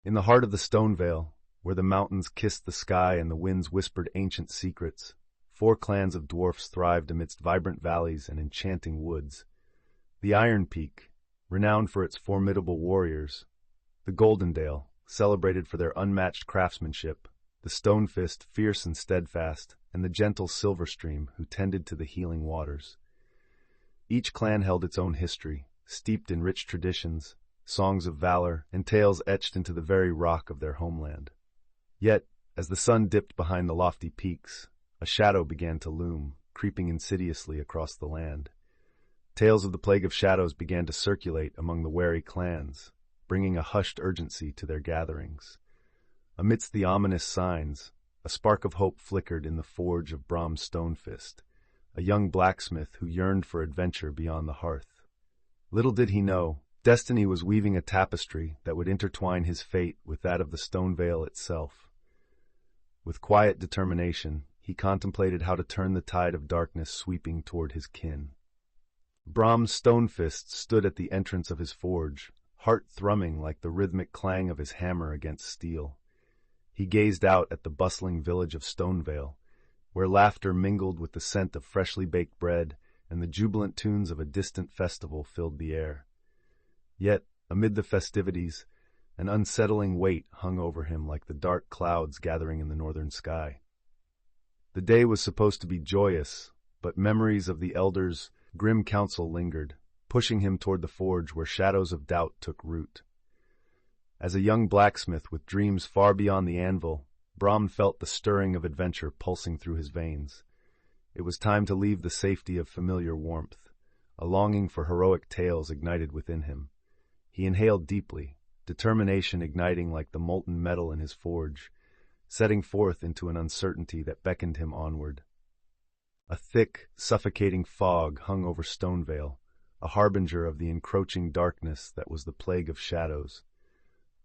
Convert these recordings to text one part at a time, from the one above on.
In the heart of the Stone Vale, where the mountains kissed the sky and the winds whispered ancient secrets, 4 clans of dwarfs thrived amidst vibrant valleys and enchanting woods. The Iron Peak, renowned for its formidable warriors; the Goldendale, celebrated for their unmatched craftsmanship; the Stonefist, fierce and steadfast; and the gentle Silverstream, who tended to the healing waters. Each clan held its own history, steeped in rich traditions, songs of valor, and tales etched into the very rock of their homeland. Yet, as the sun dipped behind the lofty peaks, a shadow began to loom, creeping insidiously across the land. Tales of the Plague of Shadows began to circulate among the wary clans, bringing a hushed urgency to their gatherings. Amidst the ominous signs, a spark of hope flickered in the forge of Brom Stonefist, a young blacksmith who yearned for adventure beyond the hearth. Little did he know, destiny was weaving a tapestry that would intertwine his fate with that of the Stone Vale itself. With quiet determination, he contemplated how to turn the tide of darkness sweeping toward his kin. Brom Stonefist stood at the entrance of his forge, heart thrumming like the rhythmic clang of his hammer against steel. He gazed out at the bustling village of Stonevale, where laughter mingled with the scent of freshly baked bread and the jubilant tunes of a distant festival filled the air. Yet, amid the festivities, an unsettling weight hung over him like the dark clouds gathering in the northern sky. The day was supposed to be joyous, but memories of the elders' grim counsel lingered, pushing him toward the forge where shadows of doubt took root. As a young blacksmith with dreams far beyond the anvil, Brom felt the stirring of adventure pulsing through his veins. It was time to leave the safety of familiar warmth. A longing for heroic tales ignited within him. He inhaled deeply, determination igniting like the molten metal in his forge, setting forth into an uncertainty that beckoned him onward. A thick, suffocating fog hung over Stonevale, a harbinger of the encroaching darkness that was the Plague of Shadows.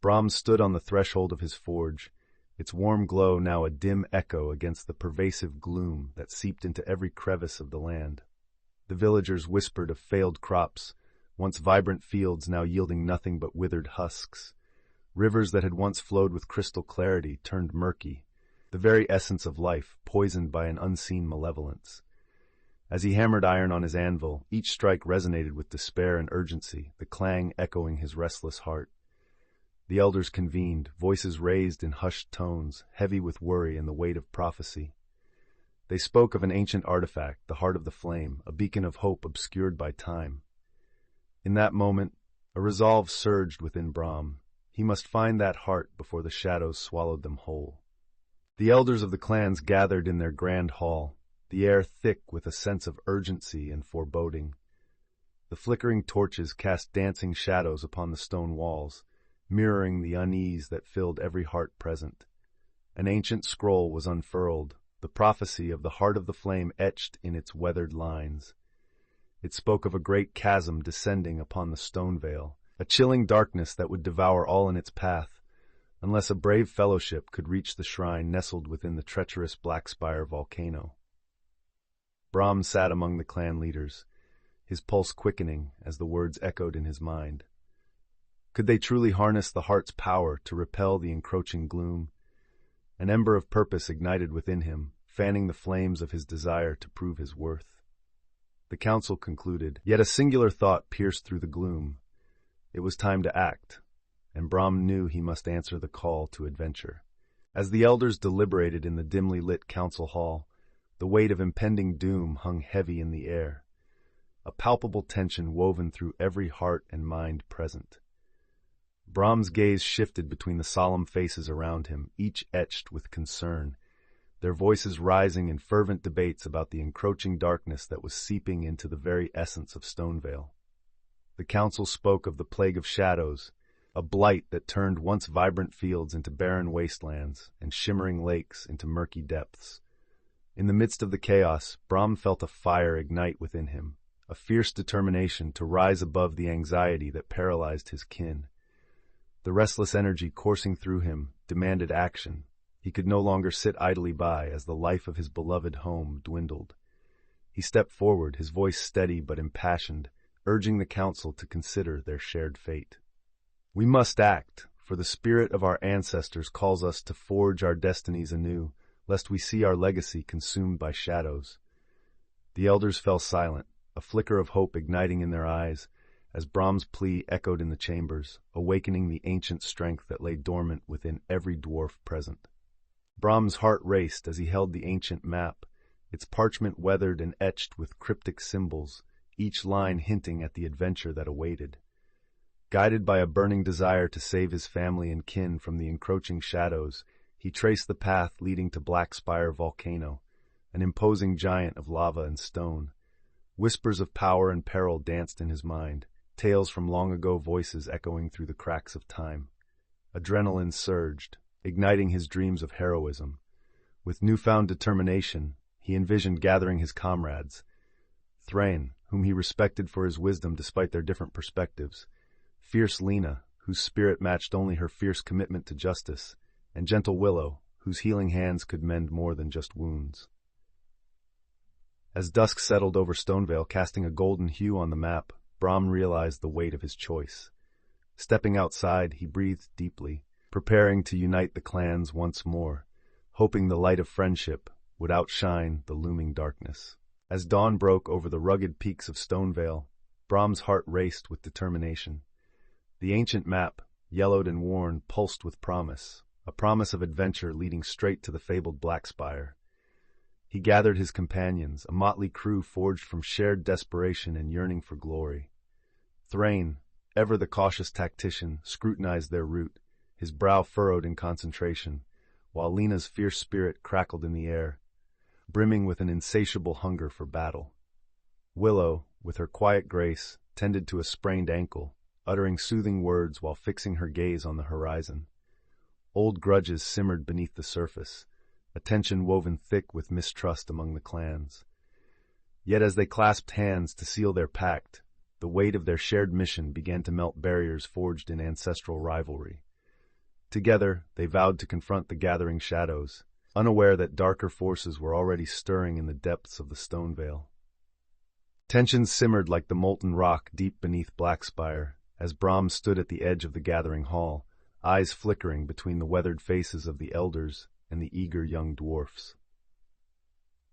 Brom stood on the threshold of his forge, its warm glow now a dim echo against the pervasive gloom that seeped into every crevice of the land. The villagers whispered of failed crops, once vibrant fields now yielding nothing but withered husks. Rivers that had once flowed with crystal clarity turned murky, the very essence of life poisoned by an unseen malevolence. As he hammered iron on his anvil, each strike resonated with despair and urgency, the clang echoing his restless heart. The elders convened, voices raised in hushed tones, heavy with worry and the weight of prophecy. They spoke of an ancient artifact, the Heart of the Flame, a beacon of hope obscured by time. In that moment, a resolve surged within Brom. He must find that heart before the shadows swallowed them whole. The elders of the clans gathered in their grand hall, the air thick with a sense of urgency and foreboding. The flickering torches cast dancing shadows upon the stone walls, mirroring the unease that filled every heart present. An ancient scroll was unfurled, the prophecy of the Heart of the Flame etched in its weathered lines. It spoke of a great chasm descending upon the Stone Vale, a chilling darkness that would devour all in its path, unless a brave fellowship could reach the shrine nestled within the treacherous Blackspire volcano. Brom sat among the clan leaders, his pulse quickening as the words echoed in his mind. Could they truly harness the heart's power to repel the encroaching gloom? An ember of purpose ignited within him, fanning the flames of his desire to prove his worth. The council concluded, yet a singular thought pierced through the gloom. It was time to act, and Brom knew he must answer the call to adventure. As the elders deliberated in the dimly lit council hall, the weight of impending doom hung heavy in the air, a palpable tension woven through every heart and mind present. Brom's gaze shifted between the solemn faces around him, each etched with concern, their voices rising in fervent debates about the encroaching darkness that was seeping into the very essence of Stonevale. The council spoke of the Plague of Shadows, a blight that turned once vibrant fields into barren wastelands and shimmering lakes into murky depths. In the midst of the chaos, Brom felt a fire ignite within him, a fierce determination to rise above the anxiety that paralyzed his kin. The restless energy coursing through him demanded action. He could no longer sit idly by as the life of his beloved home dwindled. He stepped forward, his voice steady but impassioned, urging the council to consider their shared fate. "We must act, for the spirit of our ancestors calls us to forge our destinies anew, lest we see our legacy consumed by shadows." The elders fell silent, a flicker of hope igniting in their eyes, as Brahm's plea echoed in the chambers, awakening the ancient strength that lay dormant within every dwarf present. Brahm's heart raced as he held the ancient map, its parchment weathered and etched with cryptic symbols, each line hinting at the adventure that awaited. Guided by a burning desire to save his family and kin from the encroaching shadows, he traced the path leading to Blackspire Volcano, an imposing giant of lava and stone. Whispers of power and peril danced in his mind, tales from long-ago voices echoing through the cracks of time. Adrenaline surged, igniting his dreams of heroism. With newfound determination, he envisioned gathering his comrades. Thrain, whom he respected for his wisdom despite their different perspectives, fierce Lena, whose spirit matched only her fierce commitment to justice, and gentle Willow, whose healing hands could mend more than just wounds. As dusk settled over Stonevale, casting a golden hue on the map, Brahm realized the weight of his choice. Stepping outside, he breathed deeply, preparing to unite the clans once more, hoping the light of friendship would outshine the looming darkness. As dawn broke over the rugged peaks of Stonevale, Brahm's heart raced with determination. The ancient map, yellowed and worn, pulsed with promise, a promise of adventure leading straight to the fabled Blackspire. He gathered his companions, a motley crew forged from shared desperation and yearning for glory. Thrain, ever the cautious tactician, scrutinized their route, his brow furrowed in concentration, while Lena's fierce spirit crackled in the air, brimming with an insatiable hunger for battle. Willow, with her quiet grace, tended to a sprained ankle, uttering soothing words while fixing her gaze on the horizon. Old grudges simmered beneath the surface, a tension woven thick with mistrust among the clans. Yet as they clasped hands to seal their pact, the weight of their shared mission began to melt barriers forged in ancestral rivalry. Together, they vowed to confront the gathering shadows, unaware that darker forces were already stirring in the depths of the Stonevale. Tensions simmered like the molten rock deep beneath Blackspire, as Brahm stood at the edge of the gathering hall, eyes flickering between the weathered faces of the elders and the eager young dwarfs.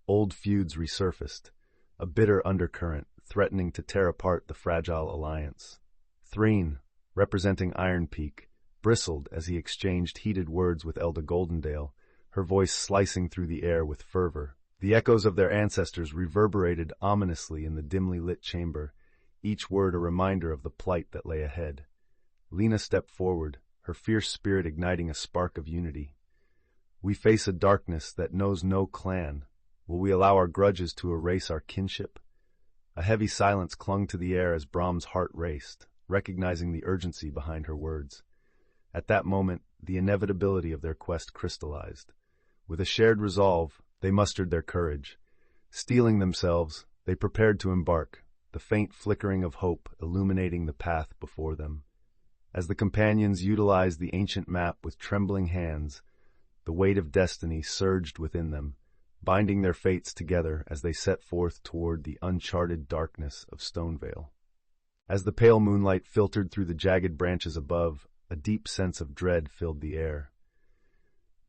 Old feuds resurfaced, a bitter undercurrent threatening to tear apart the fragile alliance. Thrain, representing Iron Peak, bristled as he exchanged heated words with Elda Goldendale, her voice slicing through the air with fervor. The echoes of their ancestors reverberated ominously in the dimly lit chamber, each word a reminder of the plight that lay ahead. Lena stepped forward, her fierce spirit igniting a spark of unity. "We face a darkness that knows no clan. Will we allow our grudges to erase our kinship?" A heavy silence clung to the air as Brahm's heart raced, recognizing the urgency behind her words. At that moment, the inevitability of their quest crystallized. With a shared resolve, they mustered their courage. Steeling themselves, they prepared to embark, the faint flickering of hope illuminating the path before them. As the companions utilized the ancient map with trembling hands, the weight of destiny surged within them, binding their fates together as they set forth toward the uncharted darkness of Stonevale. As the pale moonlight filtered through the jagged branches above, a deep sense of dread filled the air.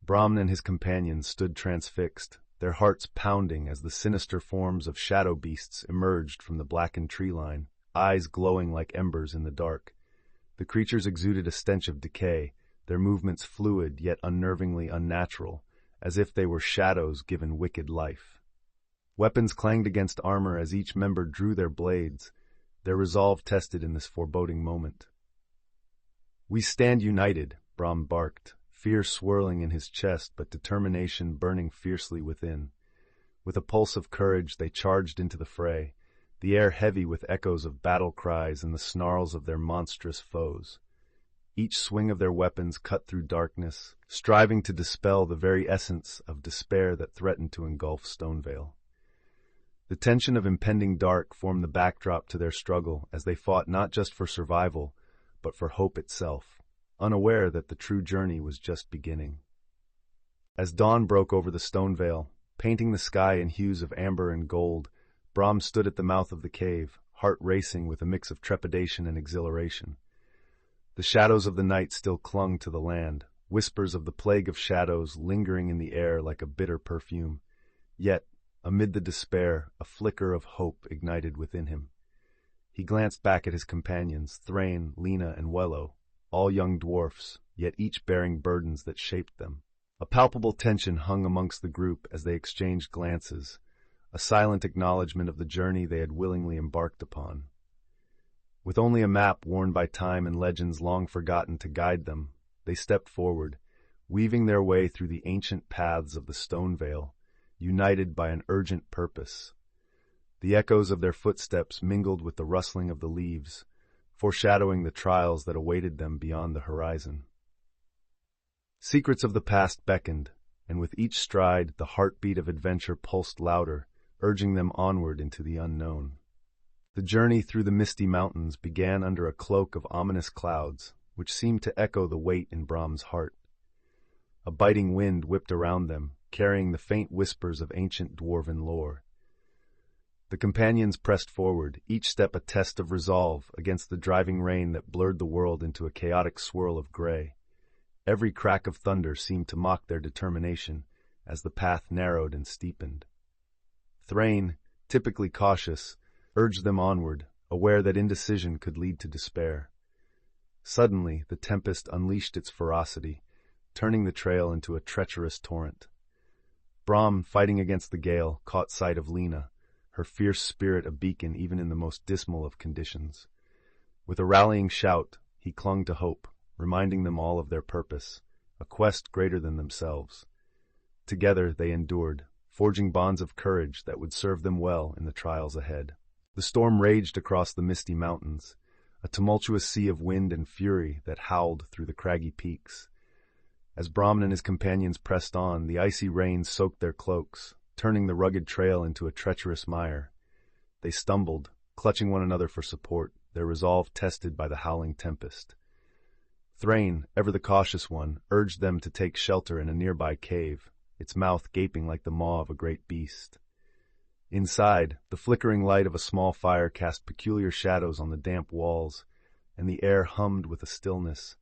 Brahm and his companions stood transfixed, their hearts pounding as the sinister forms of shadow beasts emerged from the blackened tree line, eyes glowing like embers in the dark. The creatures exuded a stench of decay, their movements fluid yet unnervingly unnatural, as if they were shadows given wicked life. Weapons clanged against armor as each member drew their blades, their resolve tested in this foreboding moment. "We stand united," Brahm barked, fear swirling in his chest but determination burning fiercely within. With a pulse of courage they charged into the fray, the air heavy with echoes of battle cries and the snarls of their monstrous foes. Each swing of their weapons cut through darkness, striving to dispel the very essence of despair that threatened to engulf Stonevale. The tension of impending dark formed the backdrop to their struggle as they fought not just for survival, but for hope itself, unaware that the true journey was just beginning. As dawn broke over the Stonevale, painting the sky in hues of amber and gold, Brahm stood at the mouth of the cave, heart racing with a mix of trepidation and exhilaration. The shadows of the night still clung to the land, whispers of the plague of shadows lingering in the air like a bitter perfume. Yet, amid the despair, a flicker of hope ignited within him. He glanced back at his companions, Thrain, Lena, and Wello, all young dwarfs, yet each bearing burdens that shaped them. A palpable tension hung amongst the group as they exchanged glances, a silent acknowledgment of the journey they had willingly embarked upon. With only a map worn by time and legends long forgotten to guide them, they stepped forward, weaving their way through the ancient paths of the Stone Vale, united by an urgent purpose. The echoes of their footsteps mingled with the rustling of the leaves, foreshadowing the trials that awaited them beyond the horizon. Secrets of the past beckoned, and with each stride the heartbeat of adventure pulsed louder, urging them onward into the unknown. The journey through the misty mountains began under a cloak of ominous clouds, which seemed to echo the weight in Brahm's heart. A biting wind whipped around them, carrying the faint whispers of ancient dwarven lore. The companions pressed forward, each step a test of resolve against the driving rain that blurred the world into a chaotic swirl of gray. Every crack of thunder seemed to mock their determination as the path narrowed and steepened. Thrain, typically cautious, urged them onward, aware that indecision could lead to despair. Suddenly, the tempest unleashed its ferocity, turning the trail into a treacherous torrent. Brahm, fighting against the gale, caught sight of Lena, her fierce spirit a beacon even in the most dismal of conditions. With a rallying shout, he clung to hope, reminding them all of their purpose, a quest greater than themselves. Together they endured, forging bonds of courage that would serve them well in the trials ahead. The storm raged across the misty mountains, a tumultuous sea of wind and fury that howled through the craggy peaks. As Brahman and his companions pressed on, the icy rain soaked their cloaks, turning the rugged trail into a treacherous mire. They stumbled, clutching one another for support, their resolve tested by the howling tempest. Thrain, ever the cautious one, urged them to take shelter in a nearby cave, its mouth gaping like the maw of a great beast. Inside, the flickering light of a small fire cast peculiar shadows on the damp walls, and the air hummed with a stillness,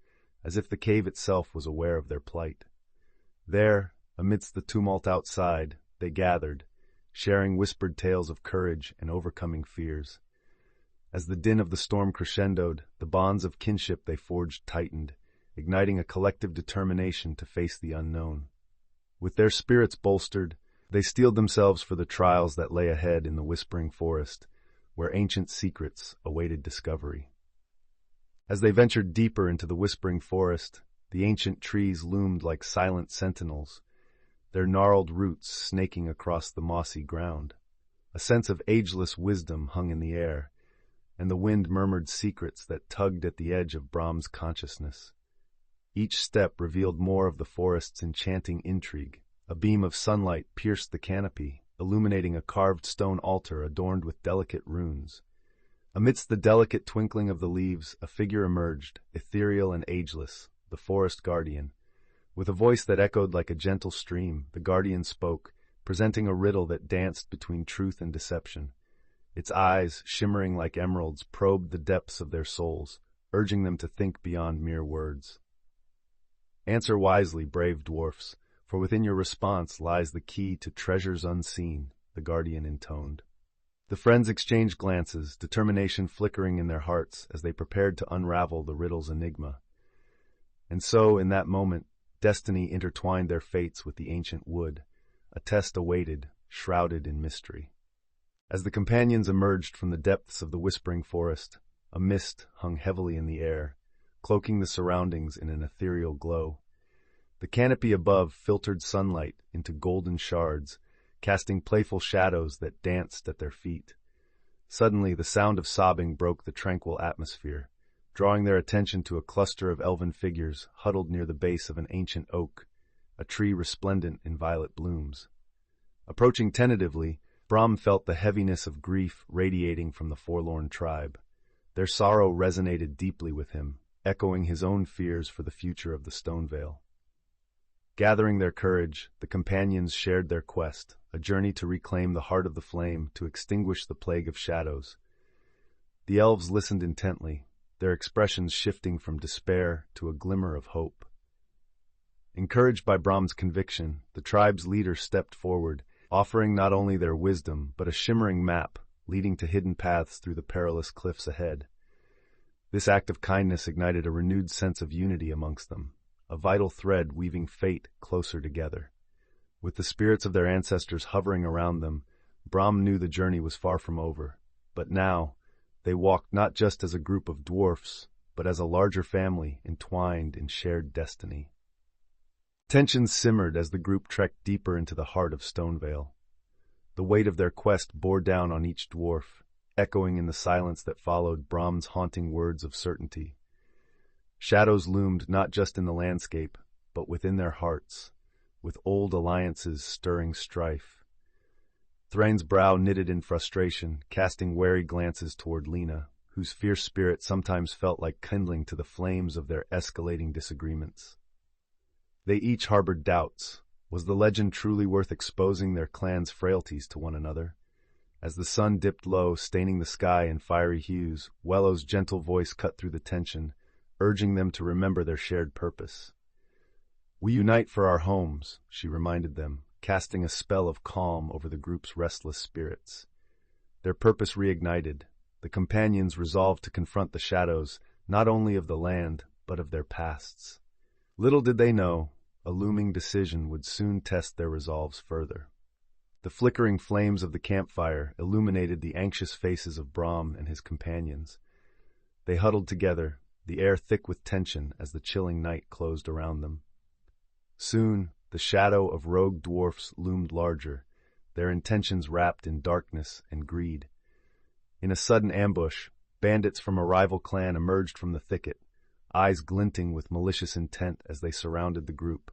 as if the cave itself was aware of their plight. There, amidst the tumult outside, they gathered, sharing whispered tales of courage and overcoming fears. As the din of the storm crescendoed, the bonds of kinship they forged tightened, igniting a collective determination to face the unknown. With their spirits bolstered, they steeled themselves for the trials that lay ahead in the Whispering Forest, where ancient secrets awaited discovery. As they ventured deeper into the Whispering Forest, the ancient trees loomed like silent sentinels, their gnarled roots snaking across the mossy ground. A sense of ageless wisdom hung in the air, and the wind murmured secrets that tugged at the edge of Brahm's consciousness. Each step revealed more of the forest's enchanting intrigue. A beam of sunlight pierced the canopy, illuminating a carved stone altar adorned with delicate runes. Amidst the delicate twinkling of the leaves, a figure emerged, ethereal and ageless, the forest guardian. With a voice that echoed like a gentle stream, the guardian spoke, presenting a riddle that danced between truth and deception. Its eyes, shimmering like emeralds, probed the depths of their souls, urging them to think beyond mere words. Answer wisely, brave dwarfs, for within your response lies the key to treasures unseen, the guardian intoned. The friends exchanged glances, determination flickering in their hearts as they prepared to unravel the riddle's enigma. And so, in that moment, destiny intertwined their fates with the ancient wood, a test awaited, shrouded in mystery. As the companions emerged from the depths of the Whispering Forest, a mist hung heavily in the air, cloaking the surroundings in an ethereal glow. The canopy above filtered sunlight into golden shards, casting playful shadows that danced at their feet. Suddenly, the sound of sobbing broke the tranquil atmosphere, drawing their attention to a cluster of elven figures huddled near the base of an ancient oak, a tree resplendent in violet blooms. Approaching tentatively, Brahm felt the heaviness of grief radiating from the forlorn tribe. Their sorrow resonated deeply with him, echoing his own fears for the future of the Stone Vale. Gathering their courage, the companions shared their quest, a journey to reclaim the heart of the flame to extinguish the plague of shadows. The elves listened intently, their expressions shifting from despair to a glimmer of hope. Encouraged by Brahm's conviction, the tribe's leader stepped forward, offering not only their wisdom, but a shimmering map leading to hidden paths through the perilous cliffs ahead. This act of kindness ignited a renewed sense of unity amongst them, a vital thread weaving fate closer together. With the spirits of their ancestors hovering around them, Brahm knew the journey was far from over. But now, they walked not just as a group of dwarfs, but as a larger family entwined in shared destiny. Tensions simmered as the group trekked deeper into the heart of Stonevale. The weight of their quest bore down on each dwarf, echoing in the silence that followed Brahm's haunting words of certainty. Shadows loomed not just in the landscape, but within their hearts, with old alliances stirring strife. Thrain's brow knitted in frustration, casting wary glances toward Lena, whose fierce spirit sometimes felt like kindling to the flames of their escalating disagreements. They each harbored doubts. Was the legend truly worth exposing their clan's frailties to one another? As the sun dipped low, staining the sky in fiery hues, Wello's gentle voice cut through the tension, urging them to remember their shared purpose. "We unite for our homes," she reminded them, casting a spell of calm over the group's restless spirits. Their purpose reignited. The companions resolved to confront the shadows, not only of the land, but of their pasts. Little did they know, a looming decision would soon test their resolves further. The flickering flames of the campfire illuminated the anxious faces of Brahm and his companions. They huddled together, the air thick with tension as the chilling night closed around them. Soon, the shadow of rogue dwarfs loomed larger, their intentions wrapped in darkness and greed. In a sudden ambush, bandits from a rival clan emerged from the thicket, eyes glinting with malicious intent as they surrounded the group.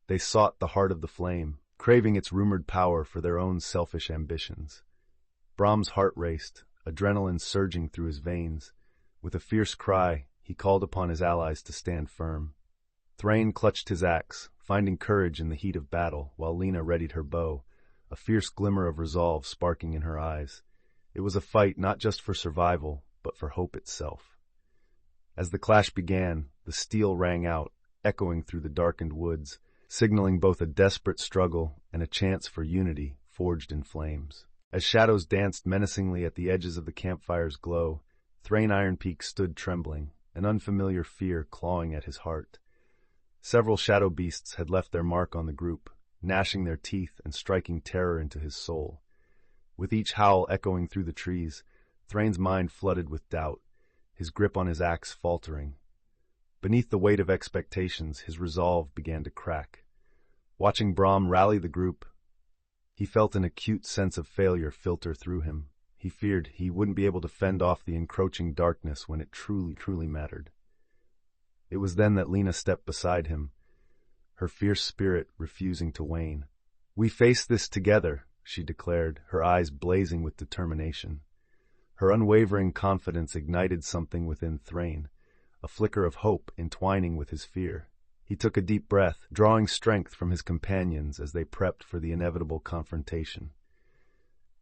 They sought the heart of the flame, craving its rumored power for their own selfish ambitions. Brahm's heart raced, adrenaline surging through his veins. With a fierce cry, he called upon his allies to stand firm. Thrain clutched his axe, finding courage in the heat of battle, while Lena readied her bow, a fierce glimmer of resolve sparking in her eyes. It was a fight not just for survival, but for hope itself. As the clash began, the steel rang out, echoing through the darkened woods, signaling both a desperate struggle and a chance for unity forged in flames. As shadows danced menacingly at the edges of the campfire's glow, Thrain Ironpeak stood trembling, an unfamiliar fear clawing at his heart. Several shadow beasts had left their mark on the group, gnashing their teeth and striking terror into his soul. With each howl echoing through the trees, Thrain's mind flooded with doubt, his grip on his axe faltering. Beneath the weight of expectations, his resolve began to crack. Watching Brahm rally the group, he felt an acute sense of failure filter through him. He feared he wouldn't be able to fend off the encroaching darkness when it truly mattered. It was then that Lena stepped beside him, her fierce spirit refusing to wane. "We face this together," she declared, her eyes blazing with determination. Her unwavering confidence ignited something within Thrain, a flicker of hope entwining with his fear. He took a deep breath, drawing strength from his companions as they prepped for the inevitable confrontation.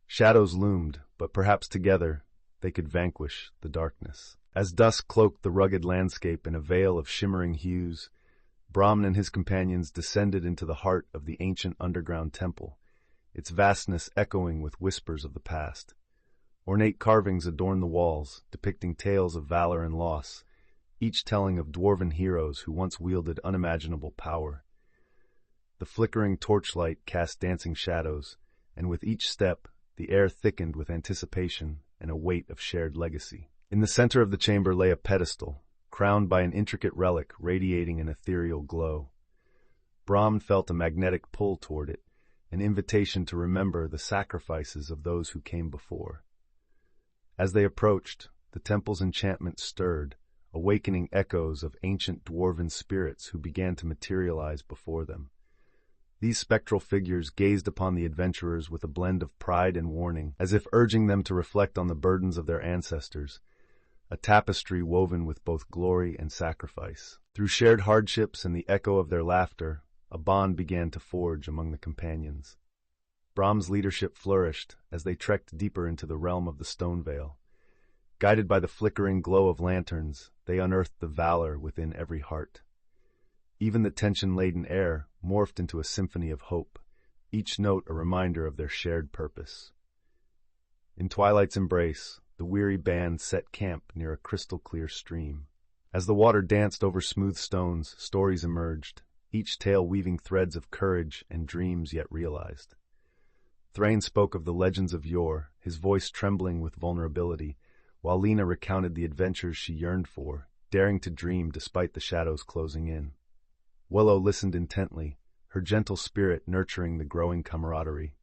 Shadows loomed, but perhaps together they could vanquish the darkness. As dusk cloaked the rugged landscape in a veil of shimmering hues, Brahm and his companions descended into the heart of the ancient underground temple, its vastness echoing with whispers of the past. Ornate carvings adorned the walls, depicting tales of valor and loss, each telling of dwarven heroes who once wielded unimaginable power. The flickering torchlight cast dancing shadows, and with each step, the air thickened with anticipation and a weight of shared legacy. In the center of the chamber lay a pedestal, crowned by an intricate relic radiating an ethereal glow. Brahm felt a magnetic pull toward it, an invitation to remember the sacrifices of those who came before. As they approached, the temple's enchantment stirred, awakening echoes of ancient dwarven spirits who began to materialize before them. These spectral figures gazed upon the adventurers with a blend of pride and warning, as if urging them to reflect on the burdens of their ancestors, a tapestry woven with both glory and sacrifice. Through shared hardships and the echo of their laughter, a bond began to forge among the companions. Brahm's leadership flourished as they trekked deeper into the realm of the Stone Veil. Guided by the flickering glow of lanterns, they unearthed the valor within every heart. Even the tension-laden air morphed into a symphony of hope, each note a reminder of their shared purpose. In Twilight's embrace, the weary band set camp near a crystal-clear stream. As the water danced over smooth stones, stories emerged, each tale weaving threads of courage and dreams yet realized. Thrain spoke of the legends of yore, his voice trembling with vulnerability, while Lena recounted the adventures she yearned for, daring to dream despite the shadows closing in. Willow listened intently, her gentle spirit nurturing the growing camaraderie.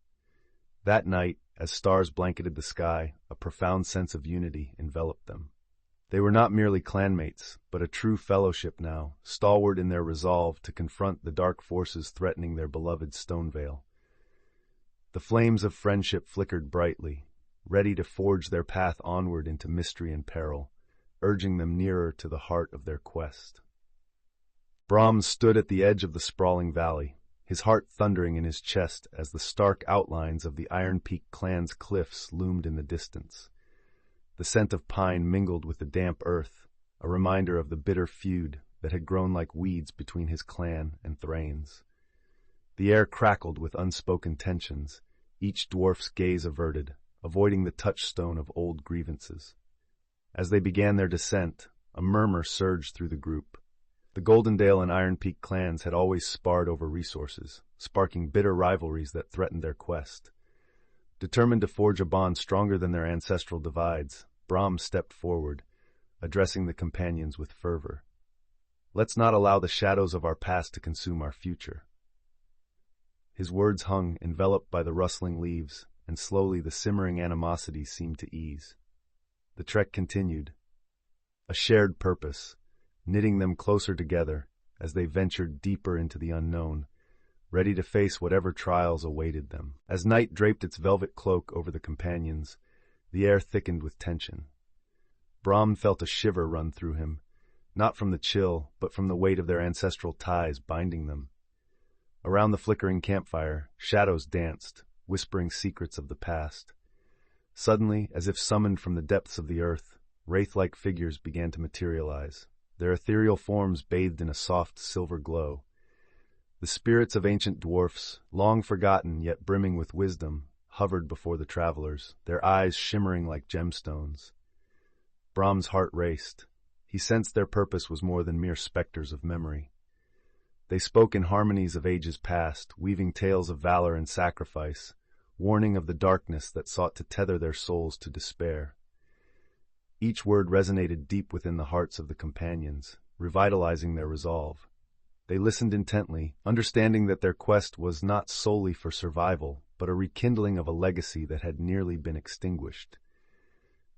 That night, as stars blanketed the sky, a profound sense of unity enveloped them. They were not merely clanmates, but a true fellowship now, stalwart in their resolve to confront the dark forces threatening their beloved Stonevale. The flames of friendship flickered brightly, ready to forge their path onward into mystery and peril, urging them nearer to the heart of their quest. Brahms stood at the edge of the sprawling valley, his heart thundering in his chest as the stark outlines of the Iron Peak clan's cliffs loomed in the distance. The scent of pine mingled with the damp earth, a reminder of the bitter feud that had grown like weeds between his clan and Thrain's. The air crackled with unspoken tensions, each dwarf's gaze averted, avoiding the touchstone of old grievances. As they began their descent, a murmur surged through the group. The Goldendale and Iron Peak clans had always sparred over resources, sparking bitter rivalries that threatened their quest. Determined to forge a bond stronger than their ancestral divides, Brahm stepped forward, addressing the companions with fervor. "Let's not allow the shadows of our past to consume our future." His words hung, enveloped by the rustling leaves, and slowly the simmering animosity seemed to ease. The trek continued, a shared purpose, knitting them closer together as they ventured deeper into the unknown, ready to face whatever trials awaited them. As night draped its velvet cloak over the companions, the air thickened with tension. Brahm felt a shiver run through him, not from the chill, but from the weight of their ancestral ties binding them. Around the flickering campfire, shadows danced, whispering secrets of the past. Suddenly, as if summoned from the depths of the earth, wraith-like figures began to materialize, their ethereal forms bathed in a soft silver glow. The spirits of ancient dwarfs, long forgotten yet brimming with wisdom, hovered before the travelers, their eyes shimmering like gemstones. Brahm's heart raced. He sensed their purpose was more than mere specters of memory. They spoke in harmonies of ages past, weaving tales of valor and sacrifice, warning of the darkness that sought to tether their souls to despair. Each word resonated deep within the hearts of the companions, revitalizing their resolve. They listened intently, understanding that their quest was not solely for survival, but a rekindling of a legacy that had nearly been extinguished.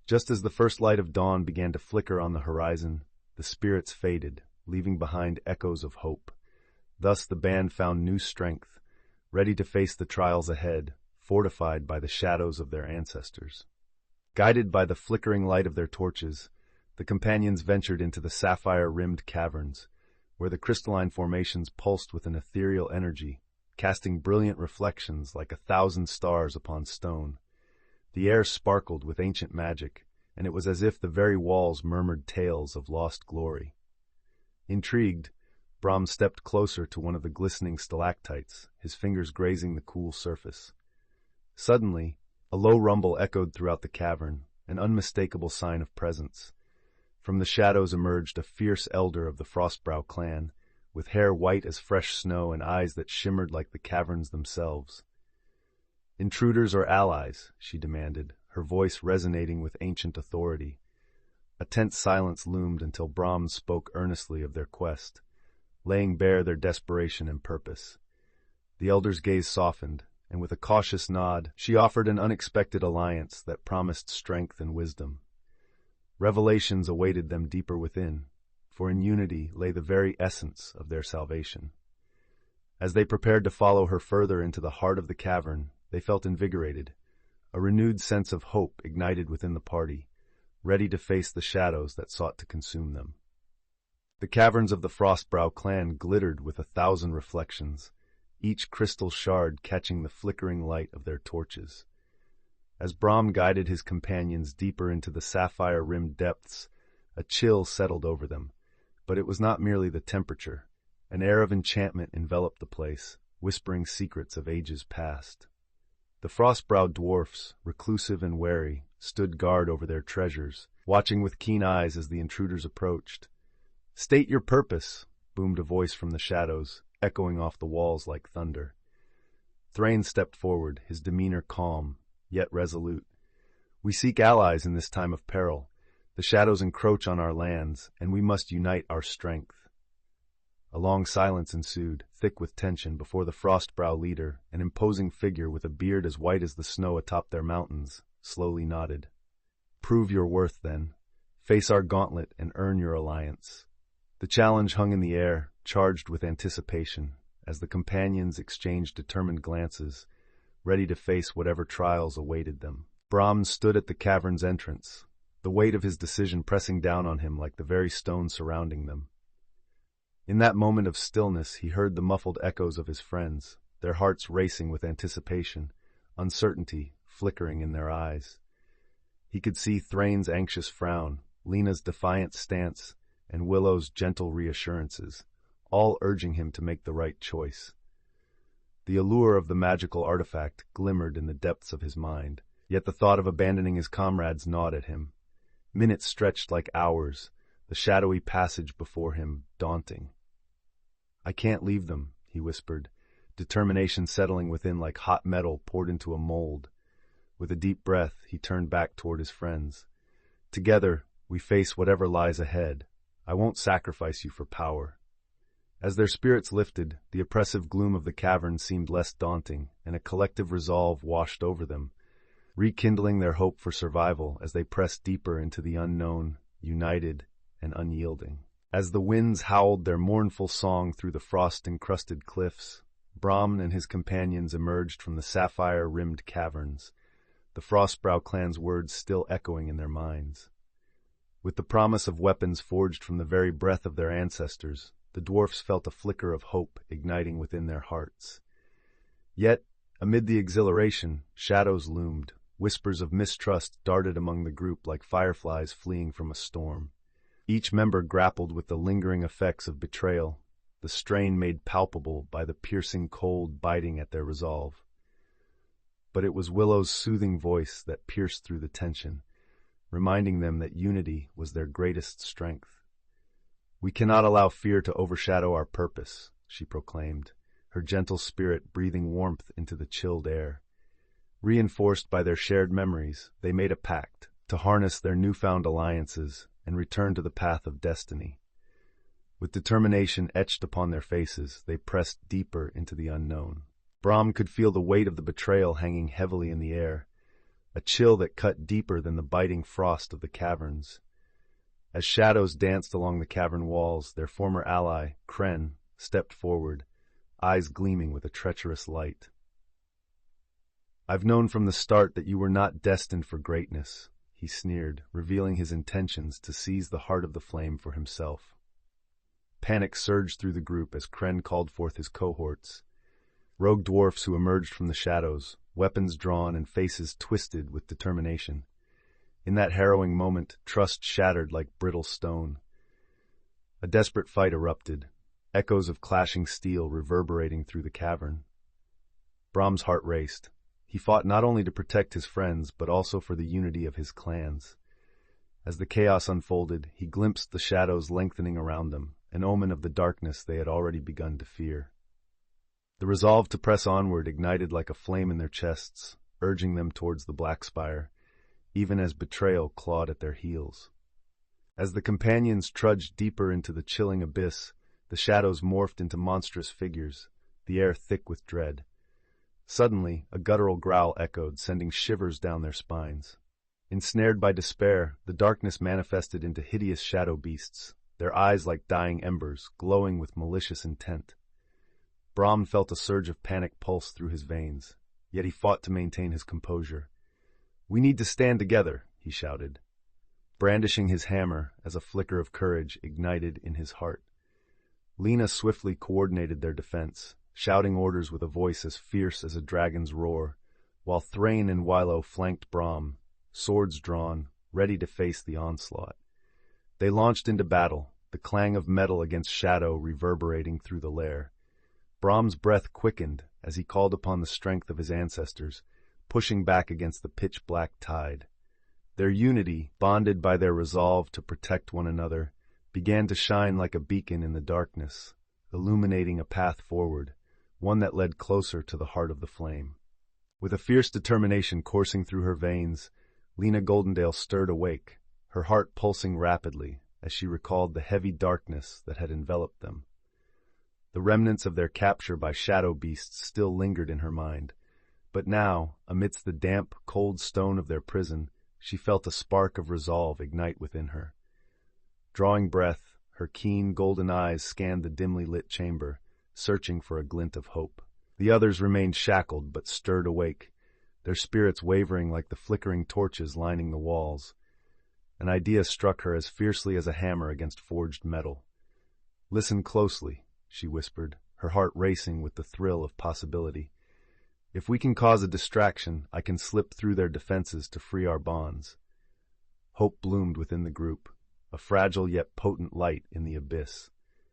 Just as the first light of dawn began to flicker on the horizon, the spirits faded, leaving behind echoes of hope. Thus the band found new strength, ready to face the trials ahead, fortified by the shadows of their ancestors. Guided by the flickering light of their torches, the companions ventured into the sapphire-rimmed caverns, where the crystalline formations pulsed with an ethereal energy, casting brilliant reflections like 1,000 stars upon stone. The air sparkled with ancient magic, and it was as if the very walls murmured tales of lost glory. Intrigued, Brahm stepped closer to one of the glistening stalactites, his fingers grazing the cool surface. Suddenly, a low rumble echoed throughout the cavern, an unmistakable sign of presence. From the shadows emerged a fierce elder of the Frostbrow clan, with hair white as fresh snow and eyes that shimmered like the caverns themselves. "Intruders or allies?" she demanded, her voice resonating with ancient authority. A tense silence loomed until Brahm spoke earnestly of their quest, laying bare their desperation and purpose. The elder's gaze softened, and with a cautious nod, she offered an unexpected alliance that promised strength and wisdom. Revelations awaited them deeper within, for in unity lay the very essence of their salvation. As they prepared to follow her further into the heart of the cavern, they felt invigorated, a renewed sense of hope ignited within the party, ready to face the shadows that sought to consume them. The caverns of the Frostbrow clan glittered with 1,000 reflections, each crystal shard catching the flickering light of their torches. As Brahm guided his companions deeper into the sapphire-rimmed depths, a chill settled over them. But it was not merely the temperature. An air of enchantment enveloped the place, whispering secrets of ages past. The frost-browed dwarfs, reclusive and wary, stood guard over their treasures, watching with keen eyes as the intruders approached. "State your purpose," boomed a voice from the shadows, echoing off the walls like thunder. Thrain stepped forward, his demeanor calm, yet resolute. "We seek allies in this time of peril. The shadows encroach on our lands, and we must unite our strength." A long silence ensued, thick with tension, before the Frostbrow leader, an imposing figure with a beard as white as the snow atop their mountains, slowly nodded. "Prove your worth, then. Face our gauntlet and earn your alliance." The challenge hung in the air, charged with anticipation, as the companions exchanged determined glances, ready to face whatever trials awaited them. Brahm stood at the cavern's entrance, the weight of his decision pressing down on him like the very stone surrounding them. In that moment of stillness, he heard the muffled echoes of his friends, their hearts racing with anticipation, uncertainty flickering in their eyes. He could see Thrain's anxious frown, Lena's defiant stance, and Willow's gentle reassurances, all urging him to make the right choice. The allure of the magical artifact glimmered in the depths of his mind, yet the thought of abandoning his comrades gnawed at him. Minutes stretched like hours, the shadowy passage before him daunting. "I can't leave them," he whispered, determination settling within like hot metal poured into a mold. With a deep breath, he turned back toward his friends. "Together, we face whatever lies ahead. I won't sacrifice you for power." As their spirits lifted, the oppressive gloom of the cavern seemed less daunting, and a collective resolve washed over them, rekindling their hope for survival as they pressed deeper into the unknown, united and unyielding. As the winds howled their mournful song through the frost-encrusted cliffs, Brahm and his companions emerged from the sapphire-rimmed caverns, the Frostbrow clan's words still echoing in their minds. With the promise of weapons forged from the very breath of their ancestors, the dwarfs felt a flicker of hope igniting within their hearts. Yet, amid the exhilaration, shadows loomed. Whispers of mistrust darted among the group like fireflies fleeing from a storm. Each member grappled with the lingering effects of betrayal, the strain made palpable by the piercing cold biting at their resolve. But it was Willow's soothing voice that pierced through the tension, reminding them that unity was their greatest strength. "We cannot allow fear to overshadow our purpose," she proclaimed, her gentle spirit breathing warmth into the chilled air. Reinforced by their shared memories, they made a pact to harness their newfound alliances and return to the path of destiny. With determination etched upon their faces, they pressed deeper into the unknown. Brahm could feel the weight of the betrayal hanging heavily in the air, a chill that cut deeper than the biting frost of the caverns. As shadows danced along the cavern walls, their former ally, Kren, stepped forward, eyes gleaming with a treacherous light. "I've known from the start that you were not destined for greatness," he sneered, revealing his intentions to seize the heart of the flame for himself. Panic surged through the group as Kren called forth his cohorts, rogue dwarfs who emerged from the shadows, weapons drawn and faces twisted with determination. In that harrowing moment, trust shattered like brittle stone. A desperate fight erupted, echoes of clashing steel reverberating through the cavern. Brahm's heart raced. He fought not only to protect his friends, but also for the unity of his clans. As the chaos unfolded, he glimpsed the shadows lengthening around them, an omen of the darkness they had already begun to fear. The resolve to press onward ignited like a flame in their chests, urging them towards the Black Spire, even as betrayal clawed at their heels. As the companions trudged deeper into the chilling abyss, the shadows morphed into monstrous figures, the air thick with dread. Suddenly, a guttural growl echoed, sending shivers down their spines. Ensnared by despair, the darkness manifested into hideous shadow beasts, their eyes like dying embers, glowing with malicious intent. Brahm felt a surge of panic pulse through his veins, yet he fought to maintain his composure. "We need to stand together," he shouted, brandishing his hammer as a flicker of courage ignited in his heart. Lena swiftly coordinated their defense, shouting orders with a voice as fierce as a dragon's roar, while Thrain and Wylo flanked Brahm, swords drawn, ready to face the onslaught. They launched into battle, the clang of metal against shadow reverberating through the lair. Brahm's breath quickened as he called upon the strength of his ancestors, pushing back against the pitch-black tide. Their unity, bonded by their resolve to protect one another, began to shine like a beacon in the darkness, illuminating a path forward, one that led closer to the heart of the flame. With a fierce determination coursing through her veins, Lena Goldendale stirred awake, her heart pulsing rapidly as she recalled the heavy darkness that had enveloped them. The remnants of their capture by shadow beasts still lingered in her mind, but now, amidst the damp, cold stone of their prison, she felt a spark of resolve ignite within her. Drawing breath, her keen, golden eyes scanned the dimly lit chamber, searching for a glint of hope. The others remained shackled but stirred awake, their spirits wavering like the flickering torches lining the walls. An idea struck her as fiercely as a hammer against forged metal. "Listen closely," she whispered, her heart racing with the thrill of possibility. "If we can cause a distraction, I can slip through their defenses to free our bonds." Hope bloomed within the group, a fragile yet potent light in the abyss.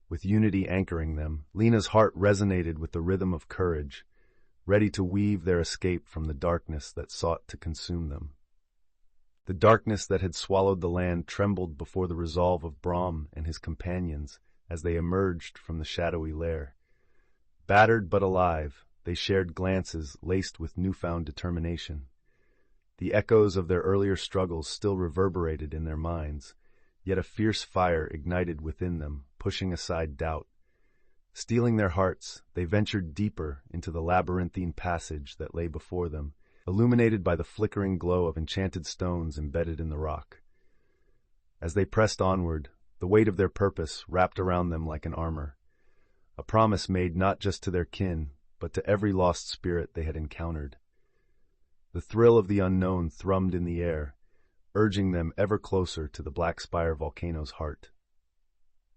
With unity anchoring them, Lena's heart resonated with the rhythm of courage, ready to weave their escape from the darkness that sought to consume them. The darkness that had swallowed the land trembled before the resolve of Brahm and his companions as they emerged from the shadowy lair. Battered but alive, they shared glances laced with newfound determination. The echoes of their earlier struggles still reverberated in their minds, yet a fierce fire ignited within them, pushing aside doubt. Steeling their hearts, they ventured deeper into the labyrinthine passage that lay before them, illuminated by the flickering glow of enchanted stones embedded in the rock. As they pressed onward, the weight of their purpose wrapped around them like an armor, a promise made not just to their kin, but to every lost spirit they had encountered. The thrill of the unknown thrummed in the air, urging them ever closer to the Black Spire volcano's heart.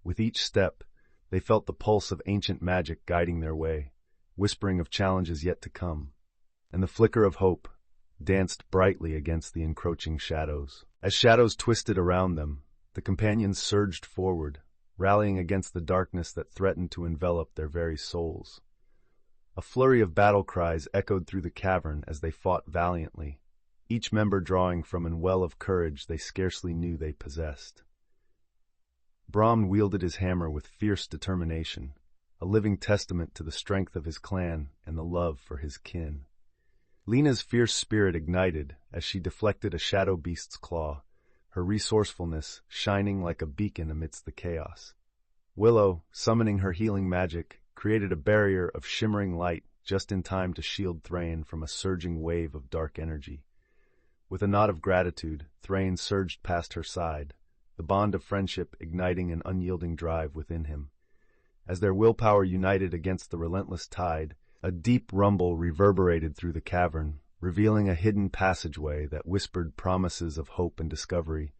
With each step, they felt the pulse of ancient magic guiding their way, whispering of challenges yet to come, and the flicker of hope danced brightly against the encroaching shadows. As shadows twisted around them, the companions surged forward, rallying against the darkness that threatened to envelop their very souls. A flurry of battle cries echoed through the cavern as they fought valiantly, each member drawing from a well of courage they scarcely knew they possessed. Brahm wielded his hammer with fierce determination, a living testament to the strength of his clan and the love for his kin. Lena's fierce spirit ignited as she deflected a shadow beast's claw, her resourcefulness shining like a beacon amidst the chaos. Willow, summoning her healing magic, created a barrier of shimmering light just in time to shield Thrain from a surging wave of dark energy. With a nod of gratitude, Thrain surged past her side, the bond of friendship igniting an unyielding drive within him. As their willpower united against the relentless tide, a deep rumble reverberated through the cavern, revealing a hidden passageway that whispered promises of hope and discovery,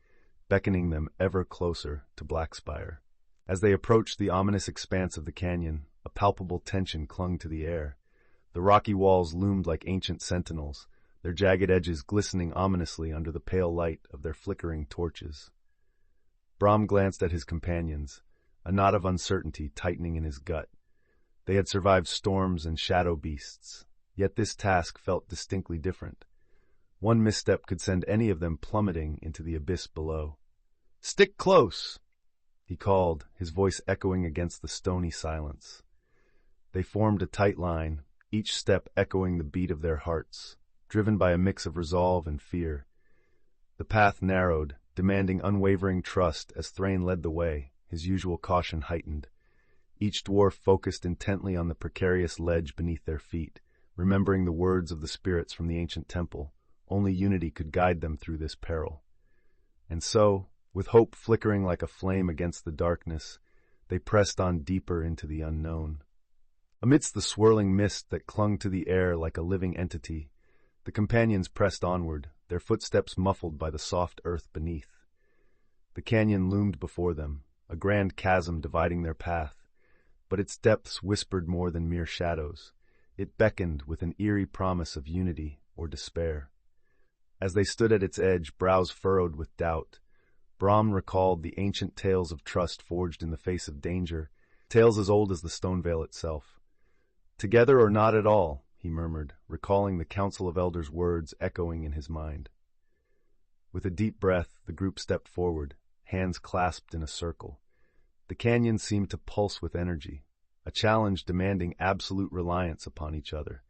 beckoning them ever closer to Blackspire. As they approached the ominous expanse of the canyon, a palpable tension clung to the air. The rocky walls loomed like ancient sentinels, their jagged edges glistening ominously under the pale light of their flickering torches. Brahm glanced at his companions, a knot of uncertainty tightening in his gut. They had survived storms and shadow beasts, yet this task felt distinctly different. One misstep could send any of them plummeting into the abyss below. "Stick close!" he called, his voice echoing against the stony silence. They formed a tight line, each step echoing the beat of their hearts, driven by a mix of resolve and fear. The path narrowed, demanding unwavering trust as Thrain led the way, his usual caution heightened. Each dwarf focused intently on the precarious ledge beneath their feet, remembering the words of the spirits from the ancient temple. Only unity could guide them through this peril. And so, with hope flickering like a flame against the darkness, they pressed on deeper into the unknown. Amidst the swirling mist that clung to the air like a living entity, the companions pressed onward, their footsteps muffled by the soft earth beneath. The canyon loomed before them, a grand chasm dividing their path, but its depths whispered more than mere shadows. It beckoned with an eerie promise of unity, or despair. As they stood at its edge, brows furrowed with doubt, Brahm recalled the ancient tales of trust forged in the face of danger, tales as old as the stone veil itself. "Together or not at all," he murmured, recalling the Council of Elders' words echoing in his mind. With a deep breath, the group stepped forward, hands clasped in a circle. The canyon seemed to pulse with energy, a challenge demanding absolute reliance upon each other.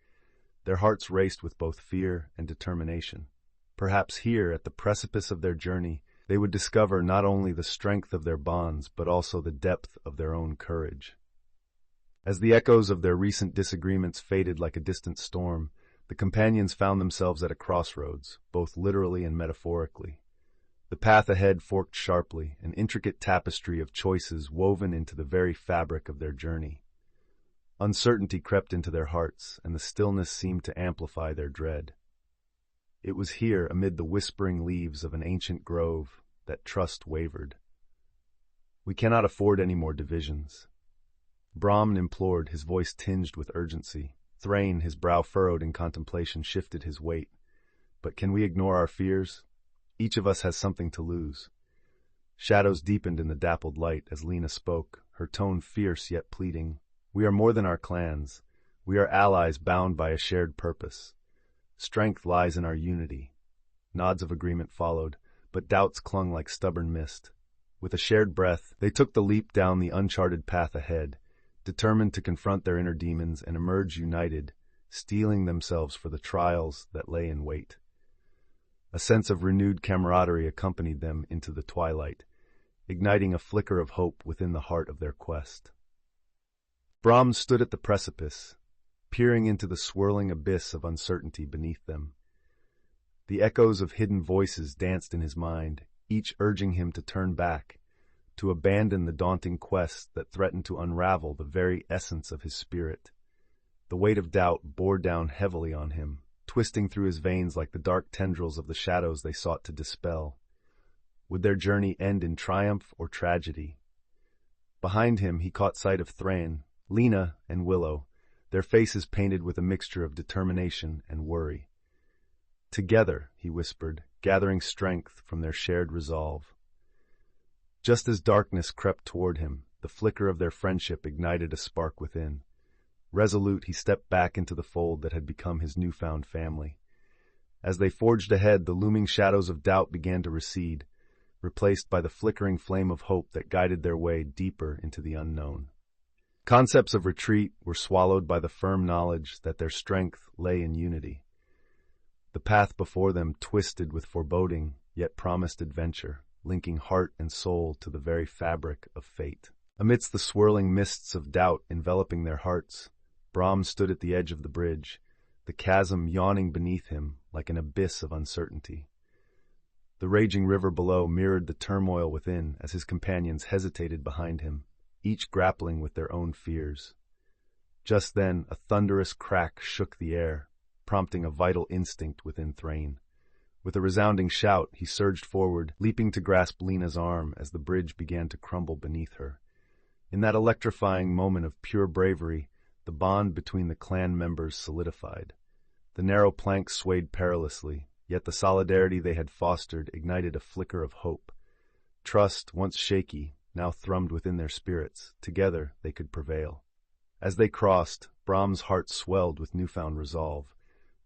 Their hearts raced with both fear and determination. Perhaps here, at the precipice of their journey, they would discover not only the strength of their bonds, but also the depth of their own courage. As the echoes of their recent disagreements faded like a distant storm, the companions found themselves at a crossroads, both literally and metaphorically. The path ahead forked sharply, an intricate tapestry of choices woven into the very fabric of their journey. Uncertainty crept into their hearts, and the stillness seemed to amplify their dread. It was here, amid the whispering leaves of an ancient grove, that trust wavered. "We cannot afford any more divisions." Brahm implored, his voice tinged with urgency. Thrain, his brow furrowed in contemplation, shifted his weight. "But can we ignore our fears? Each of us has something to lose." Shadows deepened in the dappled light as Lena spoke, her tone fierce yet pleading. "We are more than our clans. We are allies bound by a shared purpose. Strength lies in our unity." Nods of agreement followed, but doubts clung like stubborn mist. With a shared breath, they took the leap down the uncharted path ahead, determined to confront their inner demons and emerge united, steeling themselves for the trials that lay in wait. A sense of renewed camaraderie accompanied them into the twilight, igniting a flicker of hope within the heart of their quest. Brahm stood at the precipice, peering into the swirling abyss of uncertainty beneath them. The echoes of hidden voices danced in his mind, each urging him to turn back, to abandon the daunting quest that threatened to unravel the very essence of his spirit. The weight of doubt bore down heavily on him, twisting through his veins like the dark tendrils of the shadows they sought to dispel. Would their journey end in triumph or tragedy? Behind him he caught sight of Thrain, Lena, and Willow, their faces painted with a mixture of determination and worry. "Together," he whispered, gathering strength from their shared resolve. Just as darkness crept toward him, the flicker of their friendship ignited a spark within. Resolute, he stepped back into the fold that had become his newfound family. As they forged ahead, the looming shadows of doubt began to recede, replaced by the flickering flame of hope that guided their way deeper into the unknown. Concepts of retreat were swallowed by the firm knowledge that their strength lay in unity. The path before them twisted with foreboding, yet promised adventure, linking heart and soul to the very fabric of fate. Amidst the swirling mists of doubt enveloping their hearts, Brahm stood at the edge of the bridge, the chasm yawning beneath him like an abyss of uncertainty. The raging river below mirrored the turmoil within as his companions hesitated behind him, each grappling with their own fears. Just then, a thunderous crack shook the air, prompting a vital instinct within Thrain. With a resounding shout, he surged forward, leaping to grasp Lena's arm as the bridge began to crumble beneath her. In that electrifying moment of pure bravery, the bond between the clan members solidified. The narrow planks swayed perilously, yet the solidarity they had fostered ignited a flicker of hope. Trust, once shaky, now thrummed within their spirits. Together they could prevail. As they crossed, Brahm's heart swelled with newfound resolve.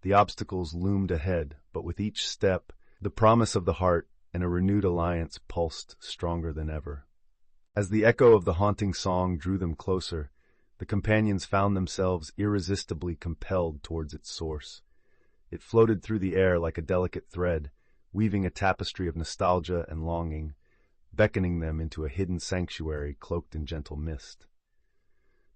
The obstacles loomed ahead, but with each step, the promise of the heart and a renewed alliance pulsed stronger than ever. As the echo of the haunting song drew them closer, the companions found themselves irresistibly compelled towards its source. It floated through the air like a delicate thread, weaving a tapestry of nostalgia and longing, beckoning them into a hidden sanctuary cloaked in gentle mist.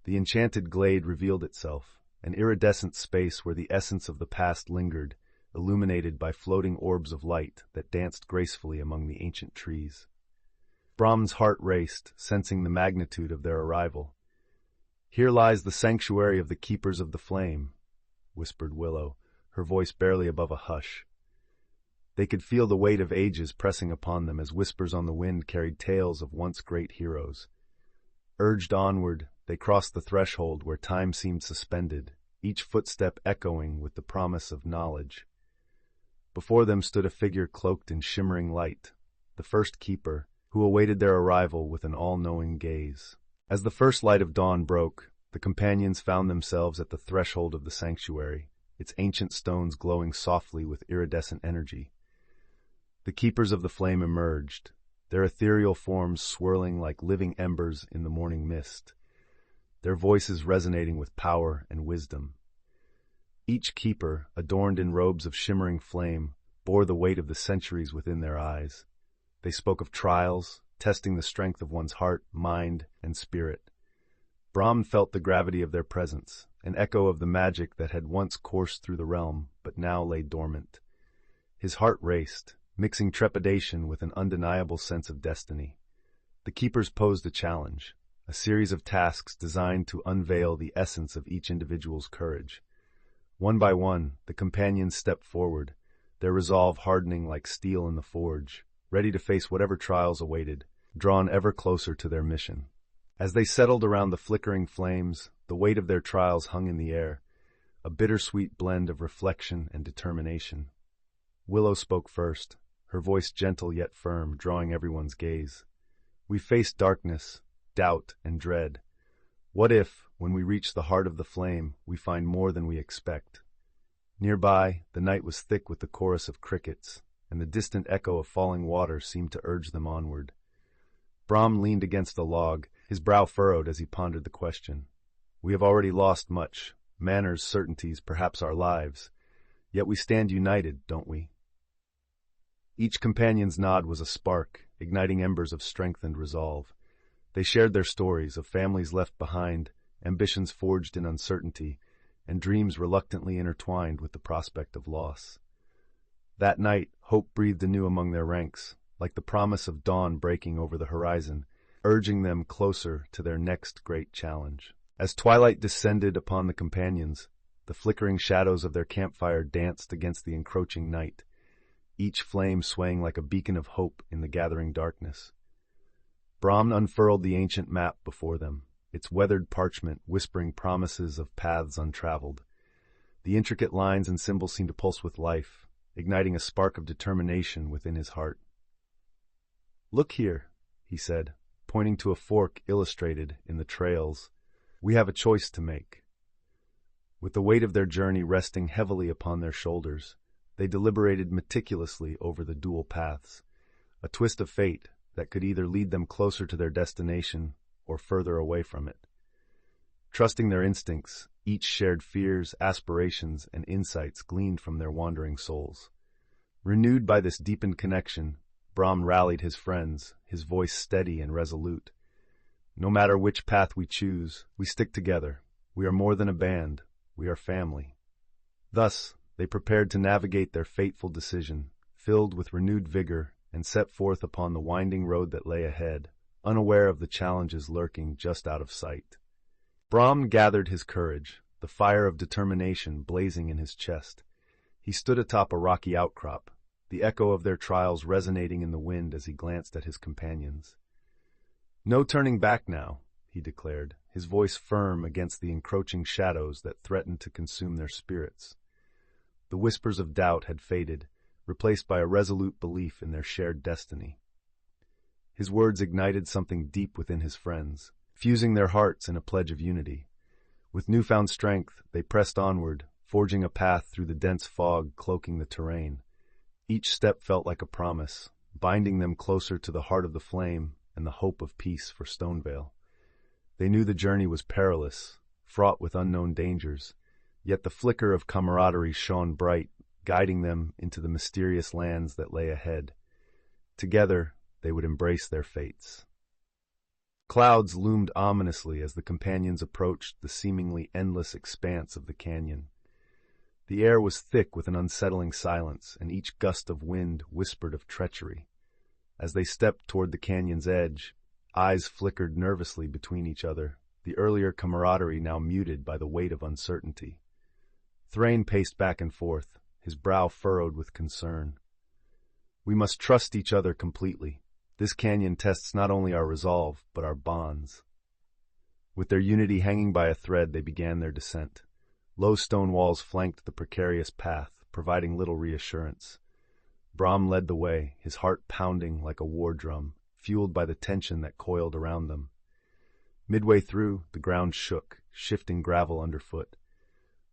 The enchanted glade revealed itself, an iridescent space where the essence of the past lingered, illuminated by floating orbs of light that danced gracefully among the ancient trees. Brahm's heart raced, sensing the magnitude of their arrival. "Here lies the sanctuary of the Keepers of the Flame," whispered Willow, her voice barely above a hush. They could feel the weight of ages pressing upon them as whispers on the wind carried tales of once great heroes. Urged onward, they crossed the threshold where time seemed suspended, each footstep echoing with the promise of knowledge. Before them stood a figure cloaked in shimmering light, the first keeper, who awaited their arrival with an all-knowing gaze. As the first light of dawn broke, the companions found themselves at the threshold of the sanctuary, its ancient stones glowing softly with iridescent energy. The keepers of the flame emerged, their ethereal forms swirling like living embers in the morning mist, their voices resonating with power and wisdom. Each keeper, adorned in robes of shimmering flame, bore the weight of the centuries within their eyes. They spoke of trials, testing the strength of one's heart, mind, and spirit. Brahm felt the gravity of their presence, an echo of the magic that had once coursed through the realm, but now lay dormant. His heart raced, mixing trepidation with an undeniable sense of destiny. The keepers posed a challenge, a series of tasks designed to unveil the essence of each individual's courage. One by one, the companions stepped forward, their resolve hardening like steel in the forge, ready to face whatever trials awaited, drawn ever closer to their mission. As they settled around the flickering flames, the weight of their trials hung in the air, a bittersweet blend of reflection and determination. Willow spoke first, her voice gentle yet firm, drawing everyone's gaze. "We face darkness, doubt, and dread. What if, when we reach the heart of the flame, we find more than we expect?" Nearby, the night was thick with the chorus of crickets, and the distant echo of falling water seemed to urge them onward. Brahm leaned against a log, his brow furrowed as he pondered the question. "We have already lost much, manners, certainties, perhaps our lives. Yet we stand united, don't we?" Each companion's nod was a spark, igniting embers of strength and resolve. They shared their stories of families left behind, ambitions forged in uncertainty, and dreams reluctantly intertwined with the prospect of loss. That night, hope breathed anew among their ranks, like the promise of dawn breaking over the horizon, urging them closer to their next great challenge. As twilight descended upon the companions, the flickering shadows of their campfire danced against the encroaching night, each flame swaying like a beacon of hope in the gathering darkness. Brahm unfurled the ancient map before them, its weathered parchment whispering promises of paths untraveled. The intricate lines and symbols seemed to pulse with life, igniting a spark of determination within his heart. "Look here," he said, pointing to a fork illustrated in the trails. "We have a choice to make." With the weight of their journey resting heavily upon their shoulders, they deliberated meticulously over the dual paths, a twist of fate that could either lead them closer to their destination or further away from it. Trusting their instincts, each shared fears, aspirations, and insights gleaned from their wandering souls. Renewed by this deepened connection, Brahm rallied his friends, his voice steady and resolute. "No matter which path we choose, we stick together. We are more than a band, we are family." Thus, they prepared to navigate their fateful decision, filled with renewed vigor, and set forth upon the winding road that lay ahead, unaware of the challenges lurking just out of sight. Brahm gathered his courage, the fire of determination blazing in his chest. He stood atop a rocky outcrop, the echo of their trials resonating in the wind as he glanced at his companions. "No turning back now," he declared, his voice firm against the encroaching shadows that threatened to consume their spirits. The whispers of doubt had faded, replaced by a resolute belief in their shared destiny. His words ignited something deep within his friends, fusing their hearts in a pledge of unity. With newfound strength, they pressed onward, forging a path through the dense fog cloaking the terrain. Each step felt like a promise, binding them closer to the heart of the flame and the hope of peace for Stonevale. They knew the journey was perilous, fraught with unknown dangers, yet the flicker of camaraderie shone bright, guiding them into the mysterious lands that lay ahead. Together, they would embrace their fates. Clouds loomed ominously as the companions approached the seemingly endless expanse of the canyon. The air was thick with an unsettling silence, and each gust of wind whispered of treachery. As they stepped toward the canyon's edge, eyes flickered nervously between each other, the earlier camaraderie now muted by the weight of uncertainty. Thrain paced back and forth, his brow furrowed with concern. "We must trust each other completely. This canyon tests not only our resolve, but our bonds." With their unity hanging by a thread, they began their descent. Low stone walls flanked the precarious path, providing little reassurance. Brahm led the way, his heart pounding like a war drum, fueled by the tension that coiled around them. Midway through, the ground shook, shifting gravel underfoot.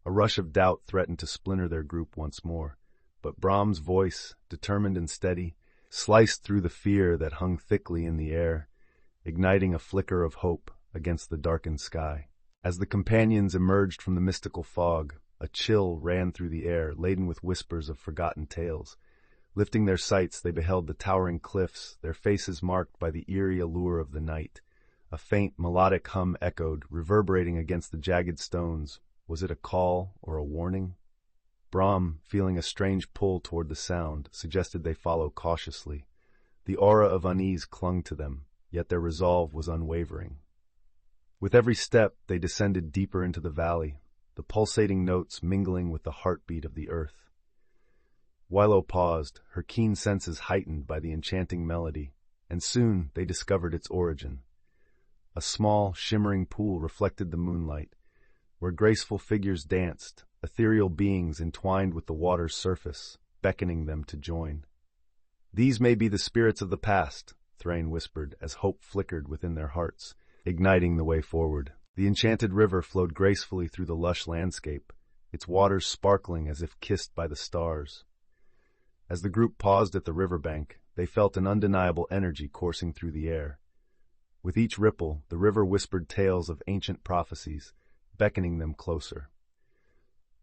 A rush of doubt threatened to splinter their group once more, but Brahm's voice, determined and steady, sliced through the fear that hung thickly in the air, igniting a flicker of hope against the darkened sky. As the companions emerged from the mystical fog, a chill ran through the air, laden with whispers of forgotten tales. Lifting their sights, they beheld the towering cliffs, their faces marked by the eerie allure of the night. A faint, melodic hum echoed, reverberating against the jagged stones. Was it a call or a warning? Brahm, feeling a strange pull toward the sound, suggested they follow cautiously. The aura of unease clung to them, yet their resolve was unwavering. With every step, they descended deeper into the valley, the pulsating notes mingling with the heartbeat of the earth. Willow paused, her keen senses heightened by the enchanting melody, and soon they discovered its origin. A small, shimmering pool reflected the moonlight, where graceful figures danced, ethereal beings entwined with the water's surface, beckoning them to join. "These may be the spirits of the past," Thrain whispered as hope flickered within their hearts, igniting the way forward. The enchanted river flowed gracefully through the lush landscape, its waters sparkling as if kissed by the stars. As the group paused at the riverbank, they felt an undeniable energy coursing through the air. With each ripple, the river whispered tales of ancient prophecies, beckoning them closer.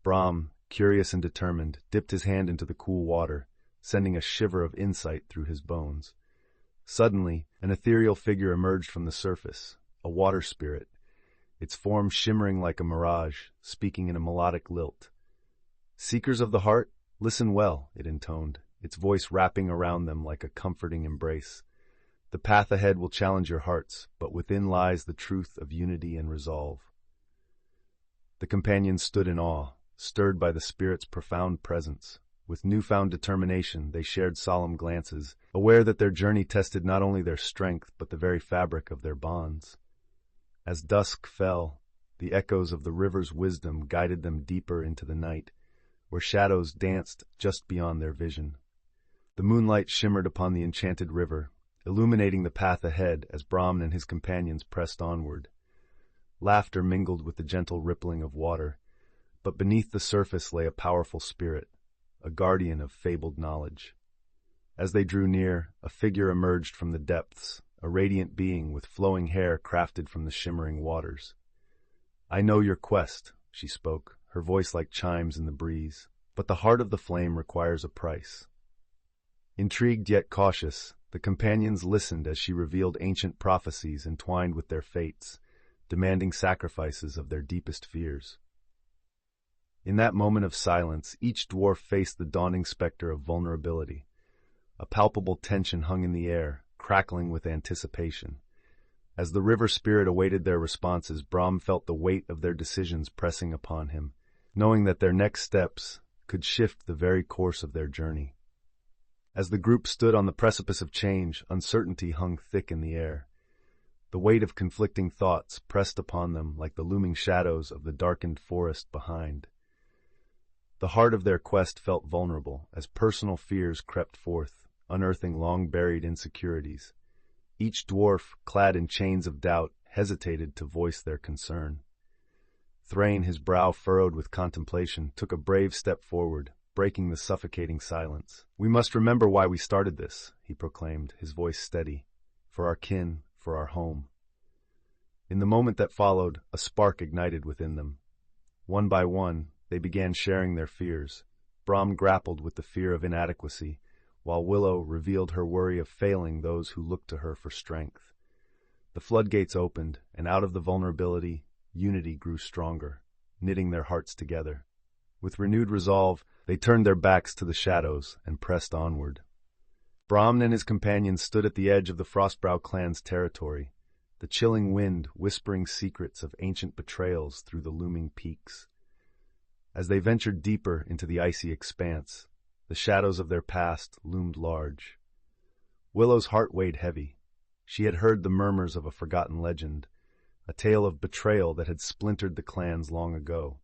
Brahm, curious and determined, dipped his hand into the cool water, sending a shiver of insight through his bones. Suddenly, an ethereal figure emerged from the surface, a water spirit, its form shimmering like a mirage, speaking in a melodic lilt. "Seekers of the heart, listen well," it intoned, its voice wrapping around them like a comforting embrace. "The path ahead will challenge your hearts, but within lies the truth of unity and resolve." The companions stood in awe, stirred by the spirit's profound presence. With newfound determination, they shared solemn glances, aware that their journey tested not only their strength but the very fabric of their bonds. As dusk fell, the echoes of the river's wisdom guided them deeper into the night, where shadows danced just beyond their vision. The moonlight shimmered upon the enchanted river, illuminating the path ahead as Brahm and his companions pressed onward. Laughter mingled with the gentle rippling of water, but beneath the surface lay a powerful spirit, a guardian of fabled knowledge. As they drew near, a figure emerged from the depths, a radiant being with flowing hair crafted from the shimmering waters. "I know your quest," she spoke, her voice like chimes in the breeze, "but the heart of the flame requires a price." Intrigued yet cautious, the companions listened as she revealed ancient prophecies entwined with their fates, demanding sacrifices of their deepest fears. In that moment of silence, each dwarf faced the dawning specter of vulnerability. A palpable tension hung in the air, crackling with anticipation. As the river spirit awaited their responses, Brahm felt the weight of their decisions pressing upon him, knowing that their next steps could shift the very course of their journey. As the group stood on the precipice of change, uncertainty hung thick in the air. The weight of conflicting thoughts pressed upon them like the looming shadows of the darkened forest behind. The heart of their quest felt vulnerable as personal fears crept forth, unearthing long-buried insecurities. Each dwarf, clad in chains of doubt, hesitated to voice their concern. Thrain, his brow furrowed with contemplation, took a brave step forward, breaking the suffocating silence. "We must remember why we started this," he proclaimed, his voice steady. "For our kin, for our home." In the moment that followed, a spark ignited within them. One by one, they began sharing their fears. Brahm grappled with the fear of inadequacy, while Willow revealed her worry of failing those who looked to her for strength. The floodgates opened, and out of the vulnerability, unity grew stronger, knitting their hearts together. With renewed resolve, they turned their backs to the shadows and pressed onward. Brahm and his companions stood at the edge of the Frostbrow clan's territory, the chilling wind whispering secrets of ancient betrayals through the looming peaks. As they ventured deeper into the icy expanse, the shadows of their past loomed large. Willow's heart weighed heavy. She had heard the murmurs of a forgotten legend, a tale of betrayal that had splintered the clans long ago.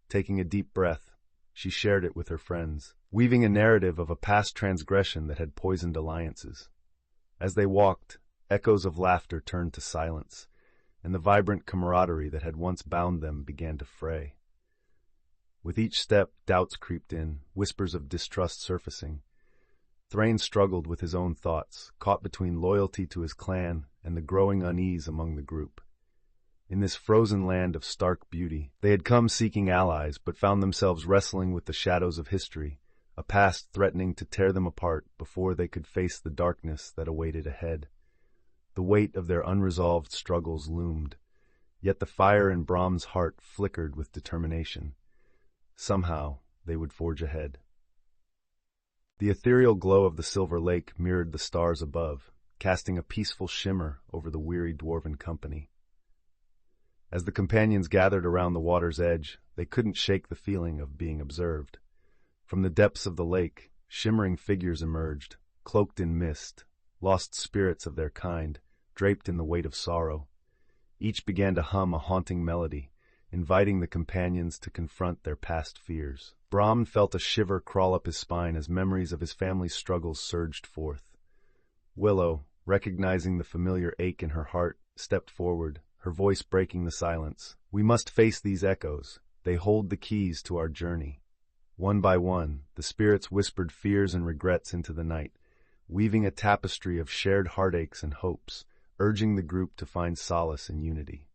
Taking a deep breath, she shared it with her friends, weaving a narrative of a past transgression that had poisoned alliances. As they walked, echoes of laughter turned to silence, and the vibrant camaraderie that had once bound them began to fray. With each step, doubts creeped in, whispers of distrust surfacing. Thrain struggled with his own thoughts, caught between loyalty to his clan and the growing unease among the group. In this frozen land of stark beauty, they had come seeking allies, but found themselves wrestling with the shadows of history, a past threatening to tear them apart before they could face the darkness that awaited ahead. The weight of their unresolved struggles loomed, yet the fire in Brom's heart flickered with determination. Somehow, they would forge ahead. The ethereal glow of the silver lake mirrored the stars above, casting a peaceful shimmer over the weary dwarven company. As the companions gathered around the water's edge, they couldn't shake the feeling of being observed. From the depths of the lake, shimmering figures emerged, cloaked in mist, lost spirits of their kind, draped in the weight of sorrow. Each began to hum a haunting melody, inviting the companions to confront their past fears. Brom felt a shiver crawl up his spine as memories of his family's struggles surged forth. Willow, recognizing the familiar ache in her heart, stepped forward, her voice breaking the silence. "We must face these echoes. They hold the keys to our journey." One by one, the spirits whispered fears and regrets into the night, weaving a tapestry of shared heartaches and hopes, urging the group to find solace in unity.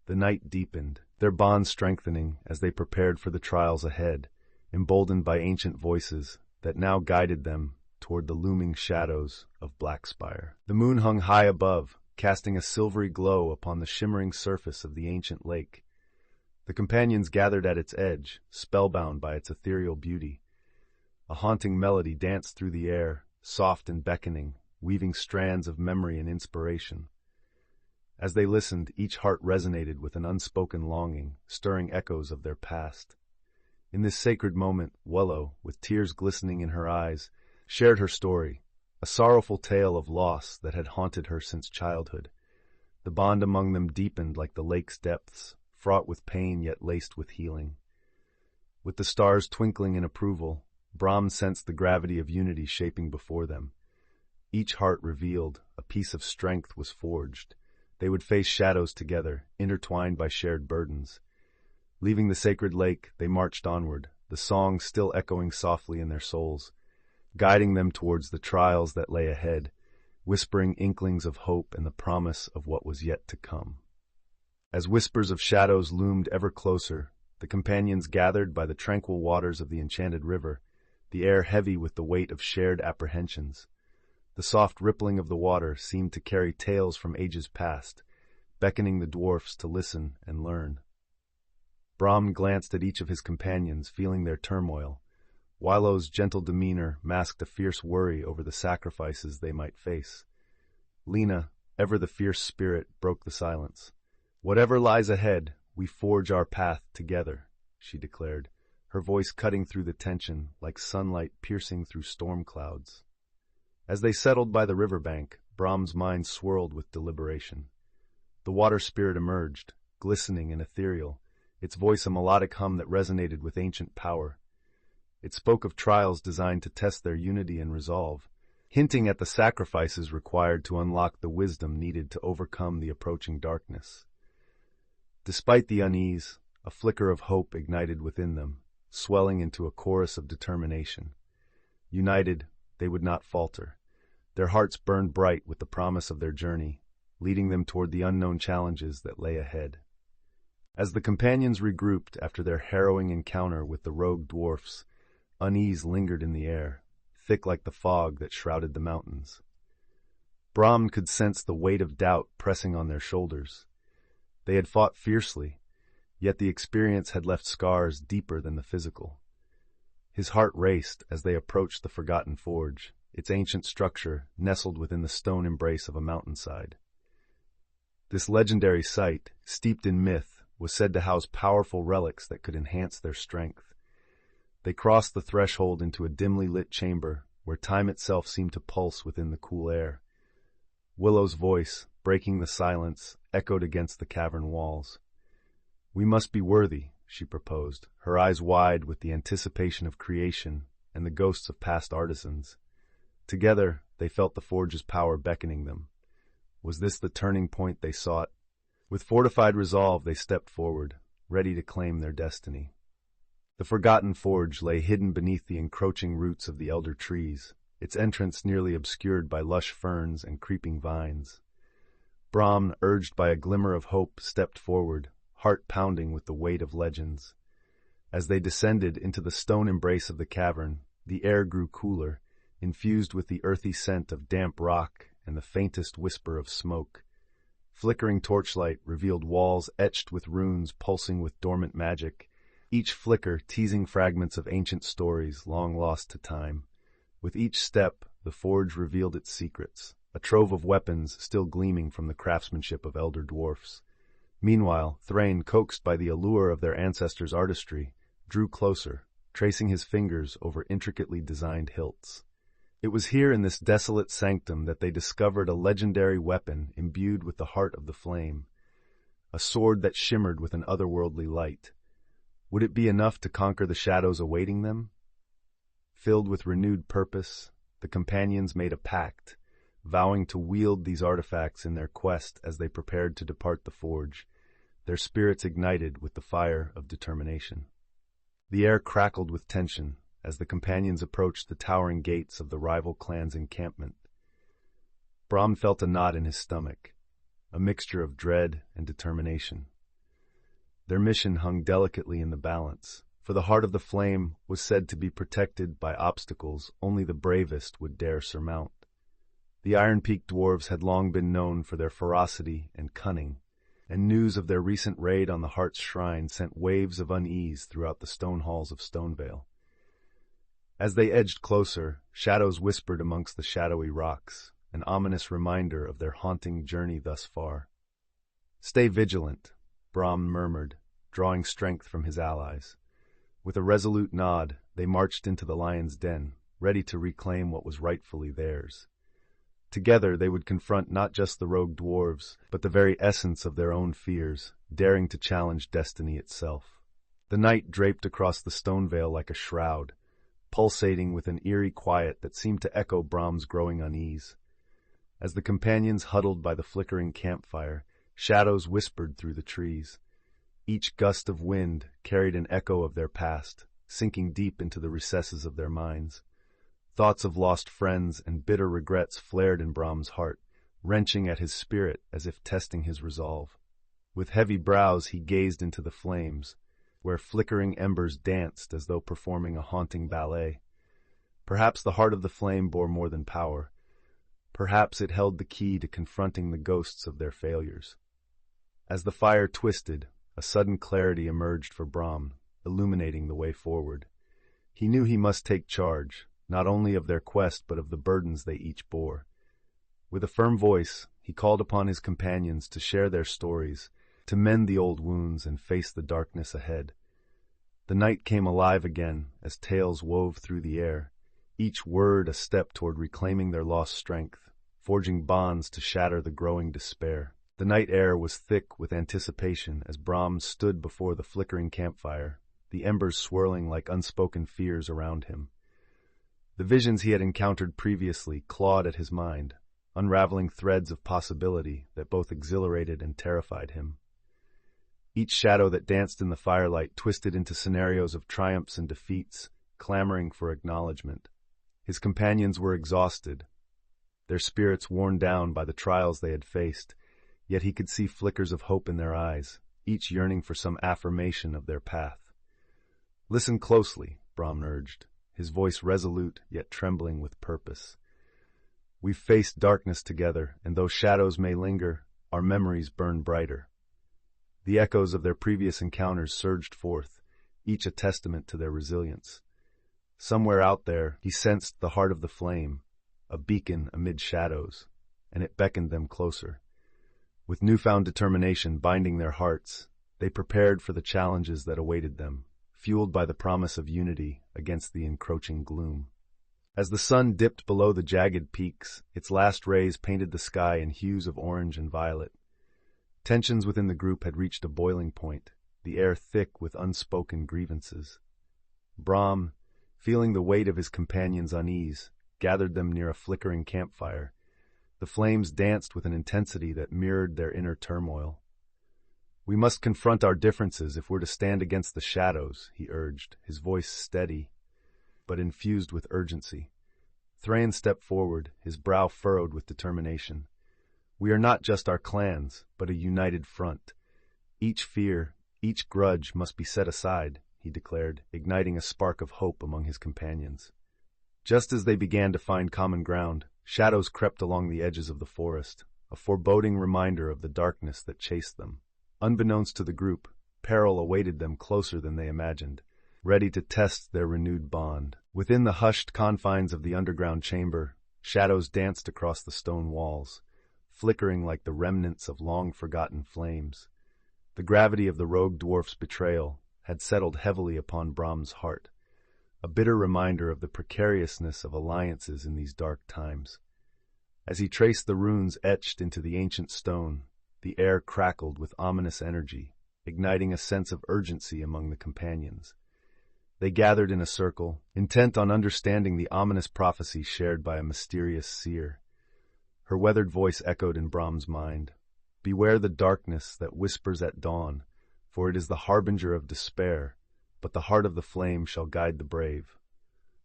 The night deepened, their bond strengthening as they prepared for the trials ahead, emboldened by ancient voices that now guided them toward the looming shadows of Blackspire. The moon hung high above, casting a silvery glow upon the shimmering surface of the ancient lake. The companions gathered at its edge, spellbound by its ethereal beauty. A haunting melody danced through the air, soft and beckoning, weaving strands of memory and inspiration. As they listened, each heart resonated with an unspoken longing, stirring echoes of their past. In this sacred moment, Willow, with tears glistening in her eyes, shared her story, a sorrowful tale of loss that had haunted her since childhood. The bond among them deepened like the lake's depths, fraught with pain yet laced with healing. With the stars twinkling in approval, Brom sensed the gravity of unity shaping before them. Each heart revealed, a piece of strength was forged. They would face shadows together, intertwined by shared burdens. Leaving the sacred lake, they marched onward, the song still echoing softly in their souls, guiding them towards the trials that lay ahead, whispering inklings of hope and the promise of what was yet to come. As whispers of shadows loomed ever closer, the companions gathered by the tranquil waters of the enchanted river, the air heavy with the weight of shared apprehensions. The soft rippling of the water seemed to carry tales from ages past, beckoning the dwarfs to listen and learn. Brom glanced at each of his companions, feeling their turmoil. Willow's gentle demeanor masked a fierce worry over the sacrifices they might face. Lena, ever the fierce spirit, broke the silence. "Whatever lies ahead, we forge our path together," she declared, her voice cutting through the tension like sunlight piercing through storm clouds. As they settled by the riverbank, Brom's mind swirled with deliberation. The water spirit emerged, glistening and ethereal, its voice a melodic hum that resonated with ancient power. It spoke of trials designed to test their unity and resolve, hinting at the sacrifices required to unlock the wisdom needed to overcome the approaching darkness. Despite the unease, a flicker of hope ignited within them, swelling into a chorus of determination. United, they would not falter. Their hearts burned bright with the promise of their journey, leading them toward the unknown challenges that lay ahead. As the companions regrouped after their harrowing encounter with the rogue dwarfs, unease lingered in the air, thick like the fog that shrouded the mountains. Brom could sense the weight of doubt pressing on their shoulders. They had fought fiercely, yet the experience had left scars deeper than the physical. His heart raced as they approached the forgotten forge, its ancient structure nestled within the stone embrace of a mountainside. This legendary site, steeped in myth, was said to house powerful relics that could enhance their strength. They crossed the threshold into a dimly lit chamber where time itself seemed to pulse within the cool air. Willow's voice, breaking the silence, echoed against the cavern walls. "We must be worthy," she proposed, her eyes wide with the anticipation of creation and the ghosts of past artisans. Together, they felt the forge's power beckoning them. Was this the turning point they sought? With fortified resolve, they stepped forward, ready to claim their destiny. The forgotten forge lay hidden beneath the encroaching roots of the elder trees, its entrance nearly obscured by lush ferns and creeping vines. Brahm, urged by a glimmer of hope, stepped forward, heart pounding with the weight of legends. As they descended into the stone embrace of the cavern, the air grew cooler, infused with the earthy scent of damp rock and the faintest whisper of smoke. Flickering torchlight revealed walls etched with runes pulsing with dormant magic, each flicker teasing fragments of ancient stories long lost to time. With each step, the forge revealed its secrets, a trove of weapons still gleaming from the craftsmanship of elder dwarfs. Meanwhile, Thrain, coaxed by the allure of their ancestors' artistry, drew closer, tracing his fingers over intricately designed hilts. It was here in this desolate sanctum that they discovered a legendary weapon imbued with the heart of the flame, a sword that shimmered with an otherworldly light. Would it be enough to conquer the shadows awaiting them? Filled with renewed purpose, the companions made a pact, vowing to wield these artifacts in their quest as they prepared to depart the forge, their spirits ignited with the fire of determination. The air crackled with tension as the companions approached the towering gates of the rival clan's encampment. Brahm felt a knot in his stomach, a mixture of dread and determination. Their mission hung delicately in the balance, for the heart of the flame was said to be protected by obstacles only the bravest would dare surmount. The Iron Peak dwarves had long been known for their ferocity and cunning, and news of their recent raid on the Heart's Shrine sent waves of unease throughout the stone halls of Stonevale. As they edged closer, shadows whispered amongst the shadowy rocks, an ominous reminder of their haunting journey thus far. "Stay vigilant," Brahm murmured, drawing strength from his allies. With a resolute nod, they marched into the lion's den, ready to reclaim what was rightfully theirs. Together they would confront not just the rogue dwarves, but the very essence of their own fears, daring to challenge destiny itself. The night draped across the Stonevale like a shroud, pulsating with an eerie quiet that seemed to echo Brahm's growing unease. As the companions huddled by the flickering campfire, shadows whispered through the trees. Each gust of wind carried an echo of their past, sinking deep into the recesses of their minds. Thoughts of lost friends and bitter regrets flared in Brahm's heart, wrenching at his spirit as if testing his resolve. With heavy brows he gazed into the flames, where flickering embers danced as though performing a haunting ballet. Perhaps the heart of the flame bore more than power. Perhaps it held the key to confronting the ghosts of their failures. As the fire twisted, a sudden clarity emerged for Brahm, illuminating the way forward. He knew he must take charge, not only of their quest but of the burdens they each bore. With a firm voice, he called upon his companions to share their stories, to mend the old wounds and face the darkness ahead. The night came alive again as tales wove through the air, each word a step toward reclaiming their lost strength, forging bonds to shatter the growing despair. The night air was thick with anticipation as Brahm stood before the flickering campfire, the embers swirling like unspoken fears around him. The visions he had encountered previously clawed at his mind, unraveling threads of possibility that both exhilarated and terrified him. Each shadow that danced in the firelight twisted into scenarios of triumphs and defeats, clamoring for acknowledgement. His companions were exhausted, their spirits worn down by the trials they had faced, yet he could see flickers of hope in their eyes, each yearning for some affirmation of their path. "Listen closely," Brahm urged, his voice resolute yet trembling with purpose. "We've faced darkness together, and though shadows may linger, our memories burn brighter." The echoes of their previous encounters surged forth, each a testament to their resilience. Somewhere out there, he sensed the heart of the flame, a beacon amid shadows, and it beckoned them closer. With newfound determination binding their hearts, they prepared for the challenges that awaited them, fueled by the promise of unity against the encroaching gloom. As the sun dipped below the jagged peaks, its last rays painted the sky in hues of orange and violet. Tensions within the group had reached a boiling point, the air thick with unspoken grievances. Brahm, feeling the weight of his companions' unease, gathered them near a flickering campfire. The flames danced with an intensity that mirrored their inner turmoil. "We must confront our differences if we're to stand against the shadows," he urged, his voice steady, but infused with urgency. Thrain stepped forward, his brow furrowed with determination. "We are not just our clans, but a united front. Each fear, each grudge must be set aside," he declared, igniting a spark of hope among his companions. Just as they began to find common ground, shadows crept along the edges of the forest, a foreboding reminder of the darkness that chased them. Unbeknownst to the group, peril awaited them closer than they imagined, ready to test their renewed bond. Within the hushed confines of the underground chamber, shadows danced across the stone walls, flickering like the remnants of long-forgotten flames. The gravity of the rogue dwarf's betrayal had settled heavily upon Brahm's heart, a bitter reminder of the precariousness of alliances in these dark times. As he traced the runes etched into the ancient stone, the air crackled with ominous energy, igniting a sense of urgency among the companions. They gathered in a circle, intent on understanding the ominous prophecy shared by a mysterious seer. Her weathered voice echoed in Brahm's mind. "Beware the darkness that whispers at dawn, for it is the harbinger of despair, but the heart of the flame shall guide the brave."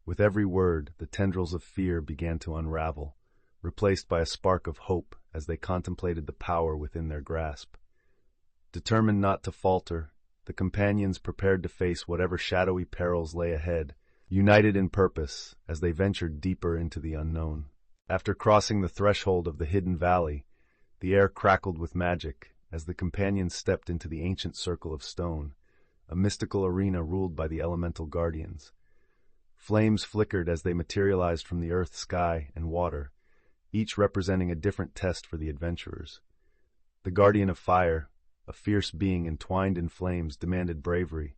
With every word, the tendrils of fear began to unravel, replaced by a spark of hope as they contemplated the power within their grasp. Determined not to falter, the companions prepared to face whatever shadowy perils lay ahead, united in purpose as they ventured deeper into the unknown. After crossing the threshold of the hidden valley, the air crackled with magic as the companions stepped into the ancient circle of stone, a mystical arena ruled by the elemental guardians. Flames flickered as they materialized from the earth, sky, and water, each representing a different test for the adventurers. The guardian of fire, a fierce being entwined in flames, demanded bravery.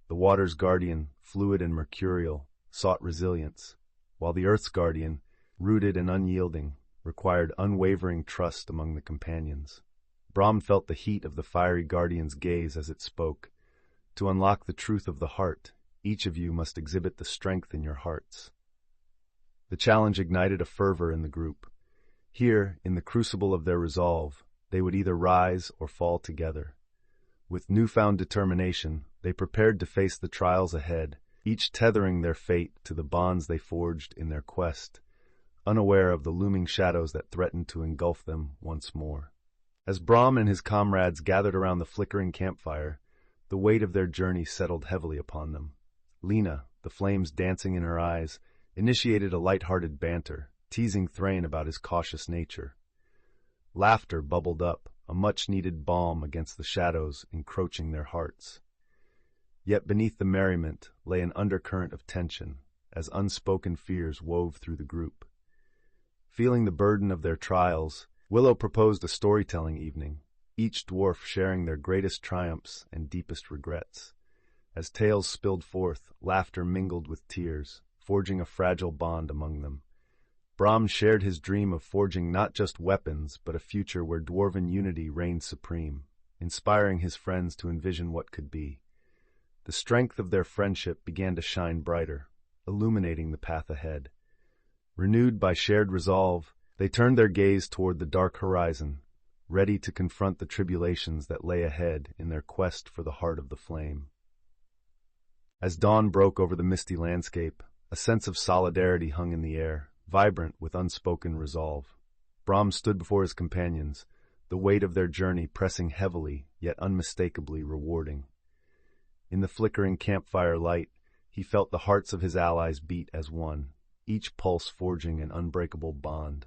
The water's guardian, fluid and mercurial, sought resilience, while the earth's guardian, rooted and unyielding, required unwavering trust among the companions. Brahm felt the heat of the fiery guardian's gaze as it spoke. "To unlock the truth of the heart, each of you must exhibit the strength in your hearts." The challenge ignited a fervor in the group. Here, in the crucible of their resolve, they would either rise or fall together. With newfound determination, they prepared to face the trials ahead, each tethering their fate to the bonds they forged in their quest, unaware of the looming shadows that threatened to engulf them once more. As Brahm and his comrades gathered around the flickering campfire, the weight of their journey settled heavily upon them. Lena, the flames dancing in her eyes, initiated a light-hearted banter, teasing Thrain about his cautious nature. Laughter bubbled up, a much-needed balm against the shadows encroaching their hearts. Yet beneath the merriment lay an undercurrent of tension, as unspoken fears wove through the group. Feeling the burden of their trials, Willow proposed a storytelling evening, each dwarf sharing their greatest triumphs and deepest regrets. As tales spilled forth, laughter mingled with tears, forging a fragile bond among them. Brahm shared his dream of forging not just weapons, but a future where dwarven unity reigned supreme, inspiring his friends to envision what could be. The strength of their friendship began to shine brighter, illuminating the path ahead. Renewed by shared resolve, they turned their gaze toward the dark horizon, ready to confront the tribulations that lay ahead in their quest for the heart of the flame. As dawn broke over the misty landscape, a sense of solidarity hung in the air, vibrant with unspoken resolve. Brahm stood before his companions, the weight of their journey pressing heavily, yet unmistakably rewarding. In the flickering campfire light, he felt the hearts of his allies beat as one, each pulse forging an unbreakable bond.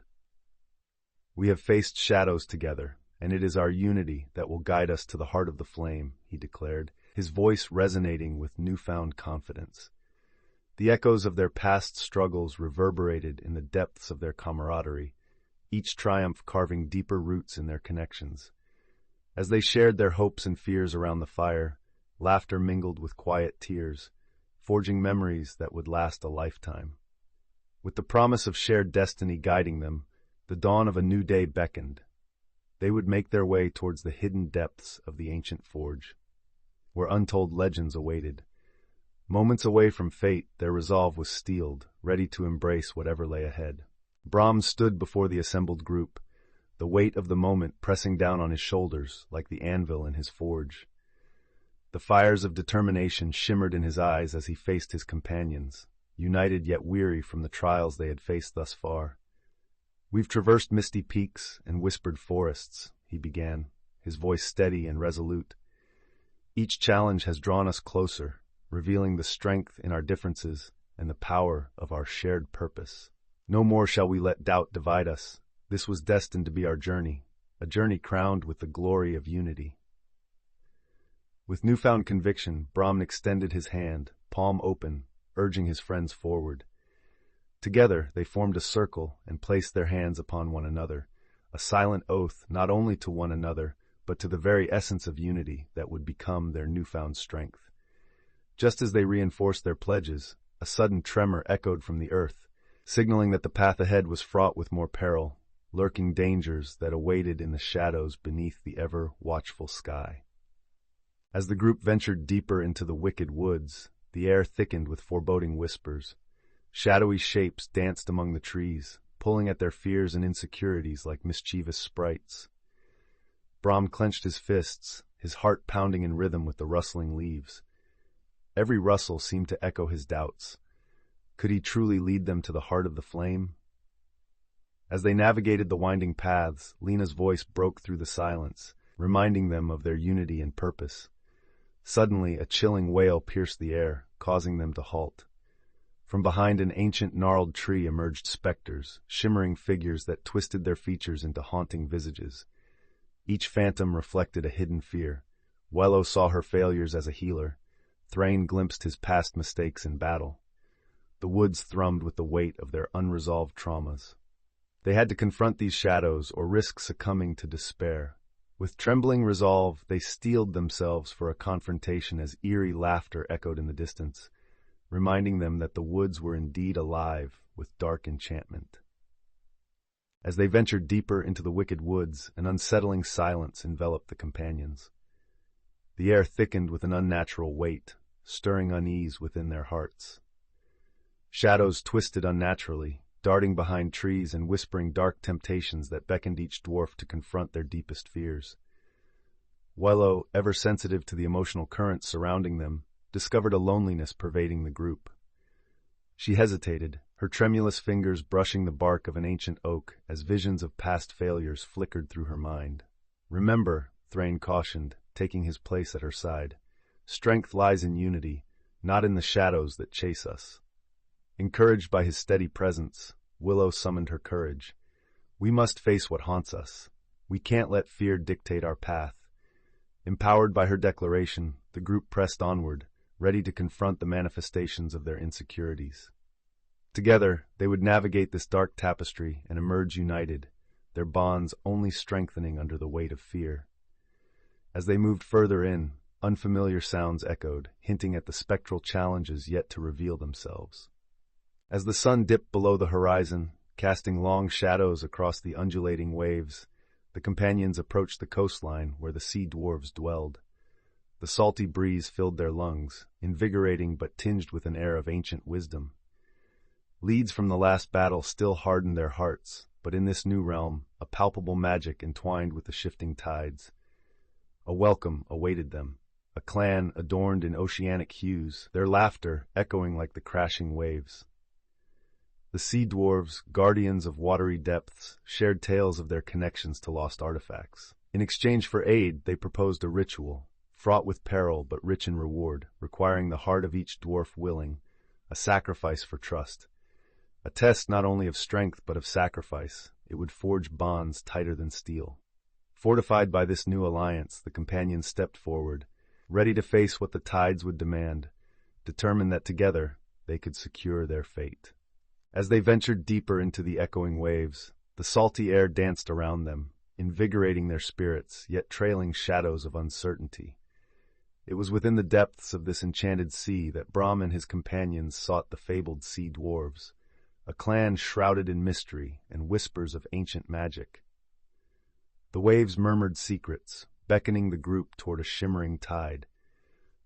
"We have faced shadows together, and it is our unity that will guide us to the heart of the flame," he declared, his voice resonating with newfound confidence. The echoes of their past struggles reverberated in the depths of their camaraderie, each triumph carving deeper roots in their connections. As they shared their hopes and fears around the fire, laughter mingled with quiet tears, forging memories that would last a lifetime. With the promise of shared destiny guiding them, the dawn of a new day beckoned. They would make their way towards the hidden depths of the ancient forge. where untold legends awaited. Moments away from fate, their resolve was steeled, ready to embrace whatever lay ahead. Brahm stood before the assembled group, the weight of the moment pressing down on his shoulders like the anvil in his forge. The fires of determination shimmered in his eyes as he faced his companions, united yet weary from the trials they had faced thus far. "We've traversed misty peaks and whispered forests," he began, his voice steady and resolute. "Each challenge has drawn us closer, revealing the strength in our differences and the power of our shared purpose. No more shall we let doubt divide us. This was destined to be our journey, a journey crowned with the glory of unity." With newfound conviction, Brahm extended his hand, palm open, urging his friends forward. Together, they formed a circle and placed their hands upon one another, a silent oath not only to one another, but to the very essence of unity that would become their newfound strength. Just as they reinforced their pledges, a sudden tremor echoed from the earth, signaling that the path ahead was fraught with more peril, lurking dangers that awaited in the shadows beneath the ever-watchful sky. As the group ventured deeper into the wicked woods, the air thickened with foreboding whispers. Shadowy shapes danced among the trees, pulling at their fears and insecurities like mischievous sprites. Brahm clenched his fists, his heart pounding in rhythm with the rustling leaves. Every rustle seemed to echo his doubts. Could he truly lead them to the heart of the flame? As they navigated the winding paths, Lena's voice broke through the silence, reminding them of their unity and purpose. Suddenly, a chilling wail pierced the air, causing them to halt. From behind an ancient gnarled tree emerged specters, shimmering figures that twisted their features into haunting visages. Each phantom reflected a hidden fear. Wello saw her failures as a healer. Thrain glimpsed his past mistakes in battle. The woods thrummed with the weight of their unresolved traumas. They had to confront these shadows or risk succumbing to despair. With trembling resolve, they steeled themselves for a confrontation as eerie laughter echoed in the distance, reminding them that the woods were indeed alive with dark enchantment. As they ventured deeper into the wicked woods, an unsettling silence enveloped the companions. The air thickened with an unnatural weight, stirring unease within their hearts. Shadows twisted unnaturally, darting behind trees and whispering dark temptations that beckoned each dwarf to confront their deepest fears. Wello, ever sensitive to the emotional currents surrounding them, discovered a loneliness pervading the group. She hesitated, her tremulous fingers brushing the bark of an ancient oak as visions of past failures flickered through her mind. "Remember," Thrain cautioned, taking his place at her side, "strength lies in unity, not in the shadows that chase us." Encouraged by his steady presence, Willow summoned her courage. "We must face what haunts us. We can't let fear dictate our path." Empowered by her declaration, the group pressed onward, ready to confront the manifestations of their insecurities. Together, they would navigate this dark tapestry and emerge united, their bonds only strengthening under the weight of fear. As they moved further in, unfamiliar sounds echoed, hinting at the spectral challenges yet to reveal themselves. As the sun dipped below the horizon, casting long shadows across the undulating waves, the companions approached the coastline where the sea dwarves dwelled. The salty breeze filled their lungs, invigorating but tinged with an air of ancient wisdom. Leads from the last battle still hardened their hearts, but in this new realm, a palpable magic entwined with the shifting tides. A welcome awaited them, a clan adorned in oceanic hues, their laughter echoing like the crashing waves. The sea dwarves, guardians of watery depths, shared tales of their connections to lost artifacts. In exchange for aid, they proposed a ritual, fraught with peril but rich in reward, requiring the heart of each dwarf willing, a sacrifice for trust. A test not only of strength but of sacrifice, it would forge bonds tighter than steel. Fortified by this new alliance, the companions stepped forward, ready to face what the tides would demand, determined that together they could secure their fate. As they ventured deeper into the echoing waves, the salty air danced around them, invigorating their spirits, yet trailing shadows of uncertainty. It was within the depths of this enchanted sea that Brahm and his companions sought the fabled sea dwarves, a clan shrouded in mystery and whispers of ancient magic. The waves murmured secrets, beckoning the group toward a shimmering tide.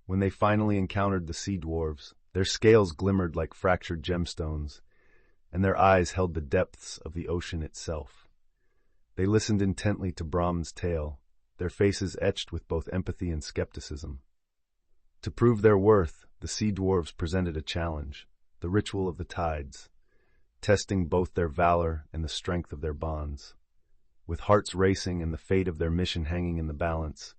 When they finally encountered the sea dwarves, their scales glimmered like fractured gemstones, and their eyes held the depths of the ocean itself. They listened intently to Brahm's tale, their faces etched with both empathy and skepticism. To prove their worth, the sea dwarves presented a challenge, the ritual of the tides, testing both their valor and the strength of their bonds. With hearts racing and the fate of their mission hanging in the balance,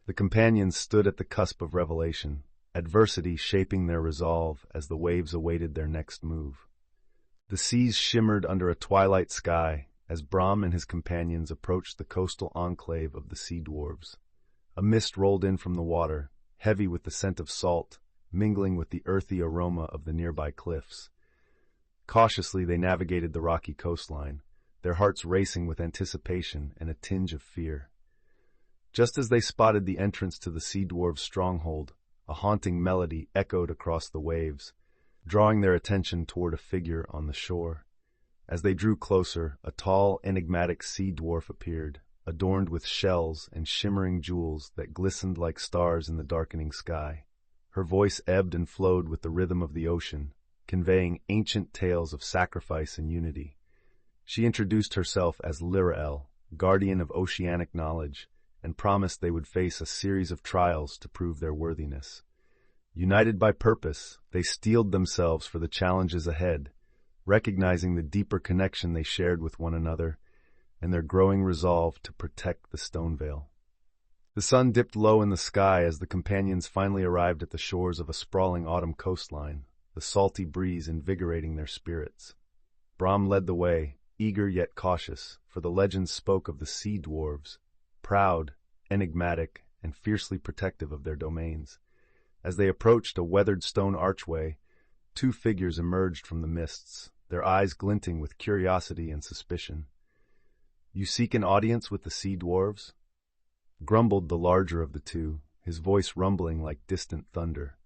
the companions stood at the cusp of revelation, adversity shaping their resolve as the waves awaited their next move. The seas shimmered under a twilight sky as Brahm and his companions approached the coastal enclave of the sea dwarves. A mist rolled in from the water, heavy with the scent of salt, mingling with the earthy aroma of the nearby cliffs. Cautiously they navigated the rocky coastline, their hearts racing with anticipation and a tinge of fear. Just as they spotted the entrance to the sea dwarves' stronghold, a haunting melody echoed across the waves, drawing their attention toward a figure on the shore. As they drew closer, a tall, enigmatic sea dwarf appeared, adorned with shells and shimmering jewels that glistened like stars in the darkening sky. Her voice ebbed and flowed with the rhythm of the ocean, conveying ancient tales of sacrifice and unity. She introduced herself as Lirael, guardian of oceanic knowledge, and promised they would face a series of trials to prove their worthiness. United by purpose, they steeled themselves for the challenges ahead, recognizing the deeper connection they shared with one another and their growing resolve to protect the stone veil. The sun dipped low in the sky as the companions finally arrived at the shores of a sprawling autumn coastline, the salty breeze invigorating their spirits. Brahm led the way, eager yet cautious, for the legends spoke of the sea dwarves, proud, enigmatic, and fiercely protective of their domains. As they approached a weathered stone archway, two figures emerged from the mists, their eyes glinting with curiosity and suspicion. "You seek an audience with the sea dwarves?" grumbled the larger of the two, his voice rumbling like distant thunder.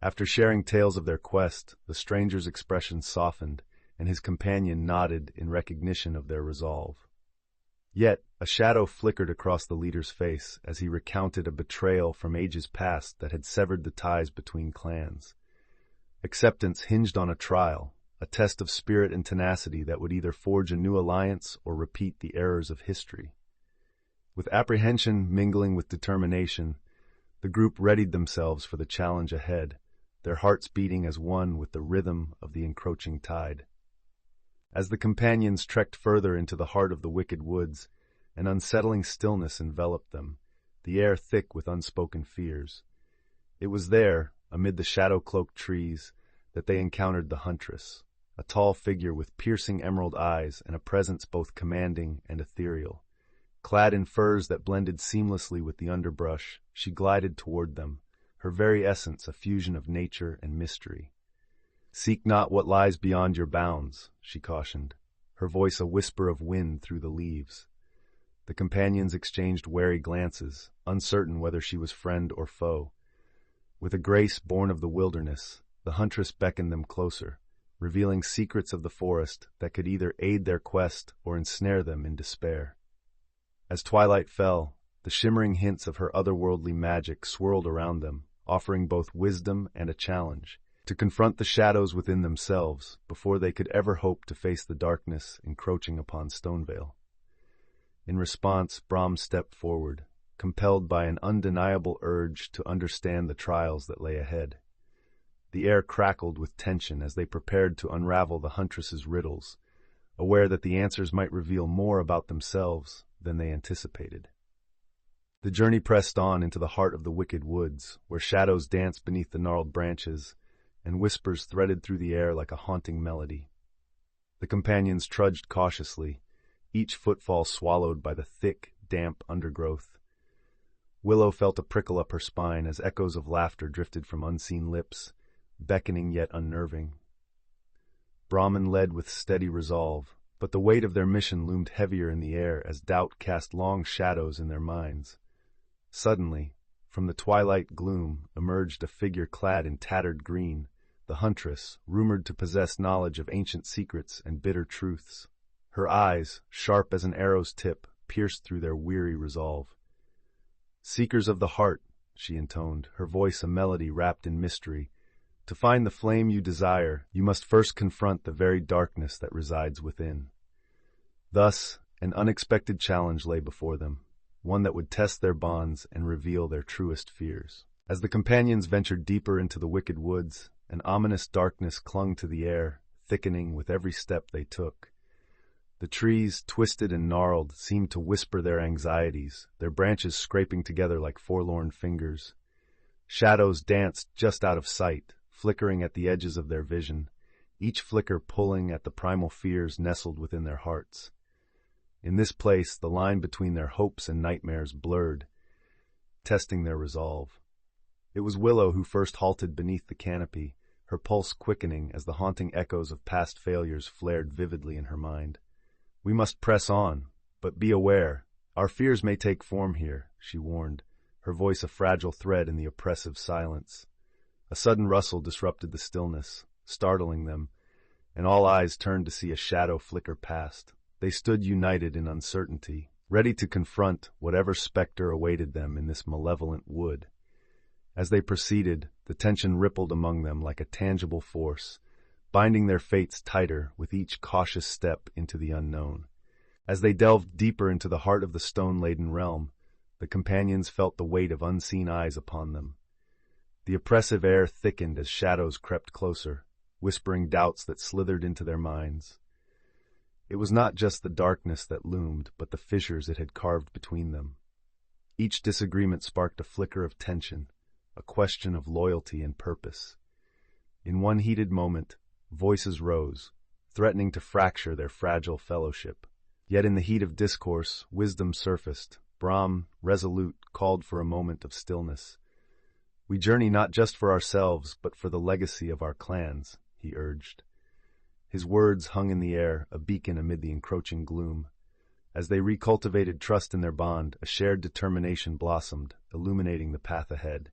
After sharing tales of their quest, the stranger's expression softened, and his companion nodded in recognition of their resolve. Yet, a shadow flickered across the leader's face as he recounted a betrayal from ages past that had severed the ties between clans. Acceptance hinged on a trial, a test of spirit and tenacity that would either forge a new alliance or repeat the errors of history. With apprehension mingling with determination, the group readied themselves for the challenge ahead, their hearts beating as one with the rhythm of the encroaching tide. As the companions trekked further into the heart of the wicked woods, an unsettling stillness enveloped them, the air thick with unspoken fears. It was there, amid the shadow-cloaked trees, that they encountered the huntress, a tall figure with piercing emerald eyes and a presence both commanding and ethereal. Clad in furs that blended seamlessly with the underbrush, she glided toward them, her very essence a fusion of nature and mystery. "Seek not what lies beyond your bounds," she cautioned, her voice a whisper of wind through the leaves. The companions exchanged wary glances, uncertain whether she was friend or foe. With a grace born of the wilderness, the huntress beckoned them closer, revealing secrets of the forest that could either aid their quest or ensnare them in despair. As twilight fell, the shimmering hints of her otherworldly magic swirled around them, offering both wisdom and a challenge, to confront the shadows within themselves before they could ever hope to face the darkness encroaching upon Stonevale. In response, Brahm stepped forward, compelled by an undeniable urge to understand the trials that lay ahead. The air crackled with tension as they prepared to unravel the huntress's riddles, aware that the answers might reveal more about themselves than they anticipated. The journey pressed on into the heart of the wicked woods, where shadows danced beneath the gnarled branches, and whispers threaded through the air like a haunting melody. The companions trudged cautiously, each footfall swallowed by the thick, damp undergrowth. Willow felt a prickle up her spine as echoes of laughter drifted from unseen lips, beckoning yet unnerving. Brahman led with steady resolve, but the weight of their mission loomed heavier in the air as doubt cast long shadows in their minds. Suddenly, from the twilight gloom emerged a figure clad in tattered green, the huntress, rumored to possess knowledge of ancient secrets and bitter truths. Her eyes, sharp as an arrow's tip, pierced through their weary resolve. "Seekers of the heart," she intoned, her voice a melody wrapped in mystery. To find the flame you desire, you must first confront the very darkness that resides within. Thus, an unexpected challenge lay before them, one that would test their bonds and reveal their truest fears. As the companions ventured deeper into the wicked woods, an ominous darkness clung to the air, thickening with every step they took. The trees, twisted and gnarled, seemed to whisper their anxieties, their branches scraping together like forlorn fingers. Shadows danced just out of sight, flickering at the edges of their vision, each flicker pulling at the primal fears nestled within their hearts. In this place, the line between their hopes and nightmares blurred, testing their resolve. It was Willow who first halted beneath the canopy, her pulse quickening as the haunting echoes of past failures flared vividly in her mind. "We must press on, but be aware. Our fears may take form here," she warned, her voice a fragile thread in the oppressive silence. A sudden rustle disrupted the stillness, startling them, and all eyes turned to see a shadow flicker past. They stood united in uncertainty, ready to confront whatever specter awaited them in this malevolent wood. As they proceeded, the tension rippled among them like a tangible force, binding their fates tighter with each cautious step into the unknown. As they delved deeper into the heart of the stone-laden realm, the companions felt the weight of unseen eyes upon them. The oppressive air thickened as shadows crept closer, whispering doubts that slithered into their minds. It was not just the darkness that loomed, but the fissures it had carved between them. Each disagreement sparked a flicker of tension, a question of loyalty and purpose. In one heated moment, voices rose, threatening to fracture their fragile fellowship. Yet in the heat of discourse, wisdom surfaced. Brahm, resolute, called for a moment of stillness. "We journey not just for ourselves, but for the legacy of our clans," he urged. His words hung in the air, a beacon amid the encroaching gloom. As they recultivated trust in their bond, a shared determination blossomed, illuminating the path ahead.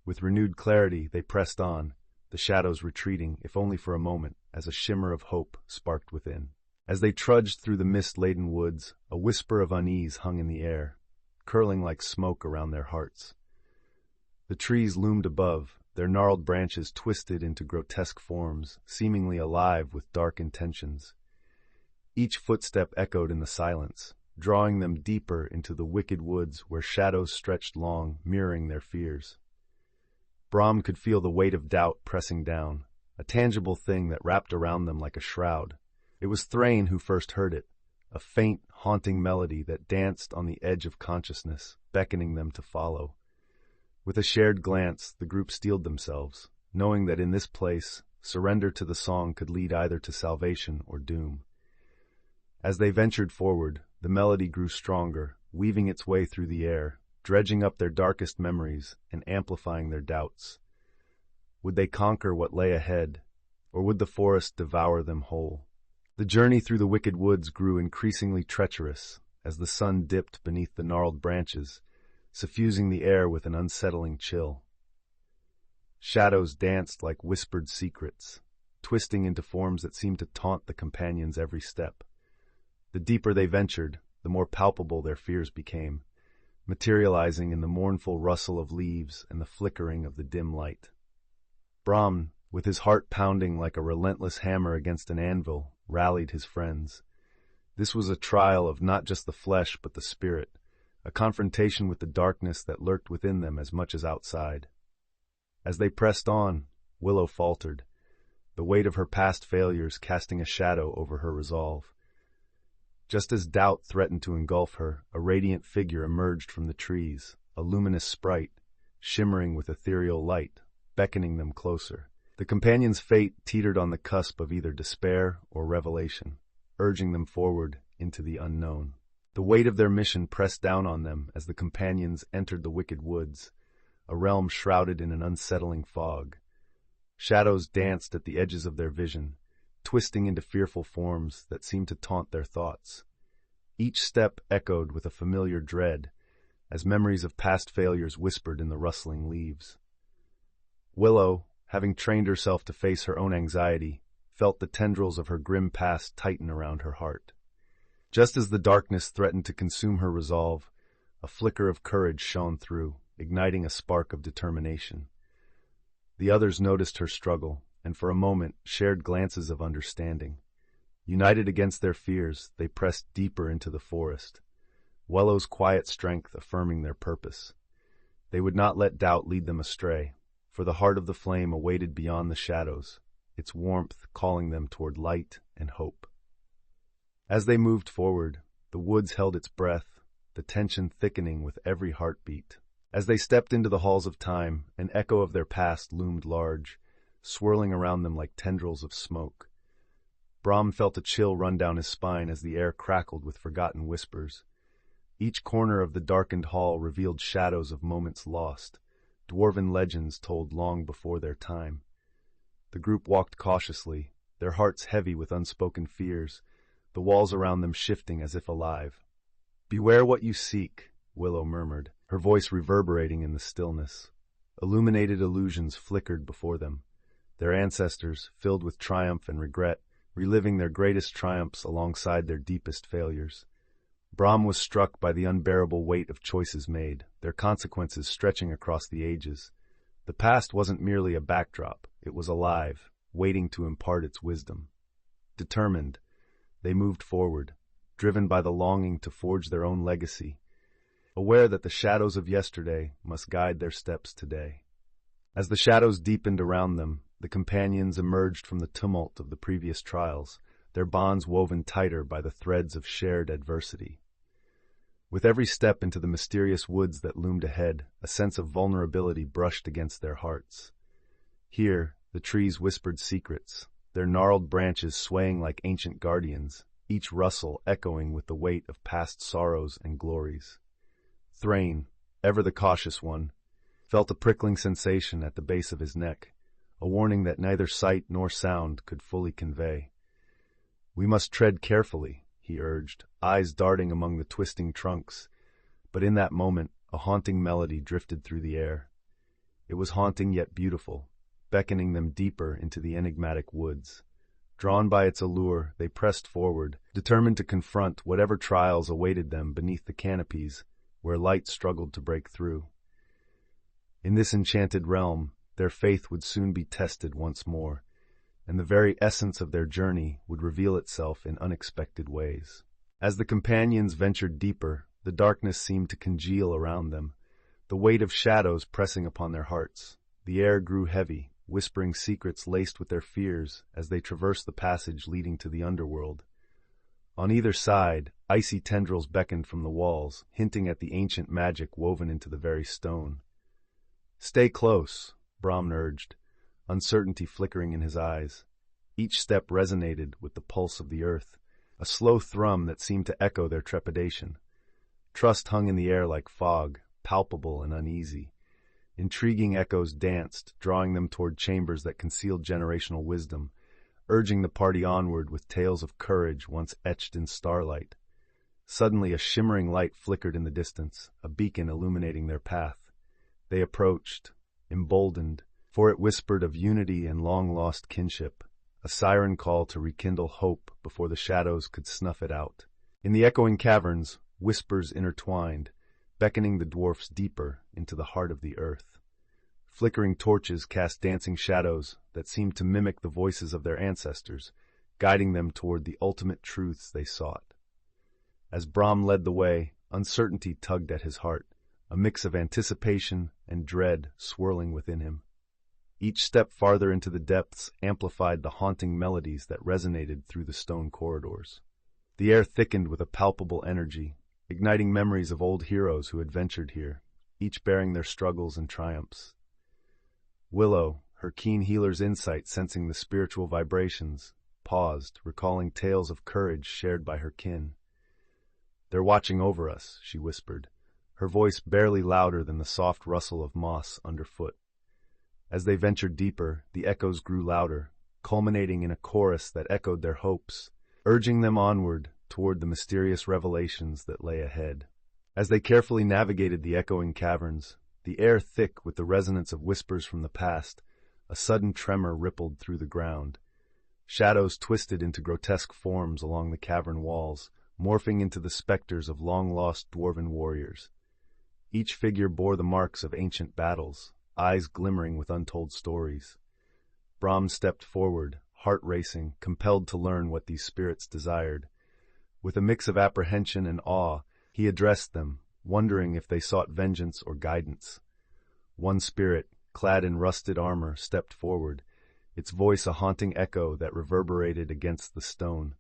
With renewed clarity, they pressed on, the shadows retreating, if only for a moment, as a shimmer of hope sparked within. As they trudged through the mist-laden woods, a whisper of unease hung in the air, curling like smoke around their hearts. The trees loomed above, their gnarled branches twisted into grotesque forms, seemingly alive with dark intentions. Each footstep echoed in the silence, drawing them deeper into the wicked woods where shadows stretched long, mirroring their fears. Brahm could feel the weight of doubt pressing down, a tangible thing that wrapped around them like a shroud. It was Thrain who first heard it, a faint, haunting melody that danced on the edge of consciousness, beckoning them to follow. With a shared glance, the group steeled themselves, knowing that in this place, surrender to the song could lead either to salvation or doom. As they ventured forward, the melody grew stronger, weaving its way through the air, dredging up their darkest memories and amplifying their doubts. Would they conquer what lay ahead, or would the forest devour them whole? The journey through the wicked woods grew increasingly treacherous as the sun dipped beneath the gnarled branches, suffusing the air with an unsettling chill. Shadows danced like whispered secrets, twisting into forms that seemed to taunt the companions' every step. The deeper they ventured, the more palpable their fears became, materializing in the mournful rustle of leaves and the flickering of the dim light. Brahm, with his heart pounding like a relentless hammer against an anvil, rallied his friends. This was a trial of not just the flesh but the spirit, a confrontation with the darkness that lurked within them as much as outside. As they pressed on, Willow faltered, the weight of her past failures casting a shadow over her resolve. Just as doubt threatened to engulf her, a radiant figure emerged from the trees, a luminous sprite, shimmering with ethereal light, beckoning them closer. The companions' fate teetered on the cusp of either despair or revelation, urging them forward into the unknown. The weight of their mission pressed down on them as the companions entered the wicked woods, a realm shrouded in an unsettling fog. Shadows danced at the edges of their vision, twisting into fearful forms that seemed to taunt their thoughts. Each step echoed with a familiar dread, as memories of past failures whispered in the rustling leaves. Willow, having trained herself to face her own anxiety, felt the tendrils of her grim past tighten around her heart. Just as the darkness threatened to consume her resolve, a flicker of courage shone through. igniting a spark of determination. The others noticed her struggle, and for a moment shared glances of understanding. United against their fears, they pressed deeper into the forest, Wello's quiet strength affirming their purpose. They would not let doubt lead them astray, for the heart of the flame awaited beyond the shadows, its warmth calling them toward light and hope. As they moved forward, the woods held its breath, the tension thickening with every heartbeat. As they stepped into the halls of time, an echo of their past loomed large, swirling around them like tendrils of smoke. Brahm felt a chill run down his spine as the air crackled with forgotten whispers. Each corner of the darkened hall revealed shadows of moments lost, dwarven legends told long before their time. The group walked cautiously, their hearts heavy with unspoken fears, the walls around them shifting as if alive. "Beware what you seek," Willow murmured, her voice reverberating in the stillness. Illuminated illusions flickered before them, their ancestors, filled with triumph and regret, reliving their greatest triumphs alongside their deepest failures. Brahm was struck by the unbearable weight of choices made, their consequences stretching across the ages. The past wasn't merely a backdrop, it was alive, waiting to impart its wisdom. Determined, they moved forward, driven by the longing to forge their own legacy, aware that the shadows of yesterday must guide their steps today. As the shadows deepened around them, the companions emerged from the tumult of the previous trials, their bonds woven tighter by the threads of shared adversity. With every step into the mysterious woods that loomed ahead, a sense of vulnerability brushed against their hearts. Here, the trees whispered secrets, their gnarled branches swaying like ancient guardians, each rustle echoing with the weight of past sorrows and glories. Thrain, ever the cautious one, felt a prickling sensation at the base of his neck, a warning that neither sight nor sound could fully convey. "We must tread carefully," he urged, eyes darting among the twisting trunks. But in that moment, a haunting melody drifted through the air. It was haunting yet beautiful, beckoning them deeper into the enigmatic woods. Drawn by its allure, they pressed forward, determined to confront whatever trials awaited them beneath the canopies, where light struggled to break through. In this enchanted realm, their faith would soon be tested once more, and the very essence of their journey would reveal itself in unexpected ways. As the companions ventured deeper, the darkness seemed to congeal around them, the weight of shadows pressing upon their hearts. The air grew heavy, whispering secrets laced with their fears as they traversed the passage leading to the underworld. On either side, icy tendrils beckoned from the walls, hinting at the ancient magic woven into the very stone. "Stay close," Brahm urged, uncertainty flickering in his eyes. Each step resonated with the pulse of the earth, a slow thrum that seemed to echo their trepidation. Trust hung in the air like fog, palpable and uneasy. Intriguing echoes danced, drawing them toward chambers that concealed generational wisdom, urging the party onward with tales of courage once etched in starlight. Suddenly a shimmering light flickered in the distance, a beacon illuminating their path. They approached, emboldened, for it whispered of unity and long-lost kinship, a siren call to rekindle hope before the shadows could snuff it out. In the echoing caverns, whispers intertwined, beckoning the dwarfs deeper into the heart of the earth. Flickering torches cast dancing shadows that seemed to mimic the voices of their ancestors, guiding them toward the ultimate truths they sought. As Brahm led the way, uncertainty tugged at his heart, a mix of anticipation and dread swirling within him. Each step farther into the depths amplified the haunting melodies that resonated through the stone corridors. The air thickened with a palpable energy, igniting memories of old heroes who had ventured here, each bearing their struggles and triumphs. Willow, her keen healer's insight sensing the spiritual vibrations, paused, recalling tales of courage shared by her kin. "They're watching over us," she whispered, her voice barely louder than the soft rustle of moss underfoot. As they ventured deeper, the echoes grew louder, culminating in a chorus that echoed their hopes, urging them onward toward the mysterious revelations that lay ahead. As they carefully navigated the echoing caverns, the air thick with the resonance of whispers from the past, a sudden tremor rippled through the ground. Shadows twisted into grotesque forms along the cavern walls, morphing into the specters of long-lost dwarven warriors. Each figure bore the marks of ancient battles, eyes glimmering with untold stories. Brahm stepped forward, heart racing, compelled to learn what these spirits desired. With a mix of apprehension and awe, he addressed them, wondering if they sought vengeance or guidance. One spirit, clad in rusted armor, stepped forward, its voice a haunting echo that reverberated against the stone.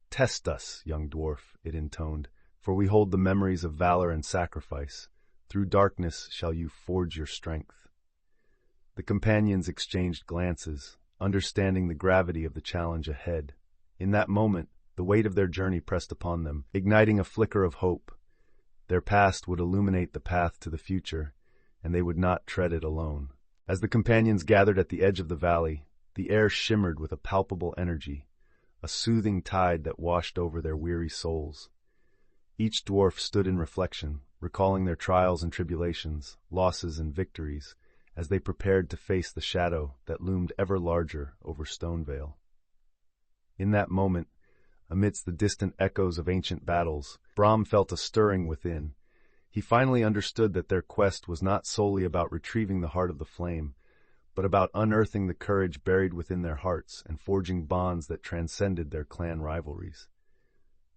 "Test us, young dwarf," it intoned, "for we hold the memories of valor and sacrifice. Through darkness shall you forge your strength." The companions exchanged glances, understanding the gravity of the challenge ahead. In that moment, the weight of their journey pressed upon them, igniting a flicker of hope. Their past would illuminate the path to the future, and they would not tread it alone. As the companions gathered at the edge of the valley, the air shimmered with a palpable energy, a soothing tide that washed over their weary souls. Each dwarf stood in reflection, recalling their trials and tribulations, losses and victories, as they prepared to face the shadow that loomed ever larger over Stonevale. In that moment, amidst the distant echoes of ancient battles, Brahm felt a stirring within. He finally understood that their quest was not solely about retrieving the heart of the flame, but about unearthing the courage buried within their hearts and forging bonds that transcended their clan rivalries.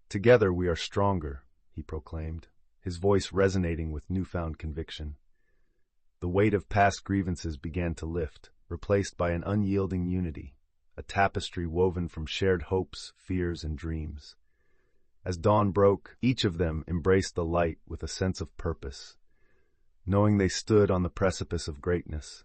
"Together we are stronger," he proclaimed, his voice resonating with newfound conviction. The weight of past grievances began to lift, replaced by an unyielding unity, a tapestry woven from shared hopes, fears, and dreams. As dawn broke, each of them embraced the light with a sense of purpose, knowing they stood on the precipice of greatness,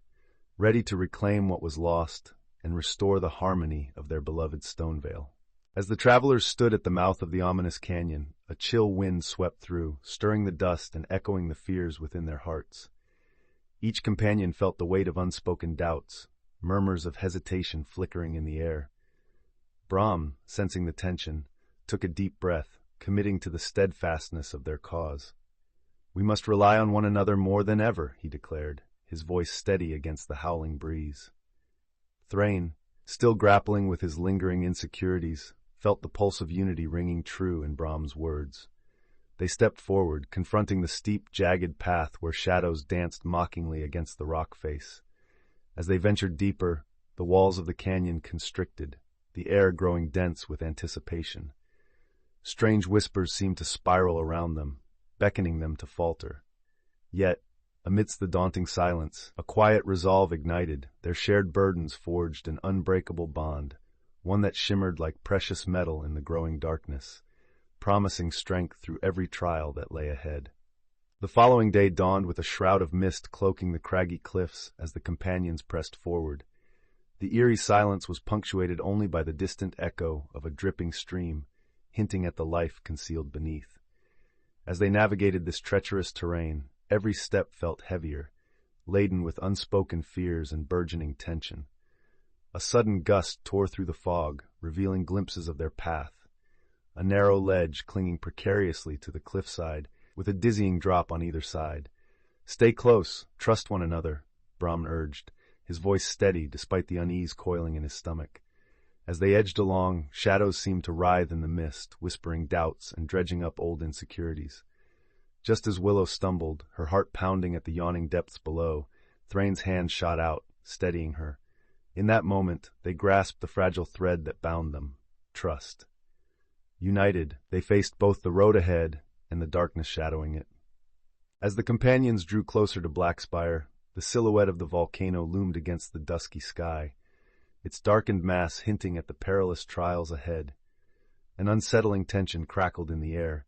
ready to reclaim what was lost and restore the harmony of their beloved Stonevale. As the travelers stood at the mouth of the ominous canyon, a chill wind swept through, stirring the dust and echoing the fears within their hearts. Each companion felt the weight of unspoken doubts, murmurs of hesitation flickering in the air. Brahm, sensing the tension, took a deep breath, committing to the steadfastness of their cause. "We must rely on one another more than ever," he declared, his voice steady against the howling breeze. Thrain, still grappling with his lingering insecurities, felt the pulse of unity ringing true in Brahm's words. They stepped forward, confronting the steep, jagged path where shadows danced mockingly against the rock face. As they ventured deeper, the walls of the canyon constricted, the air growing dense with anticipation. Strange whispers seemed to spiral around them, beckoning them to falter. Yet, amidst the daunting silence, a quiet resolve ignited, their shared burdens forged an unbreakable bond, one that shimmered like precious metal in the growing darkness, promising strength through every trial that lay ahead. The following day dawned with a shroud of mist cloaking the craggy cliffs as the companions pressed forward. The eerie silence was punctuated only by the distant echo of a dripping stream, hinting at the life concealed beneath. As they navigated this treacherous terrain, every step felt heavier, laden with unspoken fears and burgeoning tension. A sudden gust tore through the fog, revealing glimpses of their path. A narrow ledge clinging precariously to the cliffside, with a dizzying drop on either side. "Stay close, trust one another," Brahm urged, his voice steady despite the unease coiling in his stomach. As they edged along, shadows seemed to writhe in the mist, whispering doubts and dredging up old insecurities. Just as Willow stumbled, her heart pounding at the yawning depths below, Thrain's hand shot out, steadying her. In that moment, they grasped the fragile thread that bound them: trust. United, they faced both the road ahead and the darkness shadowing it. As the companions drew closer to Blackspire, the silhouette of the volcano loomed against the dusky sky, its darkened mass hinting at the perilous trials ahead. An unsettling tension crackled in the air,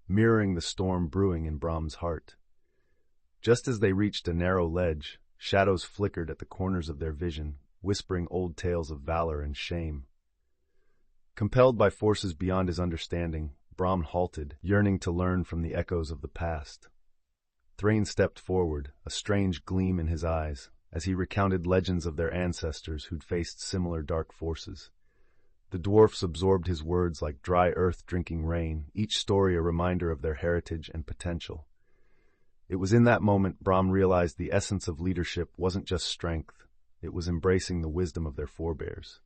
mirroring the storm brewing in Brahm's heart. Just as they reached a narrow ledge, shadows flickered at the corners of their vision, whispering old tales of valor and shame. Compelled by forces beyond his understanding, Brahm halted, yearning to learn from the echoes of the past. Thrain stepped forward, a strange gleam in his eyes, as he recounted legends of their ancestors who'd faced similar dark forces. The dwarfs absorbed his words like dry earth drinking rain, each story a reminder of their heritage and potential. It was in that moment Brahm realized the essence of leadership wasn't just strength, it was embracing the wisdom of their forebears.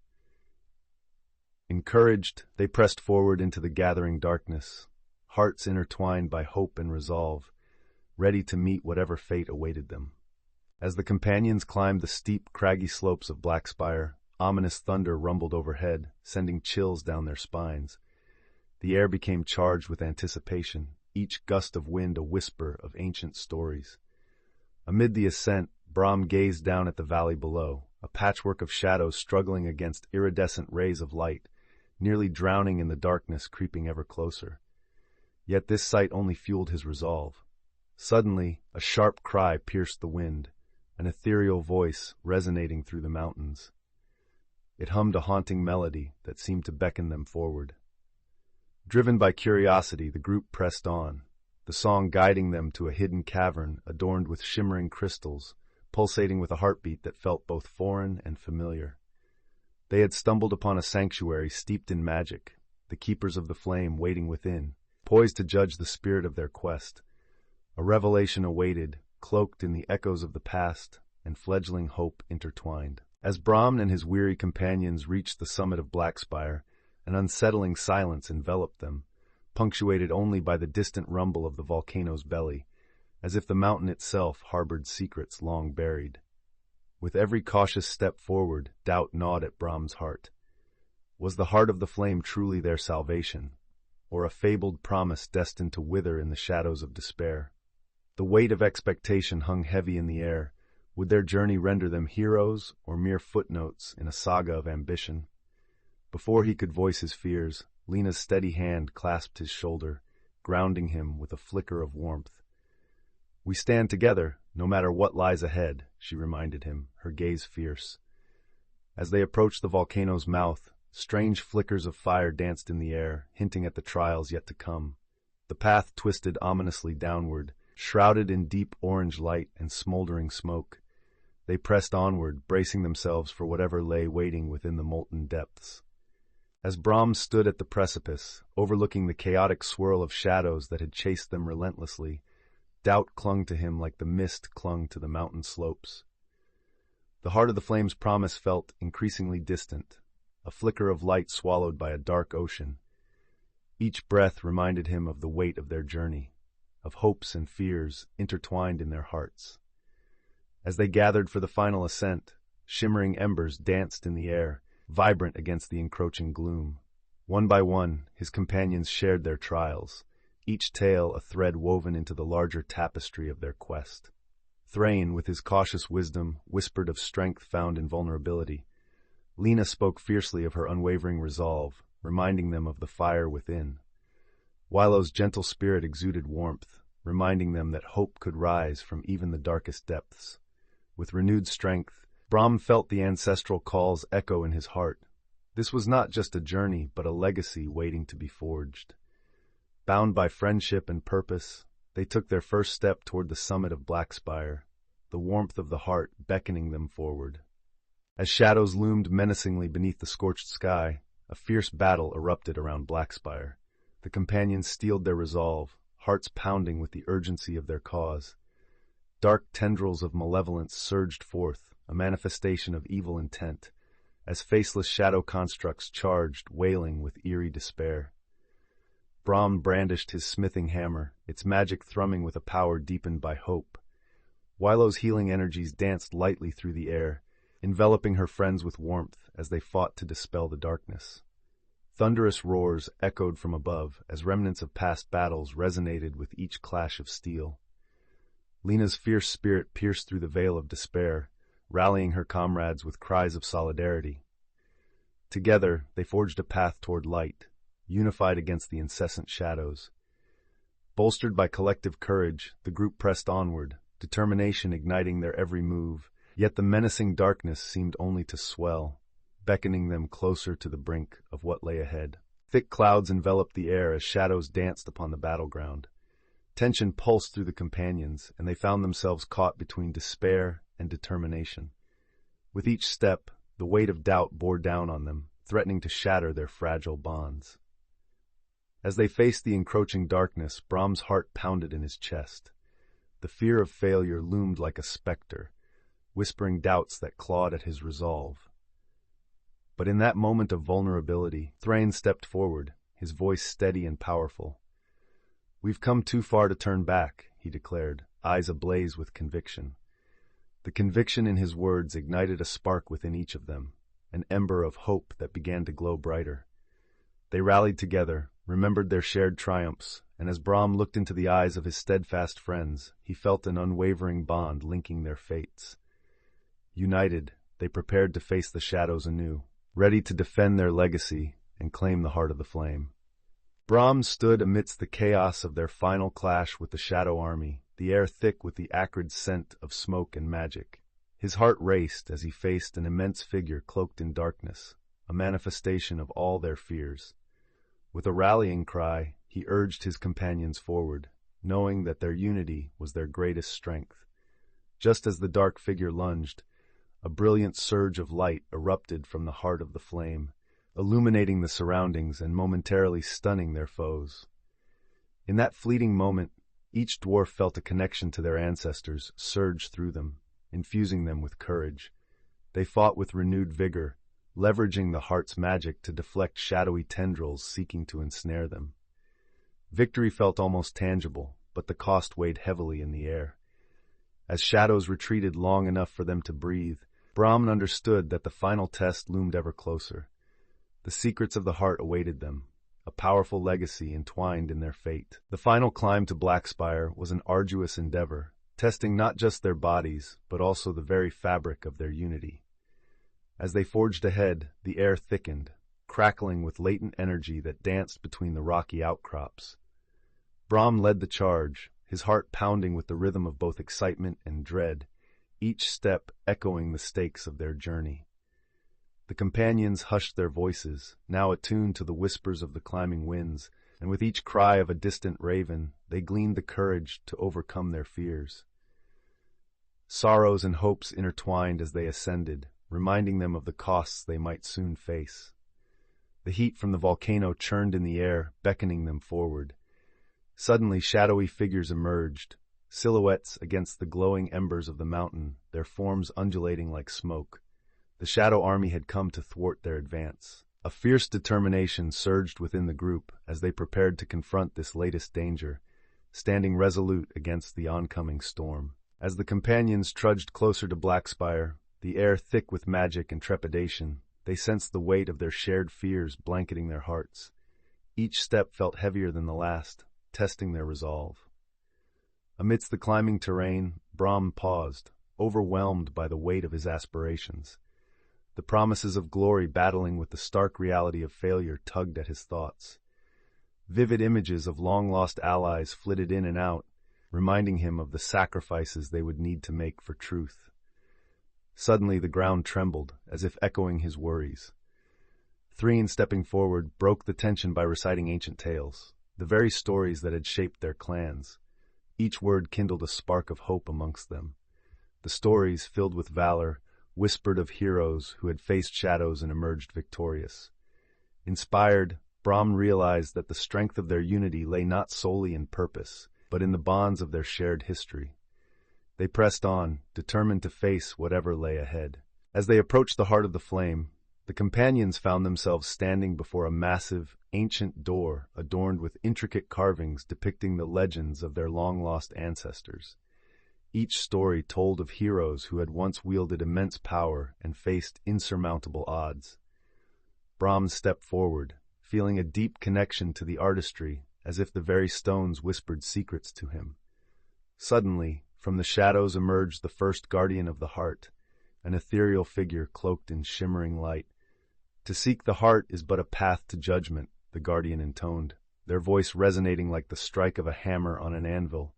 Encouraged, they pressed forward into the gathering darkness, hearts intertwined by hope and resolve, ready to meet whatever fate awaited them. As the companions climbed the steep, craggy slopes of Blackspire, ominous thunder rumbled overhead, sending chills down their spines. The air became charged with anticipation, each gust of wind a whisper of ancient stories. Amid the ascent, Brahm gazed down at the valley below, a patchwork of shadows struggling against iridescent rays of light, nearly drowning in the darkness creeping ever closer. Yet this sight only fueled his resolve. Suddenly, a sharp cry pierced the wind, an ethereal voice resonating through the mountains. It hummed a haunting melody that seemed to beckon them forward. Driven by curiosity, the group pressed on, the song guiding them to a hidden cavern adorned with shimmering crystals, pulsating with a heartbeat that felt both foreign and familiar. They had stumbled upon a sanctuary steeped in magic, the keepers of the flame waiting within, poised to judge the spirit of their quest. A revelation awaited, cloaked in the echoes of the past and fledgling hope intertwined. As Brahm and his weary companions reached the summit of Blackspire, an unsettling silence enveloped them, punctuated only by the distant rumble of the volcano's belly, as if the mountain itself harbored secrets long buried. With every cautious step forward, doubt gnawed at Brahm's heart. Was the heart of the flame truly their salvation, or a fabled promise destined to wither in the shadows of despair? The weight of expectation hung heavy in the air. Would their journey render them heroes or mere footnotes in a saga of ambition? Before he could voice his fears, Lena's steady hand clasped his shoulder, grounding him with a flicker of warmth. "We stand together, no matter what lies ahead," she reminded him, her gaze fierce. As they approached the volcano's mouth, strange flickers of fire danced in the air, hinting at the trials yet to come. The path twisted ominously downward, shrouded in deep orange light and smoldering smoke. They pressed onward, bracing themselves for whatever lay waiting within the molten depths. As Brahm stood at the precipice, overlooking the chaotic swirl of shadows that had chased them relentlessly, doubt clung to him like the mist clung to the mountain slopes. The heart of the flame's promise felt increasingly distant, a flicker of light swallowed by a dark ocean. Each breath reminded him of the weight of their journey, of hopes and fears intertwined in their hearts. As they gathered for the final ascent, shimmering embers danced in the air, vibrant against the encroaching gloom. One by one, his companions shared their trials, each tale a thread woven into the larger tapestry of their quest. Thrain, with his cautious wisdom, whispered of strength found in vulnerability. Lena spoke fiercely of her unwavering resolve, reminding them of the fire within. Wilo's gentle spirit exuded warmth, reminding them that hope could rise from even the darkest depths. With renewed strength, Brahm felt the ancestral calls echo in his heart. This was not just a journey, but a legacy waiting to be forged. Bound by friendship and purpose, they took their first step toward the summit of Blackspire, the warmth of the heart beckoning them forward. As shadows loomed menacingly beneath the scorched sky, a fierce battle erupted around Blackspire. The companions steeled their resolve, hearts pounding with the urgency of their cause. Dark tendrils of malevolence surged forth, a manifestation of evil intent, as faceless shadow constructs charged, wailing with eerie despair. Brahm brandished his smithing hammer, its magic thrumming with a power deepened by hope. Wilo's healing energies danced lightly through the air, enveloping her friends with warmth as they fought to dispel the darkness. Thunderous roars echoed from above as remnants of past battles resonated with each clash of steel. Lena's fierce spirit pierced through the veil of despair, rallying her comrades with cries of solidarity. Together, they forged a path toward light, unified against the incessant shadows. Bolstered by collective courage, the group pressed onward, determination igniting their every move, yet the menacing darkness seemed only to swell, beckoning them closer to the brink of what lay ahead. Thick clouds enveloped the air as shadows danced upon the battleground. Tension pulsed through the companions, and they found themselves caught between despair and determination. With each step, the weight of doubt bore down on them, threatening to shatter their fragile bonds. As they faced the encroaching darkness, Brahm's heart pounded in his chest. The fear of failure loomed like a specter, whispering doubts that clawed at his resolve. But in that moment of vulnerability, Thrain stepped forward, his voice steady and powerful. "We've come too far to turn back," he declared, eyes ablaze with conviction. The conviction in his words ignited a spark within each of them, an ember of hope that began to glow brighter. They rallied together, remembered their shared triumphs, and as Brahm looked into the eyes of his steadfast friends, he felt an unwavering bond linking their fates. United, they prepared to face the shadows anew, ready to defend their legacy and claim the heart of the flame. Brahm stood amidst the chaos of their final clash with the Shadow Army, the air thick with the acrid scent of smoke and magic. His heart raced as he faced an immense figure cloaked in darkness, a manifestation of all their fears. With a rallying cry, he urged his companions forward, knowing that their unity was their greatest strength. Just as the dark figure lunged, a brilliant surge of light erupted from the heart of the flame, illuminating the surroundings and momentarily stunning their foes. In that fleeting moment, each dwarf felt a connection to their ancestors surge through them, infusing them with courage. They fought with renewed vigor, leveraging the heart's magic to deflect shadowy tendrils seeking to ensnare them. Victory felt almost tangible, but the cost weighed heavily in the air. As shadows retreated long enough for them to breathe, Brahman understood that the final test loomed ever closer. The secrets of the heart awaited them, a powerful legacy entwined in their fate. The final climb to Blackspire was an arduous endeavor, testing not just their bodies, but also the very fabric of their unity. As they forged ahead, the air thickened, crackling with latent energy that danced between the rocky outcrops. Brahm led the charge, his heart pounding with the rhythm of both excitement and dread, each step echoing the stakes of their journey. The companions hushed their voices, now attuned to the whispers of the climbing winds, and with each cry of a distant raven, they gleaned the courage to overcome their fears. Sorrows and hopes intertwined as they ascended, reminding them of the costs they might soon face. The heat from the volcano churned in the air, beckoning them forward. Suddenly, shadowy figures emerged, silhouettes against the glowing embers of the mountain, their forms undulating like smoke. The Shadow Army had come to thwart their advance. A fierce determination surged within the group as they prepared to confront this latest danger, standing resolute against the oncoming storm. As the companions trudged closer to Blackspire, the air thick with magic and trepidation, they sensed the weight of their shared fears blanketing their hearts. Each step felt heavier than the last, testing their resolve. Amidst the climbing terrain, Brahm paused, overwhelmed by the weight of his aspirations. The promises of glory battling with the stark reality of failure tugged at his thoughts. Vivid images of long-lost allies flitted in and out, reminding him of the sacrifices they would need to make for truth. Suddenly the ground trembled, as if echoing his worries. Threen, stepping forward, broke the tension by reciting ancient tales, the very stories that had shaped their clans. Each word kindled a spark of hope amongst them. The stories, filled with valor, whispered of heroes who had faced shadows and emerged victorious. Inspired, Brahm realized that the strength of their unity lay not solely in purpose, but in the bonds of their shared history. They pressed on, determined to face whatever lay ahead. As they approached the heart of the flame, the companions found themselves standing before a massive, ancient door adorned with intricate carvings depicting the legends of their long-lost ancestors. Each story told of heroes who had once wielded immense power and faced insurmountable odds. Brahm stepped forward, feeling a deep connection to the artistry, as if the very stones whispered secrets to him. Suddenly, from the shadows emerged the first guardian of the heart, an ethereal figure cloaked in shimmering light. "To seek the heart is but a path to judgment," the guardian intoned, their voice resonating like the strike of a hammer on an anvil.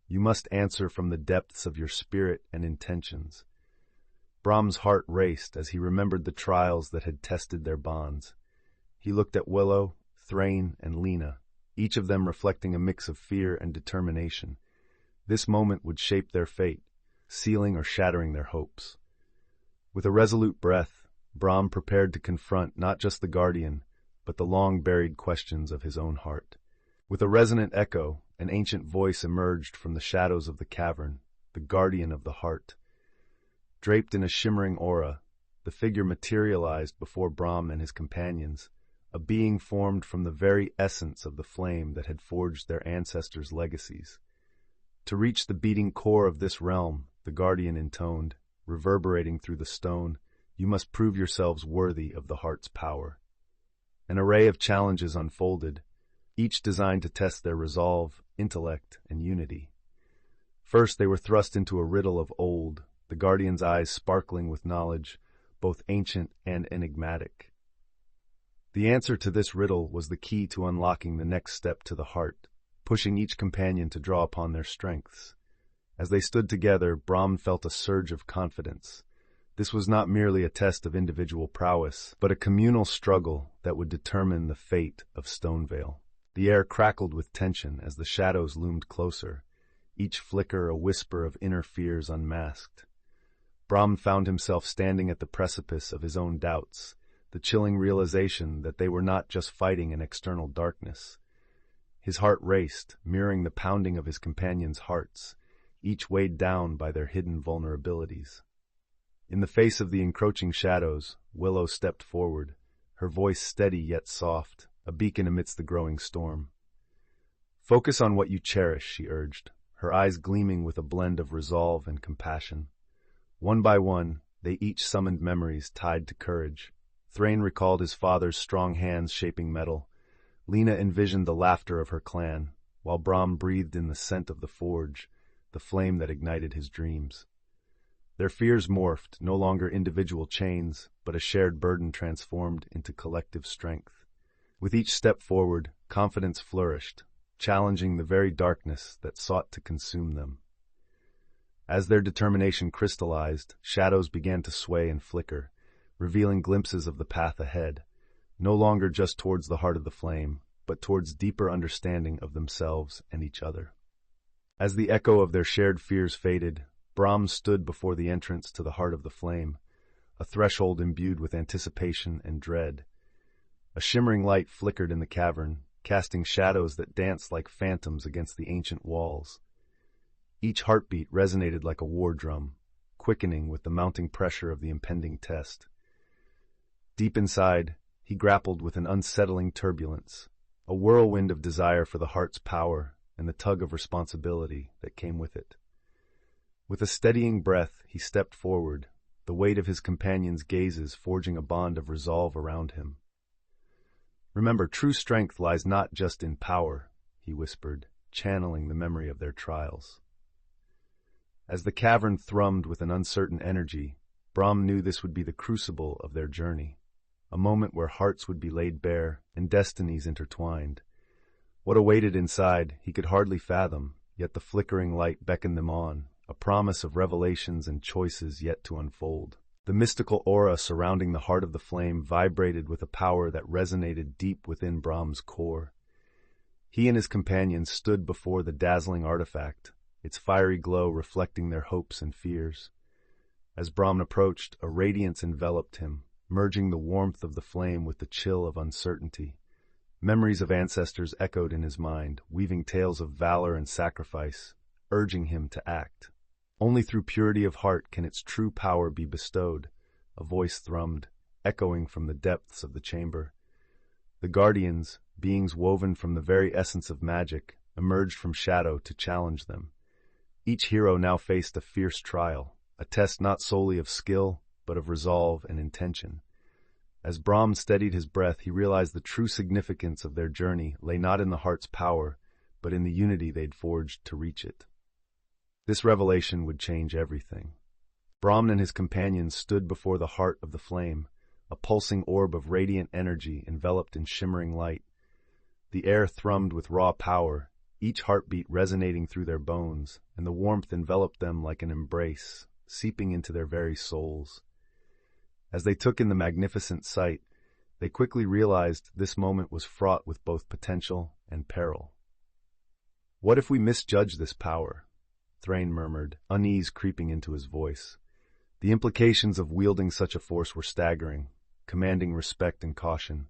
"You must answer from the depths of your spirit and intentions." Brahm's heart raced as he remembered the trials that had tested their bonds. He looked at Willow, Thrain, and Lena, each of them reflecting a mix of fear and determination. This moment would shape their fate, sealing or shattering their hopes. With a resolute breath, Brahm prepared to confront not just the guardian, but the long-buried questions of his own heart. With a resonant echo, an ancient voice emerged from the shadows of the cavern, the guardian of the heart. Draped in a shimmering aura, the figure materialized before Brahm and his companions, a being formed from the very essence of the flame that had forged their ancestors' legacies. To reach the beating core of this realm, the guardian intoned, reverberating through the stone, you must prove yourselves worthy of the heart's power. An array of challenges unfolded, each designed to test their resolve, intellect, and unity. First, they were thrust into a riddle of old, the guardian's eyes sparkling with knowledge, both ancient and enigmatic. The answer to this riddle was the key to unlocking the next step to the heart, pushing each companion to draw upon their strengths. As they stood together, Brahm felt a surge of confidence. This was not merely a test of individual prowess, but a communal struggle that would determine the fate of Stonevale. The air crackled with tension as the shadows loomed closer, each flicker a whisper of inner fears unmasked. Brahm found himself standing at the precipice of his own doubts, the chilling realization that they were not just fighting an external darkness. His heart raced, mirroring the pounding of his companions' hearts, each weighed down by their hidden vulnerabilities. In the face of the encroaching shadows, Willow stepped forward, her voice steady yet soft, a beacon amidst the growing storm. Focus on what you cherish, she urged, her eyes gleaming with a blend of resolve and compassion. One by one, they each summoned memories tied to courage. Thrain recalled his father's strong hands shaping metal. Lena envisioned the laughter of her clan, while Brahm breathed in the scent of the forge, the flame that ignited his dreams. Their fears morphed, no longer individual chains, but a shared burden transformed into collective strength. With each step forward, confidence flourished, challenging the very darkness that sought to consume them. As their determination crystallized, shadows began to sway and flicker, revealing glimpses of the path ahead, no longer just towards the heart of the flame, but towards deeper understanding of themselves and each other. As the echo of their shared fears faded, Brahm stood before the entrance to the heart of the flame, a threshold imbued with anticipation and dread. A shimmering light flickered in the cavern, casting shadows that danced like phantoms against the ancient walls. Each heartbeat resonated like a war drum, quickening with the mounting pressure of the impending test. Deep inside, he grappled with an unsettling turbulence, a whirlwind of desire for the heart's power and the tug of responsibility that came with it. With a steadying breath, he stepped forward, the weight of his companions' gazes forging a bond of resolve around him. Remember, true strength lies not just in power, he whispered, channeling the memory of their trials. As the cavern thrummed with an uncertain energy, Brahm knew this would be the crucible of their journey, a moment where hearts would be laid bare and destinies intertwined. What awaited inside he could hardly fathom, yet the flickering light beckoned them on, a promise of revelations and choices yet to unfold. The mystical aura surrounding the heart of the flame vibrated with a power that resonated deep within Brahm's core. He and his companions stood before the dazzling artifact, its fiery glow reflecting their hopes and fears. As Brahm approached, a radiance enveloped him, merging the warmth of the flame with the chill of uncertainty. Memories of ancestors echoed in his mind, weaving tales of valor and sacrifice, urging him to act. Only through purity of heart can its true power be bestowed, a voice thrummed, echoing from the depths of the chamber. The guardians, beings woven from the very essence of magic, emerged from shadow to challenge them. Each hero now faced a fierce trial, a test not solely of skill, but of resolve and intention. As Brahm steadied his breath, he realized the true significance of their journey lay not in the heart's power, but in the unity they'd forged to reach it. This revelation would change everything. Brahm and his companions stood before the heart of the flame, a pulsing orb of radiant energy enveloped in shimmering light. The air thrummed with raw power, each heartbeat resonating through their bones, and the warmth enveloped them like an embrace, seeping into their very souls. As they took in the magnificent sight, they quickly realized this moment was fraught with both potential and peril. "What if we misjudge this power?" Thrain murmured, unease creeping into his voice. The implications of wielding such a force were staggering, commanding respect and caution.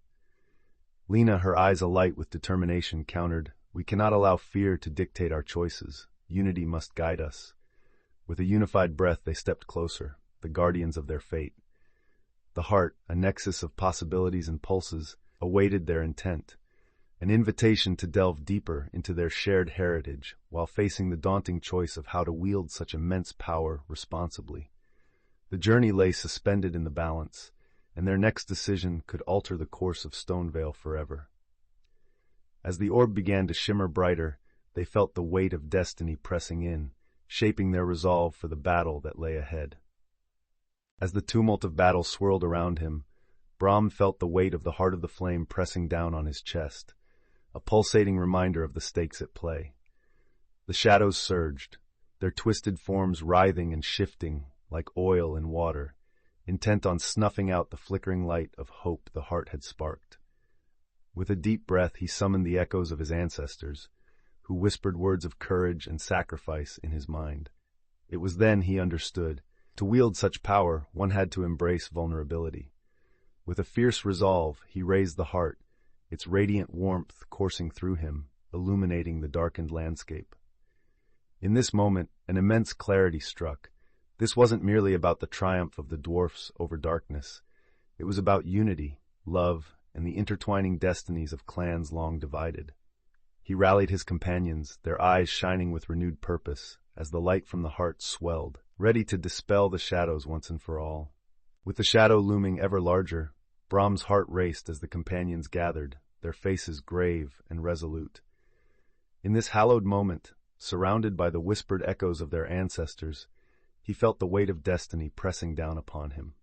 Lena, her eyes alight with determination, countered, "We cannot allow fear to dictate our choices. Unity must guide us." With a unified breath, they stepped closer, the guardians of their fate. The heart, a nexus of possibilities and pulses, awaited their intent. an invitation to delve deeper into their shared heritage while facing the daunting choice of how to wield such immense power responsibly. The journey lay suspended in the balance, and their next decision could alter the course of Stonevale forever. As the orb began to shimmer brighter, they felt the weight of destiny pressing in, shaping their resolve for the battle that lay ahead. As the tumult of battle swirled around him, Brahm felt the weight of the heart of the flame pressing down on his chest, a pulsating reminder of the stakes at play. The shadows surged, their twisted forms writhing and shifting like oil in water, intent on snuffing out the flickering light of hope the heart had sparked. With a deep breath, he summoned the echoes of his ancestors, who whispered words of courage and sacrifice in his mind. It was then he understood. To wield such power, one had to embrace vulnerability. With a fierce resolve, he raised the heart, its radiant warmth coursing through him, illuminating the darkened landscape. In this moment, an immense clarity struck. This wasn't merely about the triumph of the dwarfs over darkness. It was about unity, love, and the intertwining destinies of clans long divided. He rallied his companions, their eyes shining with renewed purpose, as the light from the heart swelled, ready to dispel the shadows once and for all. With the shadow looming ever larger, Brahm's heart raced as the companions gathered, their faces grave and resolute. In this hallowed moment, surrounded by the whispered echoes of their ancestors, he felt the weight of destiny pressing down upon him.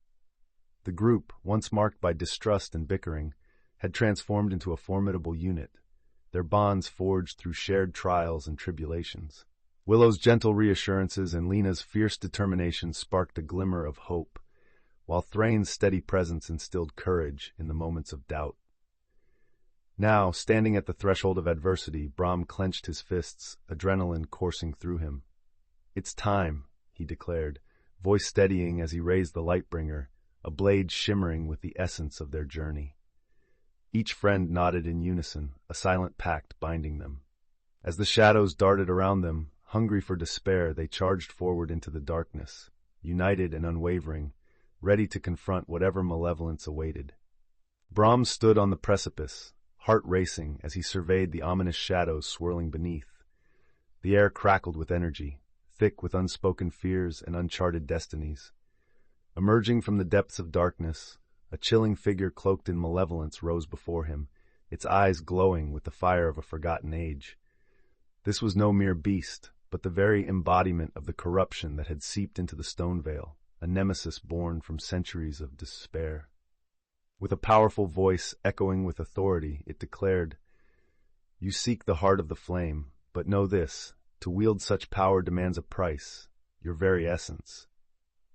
The group, once marked by distrust and bickering, had transformed into a formidable unit, their bonds forged through shared trials and tribulations. Willow's gentle reassurances and Lena's fierce determination sparked a glimmer of hope, while Thrain's steady presence instilled courage in the moments of doubt. Now, standing at the threshold of adversity, Brahm clenched his fists, adrenaline coursing through him. "It's time," he declared, voice steadying as he raised the Lightbringer, a blade shimmering with the essence of their journey. Each friend nodded in unison, a silent pact binding them. As the shadows darted around them, hungry for despair, they charged forward into the darkness, united and unwavering, ready to confront whatever malevolence awaited. Brahm stood on the precipice, heart racing as he surveyed the ominous shadows swirling beneath. The air crackled with energy, thick with unspoken fears and uncharted destinies. Emerging from the depths of darkness, a chilling figure cloaked in malevolence rose before him, its eyes glowing with the fire of a forgotten age. This was no mere beast, but the very embodiment of the corruption that had seeped into the Stonevale, a nemesis born from centuries of despair. With a powerful voice echoing with authority, it declared, "You seek the heart of the flame, but know this, to wield such power demands a price, your very essence."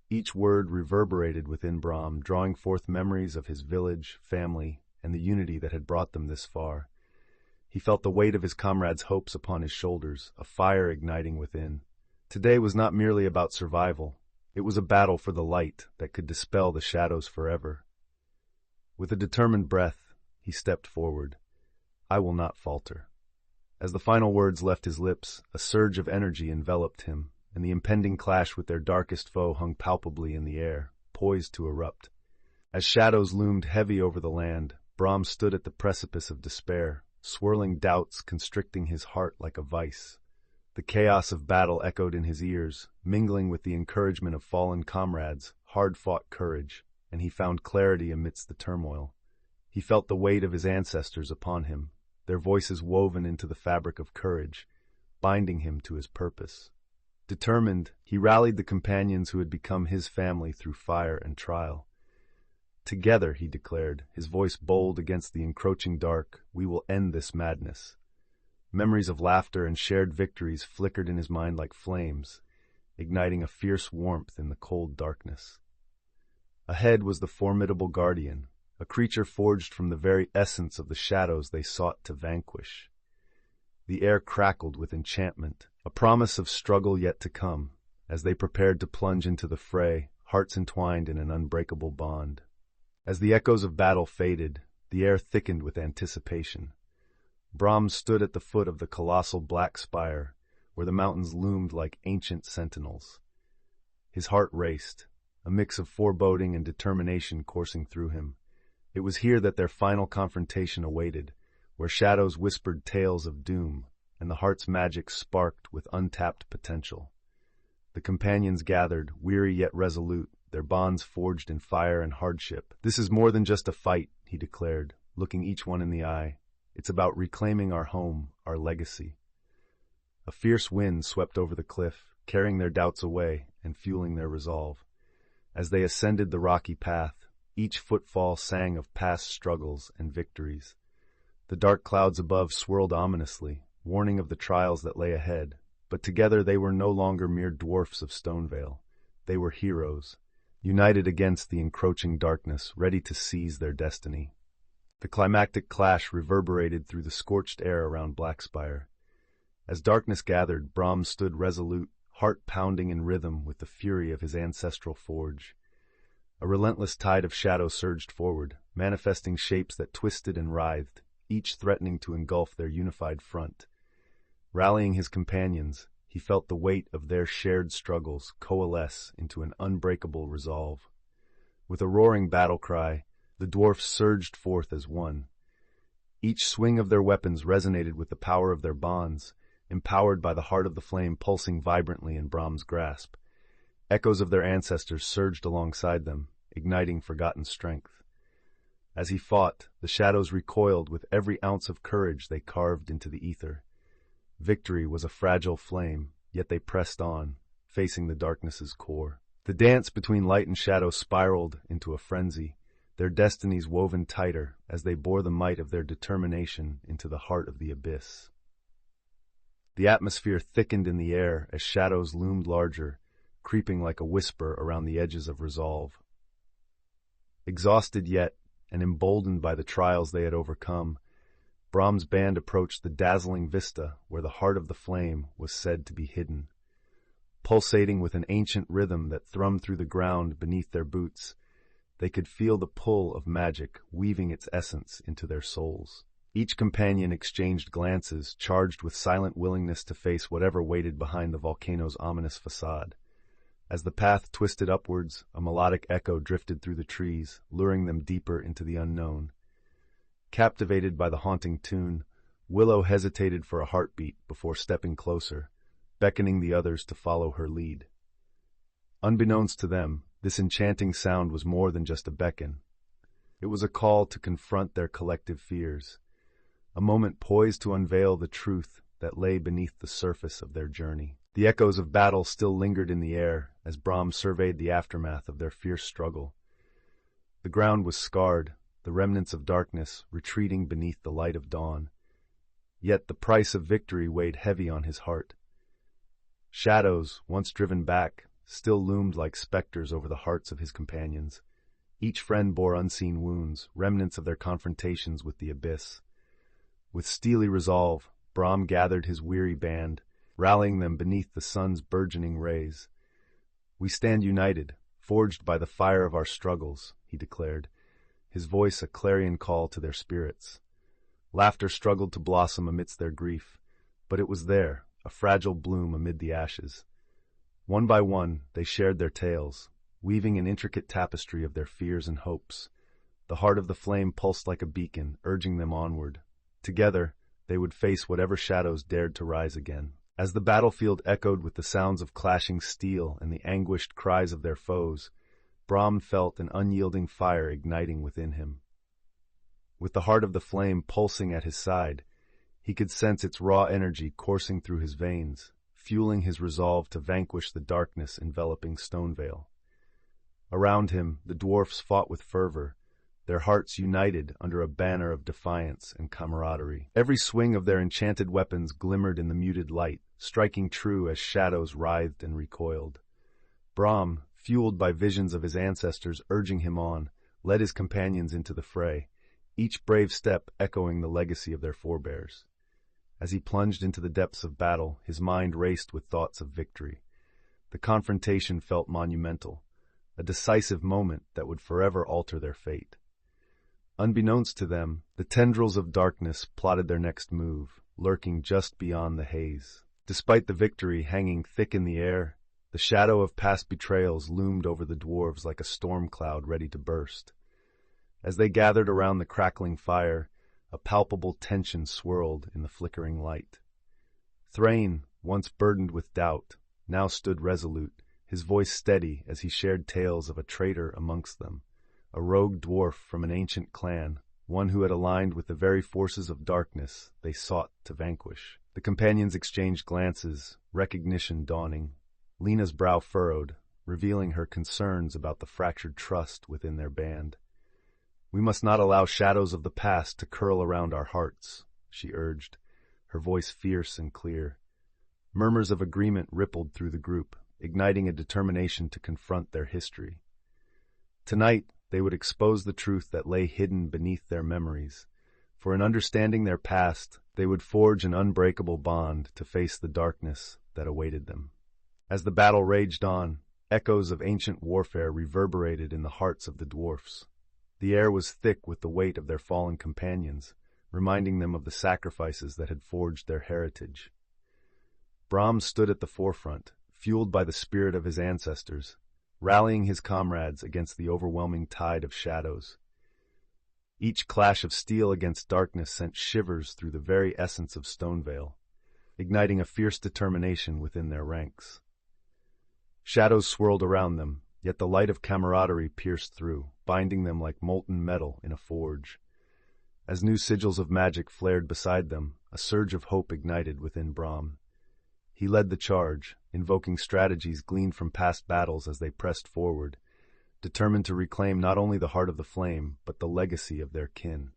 Each word reverberated within Brahm, drawing forth memories of his village, family, and the unity that had brought them this far. He felt the weight of his comrades' hopes upon his shoulders, a fire igniting within. Today was not merely about survival. It was a battle for the light that could dispel the shadows forever. With a determined breath, he stepped forward. "I will not falter." As the final words left his lips, a surge of energy enveloped him, and the impending clash with their darkest foe hung palpably in the air, poised to erupt. As shadows loomed heavy over the land, Brahm stood at the precipice of despair, swirling doubts constricting his heart like a vice. The chaos of battle echoed in his ears, mingling with the encouragement of fallen comrades, hard-fought courage, and he found clarity amidst the turmoil. He felt the weight of his ancestors upon him, their voices woven into the fabric of courage, binding him to his purpose. Determined, he rallied the companions who had become his family through fire and trial. "Together," he declared, his voice bold against the encroaching dark, "we will end this madness." Memories of laughter and shared victories flickered in his mind like flames, igniting a fierce warmth in the cold darkness. Ahead was the formidable guardian, a creature forged from the very essence of the shadows they sought to vanquish. The air crackled with enchantment, a promise of struggle yet to come, as they prepared to plunge into the fray, hearts entwined in an unbreakable bond. As the echoes of battle faded, the air thickened with anticipation. Brahm stood at the foot of the colossal black spire, where the mountains loomed like ancient sentinels. His heart raced, a mix of foreboding and determination coursing through him. It was here that their final confrontation awaited, where shadows whispered tales of doom, and the heart's magic sparked with untapped potential. The companions gathered, weary yet resolute, their bonds forged in fire and hardship. "This is more than just a fight," he declared, looking each one in the eye. "It's about reclaiming our home, our legacy." A fierce wind swept over the cliff, carrying their doubts away and fueling their resolve. As they ascended the rocky path, each footfall sang of past struggles and victories. The dark clouds above swirled ominously, warning of the trials that lay ahead, but together they were no longer mere dwarfs of Stonevale. They were heroes, united against the encroaching darkness, ready to seize their destiny. The climactic clash reverberated through the scorched air around Blackspire. As darkness gathered, Brahm stood resolute, heart pounding in rhythm with the fury of his ancestral forge. A relentless tide of shadow surged forward, manifesting shapes that twisted and writhed, each threatening to engulf their unified front. Rallying his companions, he felt the weight of their shared struggles coalesce into an unbreakable resolve. With a roaring battle cry, the dwarfs surged forth as one. Each swing of their weapons resonated with the power of their bonds, empowered by the heart of the flame pulsing vibrantly in Brahm's grasp. Echoes of their ancestors surged alongside them, igniting forgotten strength. As he fought, the shadows recoiled with every ounce of courage they carved into the ether. Victory was a fragile flame, yet they pressed on, facing the darkness's core. The dance between light and shadow spiraled into a frenzy, their destinies woven tighter as they bore the might of their determination into the heart of the abyss. The atmosphere thickened in the air as shadows loomed larger, creeping like a whisper around the edges of resolve. Exhausted yet, and emboldened by the trials they had overcome, Brahm's band approached the dazzling vista where the heart of the flame was said to be hidden. Pulsating with an ancient rhythm that thrummed through the ground beneath their boots, they could feel the pull of magic weaving its essence into their souls. Each companion exchanged glances charged with silent willingness to face whatever waited behind the volcano's ominous facade. As the path twisted upwards, a melodic echo drifted through the trees, luring them deeper into the unknown. Captivated by the haunting tune, Willow hesitated for a heartbeat before stepping closer, beckoning the others to follow her lead. Unbeknownst to them, this enchanting sound was more than just a beckon. It was a call to confront their collective fears, a moment poised to unveil the truth that lay beneath the surface of their journey. The echoes of battle still lingered in the air as Brahm surveyed the aftermath of their fierce struggle. The ground was scarred, the remnants of darkness retreating beneath the light of dawn. Yet the price of victory weighed heavy on his heart. Shadows, once driven back, still loomed like specters over the hearts of his companions. Each friend bore unseen wounds, remnants of their confrontations with the abyss. With steely resolve, Brahm gathered his weary band, rallying them beneath the sun's burgeoning rays. "We stand united, forged by the fire of our struggles," he declared, his voice a clarion call to their spirits. Laughter struggled to blossom amidst their grief, but it was there, a fragile bloom amid the ashes. One by one, they shared their tales, weaving an intricate tapestry of their fears and hopes. The heart of the flame pulsed like a beacon, urging them onward. Together, they would face whatever shadows dared to rise again. As the battlefield echoed with the sounds of clashing steel and the anguished cries of their foes, Brahm felt an unyielding fire igniting within him. With the heart of the flame pulsing at his side, he could sense its raw energy coursing through his veins, fueling his resolve to vanquish the darkness enveloping Stonevale. Around him, the dwarfs fought with fervor, their hearts united under a banner of defiance and camaraderie. Every swing of their enchanted weapons glimmered in the muted light, striking true as shadows writhed and recoiled. Brahm, fueled by visions of his ancestors urging him on, led his companions into the fray, each brave step echoing the legacy of their forebears. As he plunged into the depths of battle, his mind raced with thoughts of victory. The confrontation felt monumental, a decisive moment that would forever alter their fate. Unbeknownst to them, the tendrils of darkness plotted their next move, lurking just beyond the haze. Despite the victory hanging thick in the air, the shadow of past betrayals loomed over the dwarves like a storm cloud ready to burst. As they gathered around the crackling fire, A palpable tension swirled in the flickering light. Thrain, once burdened with doubt, now stood resolute, his voice steady as he shared tales of a traitor amongst them, a rogue dwarf from an ancient clan, one who had aligned with the very forces of darkness they sought to vanquish. The companions exchanged glances, recognition dawning. Lena's brow furrowed, revealing her concerns about the fractured trust within their band. "We must not allow shadows of the past to curl around our hearts," she urged, her voice fierce and clear. Murmurs of agreement rippled through the group, igniting a determination to confront their history. Tonight, they would expose the truth that lay hidden beneath their memories, for in understanding their past, they would forge an unbreakable bond to face the darkness that awaited them. As the battle raged on, echoes of ancient warfare reverberated in the hearts of the dwarfs. The air was thick with the weight of their fallen companions, reminding them of the sacrifices that had forged their heritage. Brahm stood at the forefront, fueled by the spirit of his ancestors, rallying his comrades against the overwhelming tide of shadows. Each clash of steel against darkness sent shivers through the very essence of Stonevale, igniting a fierce determination within their ranks. Shadows swirled around them, yet the light of camaraderie pierced through, binding them like molten metal in a forge. As new sigils of magic flared beside them, a surge of hope ignited within Brahm. He led the charge, invoking strategies gleaned from past battles as they pressed forward, determined to reclaim not only the heart of the flame, but the legacy of their kin.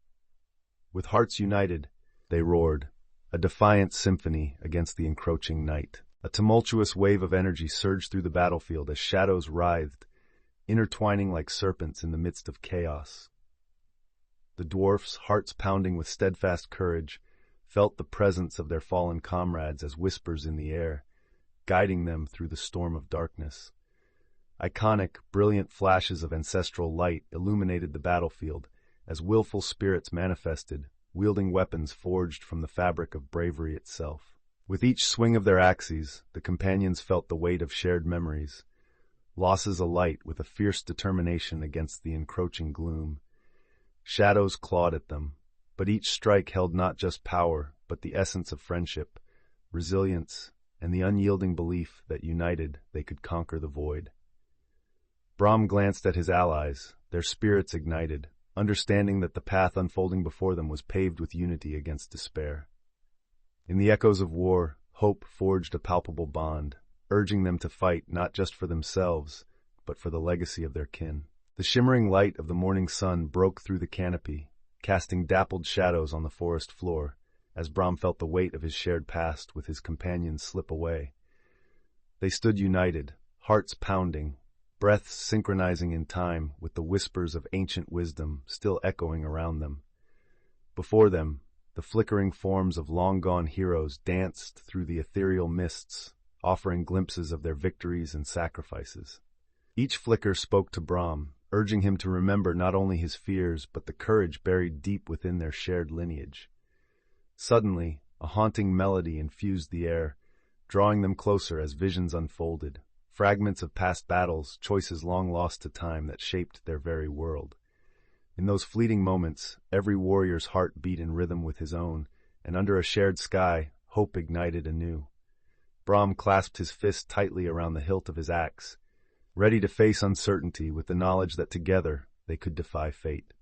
With hearts united, they roared, a defiant symphony against the encroaching night. A tumultuous wave of energy surged through the battlefield as shadows writhed, intertwining like serpents in the midst of chaos. The dwarfs, hearts pounding with steadfast courage, felt the presence of their fallen comrades as whispers in the air, guiding them through the storm of darkness. Iconic, brilliant flashes of ancestral light illuminated the battlefield as willful spirits manifested, wielding weapons forged from the fabric of bravery itself. With each swing of their axes, the companions felt the weight of shared memories, losses alight with a fierce determination against the encroaching gloom. Shadows clawed at them, but each strike held not just power, but the essence of friendship, resilience, and the unyielding belief that united they could conquer the void. Brahm glanced at his allies, their spirits ignited, understanding that the path unfolding before them was paved with unity against despair. In the echoes of war, hope forged a palpable bond, urging them to fight not just for themselves, but for the legacy of their kin. The shimmering light of the morning sun broke through the canopy, casting dappled shadows on the forest floor, as Brahm felt the weight of his shared past with his companions slip away. They stood united, hearts pounding, breaths synchronizing in time with the whispers of ancient wisdom still echoing around them. Before them, the flickering forms of long-gone heroes danced through the ethereal mists, offering glimpses of their victories and sacrifices. Each flicker spoke to Brahm, urging him to remember not only his fears but the courage buried deep within their shared lineage. Suddenly, a haunting melody infused the air, drawing them closer as visions unfolded, fragments of past battles, choices long lost to time that shaped their very world. In those fleeting moments, every warrior's heart beat in rhythm with his own, and under a shared sky, hope ignited anew. Brahm clasped his fist tightly around the hilt of his axe, ready to face uncertainty with the knowledge that together they could defy fate.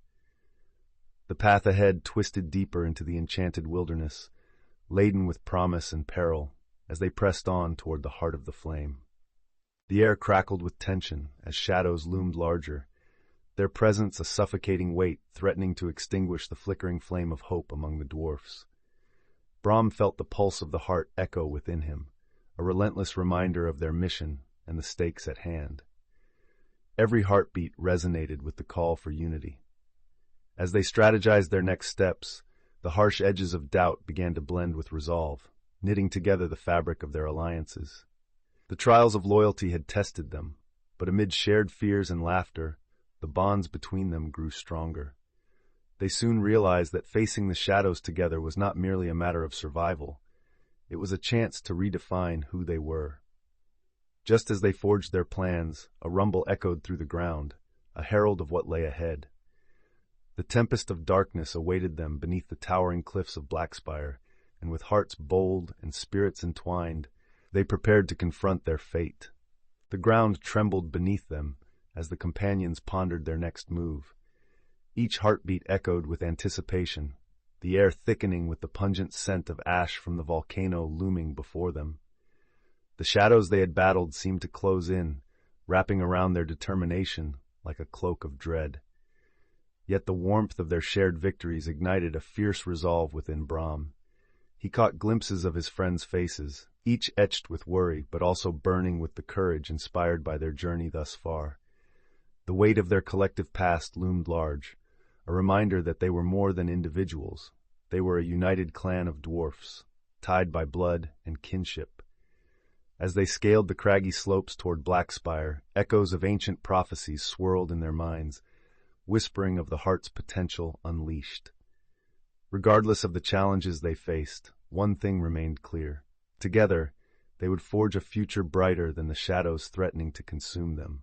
The path ahead twisted deeper into the enchanted wilderness, laden with promise and peril, as they pressed on toward the heart of the flame. The air crackled with tension as shadows loomed larger, their presence a suffocating weight threatening to extinguish the flickering flame of hope among the dwarfs. Brahm felt the pulse of the heart echo within him, a relentless reminder of their mission and the stakes at hand. Every heartbeat resonated with the call for unity. As they strategized their next steps, the harsh edges of doubt began to blend with resolve, knitting together the fabric of their alliances. The trials of loyalty had tested them, but amid shared fears and laughter, the bonds between them grew stronger. They soon realized that facing the shadows together was not merely a matter of survival. It was a chance to redefine who they were. Just as they forged their plans, a rumble echoed through the ground, a herald of what lay ahead. The tempest of darkness awaited them beneath the towering cliffs of Blackspire, and with hearts bold and spirits entwined, they prepared to confront their fate. The ground trembled beneath them as the companions pondered their next move. Each heartbeat echoed with anticipation, the air thickening with the pungent scent of ash from the volcano looming before them. The shadows they had battled seemed to close in, wrapping around their determination like a cloak of dread. Yet the warmth of their shared victories ignited a fierce resolve within Brahm. He caught glimpses of his friends' faces, each etched with worry but also burning with the courage inspired by their journey thus far. The weight of their collective past loomed large, a reminder that they were more than individuals. They were a united clan of dwarfs, tied by blood and kinship. As they scaled the craggy slopes toward Blackspire, echoes of ancient prophecies swirled in their minds, whispering of the heart's potential unleashed. Regardless of the challenges they faced, one thing remained clear. Together, they would forge a future brighter than the shadows threatening to consume them.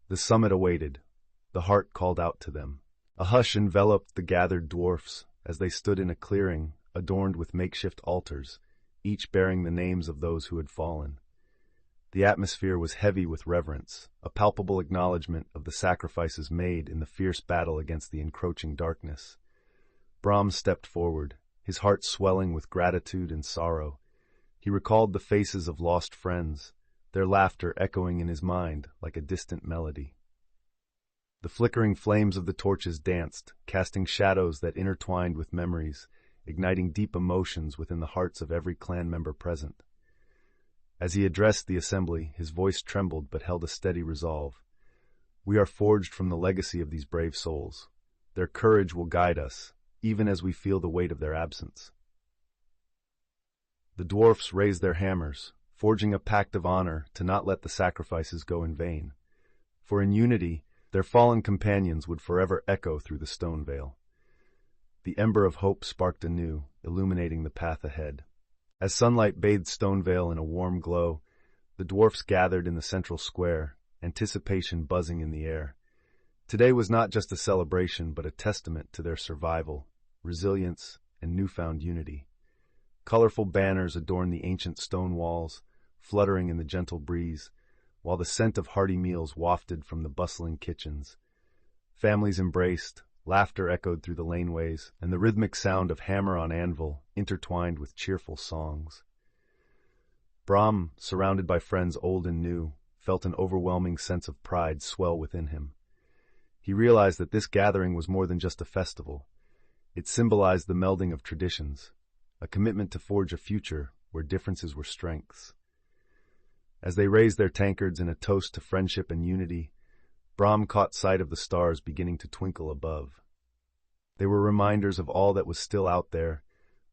The summit awaited. The heart called out to them. A hush enveloped the gathered dwarfs as they stood in a clearing adorned with makeshift altars, each bearing the names of those who had fallen. The atmosphere was heavy with reverence, a palpable acknowledgement of the sacrifices made in the fierce battle against the encroaching darkness. Brahm stepped forward, his heart swelling with gratitude and sorrow. He recalled the faces of lost friends, their laughter echoing in his mind like a distant melody. The flickering flames of the torches danced, casting shadows that intertwined with memories, igniting deep emotions within the hearts of every clan member present. As he addressed the assembly, his voice trembled but held a steady resolve. We are forged from the legacy of these brave souls. Their courage will guide us, even as we feel the weight of their absence. The dwarfs raised their hammers, forging a pact of honor to not let the sacrifices go in vain. For in unity, their fallen companions would forever echo through the stone veil. The ember of hope sparked anew, illuminating the path ahead. As sunlight bathed Stonevale in a warm glow, the dwarfs gathered in the central square, anticipation buzzing in the air. Today was not just a celebration, but a testament to their survival, resilience, and newfound unity. Colorful banners adorned the ancient stone walls, fluttering in the gentle breeze, while the scent of hearty meals wafted from the bustling kitchens. Families embraced, laughter echoed through the laneways, and the rhythmic sound of hammer on anvil intertwined with cheerful songs. Brahm, surrounded by friends old and new, felt an overwhelming sense of pride swell within him. He realized that this gathering was more than just a festival. It symbolized the melding of traditions, a commitment to forge a future where differences were strengths. As they raised their tankards in a toast to friendship and unity, Brahm caught sight of the stars beginning to twinkle above. They were reminders of all that was still out there,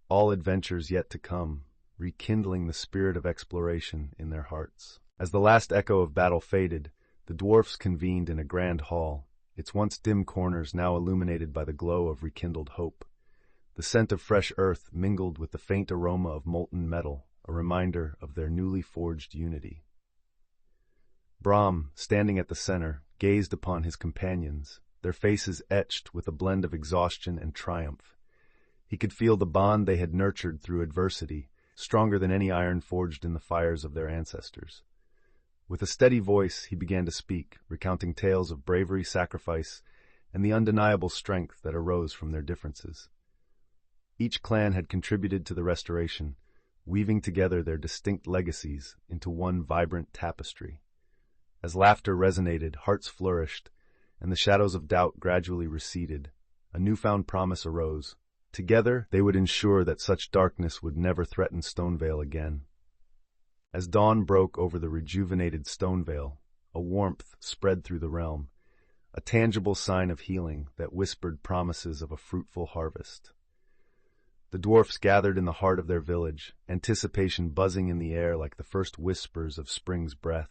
all adventures yet to come, rekindling the spirit of exploration in their hearts. As the last echo of battle faded, the dwarfs convened in a grand hall, its once dim corners now illuminated by the glow of rekindled hope. The scent of fresh earth mingled with the faint aroma of molten metal, a reminder of their newly forged unity. Brahm, standing at the center, gazed upon his companions, their faces etched with a blend of exhaustion and triumph. He could feel the bond they had nurtured through adversity, stronger than any iron forged in the fires of their ancestors. With a steady voice, he began to speak, recounting tales of bravery, sacrifice, and the undeniable strength that arose from their differences. Each clan had contributed to the restoration, weaving together their distinct legacies into one vibrant tapestry. As laughter resonated, hearts flourished, and the shadows of doubt gradually receded, a newfound promise arose. Together, they would ensure that such darkness would never threaten Stonevale again. As dawn broke over the rejuvenated Stonevale, a warmth spread through the realm, a tangible sign of healing that whispered promises of a fruitful harvest. The dwarfs gathered in the heart of their village, anticipation buzzing in the air like the first whispers of spring's breath.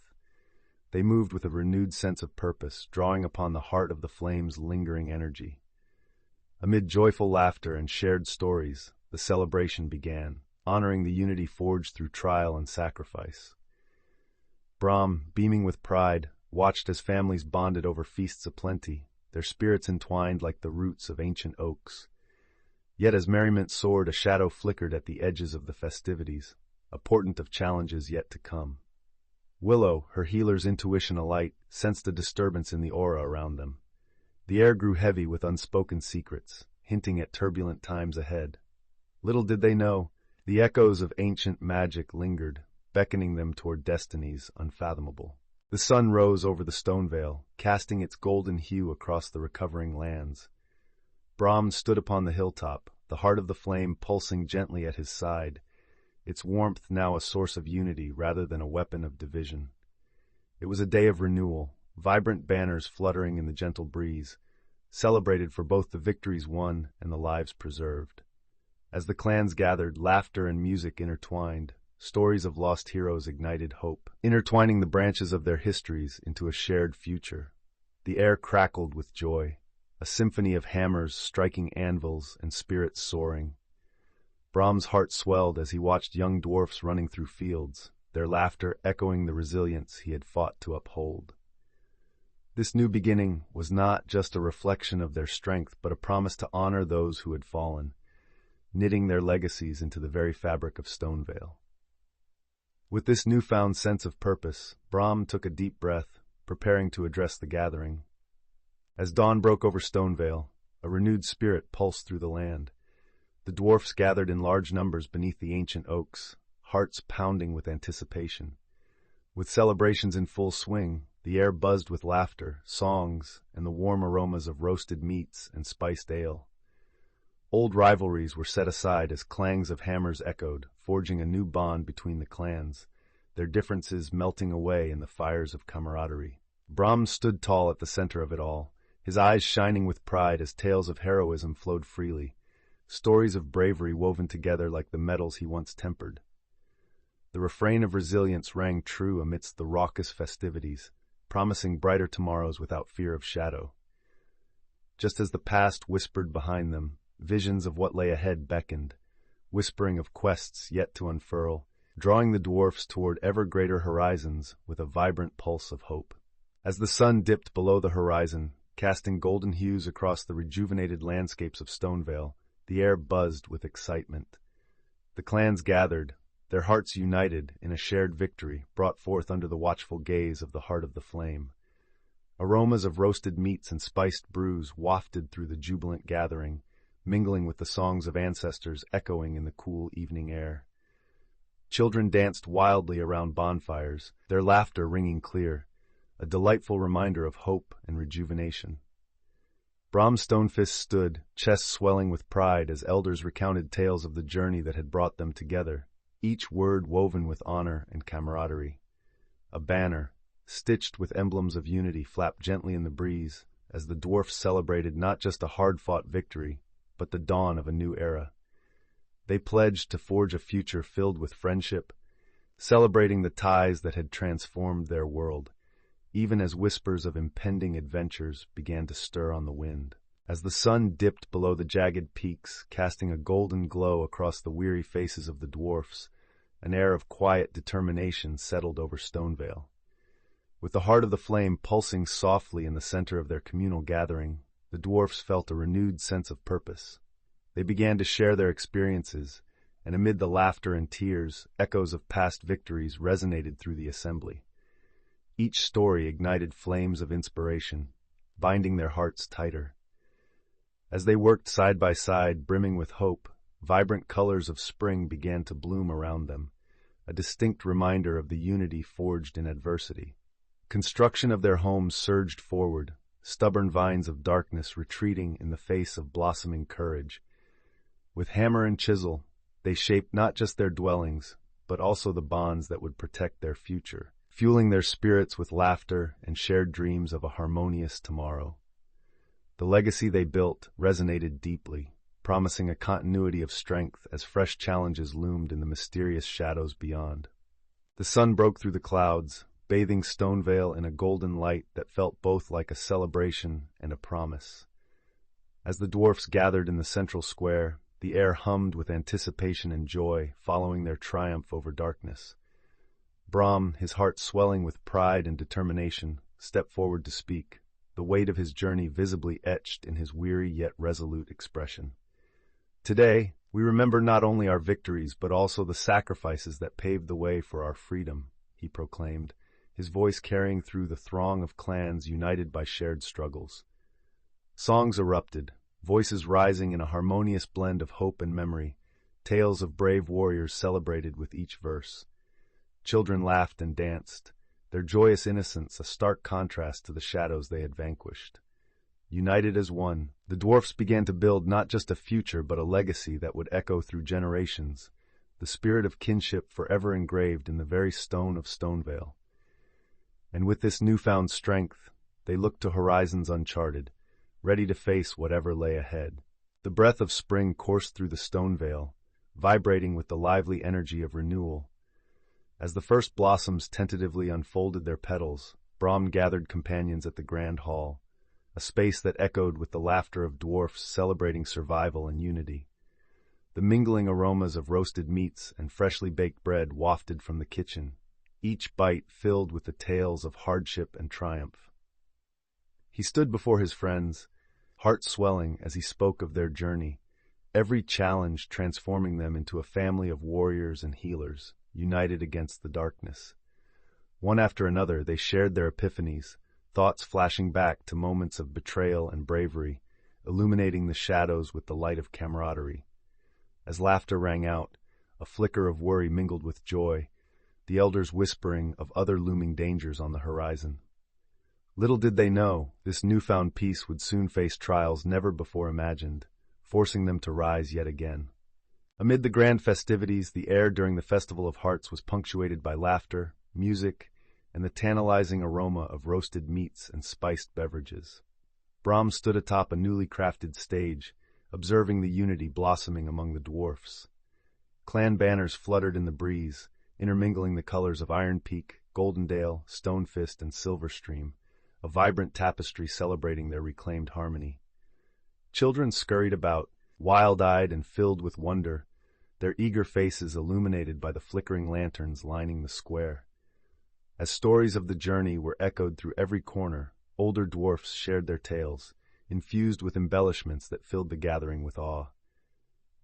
They moved with a renewed sense of purpose, drawing upon the heart of the flame's lingering energy. Amid joyful laughter and shared stories, the celebration began, honoring the unity forged through trial and sacrifice. Brahm, beaming with pride, watched as families bonded over feasts aplenty, their spirits entwined like the roots of ancient oaks. Yet as merriment soared, a shadow flickered at the edges of the festivities, a portent of challenges yet to come. Willow, her healer's intuition alight, sensed a disturbance in the aura around them. The air grew heavy with unspoken secrets, hinting at turbulent times ahead. Little did they know, the echoes of ancient magic lingered, beckoning them toward destinies unfathomable. The sun rose over the stone veil, casting its golden hue across the recovering lands. Brahm stood upon the hilltop, the heart of the flame pulsing gently at his side, its warmth now a source of unity rather than a weapon of division. It was a day of renewal, vibrant banners fluttering in the gentle breeze, celebrated for both the victories won and the lives preserved. As the clans gathered, laughter and music intertwined, stories of lost heroes ignited hope, intertwining the branches of their histories into a shared future. The air crackled with joy, a symphony of hammers striking anvils and spirits soaring. Brahm's heart swelled as he watched young dwarfs running through fields, their laughter echoing the resilience he had fought to uphold. This new beginning was not just a reflection of their strength, but a promise to honor those who had fallen, knitting their legacies into the very fabric of Stonevale. With this newfound sense of purpose, Brahm took a deep breath, preparing to address the gathering. As dawn broke over Stonevale, a renewed spirit pulsed through the land. The dwarfs gathered in large numbers beneath the ancient oaks, hearts pounding with anticipation. With celebrations in full swing, the air buzzed with laughter, songs, and the warm aromas of roasted meats and spiced ale. Old rivalries were set aside as clangs of hammers echoed, forging a new bond between the clans, their differences melting away in the fires of camaraderie. Brahm stood tall at the center of it all, his eyes shining with pride as tales of heroism flowed freely, stories of bravery woven together like the metals he once tempered. The refrain of resilience rang true amidst the raucous festivities, promising brighter tomorrows without fear of shadow. Just as the past whispered behind them, visions of what lay ahead beckoned, whispering of quests yet to unfurl, drawing the dwarfs toward ever greater horizons with a vibrant pulse of hope. As the sun dipped below the horizon, casting golden hues across the rejuvenated landscapes of Stonevale, the air buzzed with excitement. The clans gathered, their hearts united in a shared victory brought forth under the watchful gaze of the Heart of the Flame. Aromas of roasted meats and spiced brews wafted through the jubilant gathering, mingling with the songs of ancestors echoing in the cool evening air. Children danced wildly around bonfires, their laughter ringing clear, a delightful reminder of hope and rejuvenation. Brahm Stonefist stood, chest swelling with pride as elders recounted tales of the journey that had brought them together, each word woven with honor and camaraderie. A banner, stitched with emblems of unity, flapped gently in the breeze as the dwarfs celebrated not just a hard-fought victory, but the dawn of a new era. They pledged to forge a future filled with friendship, celebrating the ties that had transformed their world, even as whispers of impending adventures began to stir on the wind. As the sun dipped below the jagged peaks, casting a golden glow across the weary faces of the dwarfs, an air of quiet determination settled over Stonevale. With the Heart of the Flame pulsing softly in the center of their communal gathering, the dwarfs felt a renewed sense of purpose. They began to share their experiences, and amid the laughter and tears, echoes of past victories resonated through the assembly. Each story ignited flames of inspiration, binding their hearts tighter. As they worked side by side, brimming with hope, vibrant colors of spring began to bloom around them, a distinct reminder of the unity forged in adversity. Construction of their homes surged forward, stubborn vines of darkness retreating in the face of blossoming courage. With hammer and chisel, they shaped not just their dwellings, but also the bonds that would protect their future, fueling their spirits with laughter and shared dreams of a harmonious tomorrow. The legacy they built resonated deeply, promising a continuity of strength as fresh challenges loomed in the mysterious shadows beyond. The sun broke through the clouds, bathing Stonevale in a golden light that felt both like a celebration and a promise. As the dwarfs gathered in the central square, the air hummed with anticipation and joy following their triumph over darkness. Brahm, his heart swelling with pride and determination, stepped forward to speak, the the weight of his journey visibly etched in his weary yet resolute expression. Today, we remember not only our victories but also the sacrifices that paved the way for our freedom, he proclaimed, his voice carrying through the throng of clans united by shared struggles. Songs erupted, voices rising in a harmonious blend of hope and memory, tales of brave warriors celebrated with each verse. Children laughed and danced, their joyous innocence a stark contrast to the shadows they had vanquished. United as one, the dwarfs began to build not just a future but a legacy that would echo through generations, the spirit of kinship forever engraved in the very stone of Stonevale. And with this newfound strength, they looked to horizons uncharted, ready to face whatever lay ahead. The breath of spring coursed through the Stonevale, vibrating with the lively energy of renewal. As the first blossoms tentatively unfolded their petals, Brahm gathered companions at the grand hall, a space that echoed with the laughter of dwarfs celebrating survival and unity. The mingling aromas of roasted meats and freshly baked bread wafted from the kitchen, each bite filled with the tales of hardship and triumph. He stood before his friends, heart swelling as he spoke of their journey, every challenge transforming them into a family of warriors and healers, united against the darkness. One after another, they shared their epiphanies, thoughts flashing back to moments of betrayal and bravery, illuminating the shadows with the light of camaraderie. As laughter rang out, a flicker of worry mingled with joy, the elders whispering of other looming dangers on the horizon. Little did they know, this newfound peace would soon face trials never before imagined, forcing them to rise yet again. Amid the grand festivities, the air during the Festival of Hearts was punctuated by laughter, music, and the tantalizing aroma of roasted meats and spiced beverages. Brahm stood atop a newly crafted stage, observing the unity blossoming among the dwarfs. Clan banners fluttered in the breeze, intermingling the colors of Iron Peak, Goldendale, Stonefist, and Silverstream, a vibrant tapestry celebrating their reclaimed harmony. Children scurried about, wild-eyed and filled with wonder, their eager faces illuminated by the flickering lanterns lining the square. As stories of the journey were echoed through every corner, older dwarfs shared their tales, infused with embellishments that filled the gathering with awe.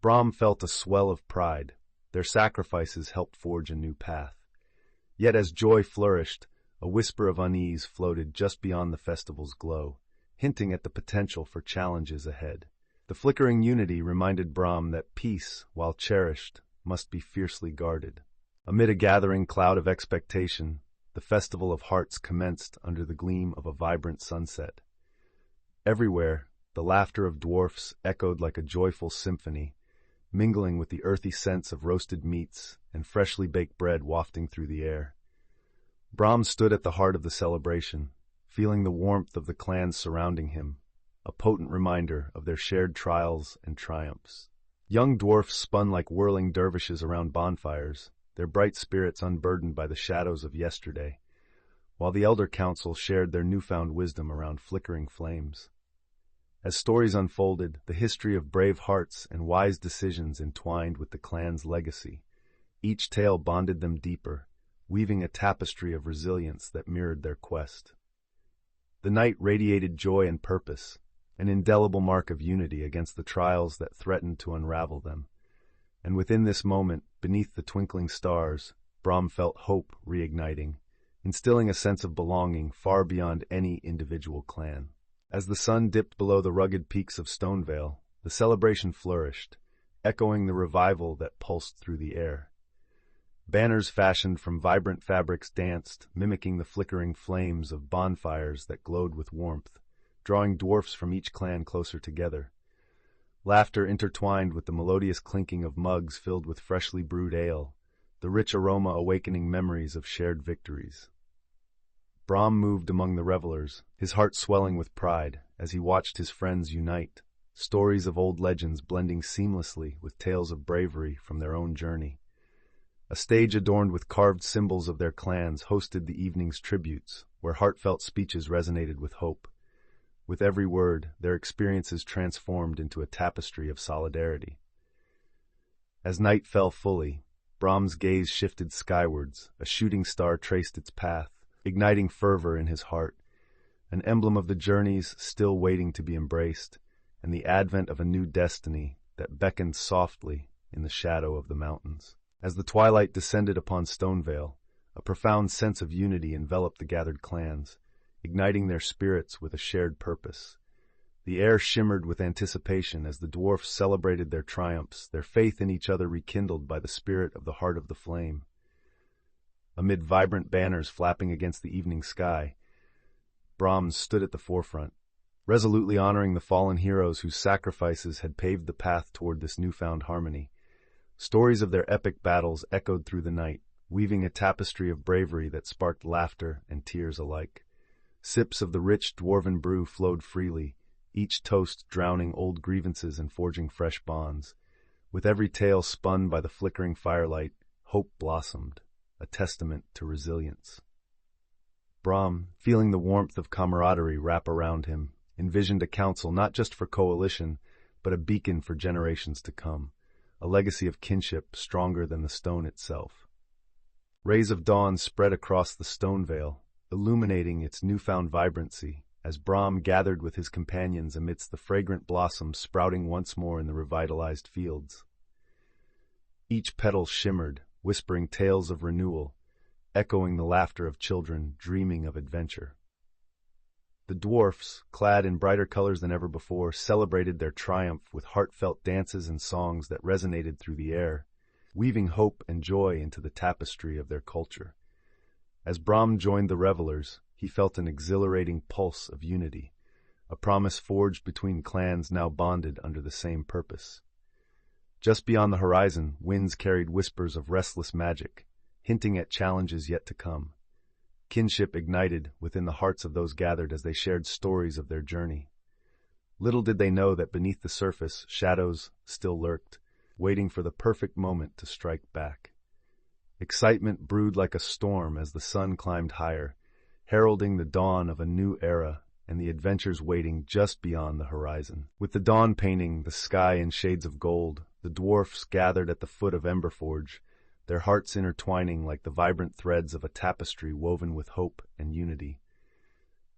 Brahm felt a swell of pride. Their sacrifices helped forge a new path. Yet as joy flourished, a whisper of unease floated just beyond the festival's glow, hinting at the potential for challenges ahead. The flickering unity reminded Brahm that peace, while cherished, must be fiercely guarded. Amid a gathering cloud of expectation, the Festival of Hearts commenced under the gleam of a vibrant sunset. Everywhere, the laughter of dwarfs echoed like a joyful symphony, mingling with the earthy scents of roasted meats and freshly baked bread wafting through the air. Brahm stood at the heart of the celebration, feeling the warmth of the clans surrounding him, a potent reminder of their shared trials and triumphs. Young dwarfs spun like whirling dervishes around bonfires, their bright spirits unburdened by the shadows of yesterday, while the elder council shared their newfound wisdom around flickering flames. As stories unfolded, the history of brave hearts and wise decisions entwined with the clan's legacy. Each tale bonded them deeper, weaving a tapestry of resilience that mirrored their quest. The night radiated joy and purpose, an indelible mark of unity against the trials that threatened to unravel them. And within this moment, beneath the twinkling stars, Brahm felt hope reigniting, instilling a sense of belonging far beyond any individual clan. As the sun dipped below the rugged peaks of Stonevale, the celebration flourished, echoing the revival that pulsed through the air. Banners fashioned from vibrant fabrics danced, mimicking the flickering flames of bonfires that glowed with warmth, drawing dwarfs from each clan closer together. Laughter intertwined with the melodious clinking of mugs filled with freshly brewed ale, the rich aroma awakening memories of shared victories. Brahm moved among the revelers, his heart swelling with pride as he watched his friends unite, stories of old legends blending seamlessly with tales of bravery from their own journey. A stage adorned with carved symbols of their clans hosted the evening's tributes, where heartfelt speeches resonated with hope. With every word, their experiences transformed into a tapestry of solidarity. As night fell fully, Brahm's gaze shifted skywards, a shooting star traced its path, igniting fervor in his heart. an emblem of the journeys still waiting to be embraced, and the advent of a new destiny that beckoned softly in the shadow of the mountains. As the twilight descended upon Stonevale, a profound sense of unity enveloped the gathered clans, igniting their spirits with a shared purpose. The air shimmered with anticipation as the dwarfs celebrated their triumphs, their faith in each other rekindled by the spirit of the Heart of the Flame. Amid vibrant banners flapping against the evening sky, Brahms stood at the forefront, resolutely honoring the fallen heroes whose sacrifices had paved the path toward this newfound harmony. Stories of their epic battles echoed through the night, weaving a tapestry of bravery that sparked laughter and tears alike. Sips of the rich dwarven brew flowed freely, each toast drowning old grievances and forging fresh bonds. With every tale spun by the flickering firelight, hope blossomed, a testament to resilience. Brahm, feeling the warmth of camaraderie wrap around him, envisioned a council not just for coalition, but a beacon for generations to come, a legacy of kinship stronger than the stone itself. Rays of dawn spread across the Stonevale, illuminating its newfound vibrancy, as Brahm gathered with his companions amidst the fragrant blossoms sprouting once more in the revitalized fields. Each petal shimmered, whispering tales of renewal, echoing the laughter of children dreaming of adventure. The dwarfs, clad in brighter colors than ever before, celebrated their triumph with heartfelt dances and songs that resonated through the air, weaving hope and joy into the tapestry of their culture. As Brahm joined the revelers, he felt an exhilarating pulse of unity, a promise forged between clans now bonded under the same purpose. Just beyond the horizon, winds carried whispers of restless magic, hinting at challenges yet to come. Kinship ignited within the hearts of those gathered as they shared stories of their journey. Little did they know that beneath the surface, shadows still lurked, waiting for the perfect moment to strike back. Excitement brewed like a storm as the sun climbed higher, heralding the dawn of a new era and the adventures waiting just beyond the horizon. With the dawn painting the sky in shades of gold, the dwarfs gathered at the foot of Emberforge, their hearts intertwining like the vibrant threads of a tapestry woven with hope and unity.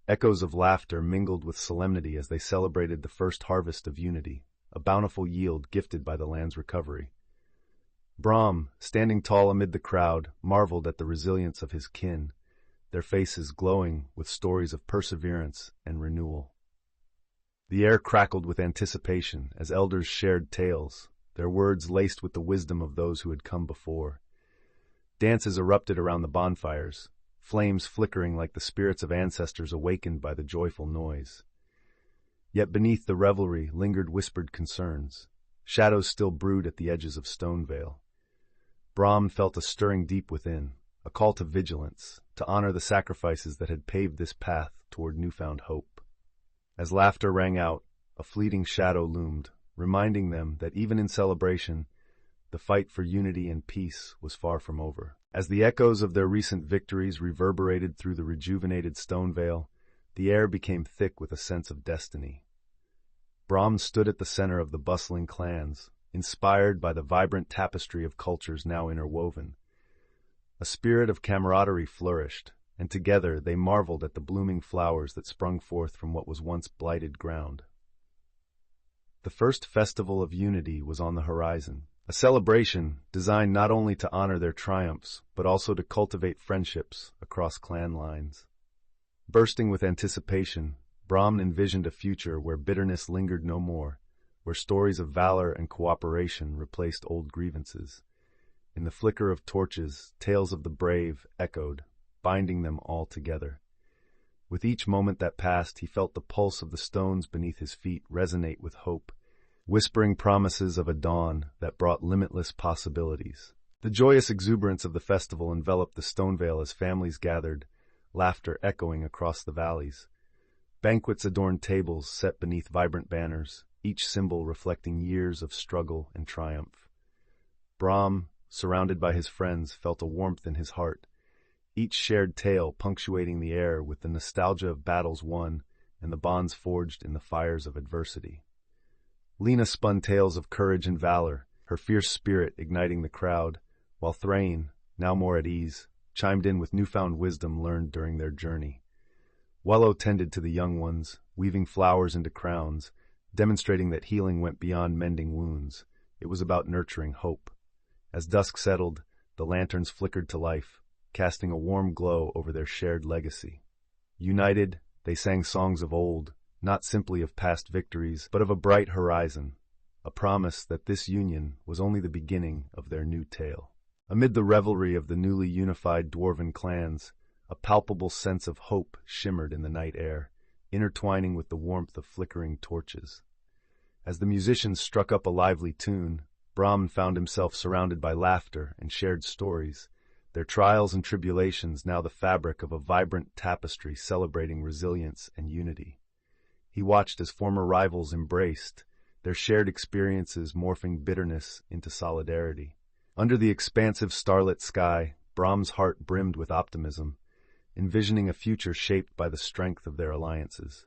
Echoes of laughter mingled with solemnity as they celebrated the first harvest of unity, a bountiful yield gifted by the land's recovery. Brahm, standing tall amid the crowd, marveled at the resilience of his kin, their faces glowing with stories of perseverance and renewal. The air crackled with anticipation as elders shared tales, their words laced with the wisdom of those who had come before. Dances erupted around the bonfires, flames flickering like the spirits of ancestors awakened by the joyful noise. Yet beneath the revelry lingered whispered concerns. Shadows still brewed at the edges of Stonevale. Brahm felt a stirring deep within, a call to vigilance, to honor the sacrifices that had paved this path toward newfound hope. As laughter rang out, a fleeting shadow loomed, reminding them that even in celebration, the fight for unity and peace was far from over. As the echoes of their recent victories reverberated through the rejuvenated Stonevale, the air became thick with a sense of destiny. Brahm stood at the center of the bustling clans, inspired by the vibrant tapestry of cultures now interwoven. A spirit of camaraderie flourished, and together they marveled at the blooming flowers that sprung forth from what was once blighted ground. The first festival of unity was on the horizon, a celebration designed not only to honor their triumphs, but also to cultivate friendships across clan lines. Bursting with anticipation, Brahm envisioned a future where bitterness lingered no more, where stories of valor and cooperation replaced old grievances. In the flicker of torches, tales of the brave echoed, binding them all together. With each moment that passed, he felt the pulse of the stones beneath his feet resonate with hope, whispering promises of a dawn that brought limitless possibilities. The joyous exuberance of the festival enveloped the Stonevale as families gathered, laughter echoing across the valleys. Banquets adorned tables set beneath vibrant banners, each symbol reflecting years of struggle and triumph. Brahm, surrounded by his friends, felt a warmth in his heart, each shared tale punctuating the air with the nostalgia of battles won and the bonds forged in the fires of adversity. Lena spun tales of courage and valor, her fierce spirit igniting the crowd, while Thrain, now more at ease, chimed in with newfound wisdom learned during their journey. Wallow tended to the young ones, weaving flowers into crowns, demonstrating that healing went beyond mending wounds. It was about nurturing hope. As dusk settled, the lanterns flickered to life, casting a warm glow over their shared legacy. United, they sang songs of old, not simply of past victories, but of a bright horizon, a promise that this union was only the beginning of their new tale. Amid the revelry of the newly unified dwarven clans, a palpable sense of hope shimmered in the night air, intertwining with the warmth of flickering torches. As the musicians struck up a lively tune, Brahm found himself surrounded by laughter and shared stories, their trials and tribulations now the fabric of a vibrant tapestry celebrating resilience and unity. He watched as former rivals embraced, their shared experiences morphing bitterness into solidarity. Under the expansive starlit sky, Brahm's heart brimmed with optimism, envisioning a future shaped by the strength of their alliances.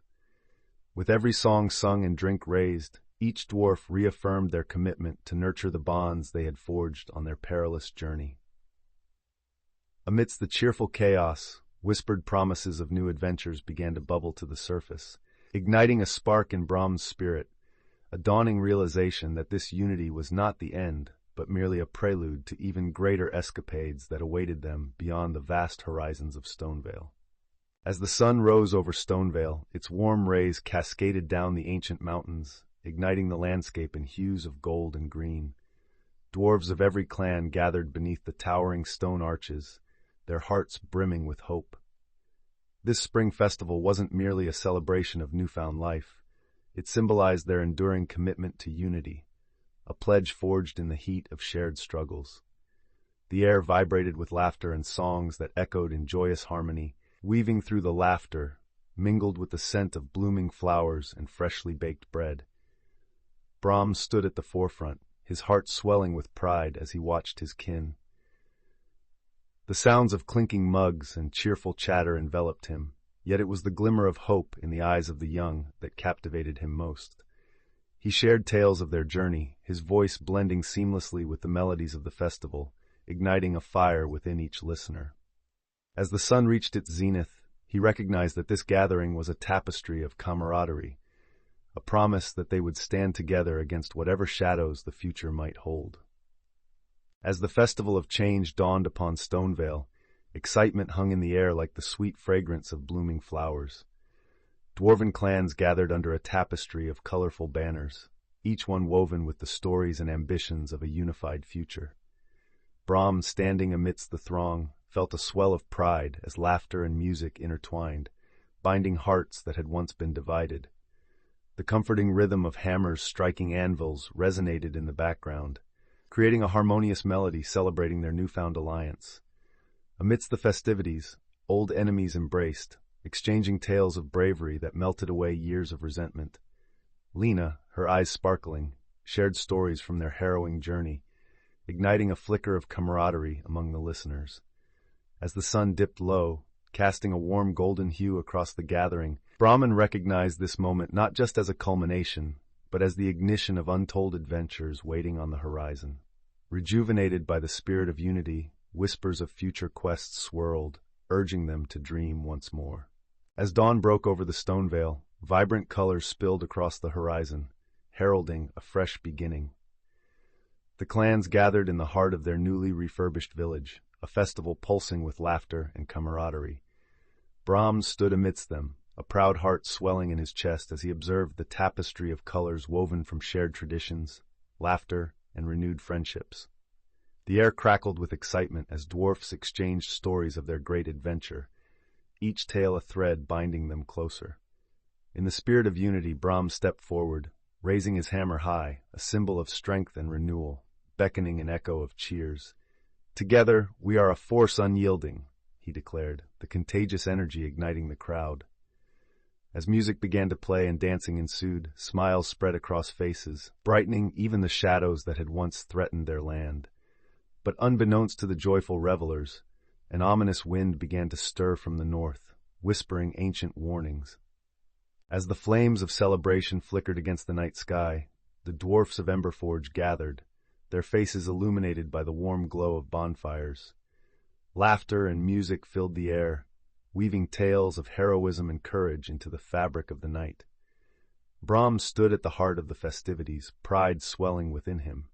With every song sung and drink raised, each dwarf reaffirmed their commitment to nurture the bonds they had forged on their perilous journey. Amidst the cheerful chaos, whispered promises of new adventures began to bubble to the surface, igniting a spark in Brahm's spirit, a dawning realization that this unity was not the end, but merely a prelude to even greater escapades that awaited them beyond the vast horizons of Stonevale. As the sun rose over Stonevale, its warm rays cascaded down the ancient mountains, igniting the landscape in hues of gold and green. Dwarves of every clan gathered beneath the towering stone arches, their hearts brimming with hope. This spring festival wasn't merely a celebration of newfound life. It symbolized their enduring commitment to unity, a pledge forged in the heat of shared struggles. The air vibrated with laughter and songs that echoed in joyous harmony, weaving through the laughter, mingled with the scent of blooming flowers and freshly baked bread. Brahm stood at the forefront, his heart swelling with pride as he watched his kin. The sounds of clinking mugs and cheerful chatter enveloped him, yet it was the glimmer of hope in the eyes of the young that captivated him most. He shared tales of their journey, his voice blending seamlessly with the melodies of the festival, igniting a fire within each listener. As the sun reached its zenith, he recognized that this gathering was a tapestry of camaraderie, a promise that they would stand together against whatever shadows the future might hold. As the festival of change dawned upon Stonevale, excitement hung in the air like the sweet fragrance of blooming flowers. Dwarven clans gathered under a tapestry of colorful banners, each one woven with the stories and ambitions of a unified future. Brahm, standing amidst the throng, felt a swell of pride as laughter and music intertwined, binding hearts that had once been divided. The comforting rhythm of hammers striking anvils resonated in the background, creating a harmonious melody celebrating their newfound alliance. Amidst the festivities, old enemies embraced, exchanging tales of bravery that melted away years of resentment. Lena, her eyes sparkling, shared stories from their harrowing journey, igniting a flicker of camaraderie among the listeners. As the sun dipped low, casting a warm golden hue across the gathering, Brahman recognized this moment not just as a culmination, but as the ignition of untold adventures waiting on the horizon. Rejuvenated by the spirit of unity, whispers of future quests swirled, urging them to dream once more. As dawn broke over the Stonevale, vibrant colors spilled across the horizon, heralding a fresh beginning. The clans gathered in the heart of their newly refurbished village, a festival pulsing with laughter and camaraderie. Brahm stood amidst them, a proud heart swelling in his chest as he observed the tapestry of colors woven from shared traditions, laughter, and renewed friendships. The air crackled with excitement as dwarfs exchanged stories of their great adventure, each tale a thread binding them closer. In the spirit of unity, Brahm stepped forward, raising his hammer high, a symbol of strength and renewal, beckoning an echo of cheers. "Together, we are a force unyielding," he declared, the contagious energy igniting the crowd. As music began to play and dancing ensued, smiles spread across faces, brightening even the shadows that had once threatened their land. But unbeknownst to the joyful revelers, an ominous wind began to stir from the north, whispering ancient warnings. As the flames of celebration flickered against the night sky, the dwarfs of Emberforge gathered, their faces illuminated by the warm glow of bonfires. Laughter and music filled the air, weaving tales of heroism and courage into the fabric of the night. Brahm stood at the heart of the festivities, pride swelling within him.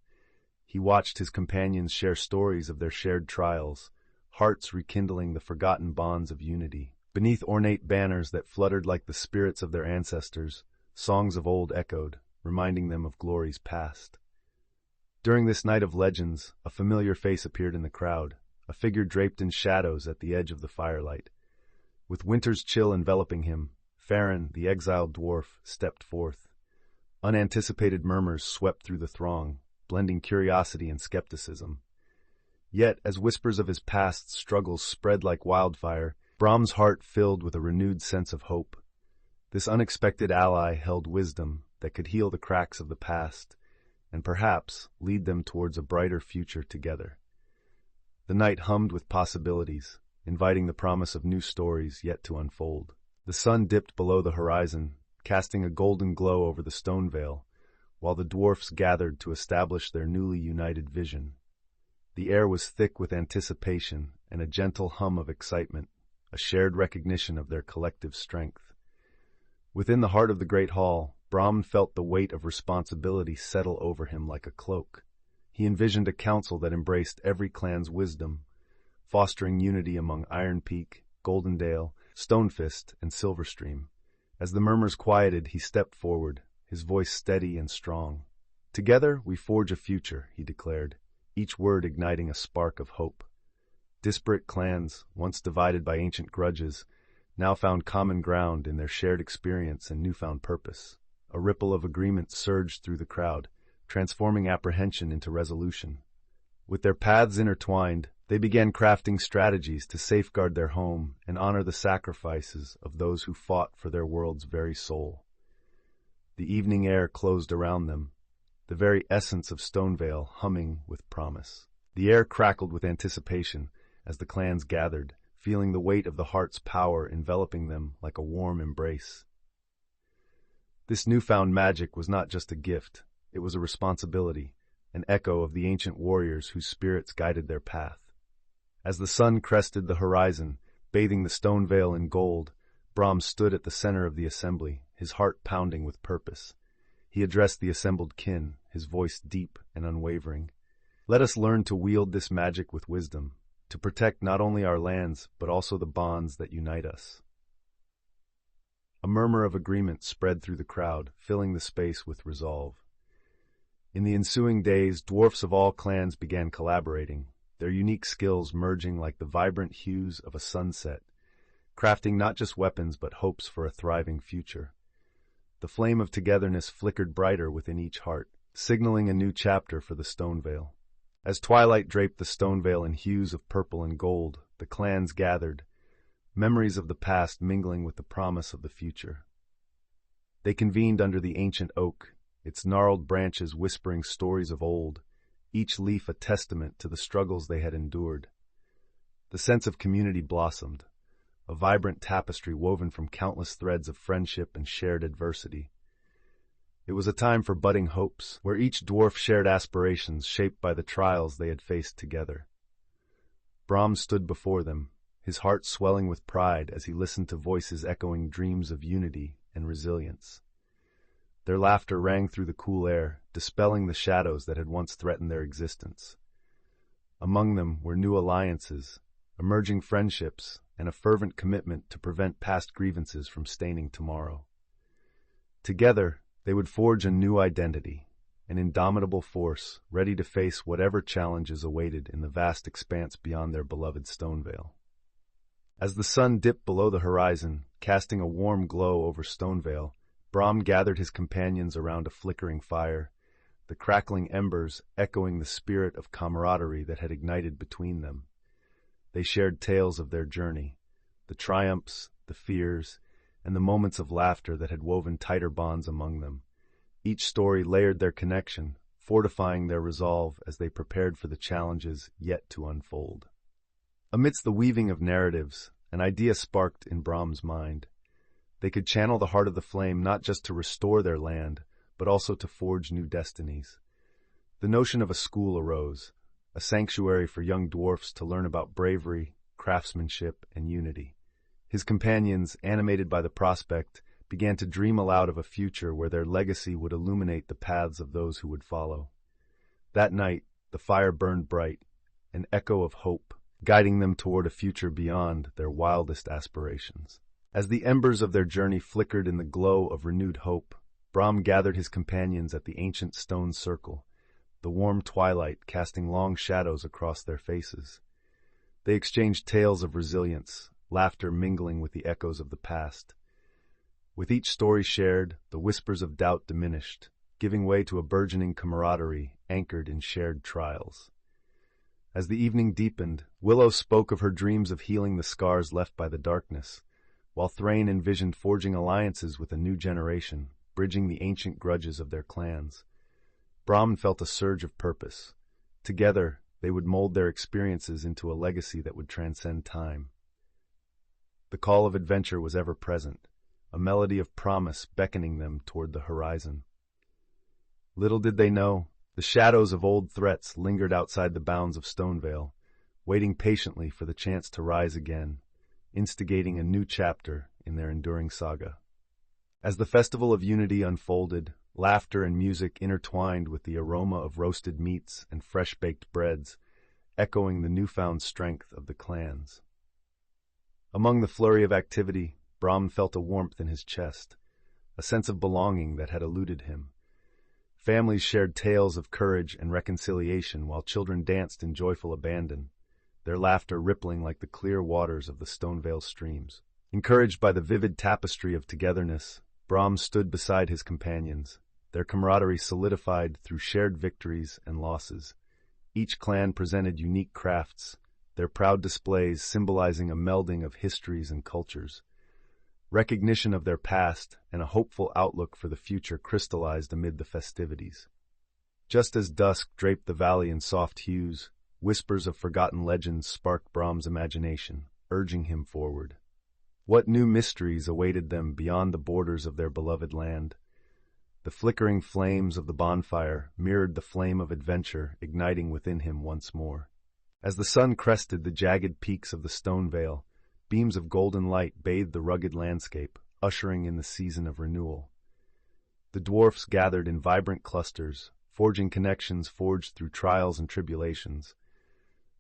He watched his companions share stories of their shared trials, hearts rekindling the forgotten bonds of unity. Beneath ornate banners that fluttered like the spirits of their ancestors, songs of old echoed, reminding them of glories past. During this night of legends, a familiar face appeared in the crowd, a figure draped in shadows at the edge of the firelight. With winter's chill enveloping him, Farron, the exiled dwarf, stepped forth. Unanticipated murmurs swept through the throng, blending curiosity and skepticism. Yet, as whispers of his past struggles spread like wildfire, Brahm's heart filled with a renewed sense of hope. This unexpected ally held wisdom that could heal the cracks of the past, and perhaps lead them towards a brighter future together. The night hummed with possibilities, inviting the promise of new stories yet to unfold. The sun dipped below the horizon, casting a golden glow over the stone veil, while the dwarfs gathered to establish their newly united vision. The air was thick with anticipation and a gentle hum of excitement, a shared recognition of their collective strength. Within the heart of the great hall, Brahm felt the weight of responsibility settle over him like a cloak. He envisioned a council that embraced every clan's wisdom, fostering unity among Iron Peak, Goldendale, Stonefist, and Silverstream. As the murmurs quieted, he stepped forward, his voice steady and strong. "Together we forge a future," he declared, each word igniting a spark of hope. Disparate clans, once divided by ancient grudges, now found common ground in their shared experience and newfound purpose. A ripple of agreement surged through the crowd, transforming apprehension into resolution. With their paths intertwined, they began crafting strategies to safeguard their home and honor the sacrifices of those who fought for their world's very soul. The evening air closed around them, the very essence of Stonevale humming with promise. The air crackled with anticipation as the clans gathered, feeling the weight of the heart's power enveloping them like a warm embrace. This newfound magic was not just a gift, it was a responsibility, an echo of the ancient warriors whose spirits guided their path. As the sun crested the horizon, bathing the stone veil in gold, Brahm stood at the center of the assembly, his heart pounding with purpose. He addressed the assembled kin, his voice deep and unwavering. "Let us learn to wield this magic with wisdom, to protect not only our lands, but also the bonds that unite us." A murmur of agreement spread through the crowd, filling the space with resolve. In the ensuing days, dwarfs of all clans began collaborating, their unique skills merging like the vibrant hues of a sunset, crafting not just weapons but hopes for a thriving future. The flame of togetherness flickered brighter within each heart, signaling a new chapter for the Stonevale. As twilight draped the Stonevale in hues of purple and gold, the clans gathered, memories of the past mingling with the promise of the future. They convened under the ancient oak, its gnarled branches whispering stories of old, each leaf a testament to the struggles they had endured. The sense of community blossomed, a vibrant tapestry woven from countless threads of friendship and shared adversity. It was a time for budding hopes, where each dwarf shared aspirations shaped by the trials they had faced together. Brahm stood before them, his heart swelling with pride as he listened to voices echoing dreams of unity and resilience. Their laughter rang through the cool air, dispelling the shadows that had once threatened their existence. Among them were new alliances, emerging friendships, and a fervent commitment to prevent past grievances from staining tomorrow. Together, they would forge a new identity, an indomitable force ready to face whatever challenges awaited in the vast expanse beyond their beloved Stonevale. As the sun dipped below the horizon, casting a warm glow over Stonevale, Brahm gathered his companions around a flickering fire, the crackling embers echoing the spirit of camaraderie that had ignited between them. They shared tales of their journey, the triumphs, the fears, and the moments of laughter that had woven tighter bonds among them. Each story layered their connection, fortifying their resolve as they prepared for the challenges yet to unfold. Amidst the weaving of narratives, an idea sparked in Brahm's mind. They could channel the heart of the flame not just to restore their land, but also to forge new destinies. The notion of a school arose, a sanctuary for young dwarfs to learn about bravery, craftsmanship, and unity. His companions, animated by the prospect, began to dream aloud of a future where their legacy would illuminate the paths of those who would follow. That night, the fire burned bright, an echo of hope, guiding them toward a future beyond their wildest aspirations. As the embers of their journey flickered in the glow of renewed hope, Brahm gathered his companions at the ancient stone circle, the warm twilight casting long shadows across their faces. They exchanged tales of resilience, laughter mingling with the echoes of the past. With each story shared, the whispers of doubt diminished, giving way to a burgeoning camaraderie anchored in shared trials. As the evening deepened, Willow spoke of her dreams of healing the scars left by the darkness, while Thrain envisioned forging alliances with a new generation, bridging the ancient grudges of their clans. Brahm felt a surge of purpose. Together, they would mold their experiences into a legacy that would transcend time. The call of adventure was ever present, a melody of promise beckoning them toward the horizon. Little did they know, the shadows of old threats lingered outside the bounds of Stonevale, waiting patiently for the chance to rise again, instigating a new chapter in their enduring saga. As the Festival of Unity unfolded, laughter and music intertwined with the aroma of roasted meats and fresh-baked breads, echoing the newfound strength of the clans. Among the flurry of activity, Brahm felt a warmth in his chest, a sense of belonging that had eluded him. Families shared tales of courage and reconciliation while children danced in joyful abandon, their laughter rippling like the clear waters of the Stonevale streams. Encouraged by the vivid tapestry of togetherness, Brahm stood beside his companions, their camaraderie solidified through shared victories and losses. Each clan presented unique crafts, their proud displays symbolizing a melding of histories and cultures. Recognition of their past and a hopeful outlook for the future crystallized amid the festivities. Just as dusk draped the valley in soft hues, whispers of forgotten legends sparked Brahm's imagination, urging him forward. What new mysteries awaited them beyond the borders of their beloved land? The flickering flames of the bonfire mirrored the flame of adventure igniting within him once more. As the sun crested the jagged peaks of the Stonevale, beams of golden light bathed the rugged landscape, ushering in the season of renewal. The dwarfs gathered in vibrant clusters, forging connections forged through trials and tribulations.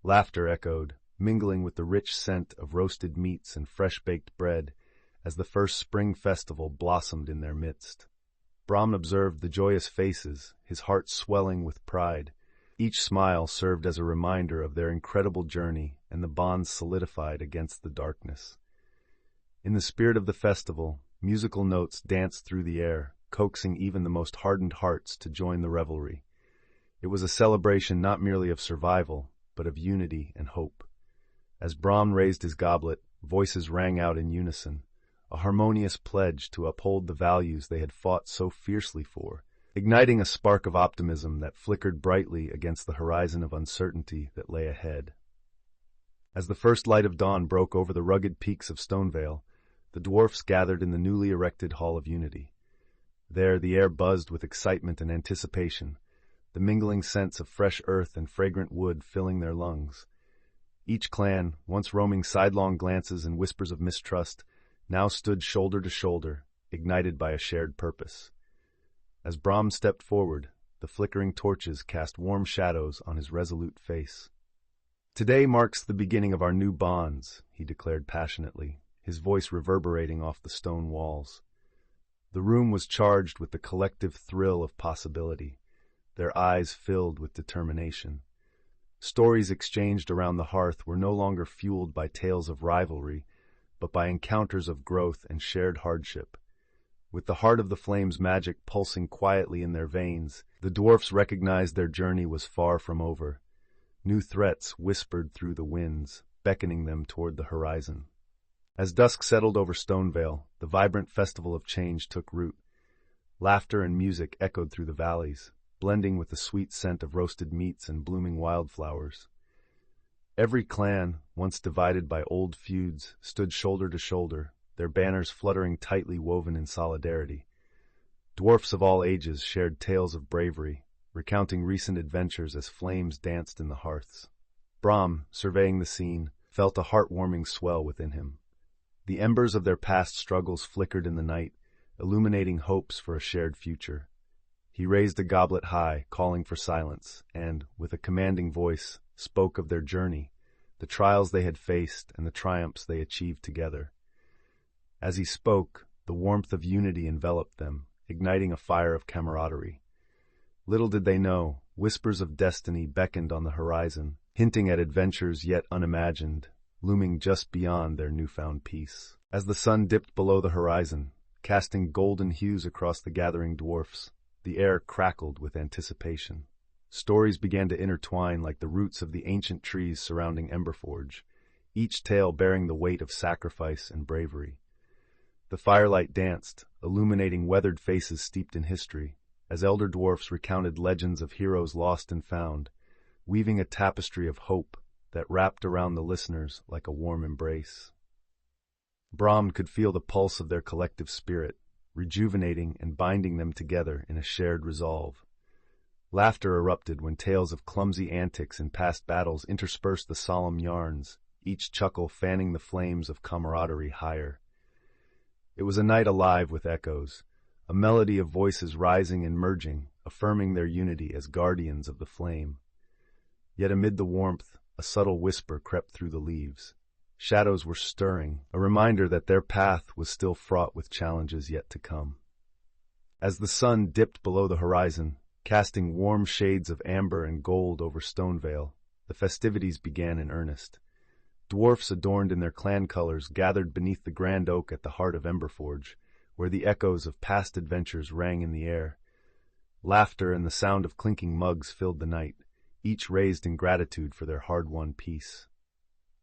Laughter echoed, mingling with the rich scent of roasted meats and fresh-baked bread, as the first spring festival blossomed in their midst. Brahm observed the joyous faces, his heart swelling with pride. Each smile served as a reminder of their incredible journey and the bonds solidified against the darkness. In the spirit of the festival, musical notes danced through the air, coaxing even the most hardened hearts to join the revelry. It was a celebration not merely of survival, but of unity and hope. As Brahm raised his goblet, voices rang out in unison, a harmonious pledge to uphold the values they had fought so fiercely for, igniting a spark of optimism that flickered brightly against the horizon of uncertainty that lay ahead. As the first light of dawn broke over the rugged peaks of Stonevale, the dwarfs gathered in the newly erected Hall of Unity. There the air buzzed with excitement and anticipation, the mingling scents of fresh earth and fragrant wood filling their lungs. Each clan, once roaming sidelong glances and whispers of mistrust, now stood shoulder to shoulder, ignited by a shared purpose. As Brahm stepped forward, the flickering torches cast warm shadows on his resolute face. "Today marks the beginning of our new bonds," he declared passionately, his voice reverberating off the stone walls. The room was charged with the collective thrill of possibility, their eyes filled with determination. Stories exchanged around the hearth were no longer fueled by tales of rivalry, but by encounters of growth and shared hardship. With the heart of the flame's magic pulsing quietly in their veins, the dwarfs recognized their journey was far from over. New threats whispered through the winds, beckoning them toward the horizon. As dusk settled over Stonevale, the vibrant festival of change took root. Laughter and music echoed through the valleys, blending with the sweet scent of roasted meats and blooming wildflowers. Every clan, once divided by old feuds, stood shoulder to shoulder, their banners fluttering tightly woven in solidarity. Dwarfs of all ages shared tales of bravery, recounting recent adventures as flames danced in the hearths. Brahm, surveying the scene, felt a heartwarming swell within him. The embers of their past struggles flickered in the night, illuminating hopes for a shared future. He raised a goblet high, calling for silence, and, with a commanding voice, spoke of their journey, the trials they had faced and the triumphs they achieved together. As he spoke, the warmth of unity enveloped them, igniting a fire of camaraderie. Little did they know, whispers of destiny beckoned on the horizon, hinting at adventures yet unimagined, looming just beyond their newfound peace. As the sun dipped below the horizon, casting golden hues across the gathering dwarfs, the air crackled with anticipation. Stories began to intertwine like the roots of the ancient trees surrounding Emberforge, each tale bearing the weight of sacrifice and bravery. The firelight danced, illuminating weathered faces steeped in history, as elder dwarfs recounted legends of heroes lost and found, weaving a tapestry of hope that wrapped around the listeners like a warm embrace. Brahm could feel the pulse of their collective spirit, rejuvenating and binding them together in a shared resolve. Laughter erupted when tales of clumsy antics in past battles interspersed the solemn yarns, each chuckle fanning the flames of camaraderie higher. It was a night alive with echoes, a melody of voices rising and merging, affirming their unity as guardians of the flame. Yet amid the warmth, a subtle whisper crept through the leaves. Shadows were stirring, a reminder that their path was still fraught with challenges yet to come. As the sun dipped below the horizon, casting warm shades of amber and gold over Stonevale, the festivities began in earnest. Dwarfs adorned in their clan colors gathered beneath the grand oak at the heart of Emberforge, where the echoes of past adventures rang in the air. Laughter and the sound of clinking mugs filled the night, each raised in gratitude for their hard-won peace.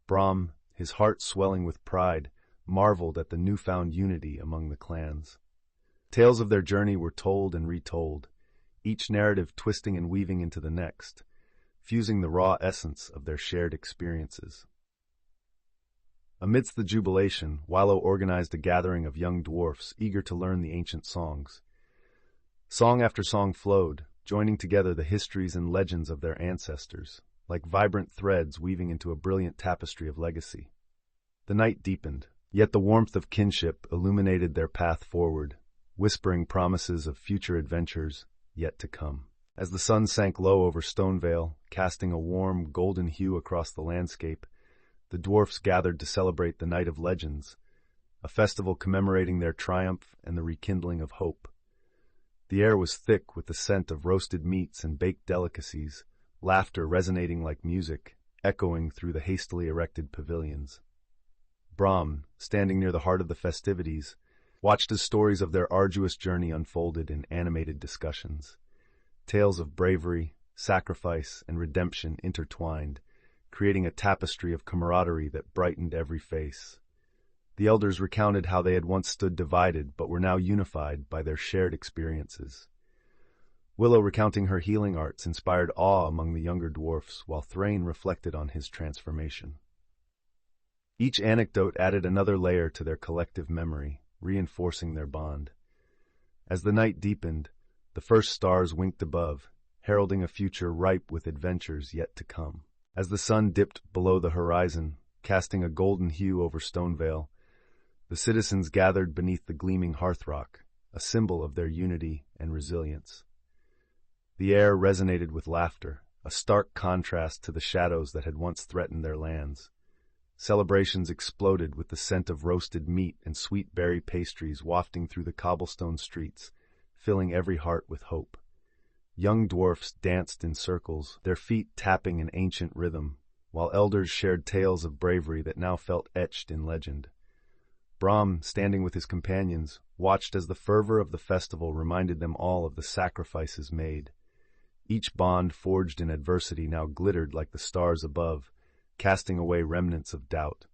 Brahm, his heart swelling with pride, marveled at the newfound unity among the clans. Tales of their journey were told and retold, each narrative twisting and weaving into the next, fusing the raw essence of their shared experiences. Amidst the jubilation, Wallow organized a gathering of young dwarfs eager to learn the ancient songs. Song after song flowed, joining together the histories and legends of their ancestors, like vibrant threads weaving into a brilliant tapestry of legacy. The night deepened, yet the warmth of kinship illuminated their path forward, whispering promises of future adventures yet to come. As the sun sank low over Stonevale, casting a warm, golden hue across the landscape, the dwarfs gathered to celebrate the Night of Legends, a festival commemorating their triumph and the rekindling of hope. The air was thick with the scent of roasted meats and baked delicacies, laughter resonating like music, echoing through the hastily erected pavilions. Brahm, standing near the heart of the festivities, watched as stories of their arduous journey unfolded in animated discussions. Tales of bravery, sacrifice, and redemption intertwined, creating a tapestry of camaraderie that brightened every face. The elders recounted how they had once stood divided but were now unified by their shared experiences. Willow, recounting her healing arts, inspired awe among the younger dwarfs, while Thrain reflected on his transformation. Each anecdote added another layer to their collective memory, reinforcing their bond. As the night deepened, the first stars winked above, heralding a future ripe with adventures yet to come. As the sun dipped below the horizon, casting a golden hue over Stonevale, the citizens gathered beneath the gleaming hearthrug, a symbol of their unity and resilience. The air resonated with laughter, a stark contrast to the shadows that had once threatened their lands. Celebrations exploded with the scent of roasted meat and sweet berry pastries wafting through the cobblestone streets, filling every heart with hope. Young dwarfs danced in circles, their feet tapping in ancient rhythm, while elders shared tales of bravery that now felt etched in legend. Brahm, standing with his companions, watched as the fervor of the festival reminded them all of the sacrifices made. Each bond forged in adversity now glittered like the stars above, casting away remnants of doubt.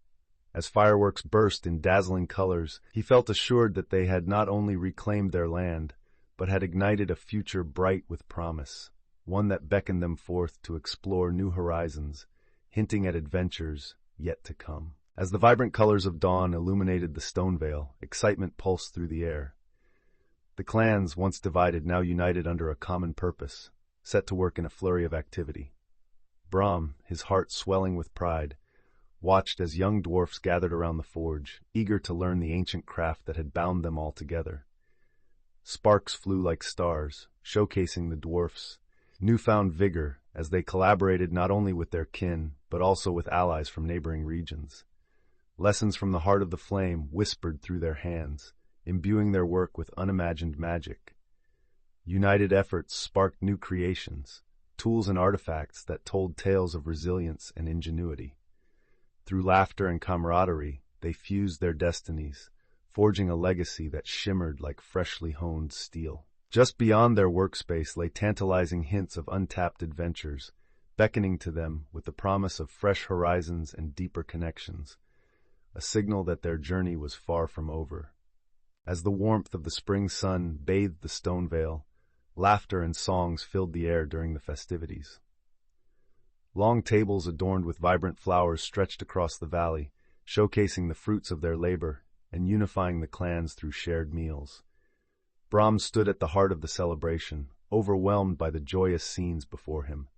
As fireworks burst in dazzling colors, he felt assured that they had not only reclaimed their land, but had ignited a future bright with promise, one that beckoned them forth to explore new horizons, hinting at adventures yet to come. As the vibrant colors of dawn illuminated the Stonevale, excitement pulsed through the air. The clans, once divided, now united under a common purpose, set to work in a flurry of activity. Brahm, his heart swelling with pride, watched as young dwarfs gathered around the forge, eager to learn the ancient craft that had bound them all together. Sparks flew like stars, showcasing the dwarfs' newfound vigor as they collaborated not only with their kin, but also with allies from neighboring regions. Lessons from the heart of the flame whispered through their hands, imbuing their work with unimagined magic. United efforts sparked new creations, tools and artifacts that told tales of resilience and ingenuity. Through laughter and camaraderie, they fused their destinies, forging a legacy that shimmered like freshly honed steel. Just beyond their workspace lay tantalizing hints of untapped adventures, beckoning to them with the promise of fresh horizons and deeper connections, a signal that their journey was far from over. As the warmth of the spring sun bathed the stone vale, laughter and songs filled the air during the festivities. Long tables adorned with vibrant flowers stretched across the valley, showcasing the fruits of their labor and unifying the clans through shared meals. Brahm stood at the heart of the celebration, overwhelmed by the joyous scenes before him.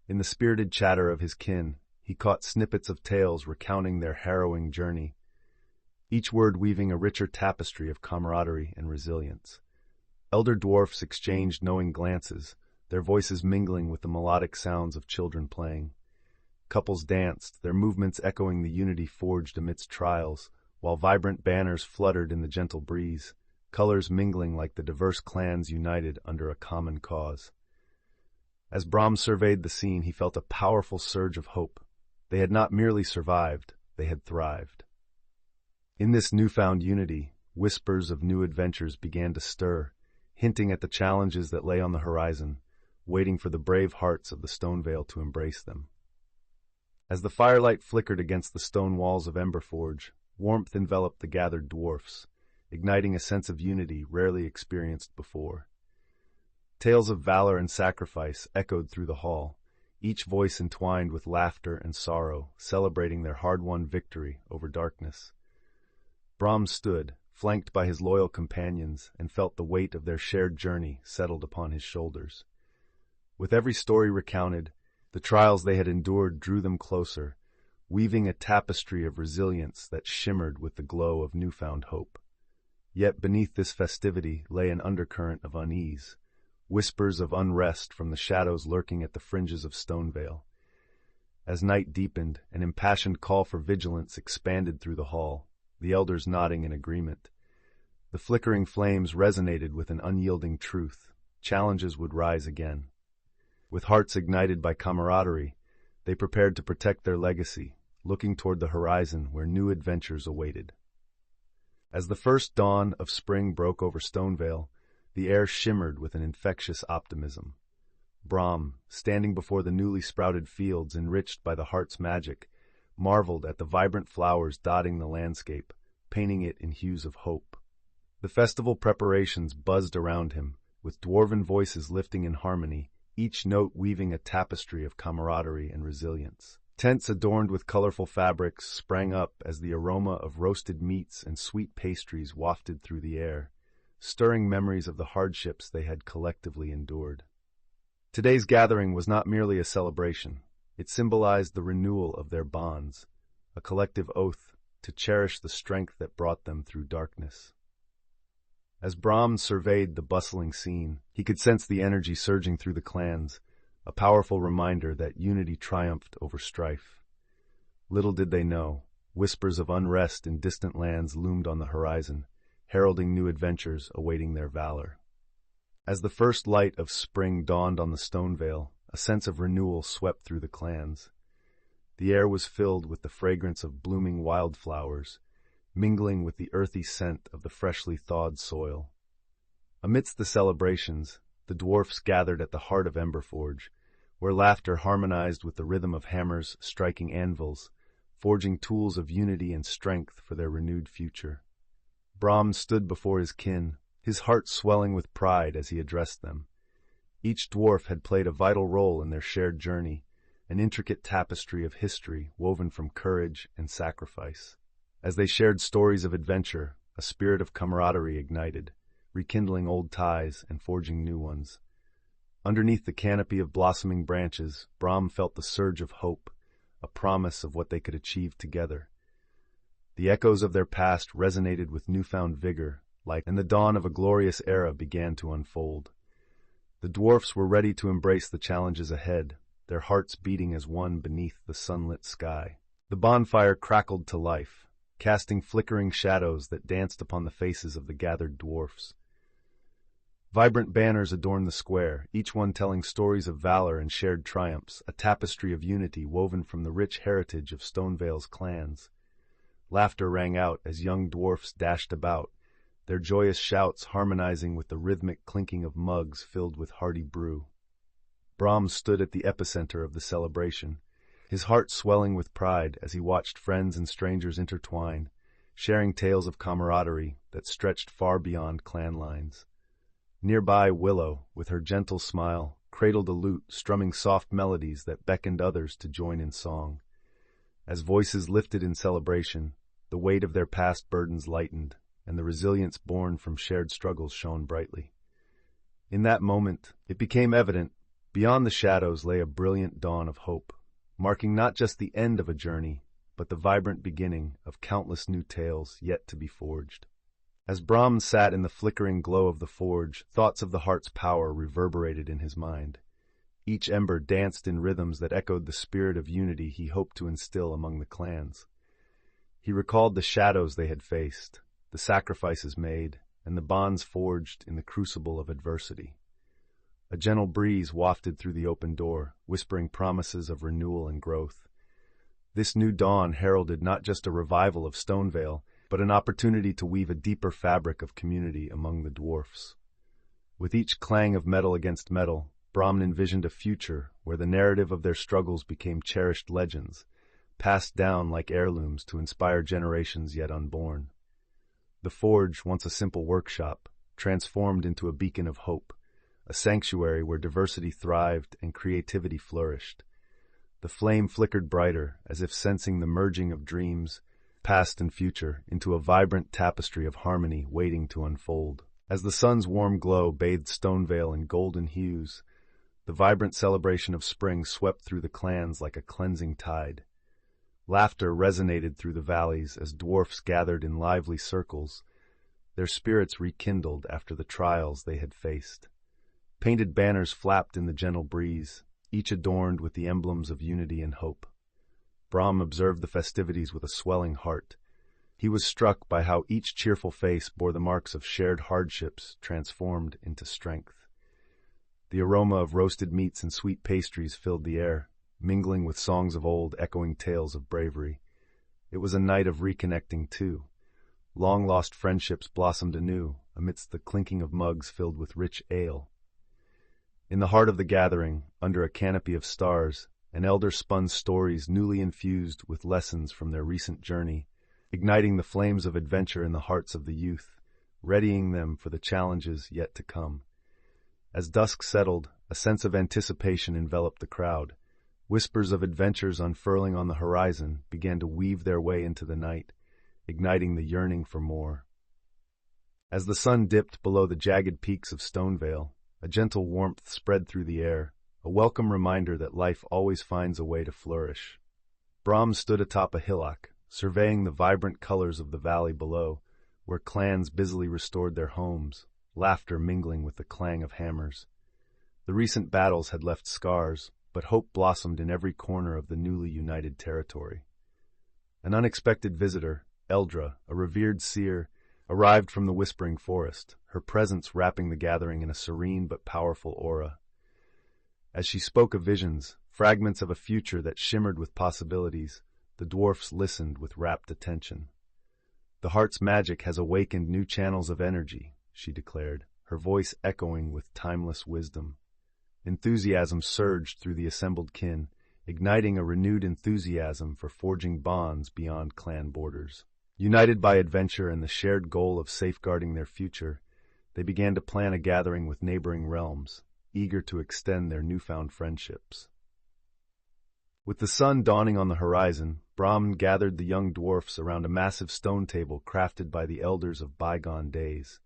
In the spirited chatter of his kin, he caught snippets of tales recounting their harrowing journey, each word weaving a richer tapestry of camaraderie and resilience. Elder dwarfs exchanged knowing glances, their voices mingling with the melodic sounds of children playing. Couples danced, their movements echoing the unity forged amidst trials, while vibrant banners fluttered in the gentle breeze, colors mingling like the diverse clans united under a common cause. As Brahm surveyed the scene, he felt a powerful surge of hope. They had not merely survived, they had thrived. In this newfound unity, whispers of new adventures began to stir, hinting at the challenges that lay on the horizon, waiting for the brave hearts of the Stone Vale to embrace them. As the firelight flickered against the stone walls of Emberforge, warmth enveloped the gathered dwarfs, igniting a sense of unity rarely experienced before. Tales of valor and sacrifice echoed through the hall, each voice entwined with laughter and sorrow, celebrating their hard-won victory over darkness. Brahm stood, flanked by his loyal companions, and felt the weight of their shared journey settled upon his shoulders. With every story recounted, the trials they had endured drew them closer, weaving a tapestry of resilience that shimmered with the glow of newfound hope. Yet beneath this festivity lay an undercurrent of unease, whispers of unrest from the shadows lurking at the fringes of Stonevale. As night deepened, an impassioned call for vigilance expanded through the hall, the elders nodding in agreement. The flickering flames resonated with an unyielding truth. Challenges would rise again. With hearts ignited by camaraderie, they prepared to protect their legacy, looking toward the horizon where new adventures awaited. As the first dawn of spring broke over Stonevale, the air shimmered with an infectious optimism. Brahm, standing before the newly sprouted fields enriched by the heart's magic, marveled at the vibrant flowers dotting the landscape, painting it in hues of hope. The festival preparations buzzed around him, with dwarven voices lifting in harmony, each note weaving a tapestry of camaraderie and resilience. Tents adorned with colorful fabrics sprang up as the aroma of roasted meats and sweet pastries wafted through the air, stirring memories of the hardships they had collectively endured. Today's gathering was not merely a celebration. It symbolized the renewal of their bonds, a collective oath to cherish the strength that brought them through darkness. As Brahm surveyed the bustling scene, he could sense the energy surging through the clans, a powerful reminder that unity triumphed over strife. Little did they know, whispers of unrest in distant lands loomed on the horizon, heralding new adventures awaiting their valor. As the first light of spring dawned on the Stonevale, a sense of renewal swept through the clans. The air was filled with the fragrance of blooming wildflowers, mingling with the earthy scent of the freshly thawed soil. Amidst the celebrations, the dwarfs gathered at the heart of Emberforge, where laughter harmonized with the rhythm of hammers striking anvils, forging tools of unity and strength for their renewed future. Brahm stood before his kin, his heart swelling with pride as he addressed them. Each dwarf had played a vital role in their shared journey, an intricate tapestry of history woven from courage and sacrifice. As they shared stories of adventure, a spirit of camaraderie ignited, rekindling old ties and forging new ones. Underneath the canopy of blossoming branches, Brahm felt the surge of hope, a promise of what they could achieve together. The echoes of their past resonated with newfound vigor, and the dawn of a glorious era began to unfold. The dwarfs were ready to embrace the challenges ahead, their hearts beating as one beneath the sunlit sky. The bonfire crackled to life, casting flickering shadows that danced upon the faces of the gathered dwarfs. Vibrant banners adorned the square, each one telling stories of valor and shared triumphs, a tapestry of unity woven from the rich heritage of Stonevale's clans. Laughter rang out as young dwarfs dashed about, their joyous shouts harmonizing with the rhythmic clinking of mugs filled with hearty brew. Brahms stood at the epicenter of the celebration, his heart swelling with pride as he watched friends and strangers intertwine, sharing tales of camaraderie that stretched far beyond clan lines. Nearby, Willow, with her gentle smile, cradled a lute, strumming soft melodies that beckoned others to join in song. As voices lifted in celebration, the weight of their past burdens lightened, and the resilience born from shared struggles shone brightly. In that moment, it became evident, beyond the shadows lay a brilliant dawn of hope, marking not just the end of a journey, but the vibrant beginning of countless new tales yet to be forged. As Brahms sat in the flickering glow of the forge, thoughts of the heart's power reverberated in his mind. Each ember danced in rhythms that echoed the spirit of unity he hoped to instill among the clans. He recalled the shadows they had faced, the sacrifices made, and the bonds forged in the crucible of adversity. A gentle breeze wafted through the open door, whispering promises of renewal and growth. This new dawn heralded not just a revival of Stonevale, but an opportunity to weave a deeper fabric of community among the dwarfs. With each clang of metal against metal, Brahman envisioned a future where the narrative of their struggles became cherished legends, passed down like heirlooms to inspire generations yet unborn. The forge, once a simple workshop, transformed into a beacon of hope, a sanctuary where diversity thrived and creativity flourished. The flame flickered brighter, as if sensing the merging of dreams, past and future, into a vibrant tapestry of harmony waiting to unfold. As the sun's warm glow bathed Stonevale in golden hues, the vibrant celebration of spring swept through the clans like a cleansing tide. Laughter resonated through the valleys as dwarfs gathered in lively circles, their spirits rekindled after the trials they had faced. Painted banners flapped in the gentle breeze, each adorned with the emblems of unity and hope. Brahm observed the festivities with a swelling heart. He was struck by how each cheerful face bore the marks of shared hardships transformed into strength. The aroma of roasted meats and sweet pastries filled the air, mingling with songs of old, echoing tales of bravery. It was a night of reconnecting, too. Long-lost friendships blossomed anew amidst the clinking of mugs filled with rich ale. In the heart of the gathering, under a canopy of stars, an elder spun stories newly infused with lessons from their recent journey, igniting the flames of adventure in the hearts of the youth, readying them for the challenges yet to come. As dusk settled, a sense of anticipation enveloped the crowd. Whispers of adventures unfurling on the horizon began to weave their way into the night, igniting the yearning for more. As the sun dipped below the jagged peaks of Stonevale, a gentle warmth spread through the air, a welcome reminder that life always finds a way to flourish. Brahms stood atop a hillock, surveying the vibrant colors of the valley below, where clans busily restored their homes, laughter mingling with the clang of hammers. The recent battles had left scars, but hope blossomed in every corner of the newly united territory. An unexpected visitor, Eldra, a revered seer, arrived from the Whispering Forest, her presence wrapping the gathering in a serene but powerful aura. As she spoke of visions, fragments of a future that shimmered with possibilities, the dwarfs listened with rapt attention. "The heart's magic has awakened new channels of energy," she declared, her voice echoing with timeless wisdom. Enthusiasm surged through the assembled kin, igniting a renewed enthusiasm for forging bonds beyond clan borders. United by adventure and the shared goal of safeguarding their future, they began to plan a gathering with neighboring realms, eager to extend their newfound friendships. With the sun dawning on the horizon, Brahman gathered the young dwarfs around a massive stone table crafted by the elders of bygone days.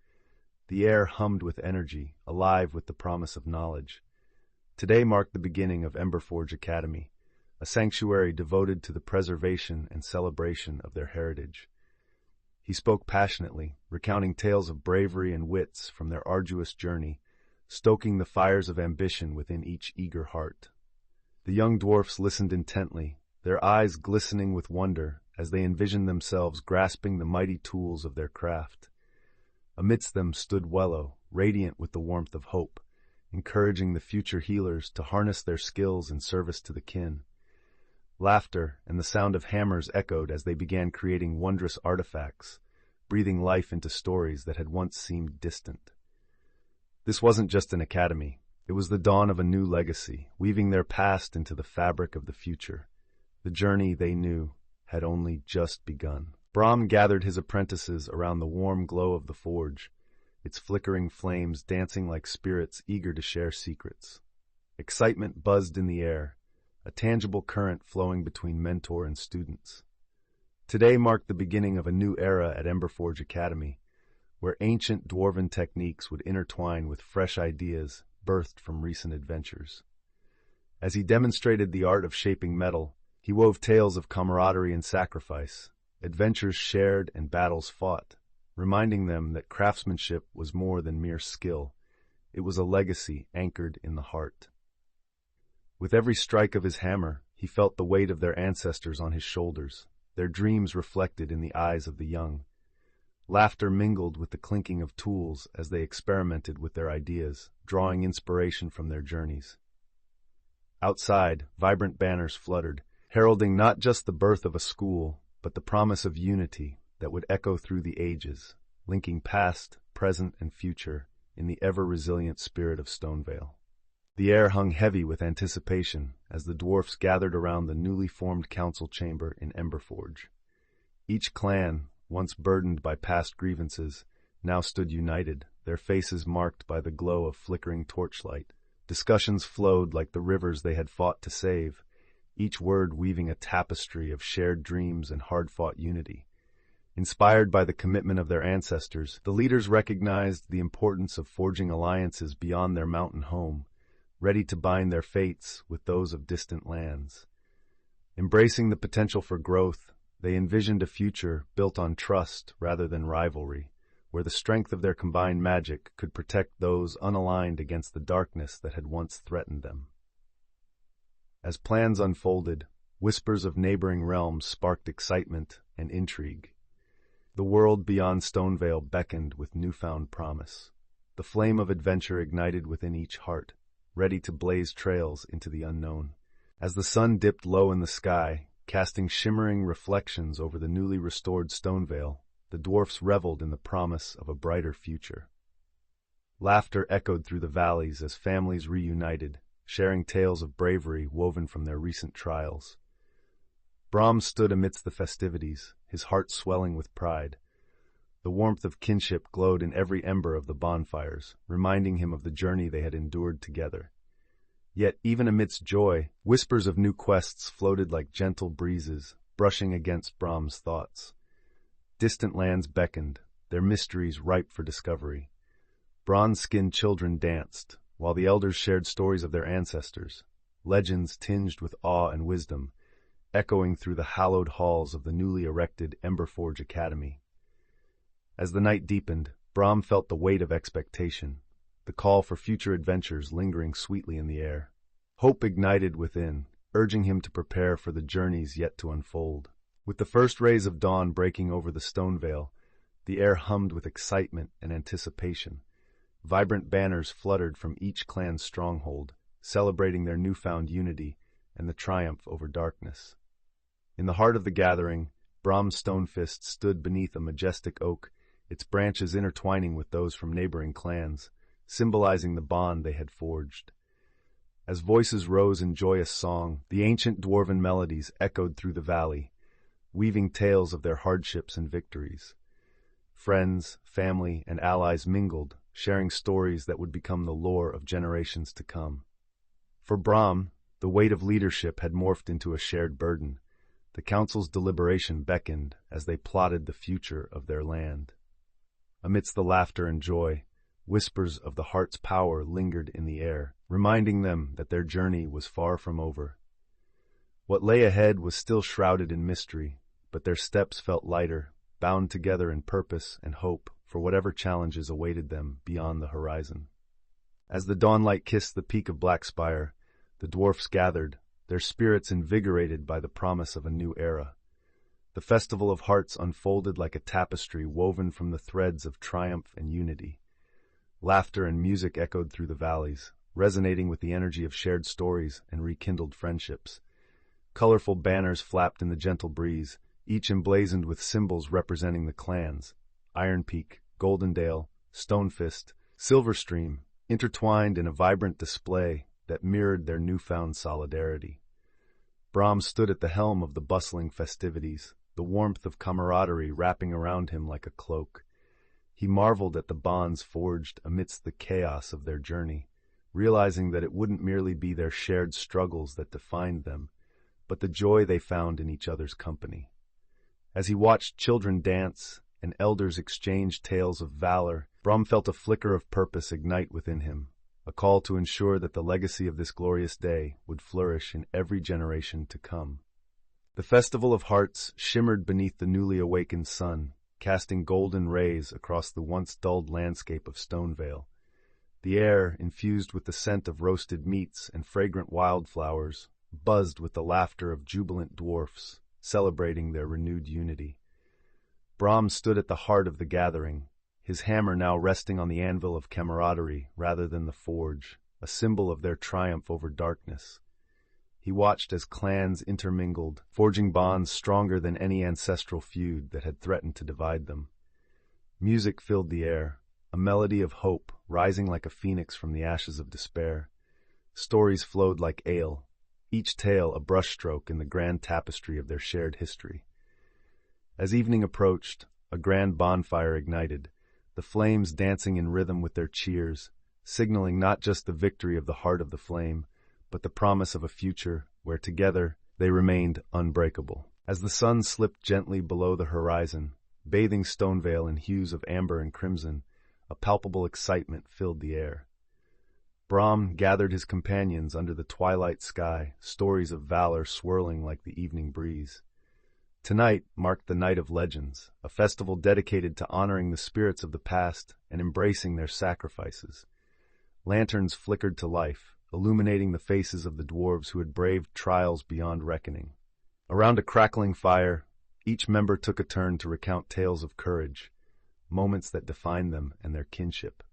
The air hummed with energy, alive with the promise of knowledge. Today marked the beginning of Emberforge Academy, a sanctuary devoted to the preservation and celebration of their heritage. He spoke passionately, recounting tales of bravery and wits from their arduous journey, stoking the fires of ambition within each eager heart. The young dwarfs listened intently, their eyes glistening with wonder as they envisioned themselves grasping the mighty tools of their craft. Amidst them stood Wello, radiant with the warmth of hope, encouraging the future healers to harness their skills in service to the kin. Laughter and the sound of hammers echoed as they began creating wondrous artifacts, breathing life into stories that had once seemed distant. This wasn't just an academy. It was the dawn of a new legacy, weaving their past into the fabric of the future. The journey, they knew, had only just begun. Brahm gathered his apprentices around the warm glow of the forge, its flickering flames dancing like spirits eager to share secrets. Excitement buzzed in the air, a tangible current flowing between mentor and students. Today marked the beginning of a new era at Emberforge Academy, where ancient dwarven techniques would intertwine with fresh ideas birthed from recent adventures. As he demonstrated the art of shaping metal, he wove tales of camaraderie and sacrifice, adventures shared and battles fought, reminding them that craftsmanship was more than mere skill. It was a legacy anchored in the heart. With every strike of his hammer, he felt the weight of their ancestors on his shoulders, their dreams reflected in the eyes of the young. Laughter mingled with the clinking of tools as they experimented with their ideas, drawing inspiration from their journeys. Outside, vibrant banners fluttered, heralding not just the birth of a school, but the promise of unity that would echo through the ages, linking past, present, and future in the ever-resilient spirit of Stonevale. The air hung heavy with anticipation as the dwarfs gathered around the newly formed council chamber in Emberforge. Each clan, once burdened by past grievances, now stood united, their faces marked by the glow of flickering torchlight. Discussions flowed like the rivers they had fought to save, each word weaving a tapestry of shared dreams and hard-fought unity. Inspired by the commitment of their ancestors, the leaders recognized the importance of forging alliances beyond their mountain home, ready to bind their fates with those of distant lands. Embracing the potential for growth, they envisioned a future built on trust rather than rivalry, where the strength of their combined magic could protect those unaligned against the darkness that had once threatened them. As plans unfolded, whispers of neighboring realms sparked excitement and intrigue. The world beyond Stonevale beckoned with newfound promise. The flame of adventure ignited within each heart, ready to blaze trails into the unknown. As the sun dipped low in the sky, casting shimmering reflections over the newly restored Stonevale, the dwarfs reveled in the promise of a brighter future. Laughter echoed through the valleys as families reunited, sharing tales of bravery woven from their recent trials. Brahm stood amidst the festivities, his heart swelling with pride. The warmth of kinship glowed in every ember of the bonfires, reminding him of the journey they had endured together. Yet, even amidst joy, whispers of new quests floated like gentle breezes, brushing against Brahm's thoughts. Distant lands beckoned, their mysteries ripe for discovery. Bronze-skinned children danced, while the elders shared stories of their ancestors, legends tinged with awe and wisdom, echoing through the hallowed halls of the newly erected Emberforge Academy. As the night deepened, Brahm felt the weight of expectation, the call for future adventures lingering sweetly in the air. Hope ignited within, urging him to prepare for the journeys yet to unfold. With the first rays of dawn breaking over the Stonevale, the air hummed with excitement and anticipation. Vibrant banners fluttered from each clan's stronghold, celebrating their newfound unity and the triumph over darkness. In the heart of the gathering, Brahm's Stonefist stood beneath a majestic oak, its branches intertwining with those from neighboring clans, symbolizing the bond they had forged. As voices rose in joyous song, the ancient dwarven melodies echoed through the valley, weaving tales of their hardships and victories. Friends, family, and allies mingled, sharing stories that would become the lore of generations to come. For Brahm, the weight of leadership had morphed into a shared burden. The council's deliberation beckoned as they plotted the future of their land. Amidst the laughter and joy, whispers of the heart's power lingered in the air, reminding them that their journey was far from over. What lay ahead was still shrouded in mystery, but their steps felt lighter, bound together in purpose and hope for whatever challenges awaited them beyond the horizon. As the dawnlight kissed the peak of Black Spire, the dwarfs gathered, their spirits invigorated by the promise of a new era. The Festival of Hearts unfolded like a tapestry woven from the threads of triumph and unity. Laughter and music echoed through the valleys, resonating with the energy of shared stories and rekindled friendships. Colorful banners flapped in the gentle breeze, each emblazoned with symbols representing the clans: Iron Peak, Goldendale, Stonefist, Silverstream, intertwined in a vibrant display that mirrored their newfound solidarity. Brahm stood at the helm of the bustling festivities, the warmth of camaraderie wrapping around him like a cloak. He marveled at the bonds forged amidst the chaos of their journey, realizing that it wouldn't merely be their shared struggles that defined them, but the joy they found in each other's company. As he watched children dance and elders exchange tales of valor, Brahm felt a flicker of purpose ignite within him, a call to ensure that the legacy of this glorious day would flourish in every generation to come. The Festival of Hearts shimmered beneath the newly awakened sun, casting golden rays across the once dulled landscape of Stonevale. The air, infused with the scent of roasted meats and fragrant wildflowers, buzzed with the laughter of jubilant dwarfs, celebrating their renewed unity. Brahm stood at the heart of the gathering, his hammer now resting on the anvil of camaraderie rather than the forge, a symbol of their triumph over darkness. He watched as clans intermingled, forging bonds stronger than any ancestral feud that had threatened to divide them. Music filled the air, a melody of hope rising like a phoenix from the ashes of despair. Stories flowed like ale, each tale a brushstroke in the grand tapestry of their shared history. As evening approached, a grand bonfire ignited, the flames dancing in rhythm with their cheers, signaling not just the victory of the heart of the flame, but the promise of a future where together they remained unbreakable. As the sun slipped gently below the horizon, bathing Stonevale in hues of amber and crimson, a palpable excitement filled the air. Brahm gathered his companions under the twilight sky, stories of valor swirling like the evening breeze. Tonight marked the Night of Legends, a festival dedicated to honoring the spirits of the past and embracing their sacrifices. Lanterns flickered to life, illuminating the faces of the dwarves who had braved trials beyond reckoning. Around a crackling fire, each member took a turn to recount tales of courage, moments that defined them and their kinship.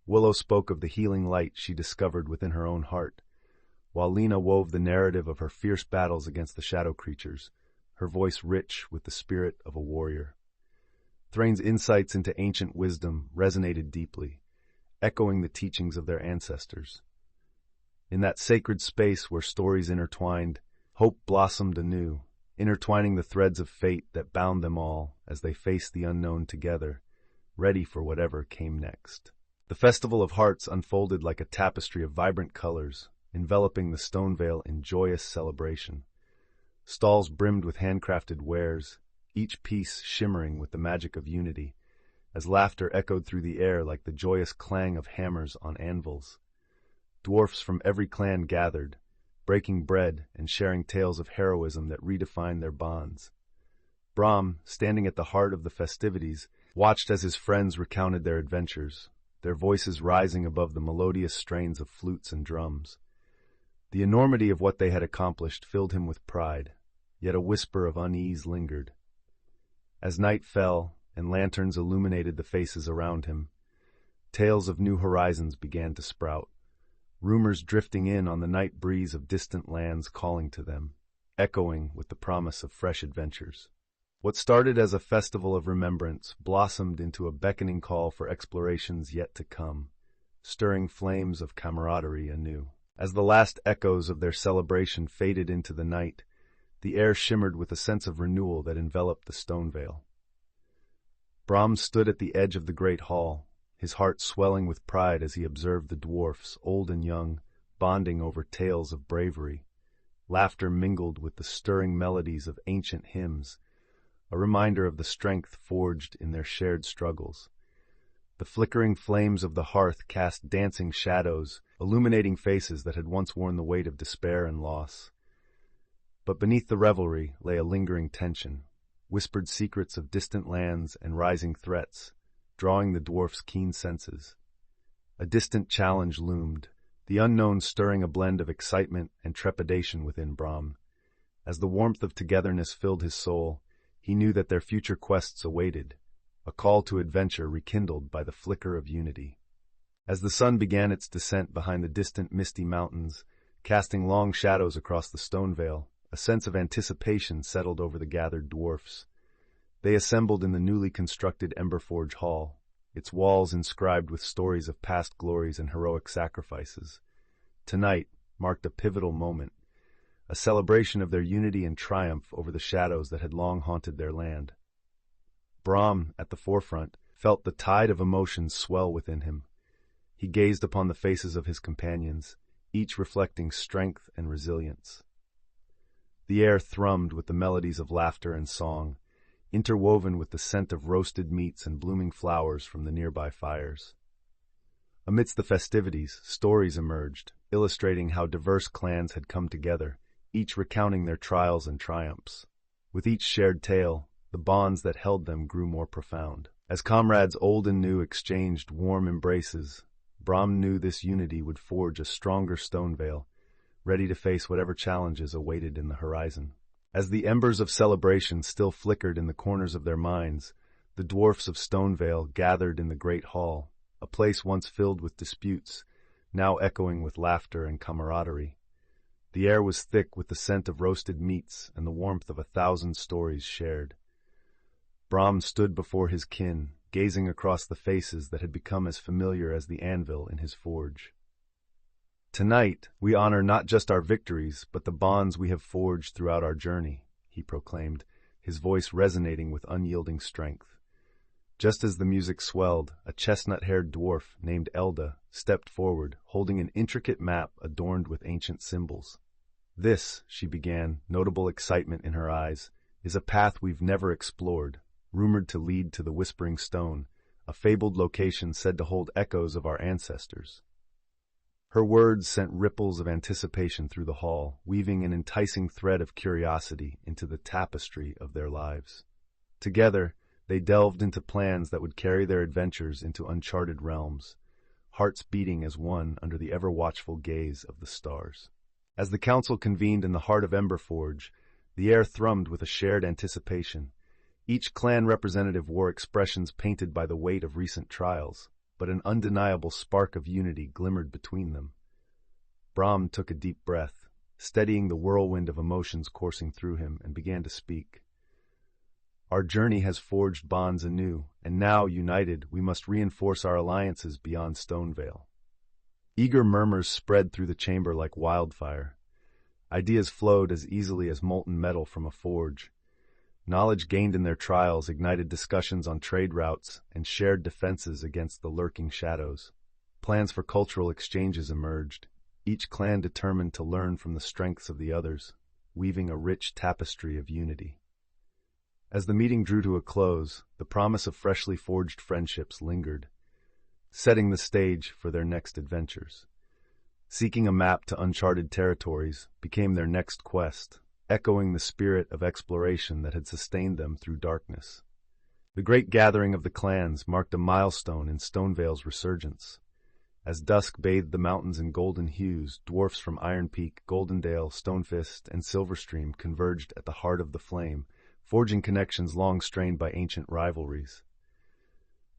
Willow spoke of the healing light she discovered within her own heart, while Lena wove the narrative of her fierce battles against the shadow creatures, her voice rich with the spirit of a warrior. Thrain's insights into ancient wisdom resonated deeply, echoing the teachings of their ancestors. In that sacred space where stories intertwined, hope blossomed anew, intertwining the threads of fate that bound them all as they faced the unknown together, ready for whatever came next. The Festival of Hearts unfolded like a tapestry of vibrant colors, enveloping the Stonevale in joyous celebration. Stalls brimmed with handcrafted wares, each piece shimmering with the magic of unity, as laughter echoed through the air like the joyous clang of hammers on anvils. Dwarfs from every clan gathered, breaking bread and sharing tales of heroism that redefined their bonds. Brahm, standing at the heart of the festivities, watched as his friends recounted their adventures, their voices rising above the melodious strains of flutes and drums. The enormity of what they had accomplished filled him with pride, yet a whisper of unease lingered. As night fell and lanterns illuminated the faces around him, tales of new horizons began to sprout, rumors drifting in on the night breeze of distant lands calling to them, echoing with the promise of fresh adventures. What started as a festival of remembrance blossomed into a beckoning call for explorations yet to come, stirring flames of camaraderie anew. As the last echoes of their celebration faded into the night, the air shimmered with a sense of renewal that enveloped the Stonevale. Brahm stood at the edge of the great hall, his heart swelling with pride as he observed the dwarfs, old and young, bonding over tales of bravery. Laughter mingled with the stirring melodies of ancient hymns, a reminder of the strength forged in their shared struggles. The flickering flames of the hearth cast dancing shadows, illuminating faces that had once worn the weight of despair and loss. But beneath the revelry lay a lingering tension, whispered secrets of distant lands and rising threats, drawing the dwarf's keen senses. A distant challenge loomed, the unknown stirring a blend of excitement and trepidation within Brahm. As the warmth of togetherness filled his soul, he knew that their future quests awaited, a call to adventure rekindled by the flicker of unity. As the sun began its descent behind the distant misty mountains, casting long shadows across the stone veil, a sense of anticipation settled over the gathered dwarfs. They assembled in the newly constructed Emberforge hall, its walls inscribed with stories of past glories and heroic sacrifices. Tonight marked a pivotal moment, a celebration of their unity and triumph over the shadows that had long haunted their land. Brahm, at the forefront, felt the tide of emotions swell within him. He gazed upon the faces of his companions, each reflecting strength and resilience. The air thrummed with the melodies of laughter and song, interwoven with the scent of roasted meats and blooming flowers from the nearby fires. Amidst the festivities, stories emerged, illustrating how diverse clans had come together, each recounting their trials and triumphs. With each shared tale, the bonds that held them grew more profound. As comrades old and new exchanged warm embraces, Brahm knew this unity would forge a stronger stone veil, ready to face whatever challenges awaited in the horizon. As the embers of celebration still flickered in the corners of their minds, the dwarfs of Stonevale gathered in the great hall, a place once filled with disputes, now echoing with laughter and camaraderie. The air was thick with the scent of roasted meats and the warmth of 1,000 stories shared. Brahm stood before his kin, gazing across the faces that had become as familiar as the anvil in his forge. "Tonight, we honor not just our victories, but the bonds we have forged throughout our journey," he proclaimed, his voice resonating with unyielding strength. Just as the music swelled, a chestnut-haired dwarf named Elda stepped forward, holding an intricate map adorned with ancient symbols. "This," she began, notable excitement in her eyes, "is a path we've never explored, rumored to lead to the Whispering Stone, a fabled location said to hold echoes of our ancestors." Her words sent ripples of anticipation through the hall, weaving an enticing thread of curiosity into the tapestry of their lives. Together, they delved into plans that would carry their adventures into uncharted realms, hearts beating as one under the ever-watchful gaze of the stars. As the council convened in the heart of Emberforge, the air thrummed with a shared anticipation. Each clan representative wore expressions painted by the weight of recent trials, but an undeniable spark of unity glimmered between them. Brahm took a deep breath, steadying the whirlwind of emotions coursing through him, and began to speak. "Our journey has forged bonds anew, and now, united, we must reinforce our alliances beyond Stonevale." Eager murmurs spread through the chamber like wildfire. Ideas flowed as easily as molten metal from a forge. Knowledge gained in their trials ignited discussions on trade routes and shared defenses against the lurking shadows. Plans for cultural exchanges emerged, each clan determined to learn from the strengths of the others, weaving a rich tapestry of unity. As the meeting drew to a close, the promise of freshly forged friendships lingered, setting the stage for their next adventures. Seeking a map to uncharted territories became their next quest, echoing the spirit of exploration that had sustained them through darkness. The great gathering of the clans marked a milestone in Stonevale's resurgence. As dusk bathed the mountains in golden hues, dwarfs from Iron Peak, Goldendale, Stonefist, and Silverstream converged at the heart of the flame, forging connections long strained by ancient rivalries.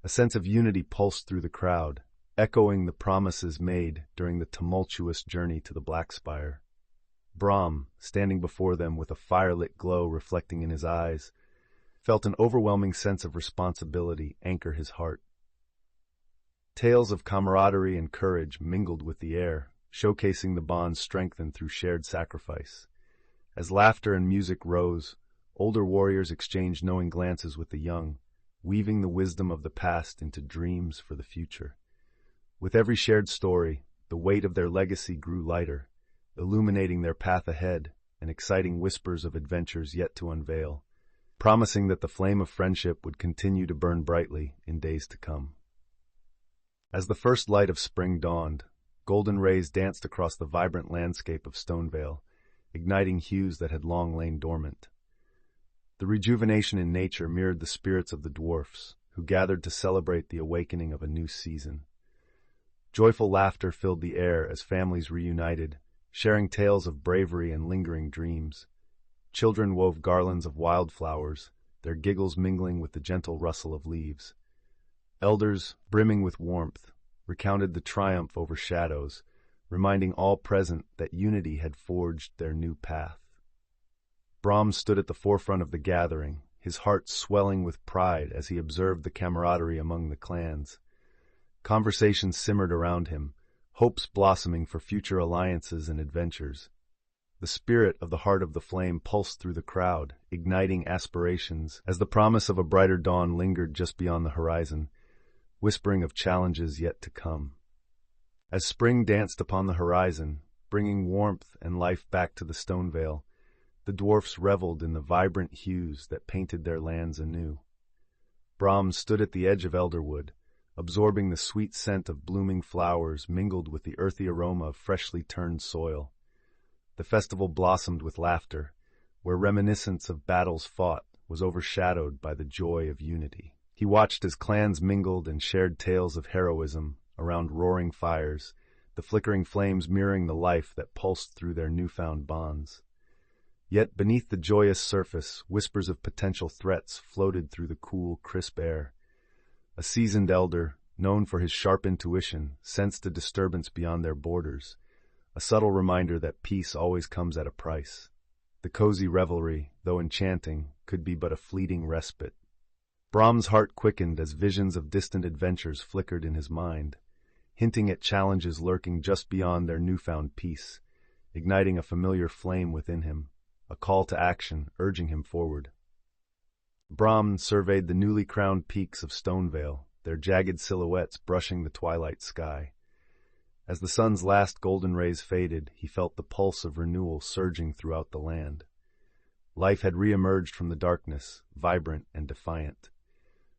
A sense of unity pulsed through the crowd, echoing the promises made during the tumultuous journey to the Black Spire. Brahm, standing before them with a firelit glow reflecting in his eyes, felt an overwhelming sense of responsibility anchor his heart. Tales of camaraderie and courage mingled with the air, showcasing the bonds strengthened through shared sacrifice. As laughter and music rose, older warriors exchanged knowing glances with the young, weaving the wisdom of the past into dreams for the future. With every shared story, the weight of their legacy grew lighter, illuminating their path ahead and exciting whispers of adventures yet to unveil, promising that the flame of friendship would continue to burn brightly in days to come. As the first light of spring dawned, golden rays danced across the vibrant landscape of Stonevale, igniting hues that had long lain dormant. The rejuvenation in nature mirrored the spirits of the dwarfs, who gathered to celebrate the awakening of a new season. Joyful laughter filled the air as families reunited, sharing tales of bravery and lingering dreams. Children wove garlands of wildflowers, their giggles mingling with the gentle rustle of leaves. Elders, brimming with warmth, recounted the triumph over shadows, reminding all present that unity had forged their new path. Brahm stood at the forefront of the gathering, his heart swelling with pride as he observed the camaraderie among the clans. Conversations simmered around him, hopes blossoming for future alliances and adventures. The spirit of the Heart of the Flame pulsed through the crowd, igniting aspirations as the promise of a brighter dawn lingered just beyond the horizon, whispering of challenges yet to come. As spring danced upon the horizon, bringing warmth and life back to the Stone Vale, the dwarfs reveled in the vibrant hues that painted their lands anew. Brahm stood at the edge of Elderwood, absorbing the sweet scent of blooming flowers mingled with the earthy aroma of freshly turned soil. The festival blossomed with laughter, where reminiscence of battles fought was overshadowed by the joy of unity. He watched as clans mingled and shared tales of heroism around roaring fires, the flickering flames mirroring the life that pulsed through their newfound bonds. Yet beneath the joyous surface, whispers of potential threats floated through the cool, crisp air. A seasoned elder, known for his sharp intuition, sensed a disturbance beyond their borders, a subtle reminder that peace always comes at a price. The cozy revelry, though enchanting, could be but a fleeting respite. Brahm's heart quickened as visions of distant adventures flickered in his mind, hinting at challenges lurking just beyond their newfound peace, igniting a familiar flame within him, a call to action urging him forward. Brahm surveyed the newly crowned peaks of Stonevale, their jagged silhouettes brushing the twilight sky. As the sun's last golden rays faded, he felt the pulse of renewal surging throughout the land. Life had re-emerged from the darkness, vibrant and defiant.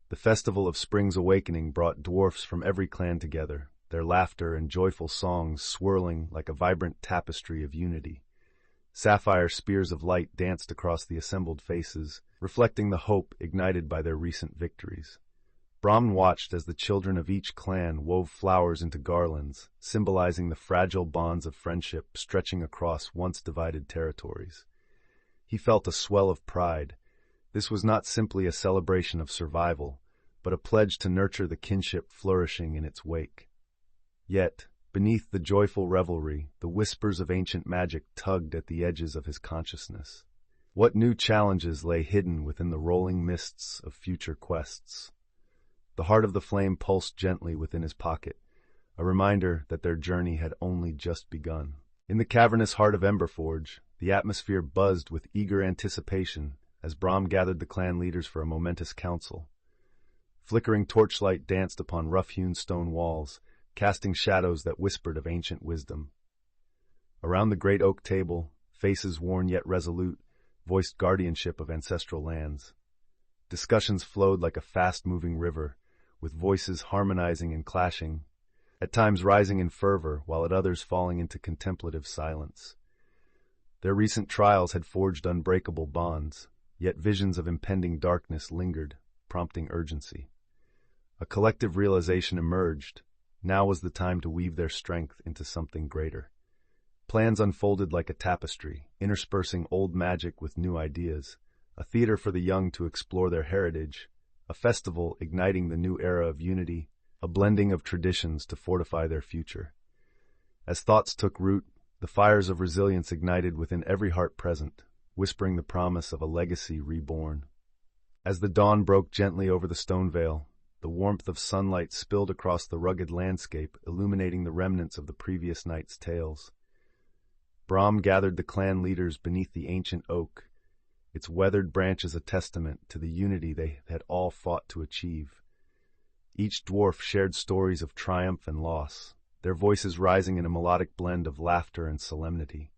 The festival of spring's awakening brought dwarfs from every clan together, their laughter and joyful songs swirling like a vibrant tapestry of unity. Sapphire spears of light danced across the assembled faces, reflecting the hope ignited by their recent victories. Brahm watched as the children of each clan wove flowers into garlands, symbolizing the fragile bonds of friendship stretching across once divided territories. He felt a swell of pride. This was not simply a celebration of survival, but a pledge to nurture the kinship flourishing in its wake. Yet, beneath the joyful revelry, the whispers of ancient magic tugged at the edges of his consciousness. What new challenges lay hidden within the rolling mists of future quests? The Heart of the Flame pulsed gently within his pocket, a reminder that their journey had only just begun. In the cavernous heart of Emberforge, the atmosphere buzzed with eager anticipation as Brahm gathered the clan leaders for a momentous council. Flickering torchlight danced upon rough-hewn stone walls, casting shadows that whispered of ancient wisdom. Around the great oak table, faces worn yet resolute voiced guardianship of ancestral lands. Discussions flowed like a fast-moving river, with voices harmonizing and clashing, at times rising in fervor while at others falling into contemplative silence. Their recent trials had forged unbreakable bonds, yet visions of impending darkness lingered, prompting urgency. A collective realization emerged. Now was the time to weave their strength into something greater. Plans unfolded like a tapestry, interspersing old magic with new ideas, a theater for the young to explore their heritage, a festival igniting the new era of unity, a blending of traditions to fortify their future. As thoughts took root, the fires of resilience ignited within every heart present, whispering the promise of a legacy reborn. As the dawn broke gently over the Stone Vale, the warmth of sunlight spilled across the rugged landscape, illuminating the remnants of the previous night's tales. Brahm gathered the clan leaders beneath the ancient oak, its weathered branches a testament to the unity they had all fought to achieve. Each dwarf shared stories of triumph and loss, their voices rising in a melodic blend of laughter and solemnity.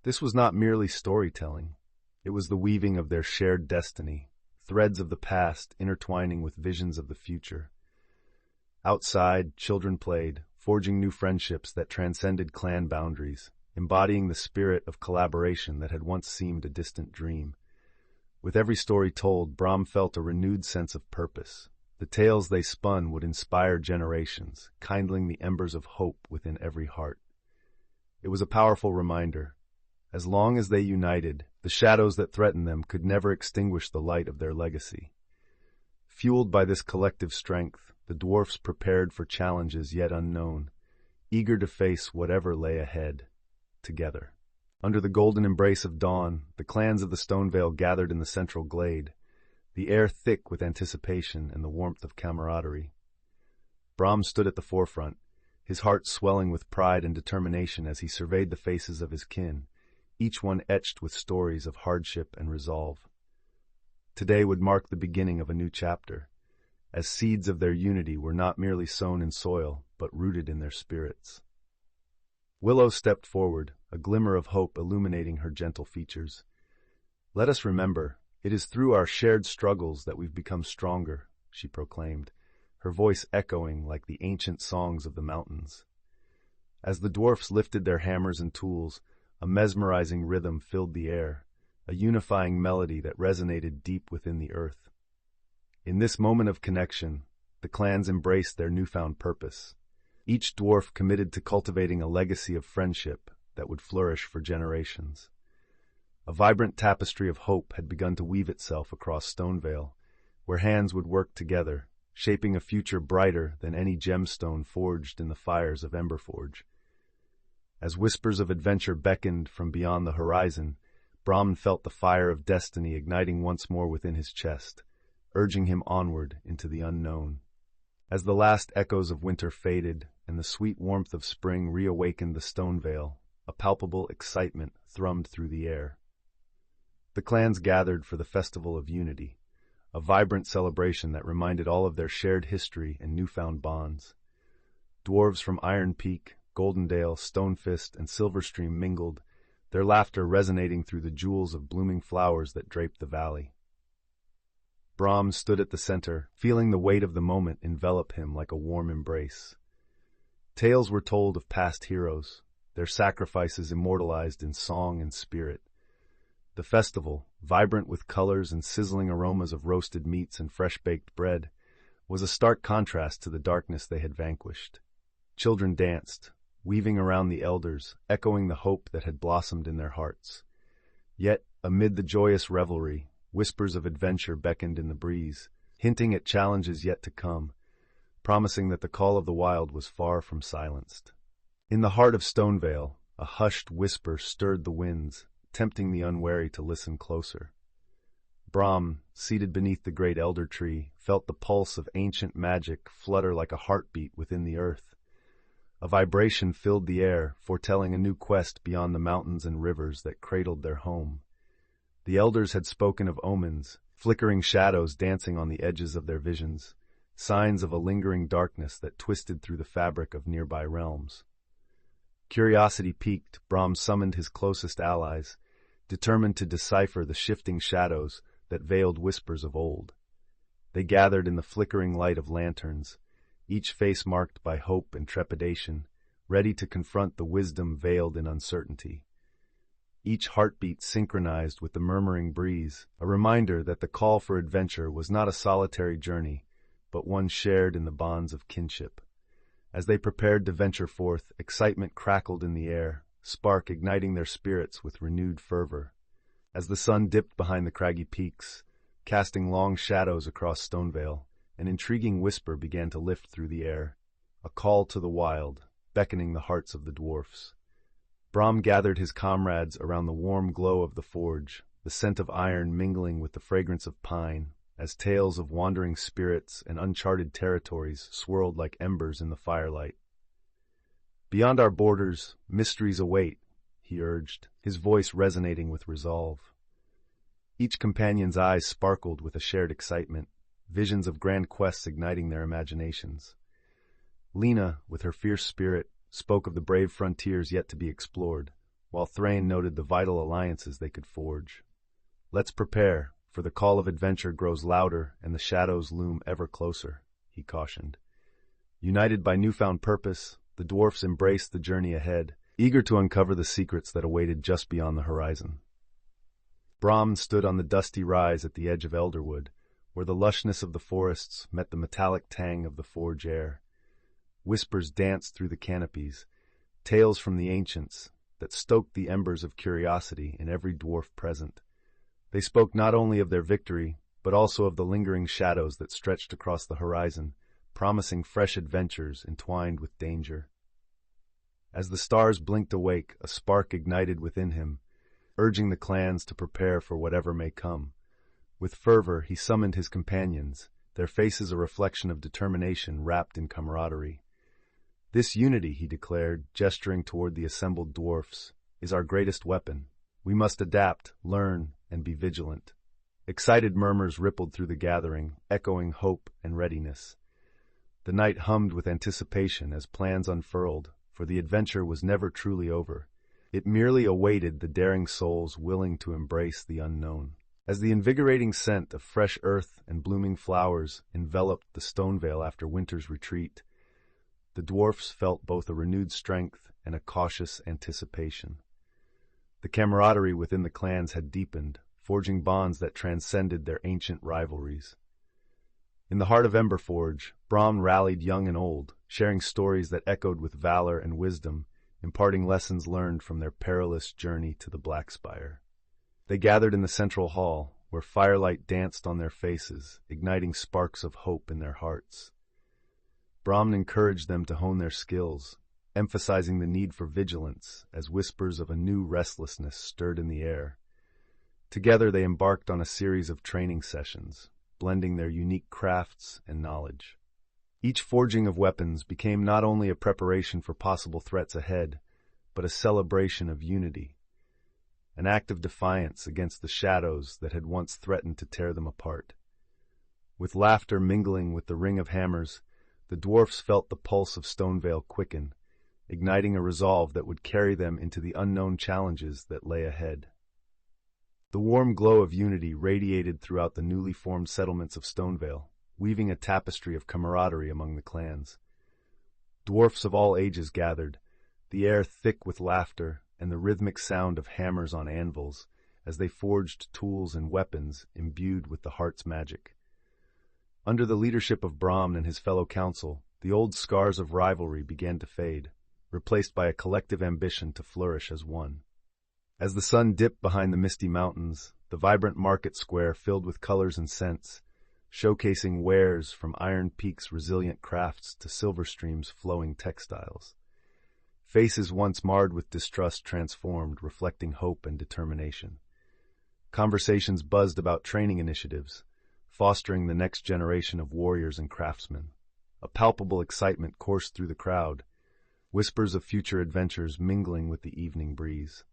This was not merely storytelling. It was the weaving of their shared destiny, threads of the past intertwining with visions of the future. Outside, children played, forging new friendships that transcended clan boundaries, embodying the spirit of collaboration that had once seemed a distant dream. With every story told, Brom felt a renewed sense of purpose. The tales they spun would inspire generations, kindling the embers of hope within every heart. It was a powerful reminder. As long as they united, the shadows that threatened them could never extinguish the light of their legacy. Fueled by this collective strength, the dwarfs prepared for challenges yet unknown, eager to face whatever lay ahead, together. Under the golden embrace of dawn, the clans of the Stonevale gathered in the central glade, the air thick with anticipation and the warmth of camaraderie. Brom stood at the forefront, his heart swelling with pride and determination as he surveyed the faces of his kin, each one etched with stories of hardship and resolve. Today would mark the beginning of a new chapter, as seeds of their unity were not merely sown in soil, but rooted in their spirits. Willow stepped forward, a glimmer of hope illuminating her gentle features. "Let us remember, it is through our shared struggles that we've become stronger," she proclaimed, her voice echoing like the ancient songs of the mountains. As the dwarfs lifted their hammers and tools, a mesmerizing rhythm filled the air, a unifying melody that resonated deep within the earth. In this moment of connection, the clans embraced their newfound purpose, each dwarf committed to cultivating a legacy of friendship that would flourish for generations. A vibrant tapestry of hope had begun to weave itself across Stonevale, where hands would work together, shaping a future brighter than any gemstone forged in the fires of Emberforge. As whispers of adventure beckoned from beyond the horizon, Brom felt the fire of destiny igniting once more within his chest, urging him onward into the unknown. As the last echoes of winter faded and the sweet warmth of spring reawakened the Stonevale, a palpable excitement thrummed through the air. The clans gathered for the Festival of Unity, a vibrant celebration that reminded all of their shared history and newfound bonds. Dwarves from Iron Peak, Goldendale, Stonefist, and Silverstream mingled, their laughter resonating through the jewels of blooming flowers that draped the valley. Brom stood at the center, feeling the weight of the moment envelop him like a warm embrace. Tales were told of past heroes, their sacrifices immortalized in song and spirit. The festival, vibrant with colors and sizzling aromas of roasted meats and fresh-baked bread, was a stark contrast to the darkness they had vanquished. Children danced, weaving around the elders, echoing the hope that had blossomed in their hearts. Yet, amid the joyous revelry, whispers of adventure beckoned in the breeze, hinting at challenges yet to come, promising that the call of the wild was far from silenced. In the heart of Stonevale, a hushed whisper stirred the winds, tempting the unwary to listen closer. Brom, seated beneath the great elder tree, felt the pulse of ancient magic flutter like a heartbeat within the earth. A vibration filled the air, foretelling a new quest beyond the mountains and rivers that cradled their home. The elders had spoken of omens, flickering shadows dancing on the edges of their visions, signs of a lingering darkness that twisted through the fabric of nearby realms. Curiosity piqued, Brom summoned his closest allies, determined to decipher the shifting shadows that veiled whispers of old. They gathered in the flickering light of lanterns, each face marked by hope and trepidation, ready to confront the wisdom veiled in uncertainty. Each heartbeat synchronized with the murmuring breeze, a reminder that the call for adventure was not a solitary journey, but one shared in the bonds of kinship. As they prepared to venture forth, excitement crackled in the air, spark igniting their spirits with renewed fervor. As the sun dipped behind the craggy peaks, casting long shadows across Stonevale, an intriguing whisper began to lift through the air, a call to the wild, beckoning the hearts of the dwarfs. Brom gathered his comrades around the warm glow of the forge, the scent of iron mingling with the fragrance of pine, as tales of wandering spirits and uncharted territories swirled like embers in the firelight. "Beyond our borders, mysteries await," he urged, his voice resonating with resolve. Each companion's eyes sparkled with a shared excitement, visions of grand quests igniting their imaginations. Lena, with her fierce spirit, spoke of the brave frontiers yet to be explored, while Thrain noted the vital alliances they could forge. "Let's prepare, for the call of adventure grows louder and the shadows loom ever closer," he cautioned. United by newfound purpose, the dwarfs embraced the journey ahead, eager to uncover the secrets that awaited just beyond the horizon. Brahm stood on the dusty rise at the edge of Elderwood, where the lushness of the forests met the metallic tang of the forge air. Whispers danced through the canopies, tales from the ancients that stoked the embers of curiosity in every dwarf present. They spoke not only of their victory, but also of the lingering shadows that stretched across the horizon, promising fresh adventures entwined with danger. As the stars blinked awake, a spark ignited within him, urging the clans to prepare for whatever may come. With fervor, he summoned his companions, their faces a reflection of determination wrapped in camaraderie. "This unity," he declared, gesturing toward the assembled dwarfs, "is our greatest weapon. We must adapt, learn, and be vigilant." Excited murmurs rippled through the gathering, echoing hope and readiness. The night hummed with anticipation as plans unfurled, for the adventure was never truly over. It merely awaited the daring souls willing to embrace the unknown. As the invigorating scent of fresh earth and blooming flowers enveloped the Stonevale after winter's retreat, the dwarfs felt both a renewed strength and a cautious anticipation. The camaraderie within the clans had deepened, forging bonds that transcended their ancient rivalries. In the heart of Emberforge, Brahm rallied young and old, sharing stories that echoed with valor and wisdom, imparting lessons learned from their perilous journey to the Blackspire. They gathered in the central hall, where firelight danced on their faces, igniting sparks of hope in their hearts. Brahm encouraged them to hone their skills, emphasizing the need for vigilance as whispers of a new restlessness stirred in the air. Together they embarked on a series of training sessions, blending their unique crafts and knowledge. Each forging of weapons became not only a preparation for possible threats ahead, but a celebration of unity, an act of defiance against the shadows that had once threatened to tear them apart. With laughter mingling with the ring of hammers, the dwarfs felt the pulse of Stonevale quicken, igniting a resolve that would carry them into the unknown challenges that lay ahead. The warm glow of unity radiated throughout the newly formed settlements of Stonevale, weaving a tapestry of camaraderie among the clans. Dwarfs of all ages gathered, the air thick with laughter and the rhythmic sound of hammers on anvils as they forged tools and weapons imbued with the heart's magic. Under the leadership of Brahm and his fellow council, the old scars of rivalry began to fade, replaced by a collective ambition to flourish as one. As the sun dipped behind the misty mountains, the vibrant market square filled with colors and scents, showcasing wares from Iron Peak's resilient crafts to Silverstream's flowing textiles. Faces once marred with distrust transformed, reflecting hope and determination. Conversations buzzed about training initiatives, fostering the next generation of warriors and craftsmen. A palpable excitement coursed through the crowd, whispers of future adventures mingling with the evening breeze.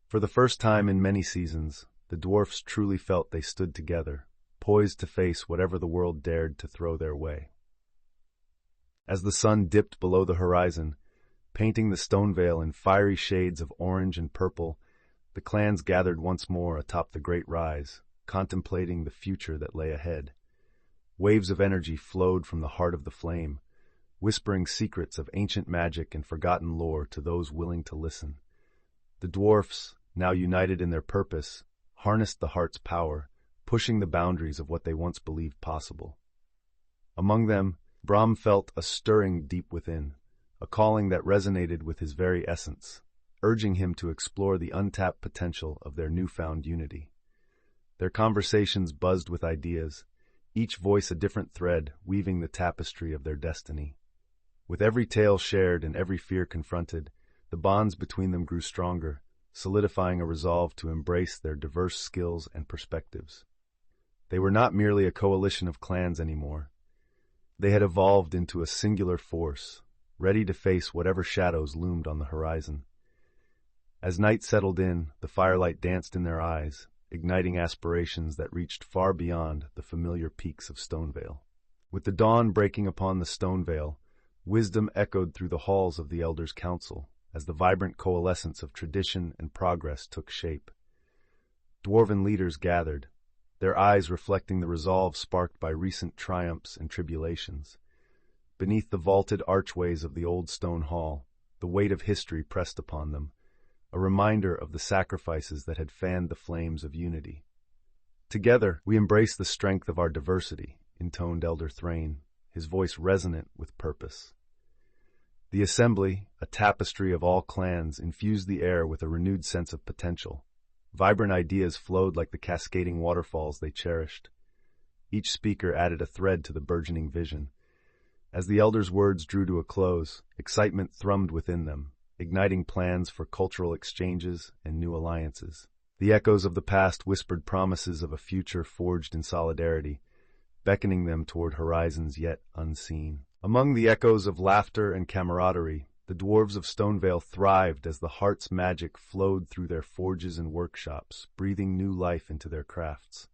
For the first time in many seasons, the dwarfs truly felt they stood together, poised to face whatever the world dared to throw their way. As the sun dipped below the horizon, painting the Stonevale in fiery shades of orange and purple, the clans gathered once more atop the great rise, contemplating the future that lay ahead. Waves of energy flowed from the heart of the flame, whispering secrets of ancient magic and forgotten lore to those willing to listen. The dwarfs, now united in their purpose, harnessed the heart's power, pushing the boundaries of what they once believed possible. Among them, Brahm felt a stirring deep within, a calling that resonated with his very essence, urging him to explore the untapped potential of their newfound unity. Their conversations buzzed with ideas, each voice a different thread weaving the tapestry of their destiny. With every tale shared and every fear confronted, the bonds between them grew stronger, solidifying a resolve to embrace their diverse skills and perspectives. They were not merely a coalition of clans anymore. They had evolved into a singular force, ready to face whatever shadows loomed on the horizon. As night settled in, the firelight danced in their eyes, igniting aspirations that reached far beyond the familiar peaks of Stonevale. With the dawn breaking upon the Stonevale, wisdom echoed through the halls of the Elders' Council as the vibrant coalescence of tradition and progress took shape. Dwarven leaders gathered, their eyes reflecting the resolve sparked by recent triumphs and tribulations. Beneath the vaulted archways of the old stone hall, the weight of history pressed upon them, a reminder of the sacrifices that had fanned the flames of unity. "Together, we embrace the strength of our diversity," intoned Elder Thrain, his voice resonant with purpose. The assembly, a tapestry of all clans, infused the air with a renewed sense of potential. Vibrant ideas flowed like the cascading waterfalls they cherished. Each speaker added a thread to the burgeoning vision. As the elders' words drew to a close, excitement thrummed within them, igniting plans for cultural exchanges and new alliances. The echoes of the past whispered promises of a future forged in solidarity, beckoning them toward horizons yet unseen. Among the echoes of laughter and camaraderie, the dwarves of Stonevale thrived as the heart's magic flowed through their forges and workshops, breathing new life into their crafts.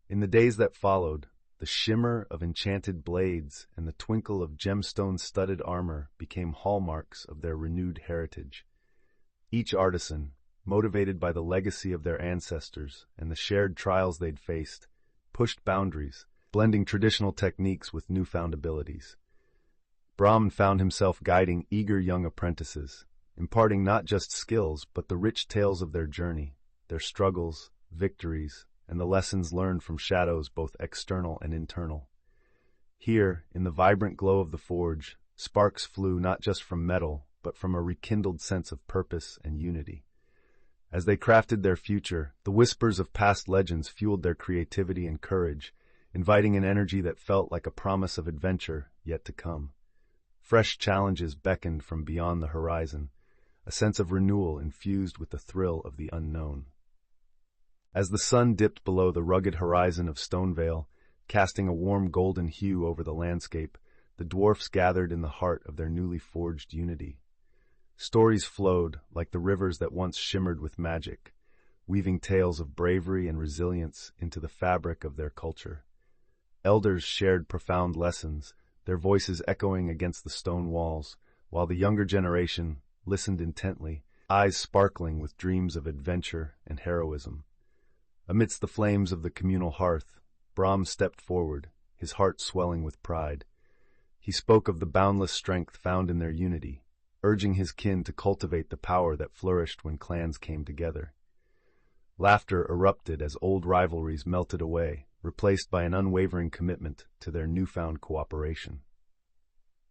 In the days that followed, the shimmer of enchanted blades and the twinkle of gemstone-studded armor became hallmarks of their renewed heritage. Each artisan, motivated by the legacy of their ancestors and the shared trials they'd faced, pushed boundaries, blending traditional techniques with newfound abilities. Brahm found himself guiding eager young apprentices, imparting not just skills but the rich tales of their journey, their struggles, victories, and the lessons learned from shadows both external and internal. Here, in the vibrant glow of the forge, sparks flew not just from metal, but from a rekindled sense of purpose and unity. As they crafted their future, the whispers of past legends fueled their creativity and courage, inviting an energy that felt like a promise of adventure yet to come. Fresh challenges beckoned from beyond the horizon, a sense of renewal infused with the thrill of the unknown. As the sun dipped below the rugged horizon of Stonevale, casting a warm golden hue over the landscape, the dwarfs gathered in the heart of their newly forged unity. Stories flowed like the rivers that once shimmered with magic, weaving tales of bravery and resilience into the fabric of their culture. Elders shared profound lessons, their voices echoing against the stone walls, while the younger generation listened intently, eyes sparkling with dreams of adventure and heroism. Amidst the flames of the communal hearth, Brahm stepped forward, his heart swelling with pride. He spoke of the boundless strength found in their unity, urging his kin to cultivate the power that flourished when clans came together. Laughter erupted as old rivalries melted away, replaced by an unwavering commitment to their newfound cooperation.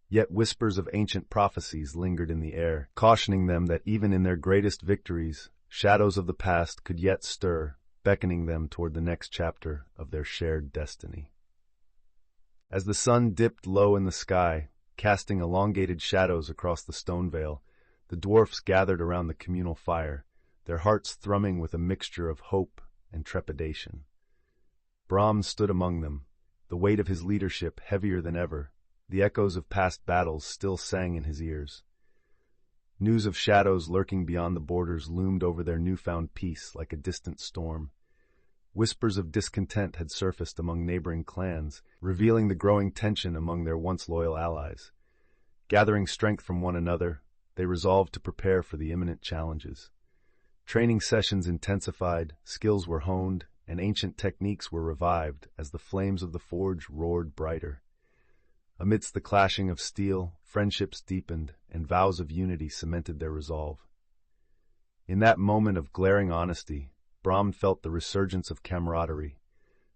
Yet whispers of ancient prophecies lingered in the air, cautioning them that even in their greatest victories, shadows of the past could yet stir, beckoning them toward the next chapter of their shared destiny. As the sun dipped low in the sky, casting elongated shadows across the Stonevale, the dwarfs gathered around the communal fire, their hearts thrumming with a mixture of hope and trepidation. Brahm stood among them, the weight of his leadership heavier than ever, the echoes of past battles still sang in his ears. News of shadows lurking beyond the borders loomed over their newfound peace like a distant storm. Whispers of discontent had surfaced among neighboring clans, revealing the growing tension among their once loyal allies. Gathering strength from one another, they resolved to prepare for the imminent challenges. Training sessions intensified, skills were honed, and ancient techniques were revived as the flames of the forge roared brighter. Amidst the clashing of steel, friendships deepened, and vows of unity cemented their resolve. In that moment of glaring honesty, Brahm felt the resurgence of camaraderie,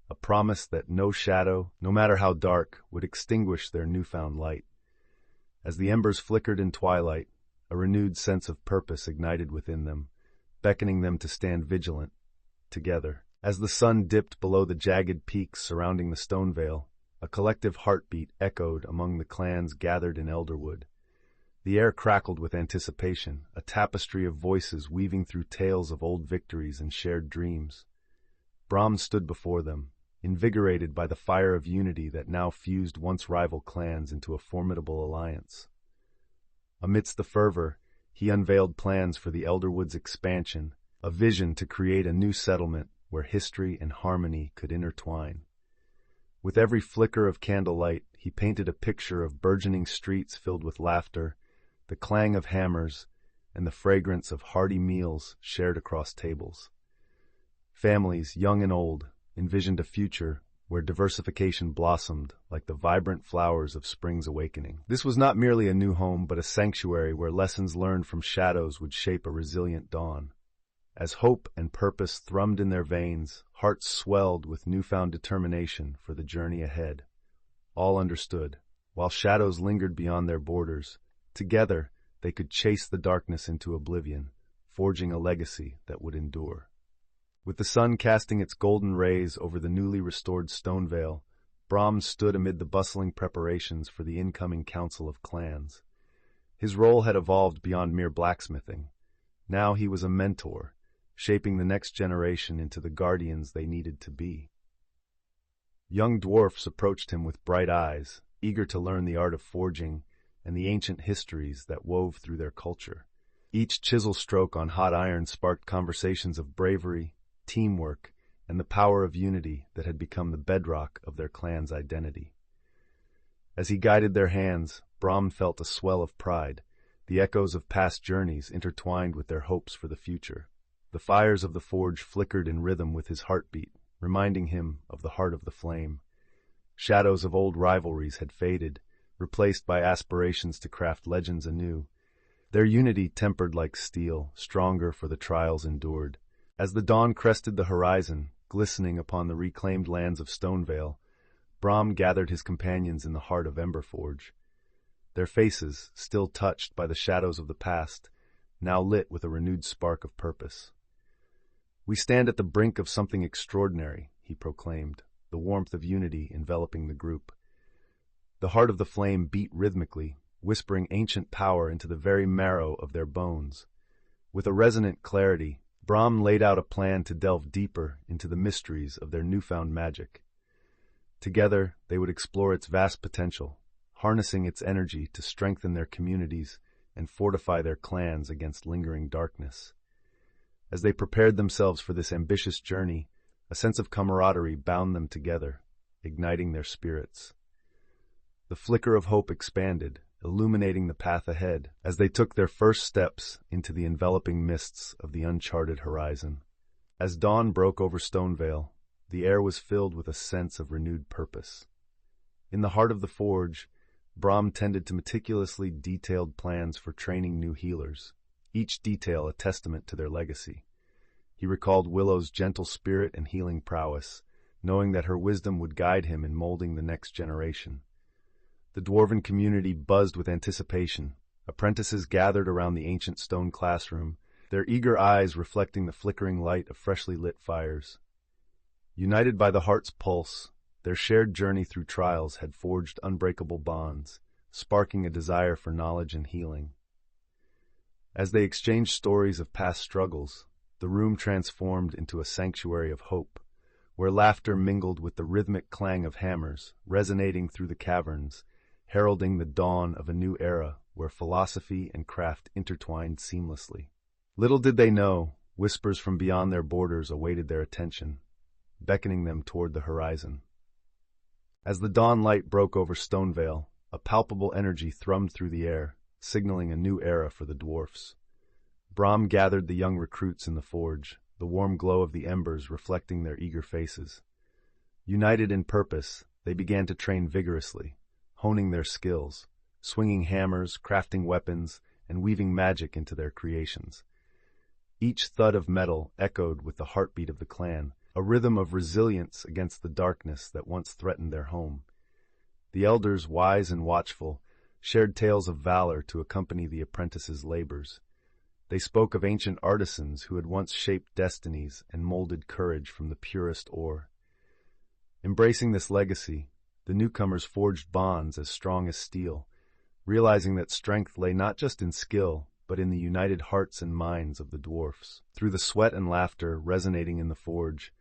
a promise that no shadow, no matter how dark, would extinguish their newfound light. As the embers flickered in twilight, a renewed sense of purpose ignited within them, beckoning them to stand vigilant, together. As the sun dipped below the jagged peaks surrounding the Stonevale, a collective heartbeat echoed among the clans gathered in Elderwood. The air crackled with anticipation, a tapestry of voices weaving through tales of old victories and shared dreams. Brahm stood before them, invigorated by the fire of unity that now fused once rival clans into a formidable alliance. Amidst the fervor, he unveiled plans for the Elderwood's expansion, a vision to create a new settlement where history and harmony could intertwine. With every flicker of candlelight, he painted a picture of burgeoning streets filled with laughter, the clang of hammers, and the fragrance of hearty meals shared across tables. Families, young and old, envisioned a future where diversification blossomed like the vibrant flowers of spring's awakening. This was not merely a new home, but a sanctuary where lessons learned from shadows would shape a resilient dawn. As hope and purpose thrummed in their veins, hearts swelled with newfound determination for the journey ahead. All understood, while shadows lingered beyond their borders, together they could chase the darkness into oblivion, forging a legacy that would endure. With the sun casting its golden rays over the newly restored stone vale, Brahm stood amid the bustling preparations for the incoming council of clans. His role had evolved beyond mere blacksmithing. Now he was a mentor, shaping the next generation into the guardians they needed to be. Young dwarfs approached him with bright eyes, eager to learn the art of forging and the ancient histories that wove through their culture. Each chisel stroke on hot iron sparked conversations of bravery, teamwork, and the power of unity that had become the bedrock of their clan's identity. As he guided their hands, Brahm felt a swell of pride, the echoes of past journeys intertwined with their hopes for the future. The fires of the forge flickered in rhythm with his heartbeat, reminding him of the heart of the flame. Shadows of old rivalries had faded, replaced by aspirations to craft legends anew. Their unity tempered like steel, stronger for the trials endured. As the dawn crested the horizon, glistening upon the reclaimed lands of Stonevale, Brahm gathered his companions in the heart of Emberforge. Their faces, still touched by the shadows of the past, now lit with a renewed spark of purpose. "We stand at the brink of something extraordinary," he proclaimed, the warmth of unity enveloping the group. The heart of the flame beat rhythmically, whispering ancient power into the very marrow of their bones. With a resonant clarity, Brahm laid out a plan to delve deeper into the mysteries of their newfound magic. Together, they would explore its vast potential, harnessing its energy to strengthen their communities and fortify their clans against lingering darkness. As they prepared themselves for this ambitious journey, a sense of camaraderie bound them together, igniting their spirits. The flicker of hope expanded, illuminating the path ahead as they took their first steps into the enveloping mists of the uncharted horizon. As dawn broke over Stonevale, the air was filled with a sense of renewed purpose. In the heart of the forge, Brahm tended to meticulously detailed plans for training new healers, each detail a testament to their legacy. He recalled Willow's gentle spirit and healing prowess, knowing that her wisdom would guide him in molding the next generation. The dwarven community buzzed with anticipation. Apprentices gathered around the ancient stone classroom, their eager eyes reflecting the flickering light of freshly lit fires. United by the heart's pulse, their shared journey through trials had forged unbreakable bonds, sparking a desire for knowledge and healing. As they exchanged stories of past struggles, the room transformed into a sanctuary of hope, where laughter mingled with the rhythmic clang of hammers, resonating through the caverns, heralding the dawn of a new era where philosophy and craft intertwined seamlessly. Little did they know, whispers from beyond their borders awaited their attention, beckoning them toward the horizon. As the dawn light broke over Stonevale, a palpable energy thrummed through the air, signaling a new era for the dwarfs. Brahm gathered the young recruits in the forge, the warm glow of the embers reflecting their eager faces. United in purpose, they began to train vigorously, honing their skills, swinging hammers, crafting weapons, and weaving magic into their creations. Each thud of metal echoed with the heartbeat of the clan, a rhythm of resilience against the darkness that once threatened their home. The elders, wise and watchful, shared tales of valor to accompany the apprentices' labors. They spoke of ancient artisans who had once shaped destinies and molded courage from the purest ore. Embracing this legacy, the newcomers forged bonds as strong as steel, realizing that strength lay not just in skill, but in the united hearts and minds of the dwarfs. Through the sweat and laughter resonating in the forge,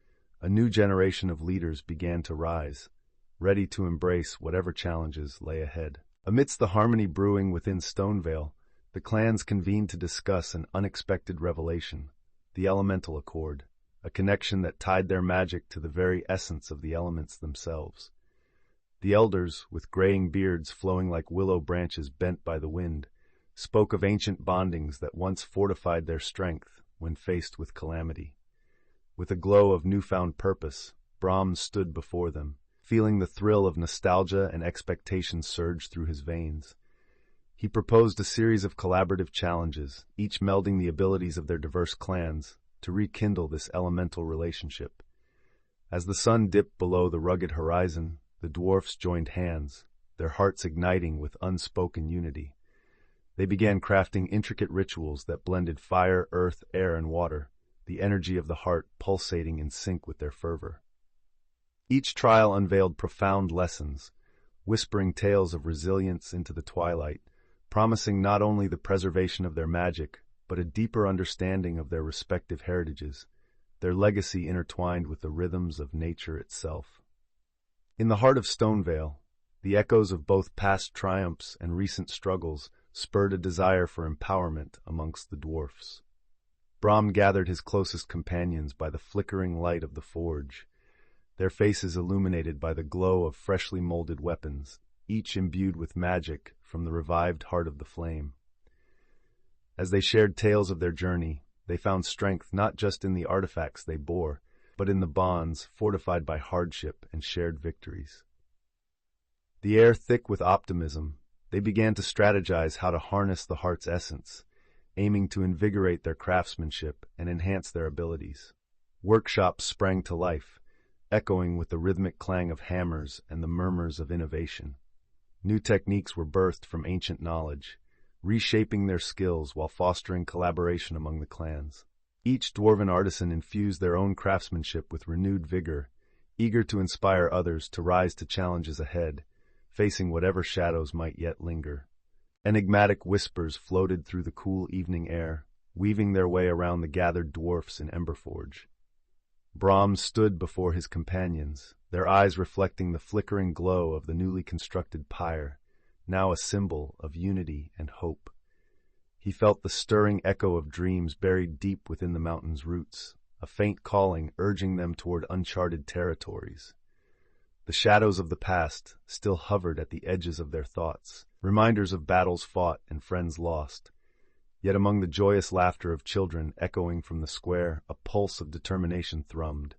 a new generation of leaders began to rise, ready to embrace whatever challenges lay ahead. Amidst the harmony brewing within Stonevale, the clans convened to discuss an unexpected revelation, the elemental accord, a connection that tied their magic to the very essence of the elements themselves. The elders, with graying beards flowing like willow branches bent by the wind, spoke of ancient bondings that once fortified their strength when faced with calamity. With a glow of newfound purpose, Brahms stood before them, feeling the thrill of nostalgia and expectation surge through his veins. He proposed a series of collaborative challenges, each melding the abilities of their diverse clans, to rekindle this elemental relationship. As the sun dipped below the rugged horizon, the dwarfs joined hands, their hearts igniting with unspoken unity. They began crafting intricate rituals that blended fire, earth, air, and water, the energy of the heart pulsating in sync with their fervor. Each trial unveiled profound lessons, whispering tales of resilience into the twilight, promising not only the preservation of their magic, but a deeper understanding of their respective heritages, their legacy intertwined with the rhythms of nature itself. In the heart of Stonevale, the echoes of both past triumphs and recent struggles spurred a desire for empowerment amongst the dwarfs. Brahm gathered his closest companions by the flickering light of the forge, their faces illuminated by the glow of freshly molded weapons, each imbued with magic from the revived heart of the flame. As they shared tales of their journey, they found strength not just in the artifacts they bore, but in the bonds fortified by hardship and shared victories. The air thick with optimism, they began to strategize how to harness the heart's essence, aiming to invigorate their craftsmanship and enhance their abilities. Workshops sprang to life, echoing with the rhythmic clang of hammers and the murmurs of innovation. New techniques were birthed from ancient knowledge, reshaping their skills while fostering collaboration among the clans. Each dwarven artisan infused their own craftsmanship with renewed vigor, eager to inspire others to rise to challenges ahead, facing whatever shadows might yet linger. Enigmatic whispers floated through the cool evening air, weaving their way around the gathered dwarfs in Emberforge. Brahms stood before his companions, their eyes reflecting the flickering glow of the newly constructed pyre, now a symbol of unity and hope. He felt the stirring echo of dreams buried deep within the mountain's roots, a faint calling urging them toward uncharted territories. The shadows of the past still hovered at the edges of their thoughts, reminders of battles fought and friends lost. Yet among the joyous laughter of children echoing from the square, a pulse of determination thrummed.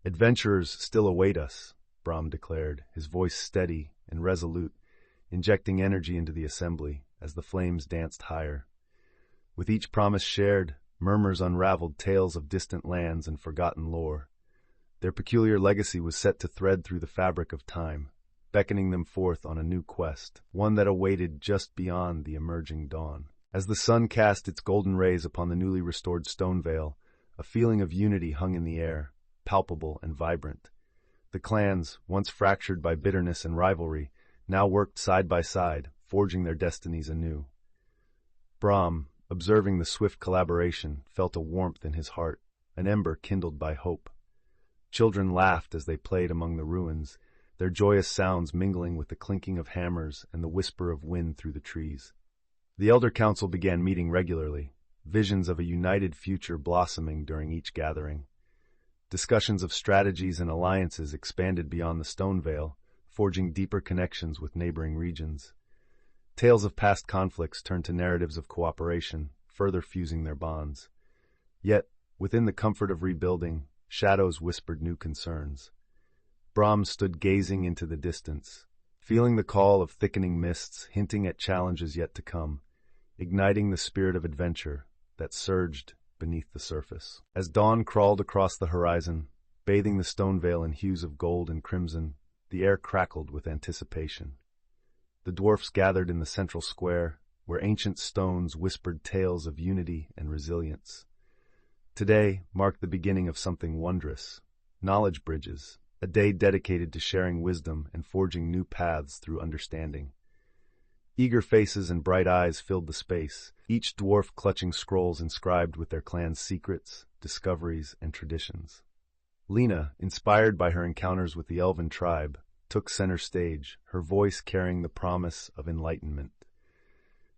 "Adventurers still await us," Brahm declared, his voice steady and resolute, injecting energy into the assembly as the flames danced higher. With each promise shared, murmurs unraveled tales of distant lands and forgotten lore. Their peculiar legacy was set to thread through the fabric of time, beckoning them forth on a new quest, one that awaited just beyond the emerging dawn. As the sun cast its golden rays upon the newly restored Stonevale, a feeling of unity hung in the air, palpable and vibrant. The clans, once fractured by bitterness and rivalry, now worked side by side, forging their destinies anew. Brahm, observing the swift collaboration, felt a warmth in his heart, an ember kindled by hope. Children laughed as they played among the ruins, their joyous sounds mingling with the clinking of hammers and the whisper of wind through the trees. The Elder Council began meeting regularly, visions of a united future blossoming during each gathering. Discussions of strategies and alliances expanded beyond the Stonevale, forging deeper connections with neighboring regions. Tales of past conflicts turned to narratives of cooperation, further fusing their bonds. Yet, within the comfort of rebuilding, shadows whispered new concerns. Brahm stood gazing into the distance, feeling the call of thickening mists hinting at challenges yet to come, igniting the spirit of adventure that surged beneath the surface. As dawn crawled across the horizon, bathing the Stonevale in hues of gold and crimson, the air crackled with anticipation. The dwarfs gathered in the central square, where ancient stones whispered tales of unity and resilience. Today marked the beginning of something wondrous, knowledge bridges, a day dedicated to sharing wisdom and forging new paths through understanding. Eager faces and bright eyes filled the space, each dwarf clutching scrolls inscribed with their clan's secrets, discoveries, and traditions. Lena, inspired by her encounters with the elven tribe, took center stage, her voice carrying the promise of enlightenment.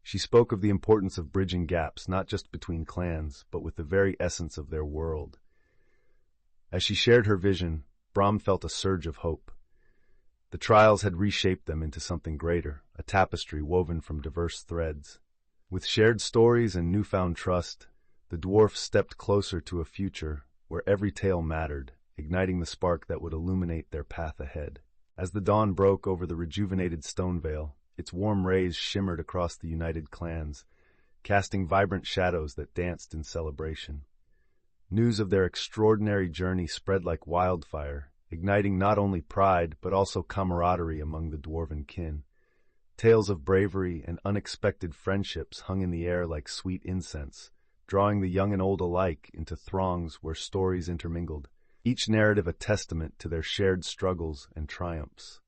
She spoke of the importance of bridging gaps not just between clans, but with the very essence of their world. As she shared her vision, Brahm felt a surge of hope. The trials had reshaped them into something greater, a tapestry woven from diverse threads. With shared stories and newfound trust, the dwarfs stepped closer to a future where every tale mattered, igniting the spark that would illuminate their path ahead. As the dawn broke over the rejuvenated stone vale, its warm rays shimmered across the united clans, casting vibrant shadows that danced in celebration. News of their extraordinary journey spread like wildfire, igniting not only pride but also camaraderie among the dwarven kin. Tales of bravery and unexpected friendships hung in the air like sweet incense, drawing the young and old alike into throngs where stories intermingled, each narrative a testament to their shared struggles and triumphs.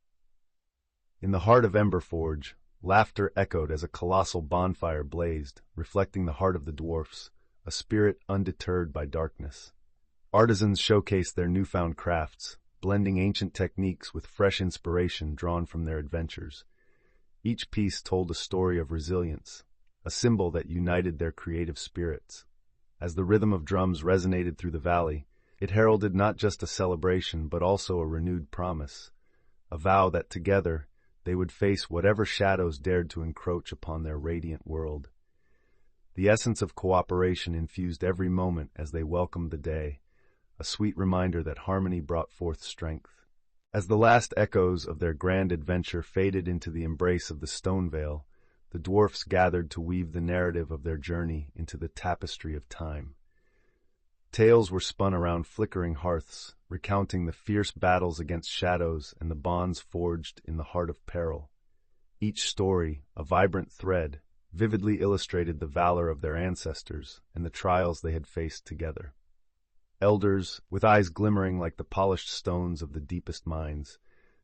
In the heart of Emberforge, laughter echoed as a colossal bonfire blazed, reflecting the heart of the dwarfs, a spirit undeterred by darkness. Artisans showcased their newfound crafts, blending ancient techniques with fresh inspiration drawn from their adventures. Each piece told a story of resilience, a symbol that united their creative spirits. As the rhythm of drums resonated through the valley, it heralded not just a celebration but also a renewed promise, a vow that together they would face whatever shadows dared to encroach upon their radiant world. The essence of cooperation infused every moment as they welcomed the day, a sweet reminder that harmony brought forth strength. As the last echoes of their grand adventure faded into the embrace of the stone vale, the dwarfs gathered to weave the narrative of their journey into the tapestry of time. Tales were spun around flickering hearths, recounting the fierce battles against shadows and the bonds forged in the heart of peril. Each story, a vibrant thread, vividly illustrated the valor of their ancestors and the trials they had faced together. Elders, with eyes glimmering like the polished stones of the deepest minds,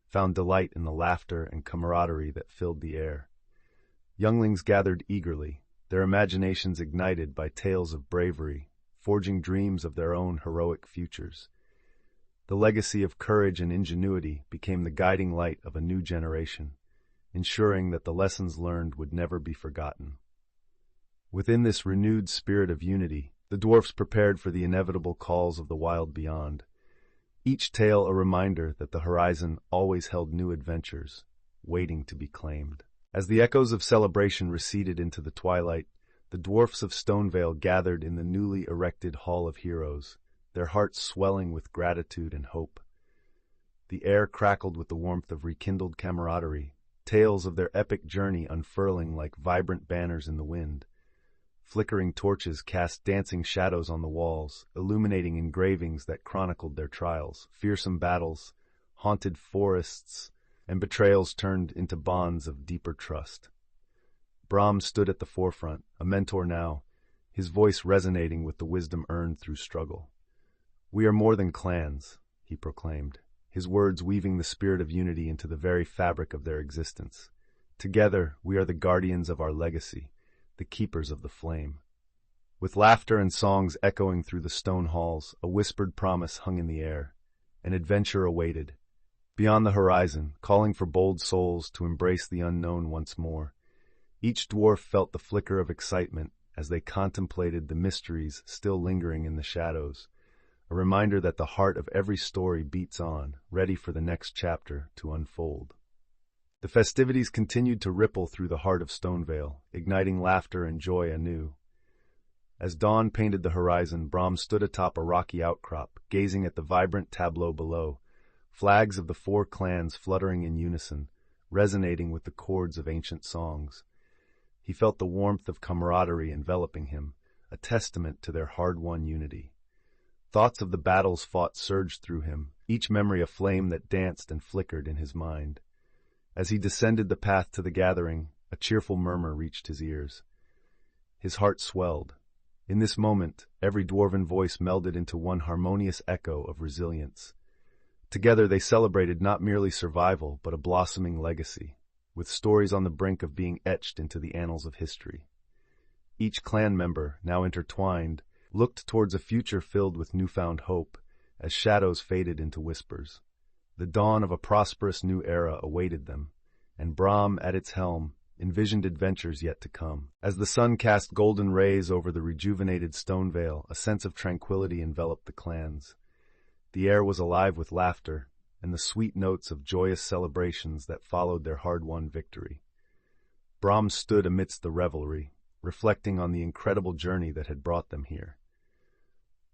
found delight in the laughter and camaraderie that filled the air. Younglings gathered eagerly, their imaginations ignited by tales of bravery, forging dreams of their own heroic futures. The legacy of courage and ingenuity became the guiding light of a new generation, ensuring that the lessons learned would never be forgotten. Within this renewed spirit of unity, the dwarfs prepared for the inevitable calls of the wild beyond, each tale a reminder that the horizon always held new adventures, waiting to be claimed. As the echoes of celebration receded into the twilight, the dwarfs of Stonevale gathered in the newly erected Hall of Heroes, their hearts swelling with gratitude and hope. The air crackled with the warmth of rekindled camaraderie, tales of their epic journey unfurling like vibrant banners in the wind. Flickering torches cast dancing shadows on the walls, illuminating engravings that chronicled their trials, fearsome battles, haunted forests, and betrayals turned into bonds of deeper trust. Brahm stood at the forefront, a mentor now, his voice resonating with the wisdom earned through struggle. "We are more than clans," he proclaimed, his words weaving the spirit of unity into the very fabric of their existence. "Together, we are the guardians of our legacy, the keepers of the flame." With laughter and songs echoing through the stone halls, a whispered promise hung in the air. An adventure awaited. Beyond the horizon, calling for bold souls to embrace the unknown once more. Each dwarf felt the flicker of excitement as they contemplated the mysteries still lingering in the shadows, a reminder that the heart of every story beats on, ready for the next chapter to unfold. The festivities continued to ripple through the heart of Stonevale, igniting laughter and joy anew. As dawn painted the horizon, Brahm stood atop a rocky outcrop, gazing at the vibrant tableau below, flags of the four clans fluttering in unison, resonating with the chords of ancient songs. He felt the warmth of camaraderie enveloping him, a testament to their hard-won unity. Thoughts of the battles fought surged through him, each memory a flame that danced and flickered in his mind. As he descended the path to the gathering, a cheerful murmur reached his ears. His heart swelled. In this moment, every dwarven voice melded into one harmonious echo of resilience. Together they celebrated not merely survival, but a blossoming legacy, with stories on the brink of being etched into the annals of history. Each clan member, now intertwined, looked towards a future filled with newfound hope, as shadows faded into whispers. The dawn of a prosperous new era awaited them, and Brahm, at its helm, envisioned adventures yet to come. As the sun cast golden rays over the rejuvenated Stonevale, a sense of tranquility enveloped the clans. The air was alive with laughter, and the sweet notes of joyous celebrations that followed their hard-won victory. Brahm stood amidst the revelry, reflecting on the incredible journey that had brought them here.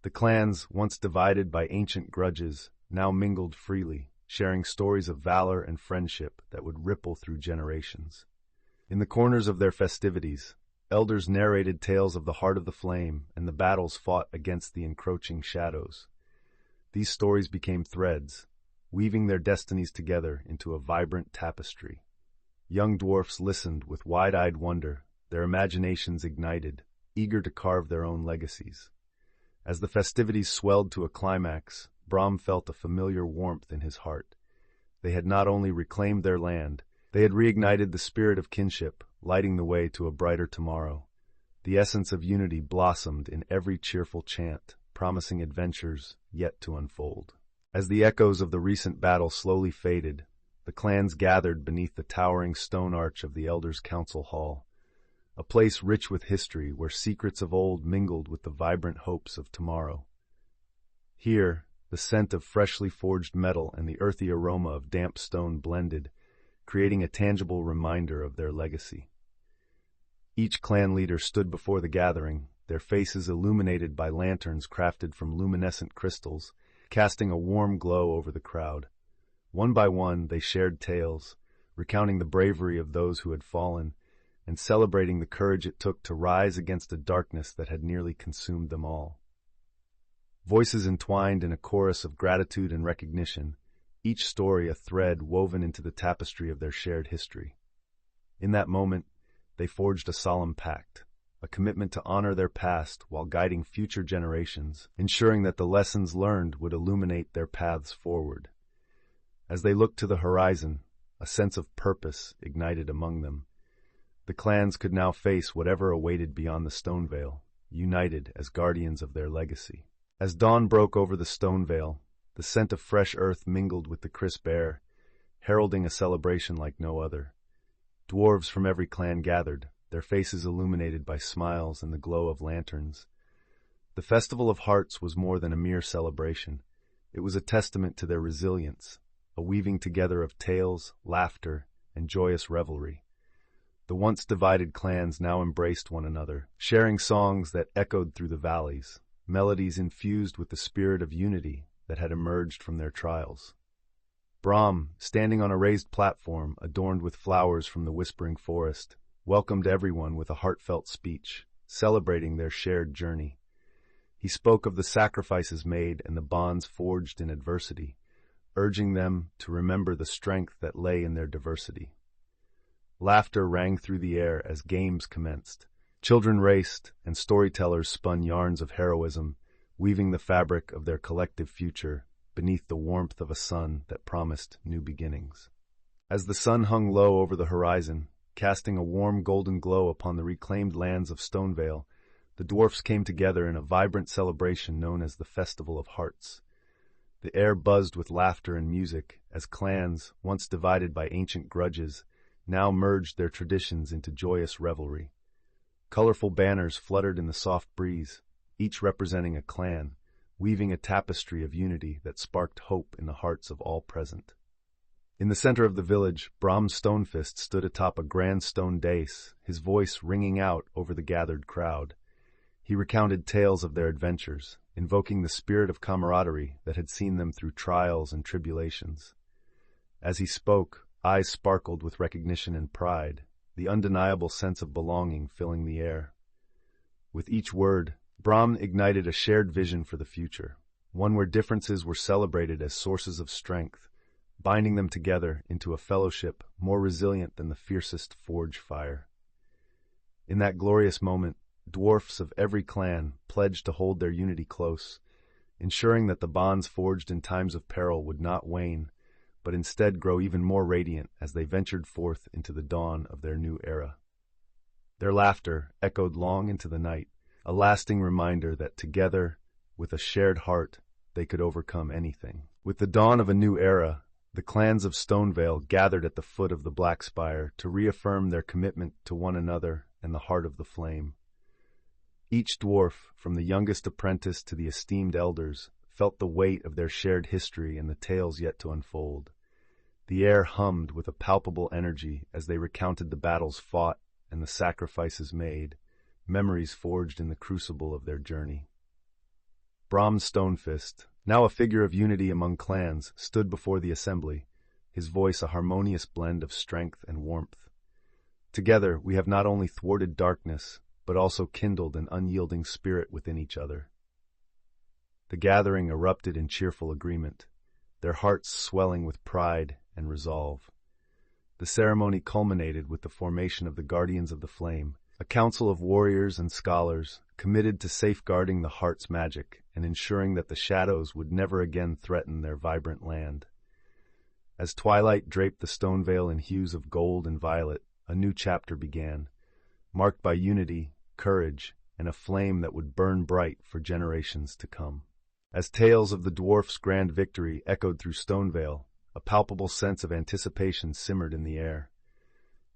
The clans, once divided by ancient grudges, now mingled freely, sharing stories of valor and friendship that would ripple through generations. In the corners of their festivities, elders narrated tales of the heart of the flame and the battles fought against the encroaching shadows. These stories became threads, weaving their destinies together into a vibrant tapestry. Young dwarfs listened with wide-eyed wonder, their imaginations ignited, eager to carve their own legacies. As the festivities swelled to a climax, Brahm felt a familiar warmth in his heart. They had not only reclaimed their land, they had reignited the spirit of kinship, lighting the way to a brighter tomorrow. The essence of unity blossomed in every cheerful chant, promising adventures yet to unfold. As the echoes of the recent battle slowly faded, the clans gathered beneath the towering stone arch of the Elders' Council Hall, a place rich with history where secrets of old mingled with the vibrant hopes of tomorrow. Here, the scent of freshly forged metal and the earthy aroma of damp stone blended, creating a tangible reminder of their legacy. Each clan leader stood before the gathering, their faces illuminated by lanterns crafted from luminescent crystals, casting a warm glow over the crowd. One by one, they shared tales, recounting the bravery of those who had fallen, and celebrating the courage it took to rise against a darkness that had nearly consumed them all. Voices entwined in a chorus of gratitude and recognition, each story a thread woven into the tapestry of their shared history. In that moment, they forged a solemn pact, a commitment to honor their past while guiding future generations, ensuring that the lessons learned would illuminate their paths forward. As they looked to the horizon, a sense of purpose ignited among them. The clans could now face whatever awaited beyond the stone veil, united as guardians of their legacy. As dawn broke over the stone veil, the scent of fresh earth mingled with the crisp air, heralding a celebration like no other. Dwarves from every clan gathered, their faces illuminated by smiles and the glow of lanterns. The Festival of Hearts was more than a mere celebration. It was a testament to their resilience, a weaving together of tales, laughter, and joyous revelry. The once divided clans now embraced one another, sharing songs that echoed through the valleys, melodies infused with the spirit of unity that had emerged from their trials. Brahm, standing on a raised platform adorned with flowers from the whispering forest, welcomed everyone with a heartfelt speech, celebrating their shared journey. He spoke of the sacrifices made and the bonds forged in adversity, urging them to remember the strength that lay in their diversity. Laughter rang through the air as games commenced. Children raced, and storytellers spun yarns of heroism, weaving the fabric of their collective future beneath the warmth of a sun that promised new beginnings. As the sun hung low over the horizon, casting a warm golden glow upon the reclaimed lands of Stonevale, the dwarfs came together in a vibrant celebration known as the Festival of Hearts. The air buzzed with laughter and music as clans, once divided by ancient grudges, now merged their traditions into joyous revelry. Colorful banners fluttered in the soft breeze, each representing a clan, weaving a tapestry of unity that sparked hope in the hearts of all present. In the center of the village, Brahm Stonefist stood atop a grand stone dais, his voice ringing out over the gathered crowd. He recounted tales of their adventures, invoking the spirit of camaraderie that had seen them through trials and tribulations. As he spoke, eyes sparkled with recognition and pride, the undeniable sense of belonging filling the air. With each word, Brahm ignited a shared vision for the future, one where differences were celebrated as sources of strength, binding them together into a fellowship more resilient than the fiercest forge fire. In that glorious moment, dwarfs of every clan pledged to hold their unity close, ensuring that the bonds forged in times of peril would not wane, but instead grow even more radiant as they ventured forth into the dawn of their new era. Their laughter echoed long into the night, a lasting reminder that together, with a shared heart, they could overcome anything. With the dawn of a new era, the clans of Stonevale gathered at the foot of the Black Spire to reaffirm their commitment to one another and the heart of the flame. Each dwarf, from the youngest apprentice to the esteemed elders, felt the weight of their shared history and the tales yet to unfold. The air hummed with a palpable energy as they recounted the battles fought and the sacrifices made, memories forged in the crucible of their journey. Brahm's Stonefist, now a figure of unity among clans, stood before the assembly, his voice a harmonious blend of strength and warmth. Together, we have not only thwarted darkness, but also kindled an unyielding spirit within each other. The gathering erupted in cheerful agreement, their hearts swelling with pride and resolve. The ceremony culminated with the formation of the Guardians of the Flame, a council of warriors and scholars committed to safeguarding the heart's magic and ensuring that the shadows would never again threaten their vibrant land. As twilight draped the stone veil in hues of gold and violet, a new chapter began, marked by unity, courage, and a flame that would burn bright for generations to come. As tales of the Dwarfs' grand victory echoed through Stonevale, a palpable sense of anticipation simmered in the air.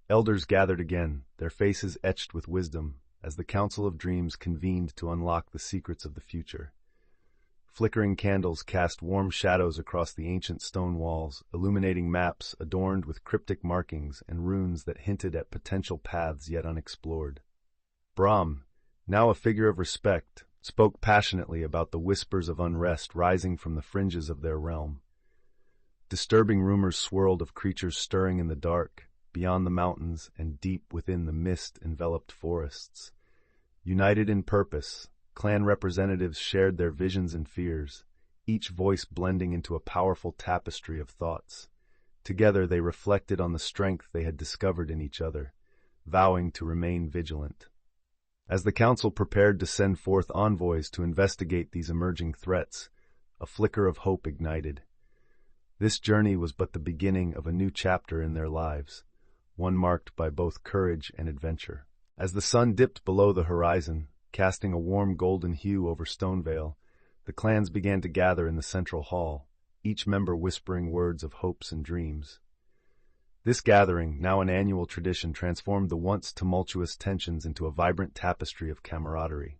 Elders gathered again, their faces etched with wisdom, as the Council of Dreams convened to unlock the secrets of the future. Flickering candles cast warm shadows across the ancient stone walls, illuminating maps adorned with cryptic markings and runes that hinted at potential paths yet unexplored. Brahm, now a figure of respect, spoke passionately about the whispers of unrest rising from the fringes of their realm. Disturbing rumors swirled of creatures stirring in the dark, beyond the mountains and deep within the mist-enveloped forests. United in purpose, clan representatives shared their visions and fears, each voice blending into a powerful tapestry of thoughts. Together they reflected on the strength they had discovered in each other, vowing to remain vigilant. As the council prepared to send forth envoys to investigate these emerging threats, a flicker of hope ignited. This journey was but the beginning of a new chapter in their lives, one marked by both courage and adventure. As the sun dipped below the horizon, casting a warm golden hue over Stonevale, the clans began to gather in the central hall, each member whispering words of hopes and dreams. This gathering, now an annual tradition, transformed the once tumultuous tensions into a vibrant tapestry of camaraderie.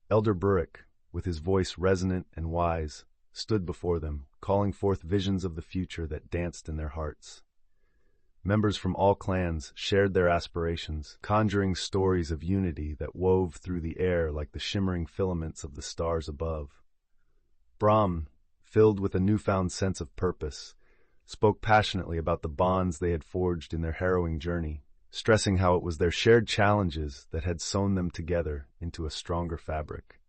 Elder Burrick, with his voice resonant and wise, stood before them, calling forth visions of the future that danced in their hearts. Members from all clans shared their aspirations, conjuring stories of unity that wove through the air like the shimmering filaments of the stars above. Brahm, filled with a newfound sense of purpose, spoke passionately about the bonds they had forged in their harrowing journey, stressing how it was their shared challenges that had sewn them together into a stronger fabric.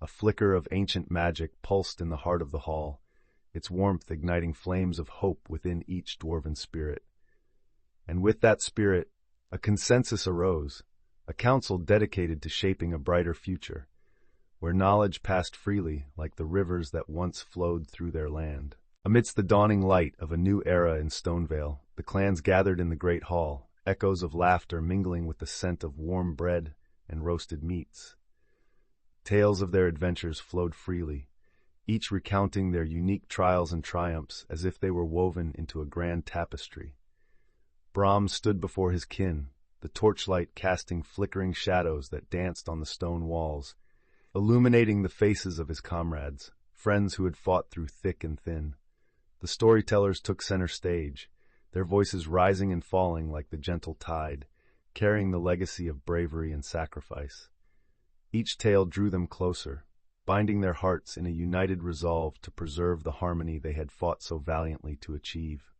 A flicker of ancient magic pulsed in the heart of the hall, its warmth igniting flames of hope within each dwarven spirit. And with that spirit, a consensus arose, a council dedicated to shaping a brighter future, where knowledge passed freely like the rivers that once flowed through their land. Amidst the dawning light of a new era in Stonevale, the clans gathered in the great hall, echoes of laughter mingling with the scent of warm bread and roasted meats. Tales of their adventures flowed freely, each recounting their unique trials and triumphs as if they were woven into a grand tapestry. Brahm stood before his kin, the torchlight casting flickering shadows that danced on the stone walls, illuminating the faces of his comrades, friends who had fought through thick and thin. The storytellers took center stage, their voices rising and falling like the gentle tide, carrying the legacy of bravery and sacrifice. Each tale drew them closer, binding their hearts in a united resolve to preserve the harmony they had fought so valiantly to achieve.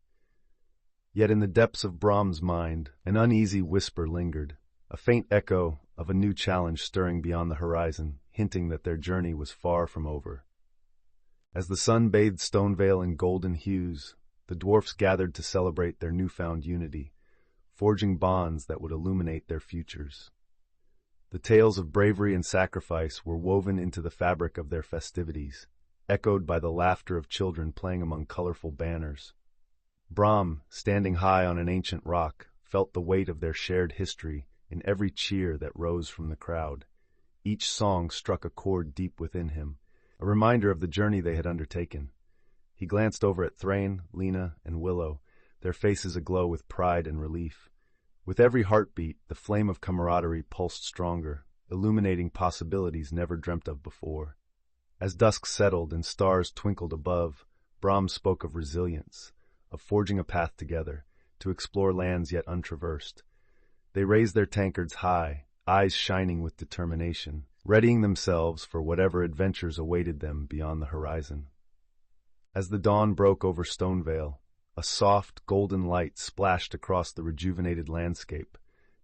Yet in the depths of Brahm's mind, an uneasy whisper lingered, a faint echo of a new challenge stirring beyond the horizon, hinting that their journey was far from over. As the sun bathed Stonevale in golden hues, the dwarfs gathered to celebrate their newfound unity, forging bonds that would illuminate their futures. The tales of bravery and sacrifice were woven into the fabric of their festivities, echoed by the laughter of children playing among colorful banners. Brahm, standing high on an ancient rock, felt the weight of their shared history in every cheer that rose from the crowd. Each song struck a chord deep within him, a reminder of the journey they had undertaken. He glanced over at Thrain, Lena, and Willow, their faces aglow with pride and relief. With every heartbeat, the flame of camaraderie pulsed stronger, illuminating possibilities never dreamt of before. As dusk settled and stars twinkled above, Brahm spoke of resilience, of forging a path together, to explore lands yet untraversed. They raised their tankards high, eyes shining with determination, readying themselves for whatever adventures awaited them beyond the horizon. As the dawn broke over Stonevale, a soft, golden light splashed across the rejuvenated landscape,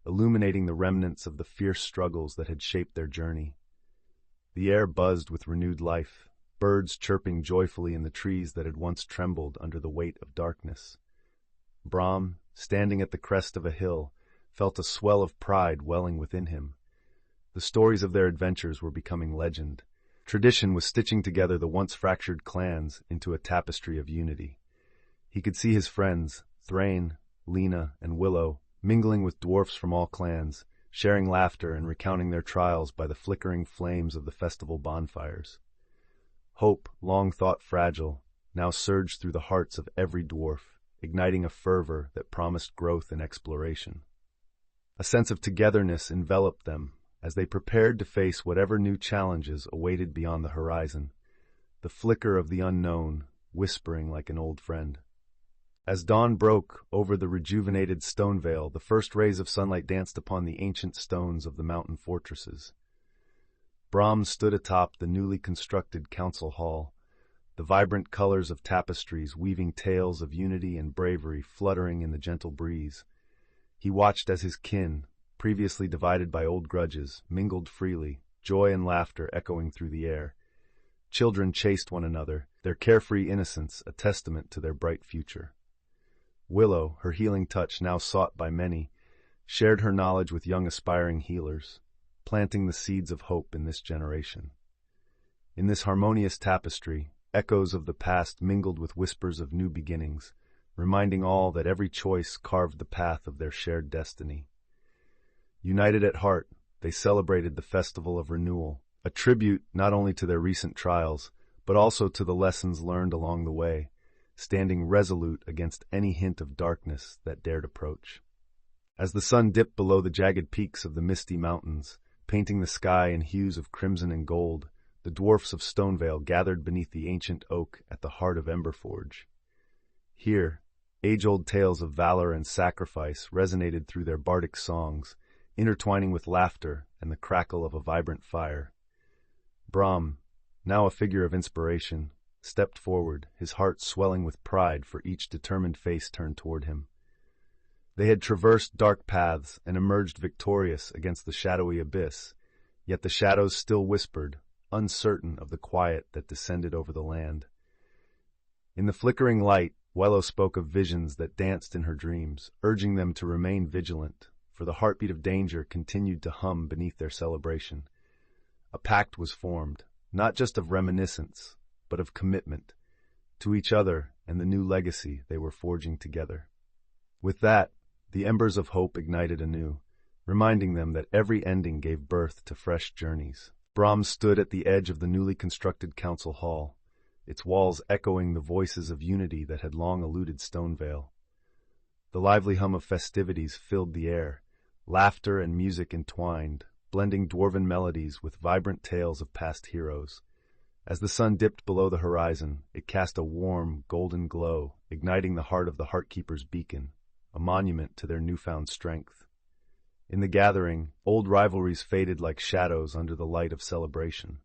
illuminating the remnants of the fierce struggles that had shaped their journey. The air buzzed with renewed life, birds chirping joyfully in the trees that had once trembled under the weight of darkness. Brahm, standing at the crest of a hill, felt a swell of pride welling within him. The stories of their adventures were becoming legend. Tradition was stitching together the once fractured clans into a tapestry of unity. He could see his friends, Thrain, Lena, and Willow, mingling with dwarfs from all clans, sharing laughter and recounting their trials by the flickering flames of the festival bonfires. Hope, long thought fragile, now surged through the hearts of every dwarf, igniting a fervor that promised growth and exploration. A sense of togetherness enveloped them as they prepared to face whatever new challenges awaited beyond the horizon, the flicker of the unknown whispering like an old friend. As dawn broke over the rejuvenated Stonevale, the first rays of sunlight danced upon the ancient stones of the mountain fortresses. Brahm stood atop the newly constructed council hall, the vibrant colors of tapestries weaving tales of unity and bravery fluttering in the gentle breeze. He watched as his kin, previously divided by old grudges, mingled freely, joy and laughter echoing through the air. Children chased one another, their carefree innocence a testament to their bright future. Willow, her healing touch now sought by many, shared her knowledge with young aspiring healers, planting the seeds of hope in this generation. In this harmonious tapestry, echoes of the past mingled with whispers of new beginnings, reminding all that every choice carved the path of their shared destiny. United at heart, they celebrated the festival of renewal, a tribute not only to their recent trials, but also to the lessons learned along the way, standing resolute against any hint of darkness that dared approach. As the sun dipped below the jagged peaks of the misty mountains, painting the sky in hues of crimson and gold, the dwarfs of Stonevale gathered beneath the ancient oak at the heart of Emberforge. Here, age-old tales of valor and sacrifice resonated through their bardic songs, intertwining with laughter and the crackle of a vibrant fire. Brahm, now a figure of inspiration, stepped forward, his heart swelling with pride for each determined face turned toward him. They had traversed dark paths and emerged victorious against the shadowy abyss, yet the shadows still whispered, uncertain of the quiet that descended over the land. In the flickering light, Willow spoke of visions that danced in her dreams, urging them to remain vigilant, for the heartbeat of danger continued to hum beneath their celebration. A pact was formed, not just of reminiscence, but of commitment, to each other and the new legacy they were forging together. With that, the embers of hope ignited anew, reminding them that every ending gave birth to fresh journeys. Brahm stood at the edge of the newly constructed council hall, its walls echoing the voices of unity that had long eluded Stonevale. The lively hum of festivities filled the air, laughter and music entwined, blending dwarven melodies with vibrant tales of past heroes. As the sun dipped below the horizon, it cast a warm, golden glow, igniting the heart of the Heartkeeper's beacon, a monument to their newfound strength. In the gathering, old rivalries faded like shadows under the light of celebration.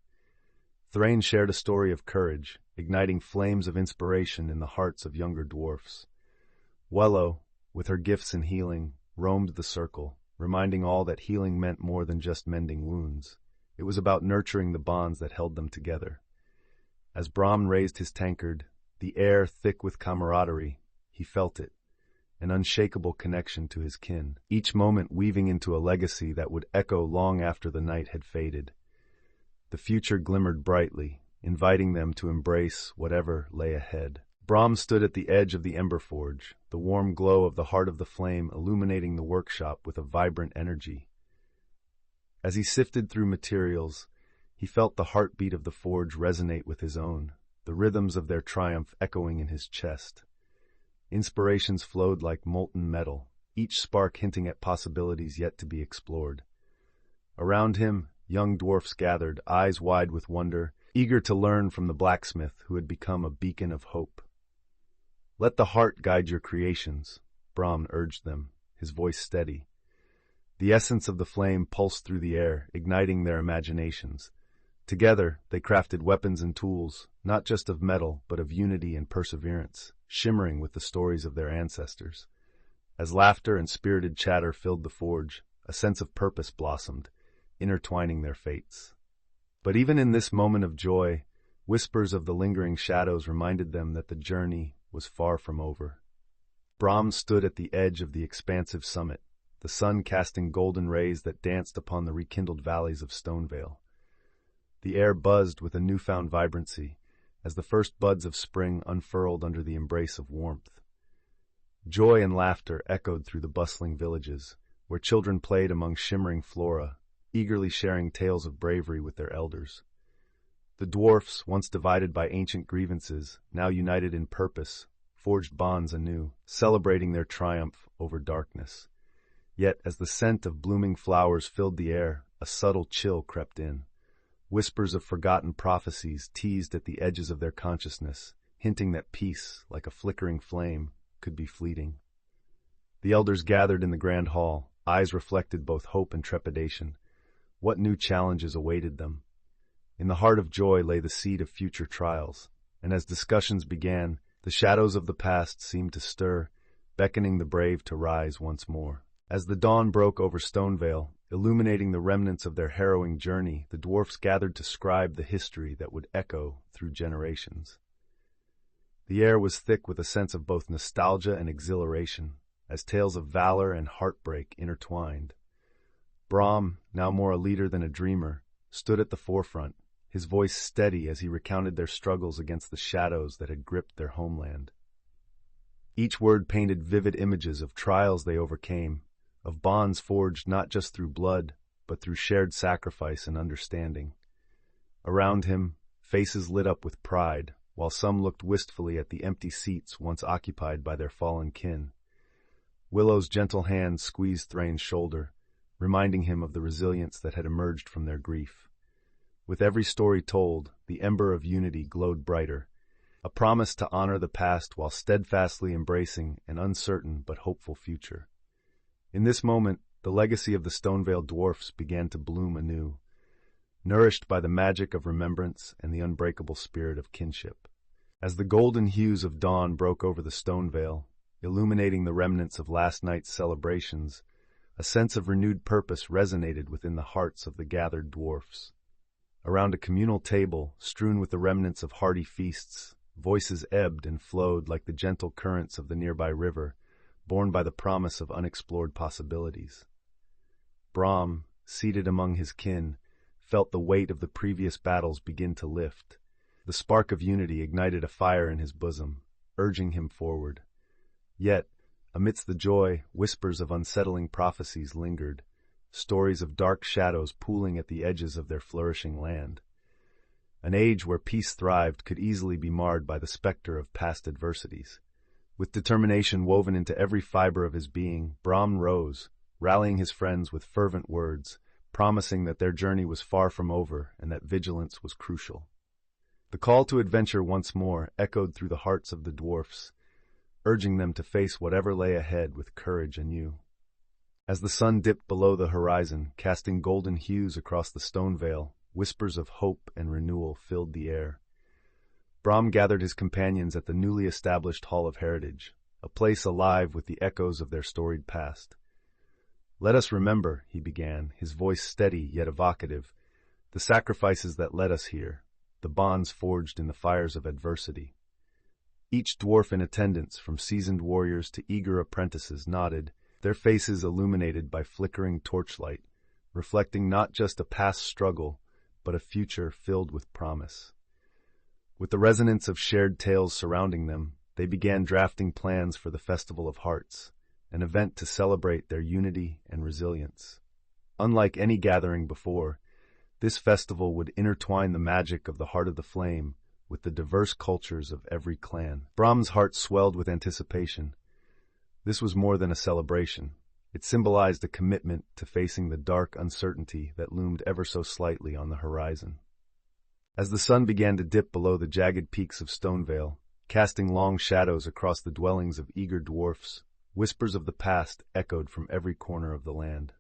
Thrain shared a story of courage, igniting flames of inspiration in the hearts of younger dwarfs. Willow, with her gifts in healing, roamed the circle, reminding all that healing meant more than just mending wounds. It was about nurturing the bonds that held them together. As Brahm raised his tankard, the air thick with camaraderie, he felt it, an unshakable connection to his kin, each moment weaving into a legacy that would echo long after the night had faded. The future glimmered brightly, inviting them to embrace whatever lay ahead. Brahm stood at the edge of the Emberforge, the warm glow of the heart of the flame illuminating the workshop with a vibrant energy. As he sifted through materials, he felt the heartbeat of the forge resonate with his own, the rhythms of their triumph echoing in his chest. Inspirations flowed like molten metal, each spark hinting at possibilities yet to be explored. Around him, young dwarfs gathered, eyes wide with wonder, eager to learn from the blacksmith who had become a beacon of hope. "Let the heart guide your creations," Brahm urged them, his voice steady. The essence of the flame pulsed through the air, igniting their imaginations. Together, they crafted weapons and tools, not just of metal, but of unity and perseverance, shimmering with the stories of their ancestors. As laughter and spirited chatter filled the forge, a sense of purpose blossomed, intertwining their fates. But even in this moment of joy, whispers of the lingering shadows reminded them that the journey was far from over. Brahm stood at the edge of the expansive summit, the sun casting golden rays that danced upon the rekindled valleys of Stonevale. The air buzzed with a newfound vibrancy, as the first buds of spring unfurled under the embrace of warmth. Joy and laughter echoed through the bustling villages, where children played among shimmering flora, eagerly sharing tales of bravery with their elders. The dwarfs, once divided by ancient grievances, now united in purpose, forged bonds anew, celebrating their triumph over darkness. Yet, as the scent of blooming flowers filled the air, a subtle chill crept in. Whispers of forgotten prophecies teased at the edges of their consciousness, hinting that peace, like a flickering flame, could be fleeting. The elders gathered in the grand hall, eyes reflected both hope and trepidation. What new challenges awaited them? In the heart of joy lay the seed of future trials, and as discussions began, the shadows of the past seemed to stir, beckoning the brave to rise once more. As the dawn broke over Stonevale, illuminating the remnants of their harrowing journey, the dwarfs gathered to scribe the history that would echo through generations. The air was thick with a sense of both nostalgia and exhilaration, as tales of valor and heartbreak intertwined. Brahm, now more a leader than a dreamer, stood at the forefront, his voice steady as he recounted their struggles against the shadows that had gripped their homeland. Each word painted vivid images of trials they overcame, of bonds forged not just through blood, but through shared sacrifice and understanding. Around him, faces lit up with pride, while some looked wistfully at the empty seats once occupied by their fallen kin. Willow's gentle hand squeezed Thrain's shoulder, reminding him of the resilience that had emerged from their grief. With every story told, the ember of unity glowed brighter, a promise to honor the past while steadfastly embracing an uncertain but hopeful future. In this moment, the legacy of the Stonevale dwarfs began to bloom anew, nourished by the magic of remembrance and the unbreakable spirit of kinship. As the golden hues of dawn broke over the Stonevale, illuminating the remnants of last night's celebrations, a sense of renewed purpose resonated within the hearts of the gathered dwarfs. Around a communal table, strewn with the remnants of hearty feasts, voices ebbed and flowed like the gentle currents of the nearby river, borne by the promise of unexplored possibilities. Brahm, seated among his kin, felt the weight of the previous battles begin to lift. The spark of unity ignited a fire in his bosom, urging him forward. Yet, amidst the joy, whispers of unsettling prophecies lingered, stories of dark shadows pooling at the edges of their flourishing land. An age where peace thrived could easily be marred by the specter of past adversities. With determination woven into every fiber of his being, Brahm rose, rallying his friends with fervent words, promising that their journey was far from over and that vigilance was crucial. The call to adventure once more echoed through the hearts of the dwarfs, urging them to face whatever lay ahead with courage anew. As the sun dipped below the horizon, casting golden hues across the Stonevale, whispers of hope and renewal filled the air. Brahm gathered his companions at the newly established Hall of Heritage, a place alive with the echoes of their storied past. "Let us remember," he began, his voice steady yet evocative, "the sacrifices that led us here, the bonds forged in the fires of adversity." Each dwarf in attendance, from seasoned warriors to eager apprentices, nodded, their faces illuminated by flickering torchlight, reflecting not just a past struggle, but a future filled with promise. With the resonance of shared tales surrounding them, they began drafting plans for the Festival of Hearts, an event to celebrate their unity and resilience. Unlike any gathering before, this festival would intertwine the magic of the Heart of the Flame with the diverse cultures of every clan. Brahm's heart swelled with anticipation. This was more than a celebration. It symbolized a commitment to facing the dark uncertainty that loomed ever so slightly on the horizon. As the sun began to dip below the jagged peaks of Stonevale, casting long shadows across the dwellings of eager dwarfs, whispers of the past echoed from every corner of the land.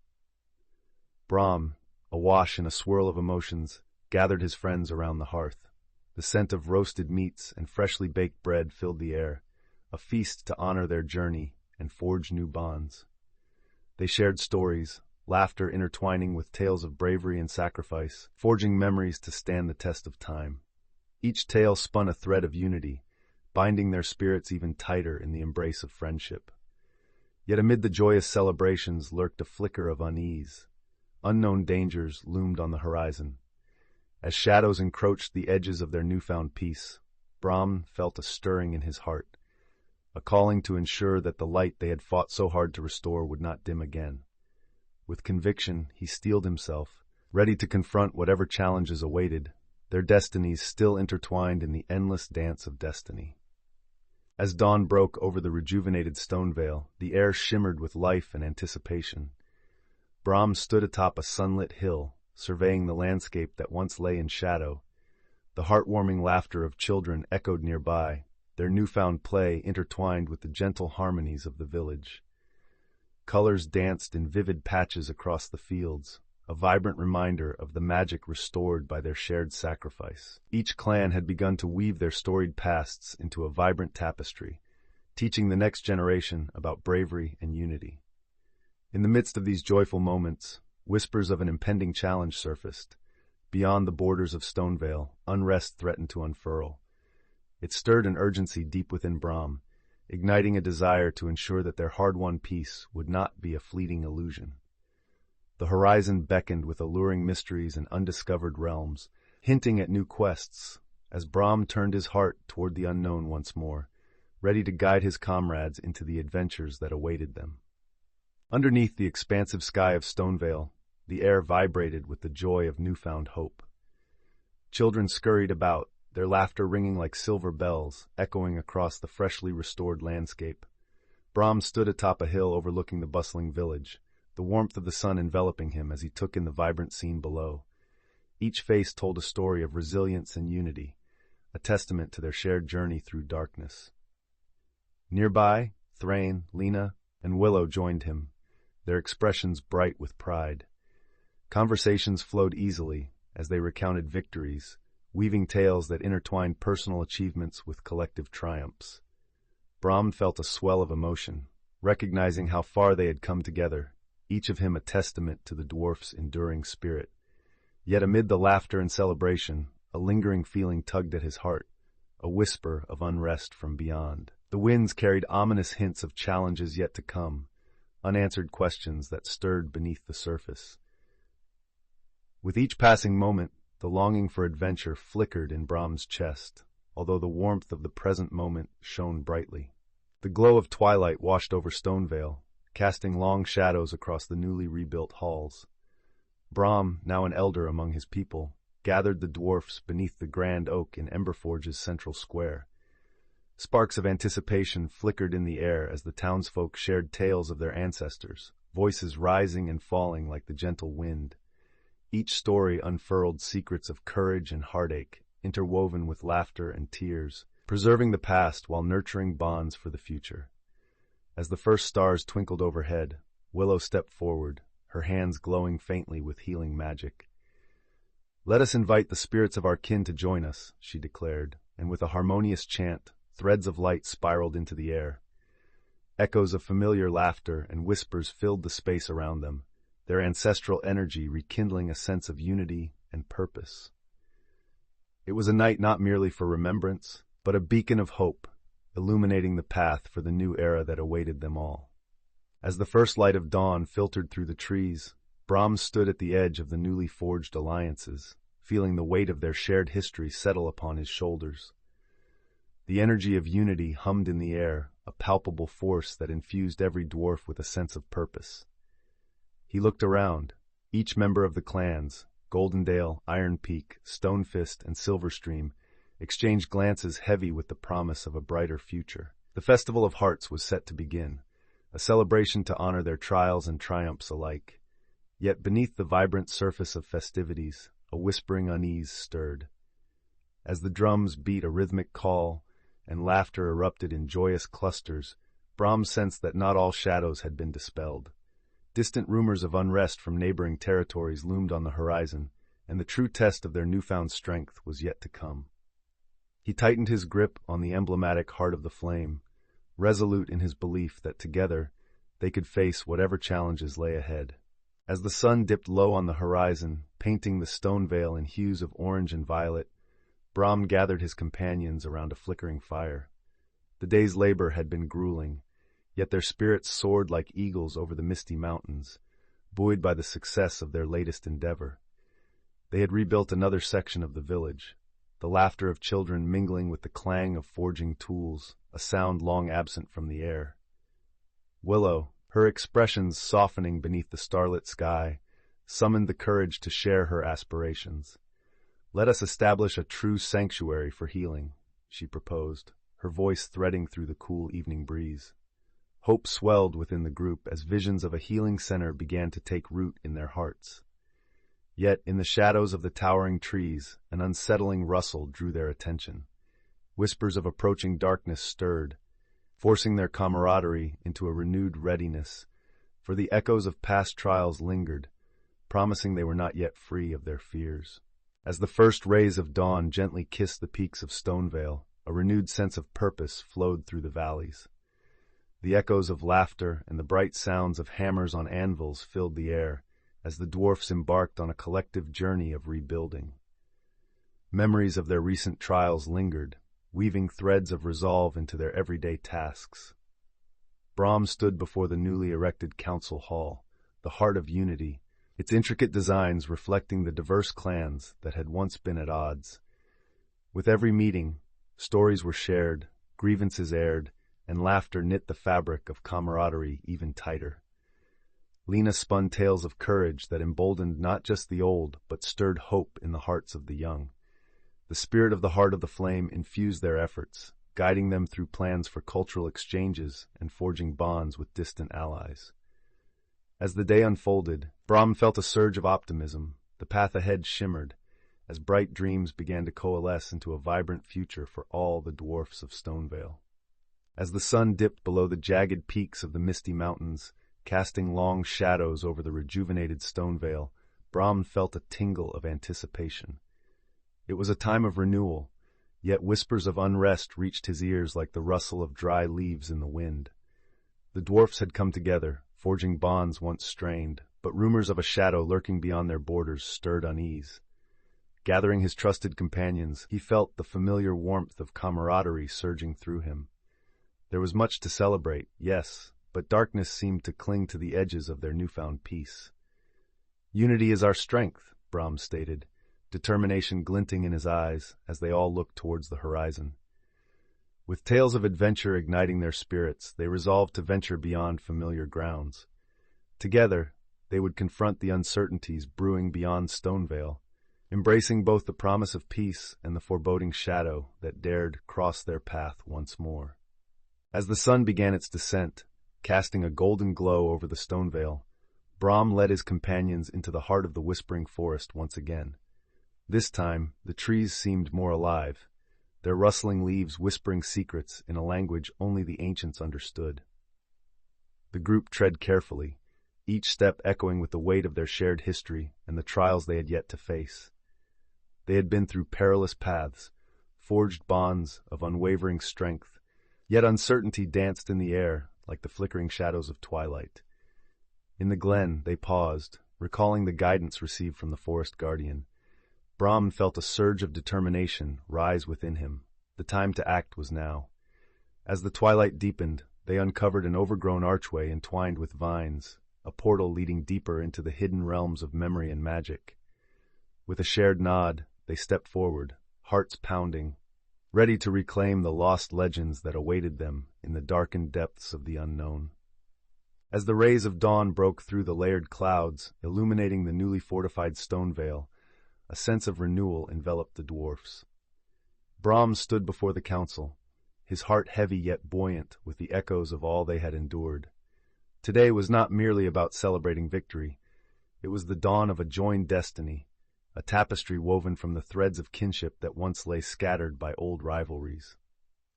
Brahm, awash in a swirl of emotions, gathered his friends around the hearth. The scent of roasted meats and freshly baked bread filled the air, a feast to honor their journey and forge new bonds. They shared stories, laughter intertwining with tales of bravery and sacrifice, forging memories to stand the test of time. Each tale spun a thread of unity, binding their spirits even tighter in the embrace of friendship. Yet amid the joyous celebrations lurked a flicker of unease. Unknown dangers loomed on the horizon. As shadows encroached the edges of their newfound peace, Brahm felt a stirring in his heart, a calling to ensure that the light they had fought so hard to restore would not dim again. With conviction, he steeled himself, ready to confront whatever challenges awaited, their destinies still intertwined in the endless dance of destiny. As dawn broke over the rejuvenated stone vale, the air shimmered with life and anticipation. Brahm stood atop a sunlit hill, surveying the landscape that once lay in shadow. The heartwarming laughter of children echoed nearby, their newfound play intertwined with the gentle harmonies of the village. Colors danced in vivid patches across the fields, a vibrant reminder of the magic restored by their shared sacrifice. Each clan had begun to weave their storied pasts into a vibrant tapestry, teaching the next generation about bravery and unity. In the midst of these joyful moments, whispers of an impending challenge surfaced. Beyond the borders of Stonevale, unrest threatened to unfurl. It stirred an urgency deep within Brahm, igniting a desire to ensure that their hard-won peace would not be a fleeting illusion. The horizon beckoned with alluring mysteries and undiscovered realms, hinting at new quests, as Brahm turned his heart toward the unknown once more, ready to guide his comrades into the adventures that awaited them. Underneath the expansive sky of Stonevale, the air vibrated with the joy of newfound hope. Children scurried about, their laughter ringing like silver bells, echoing across the freshly restored landscape. Brahm stood atop a hill overlooking the bustling village, the warmth of the sun enveloping him as he took in the vibrant scene below. Each face told a story of resilience and unity, a testament to their shared journey through darkness. Nearby, Thrain, Lena, and Willow joined him, their expressions bright with pride. Conversations flowed easily as they recounted victories, weaving tales that intertwined personal achievements with collective triumphs. Brahm felt a swell of emotion, recognizing how far they had come together, each of him a testament to the dwarfs' enduring spirit. Yet amid the laughter and celebration, a lingering feeling tugged at his heart, a whisper of unrest from beyond. The winds carried ominous hints of challenges yet to come, unanswered questions that stirred beneath the surface. With each passing moment, the longing for adventure flickered in Brahm's chest, although the warmth of the present moment shone brightly. The glow of twilight washed over Stonevale, casting long shadows across the newly rebuilt halls. Brahm, now an elder among his people, gathered the dwarfs beneath the grand oak in Emberforge's central square. Sparks of anticipation flickered in the air as the townsfolk shared tales of their ancestors, voices rising and falling like the gentle wind. Each story unfurled secrets of courage and heartache, interwoven with laughter and tears, preserving the past while nurturing bonds for the future. As the first stars twinkled overhead, Willow stepped forward, her hands glowing faintly with healing magic. "Let us invite the spirits of our kin to join us," she declared, and with a harmonious chant, threads of light spiraled into the air. Echoes of familiar laughter and whispers filled the space around them, their ancestral energy rekindling a sense of unity and purpose. It was a night not merely for remembrance, but a beacon of hope, illuminating the path for the new era that awaited them all. As the first light of dawn filtered through the trees, Brahm stood at the edge of the newly forged alliances, feeling the weight of their shared history settle upon his shoulders. The energy of unity hummed in the air, a palpable force that infused every dwarf with a sense of purpose. He looked around. Each member of the clans, Goldendale, Iron Peak, Stonefist, and Silverstream, exchanged glances heavy with the promise of a brighter future. The Festival of Hearts was set to begin, a celebration to honor their trials and triumphs alike. Yet beneath the vibrant surface of festivities, a whispering unease stirred. As the drums beat a rhythmic call and laughter erupted in joyous clusters, Brahm sensed that not all shadows had been dispelled. Distant rumors of unrest from neighboring territories loomed on the horizon, and the true test of their newfound strength was yet to come. He tightened his grip on the emblematic heart of the flame, resolute in his belief that together they could face whatever challenges lay ahead. As the sun dipped low on the horizon, painting the stone veil in hues of orange and violet, Brahm gathered his companions around a flickering fire. The day's labor had been grueling, yet their spirits soared like eagles over the misty mountains, buoyed by the success of their latest endeavor. They had rebuilt another section of the village, the laughter of children mingling with the clang of forging tools, a sound long absent from the air. Willow, her expressions softening beneath the starlit sky, summoned the courage to share her aspirations. "Let us establish a true sanctuary for healing," she proposed, her voice threading through the cool evening breeze. Hope swelled within the group as visions of a healing center began to take root in their hearts. Yet, in the shadows of the towering trees, an unsettling rustle drew their attention. Whispers of approaching darkness stirred, forcing their camaraderie into a renewed readiness, for the echoes of past trials lingered, promising they were not yet free of their fears. As the first rays of dawn gently kissed the peaks of Stonevale, a renewed sense of purpose flowed through the valleys. The echoes of laughter and the bright sounds of hammers on anvils filled the air as the dwarfs embarked on a collective journey of rebuilding. Memories of their recent trials lingered, weaving threads of resolve into their everyday tasks. Brahm stood before the newly erected council hall, the heart of unity, its intricate designs reflecting the diverse clans that had once been at odds. With every meeting, stories were shared, grievances aired, and laughter knit the fabric of camaraderie even tighter. Lena spun tales of courage that emboldened not just the old, but stirred hope in the hearts of the young. The spirit of the Heart of the Flame infused their efforts, guiding them through plans for cultural exchanges and forging bonds with distant allies. As the day unfolded, Brahm felt a surge of optimism. The path ahead shimmered, as bright dreams began to coalesce into a vibrant future for all the dwarfs of Stonevale. As the sun dipped below the jagged peaks of the misty mountains, casting long shadows over the rejuvenated Stonevale, Brahm felt a tingle of anticipation. It was a time of renewal, yet whispers of unrest reached his ears like the rustle of dry leaves in the wind. The dwarfs had come together, forging bonds once strained, but rumors of a shadow lurking beyond their borders stirred unease. Gathering his trusted companions, he felt the familiar warmth of camaraderie surging through him. There was much to celebrate, yes, but darkness seemed to cling to the edges of their newfound peace. "Unity is our strength," Brahm stated, determination glinting in his eyes as they all looked towards the horizon. With tales of adventure igniting their spirits, they resolved to venture beyond familiar grounds. Together, they would confront the uncertainties brewing beyond Stonevale, embracing both the promise of peace and the foreboding shadow that dared cross their path once more. As the sun began its descent, casting a golden glow over the Stonevale, Brahm led his companions into the heart of the whispering forest once again. This time, the trees seemed more alive, their rustling leaves whispering secrets in a language only the ancients understood. The group tread carefully, each step echoing with the weight of their shared history and the trials they had yet to face. They had been through perilous paths, forged bonds of unwavering strength, yet uncertainty danced in the air like the flickering shadows of twilight. In the glen, they paused, recalling the guidance received from the forest guardian. Brahm felt a surge of determination rise within him. The time to act was now. As the twilight deepened, they uncovered an overgrown archway entwined with vines, a portal leading deeper into the hidden realms of memory and magic. With a shared nod, they stepped forward, hearts pounding, ready to reclaim the lost legends that awaited them in the darkened depths of the unknown. As the rays of dawn broke through the layered clouds, illuminating the newly fortified Stonevale, a sense of renewal enveloped the dwarfs. Brahm stood before the council, his heart heavy yet buoyant with the echoes of all they had endured. Today was not merely about celebrating victory. It was the dawn of a joined destiny, a tapestry woven from the threads of kinship that once lay scattered by old rivalries.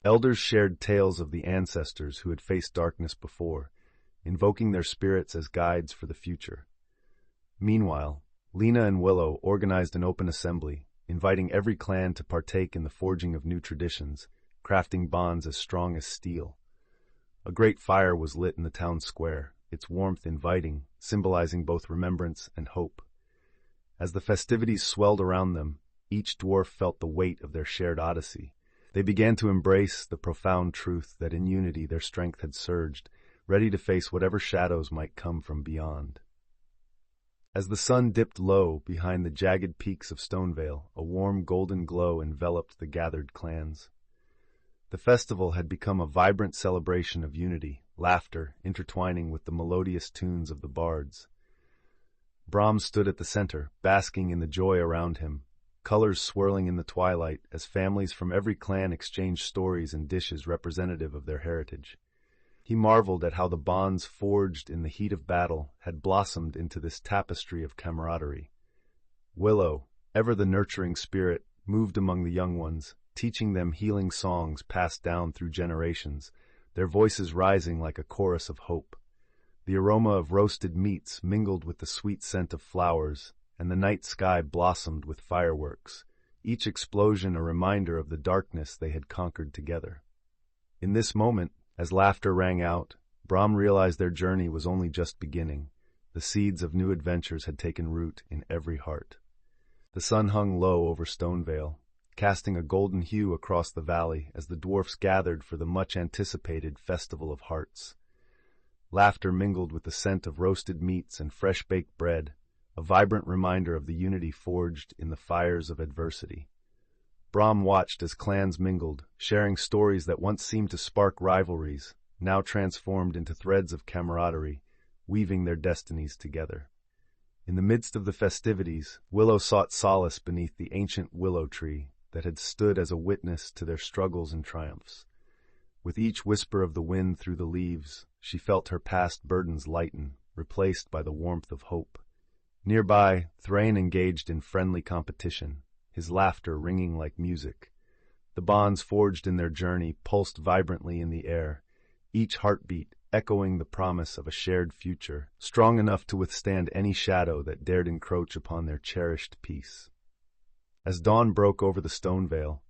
Elders shared tales of the ancestors who had faced darkness before, invoking their spirits as guides for the future. Meanwhile, Lena and Willow organized an open assembly, inviting every clan to partake in the forging of new traditions, crafting bonds as strong as steel. A great fire was lit in the town square, its warmth inviting, symbolizing both remembrance and hope. As the festivities swelled around them, each dwarf felt the weight of their shared odyssey. They began to embrace the profound truth that in unity their strength had surged, ready to face whatever shadows might come from beyond. As the sun dipped low behind the jagged peaks of Stonevale, a warm golden glow enveloped the gathered clans. The festival had become a vibrant celebration of unity, laughter intertwining with the melodious tunes of the bards. Brahm stood at the center, basking in the joy around him, colors swirling in the twilight as families from every clan exchanged stories and dishes representative of their heritage. He marveled at how the bonds forged in the heat of battle had blossomed into this tapestry of camaraderie. Willow, ever the nurturing spirit, moved among the young ones, teaching them healing songs passed down through generations, their voices rising like a chorus of hope. The aroma of roasted meats mingled with the sweet scent of flowers, and the night sky blossomed with fireworks, each explosion a reminder of the darkness they had conquered together. In this moment, as laughter rang out, Brahm realized their journey was only just beginning. The seeds of new adventures had taken root in every heart. The sun hung low over Stonevale, casting a golden hue across the valley as the dwarfs gathered for the much-anticipated Festival of Hearts. Laughter mingled with the scent of roasted meats and fresh-baked bread, a vibrant reminder of the unity forged in the fires of adversity. Brahm watched as clans mingled, sharing stories that once seemed to spark rivalries, now transformed into threads of camaraderie, weaving their destinies together. In the midst of the festivities, Willow sought solace beneath the ancient willow tree that had stood as a witness to their struggles and triumphs. With each whisper of the wind through the leaves, she felt her past burdens lighten, replaced by the warmth of hope. Nearby, Thrain engaged in friendly competition, his laughter ringing like music. The bonds forged in their journey pulsed vibrantly in the air, each heartbeat echoing the promise of a shared future, strong enough to withstand any shadow that dared encroach upon their cherished peace. As dawn broke over the Stonevale,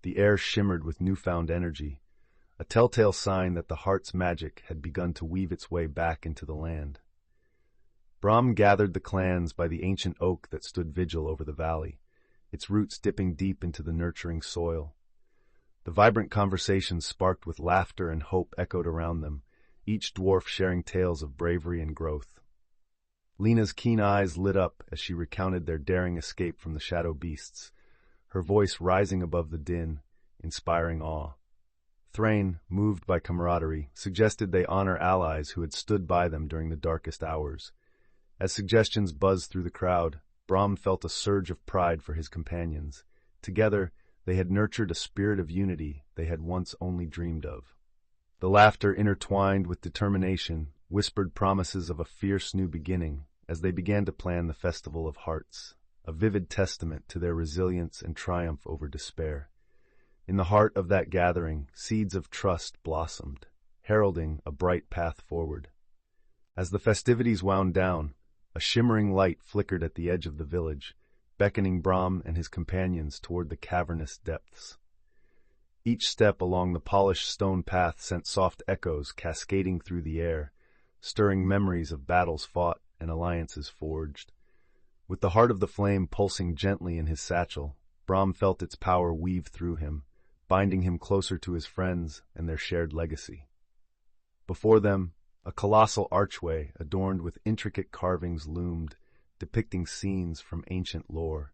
the air shimmered with newfound energy, a telltale sign that the heart's magic had begun to weave its way back into the land. Brahm gathered the clans by the ancient oak that stood vigil over the valley, its roots dipping deep into the nurturing soil. The vibrant conversation sparked with laughter and hope echoed around them, each dwarf sharing tales of bravery and growth. Lena's keen eyes lit up as she recounted their daring escape from the shadow beasts, her voice rising above the din, inspiring awe. Thrain, moved by camaraderie, suggested they honor allies who had stood by them during the darkest hours. As suggestions buzzed through the crowd, Brahm felt a surge of pride for his companions. Together, they had nurtured a spirit of unity they had once only dreamed of. The laughter intertwined with determination whispered promises of a fierce new beginning as they began to plan the Festival of Hearts, a vivid testament to their resilience and triumph over despair. In the heart of that gathering, seeds of trust blossomed, heralding a bright path forward. As the festivities wound down, a shimmering light flickered at the edge of the village, beckoning Brahm and his companions toward the cavernous depths. Each step along the polished stone path sent soft echoes cascading through the air, stirring memories of battles fought and alliances forged. With the heart of the flame pulsing gently in his satchel, Brahm felt its power weave through him, binding him closer to his friends and their shared legacy. Before them, a colossal archway adorned with intricate carvings loomed, depicting scenes from ancient lore.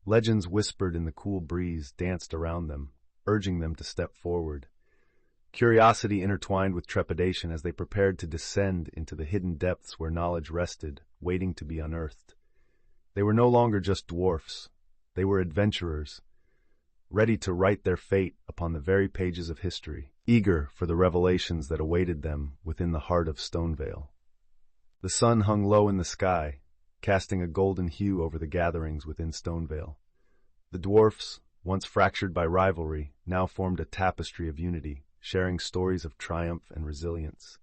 Legends whispered in the cool breeze danced around them, urging them to step forward. Curiosity intertwined with trepidation as they prepared to descend into the hidden depths where knowledge rested, waiting to be unearthed. They were no longer just dwarfs. They were adventurers, ready to write their fate upon the very pages of history, eager for the revelations that awaited them within the heart of Stonevale. The sun hung low in the sky, casting a golden hue over the gatherings within Stonevale. The dwarfs, once fractured by rivalry, now formed a tapestry of unity, sharing stories of triumph and resilience.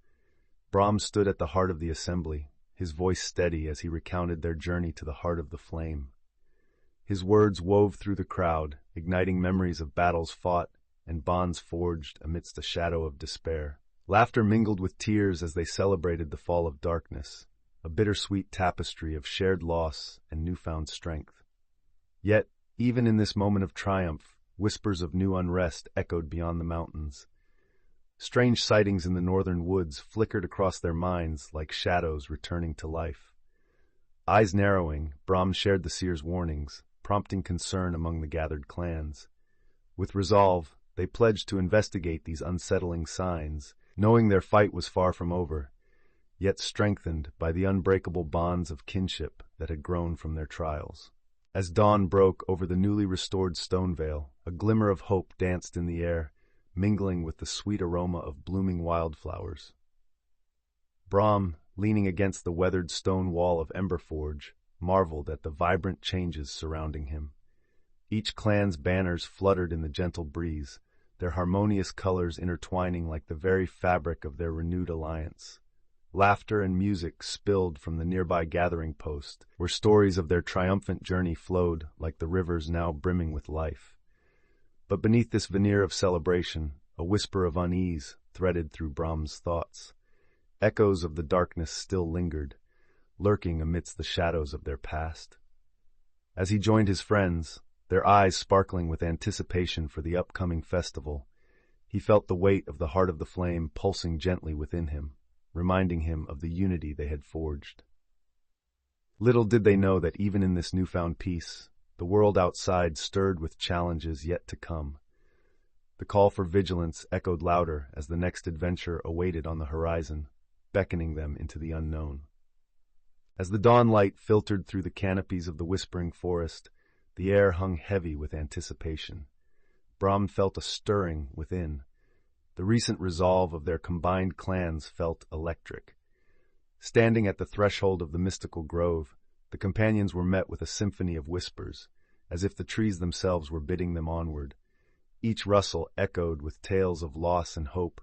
Brahm stood at the heart of the assembly, his voice steady as he recounted their journey to the heart of the flame. His words wove through the crowd, igniting memories of battles fought and bonds forged amidst a shadow of despair. Laughter mingled with tears as they celebrated the fall of darkness, a bittersweet tapestry of shared loss and newfound strength. Yet, even in this moment of triumph, whispers of new unrest echoed beyond the mountains. Strange sightings in the northern woods flickered across their minds like shadows returning to life. Eyes narrowing, Brahm shared the seer's warnings, prompting concern among the gathered clans. With resolve, they pledged to investigate these unsettling signs, knowing their fight was far from over, yet strengthened by the unbreakable bonds of kinship that had grown from their trials. As dawn broke over the newly restored Stonevale, a glimmer of hope danced in the air, mingling with the sweet aroma of blooming wildflowers. Brahm, leaning against the weathered stone wall of Emberforge, marveled at the vibrant changes surrounding him. Each clan's banners fluttered in the gentle breeze, their harmonious colors intertwining like the very fabric of their renewed alliance. Laughter and music spilled from the nearby gathering post, where stories of their triumphant journey flowed like the rivers now brimming with life. But beneath this veneer of celebration, a whisper of unease threaded through Brahm's thoughts. Echoes of the darkness still lingered, lurking amidst the shadows of their past. As he joined his friends, their eyes sparkling with anticipation for the upcoming festival, he felt the weight of the heart of the flame pulsing gently within him, reminding him of the unity they had forged. Little did they know that even in this newfound peace, the world outside stirred with challenges yet to come. The call for vigilance echoed louder as the next adventure awaited on the horizon, beckoning them into the unknown. As the dawn light filtered through the canopies of the whispering forest, the air hung heavy with anticipation. Brahm felt a stirring within. The recent resolve of their combined clans felt electric. Standing at the threshold of the mystical grove, the companions were met with a symphony of whispers, as if the trees themselves were bidding them onward. Each rustle echoed with tales of loss and hope,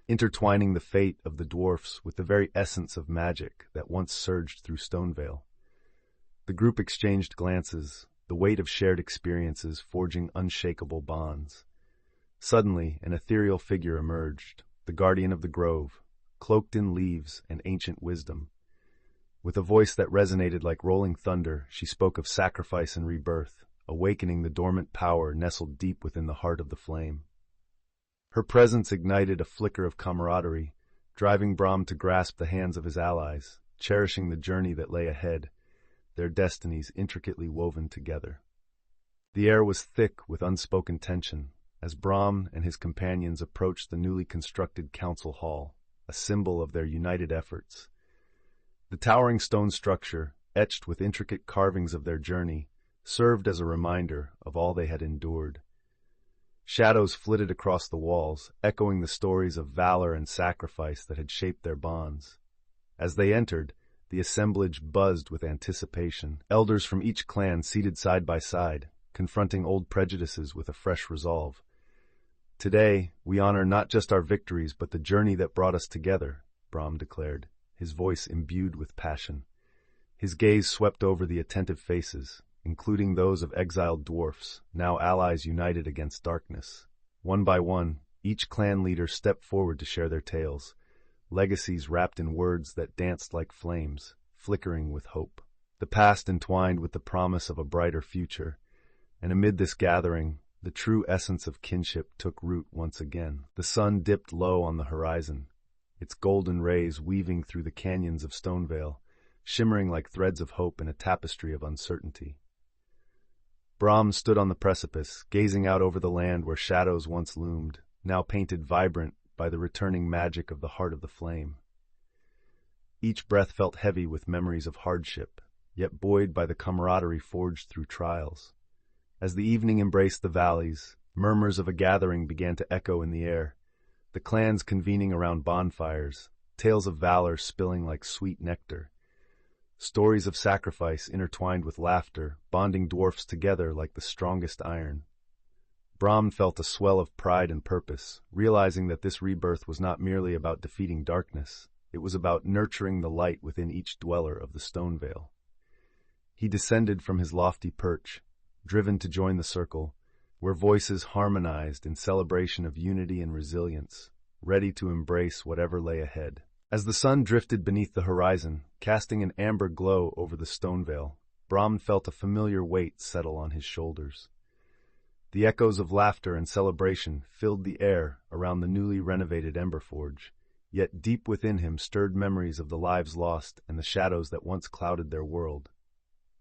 intertwining the fate of the dwarfs with the very essence of magic that once surged through Stonevale. The group exchanged glances, the weight of shared experiences forging unshakable bonds. Suddenly, an ethereal figure emerged, the guardian of the grove, cloaked in leaves and ancient wisdom. With a voice that resonated like rolling thunder, she spoke of sacrifice and rebirth, awakening the dormant power nestled deep within the heart of the flame. Her presence ignited a flicker of camaraderie, driving Brahm to grasp the hands of his allies, cherishing the journey that lay ahead, their destinies intricately woven together. The air was thick with unspoken tension as Brahm and his companions approached the newly constructed council hall, a symbol of their united efforts. The towering stone structure, etched with intricate carvings of their journey, served as a reminder of all they had endured. Shadows flitted across the walls, echoing the stories of valor and sacrifice that had shaped their bonds. As they entered, the assemblage buzzed with anticipation, elders from each clan seated side by side, confronting old prejudices with a fresh resolve. Today, we honor not just our victories but the journey that brought us together, Brahm declared, his voice imbued with passion. His gaze swept over the attentive faces, including those of exiled dwarfs, now allies united against darkness. One by one, each clan leader stepped forward to share their tales, legacies wrapped in words that danced like flames, flickering with hope. The past entwined with the promise of a brighter future, and amid this gathering, the true essence of kinship took root once again. The sun dipped low on the horizon, its golden rays weaving through the canyons of Stonevale, shimmering like threads of hope in a tapestry of uncertainty. Brahm stood on the precipice, gazing out over the land where shadows once loomed, now painted vibrant by the returning magic of the heart of the flame. Each breath felt heavy with memories of hardship, yet buoyed by the camaraderie forged through trials. As the evening embraced the valleys, murmurs of a gathering began to echo in the air, the clans convening around bonfires, tales of valor spilling like sweet nectar. Stories of sacrifice intertwined with laughter, bonding dwarfs together like the strongest iron. Brahm felt a swell of pride and purpose, realizing that this rebirth was not merely about defeating darkness, It was about nurturing the light within each dweller of the Stone Vale. He descended from his lofty perch, driven to join the circle, where voices harmonized in celebration of unity and resilience, ready to embrace whatever lay ahead. As the sun drifted beneath the horizon, casting an amber glow over the Stone Vale, Brahm felt a familiar weight settle on his shoulders. The echoes of laughter and celebration filled the air around the newly renovated Emberforge, yet deep within him stirred memories of the lives lost and the shadows that once clouded their world.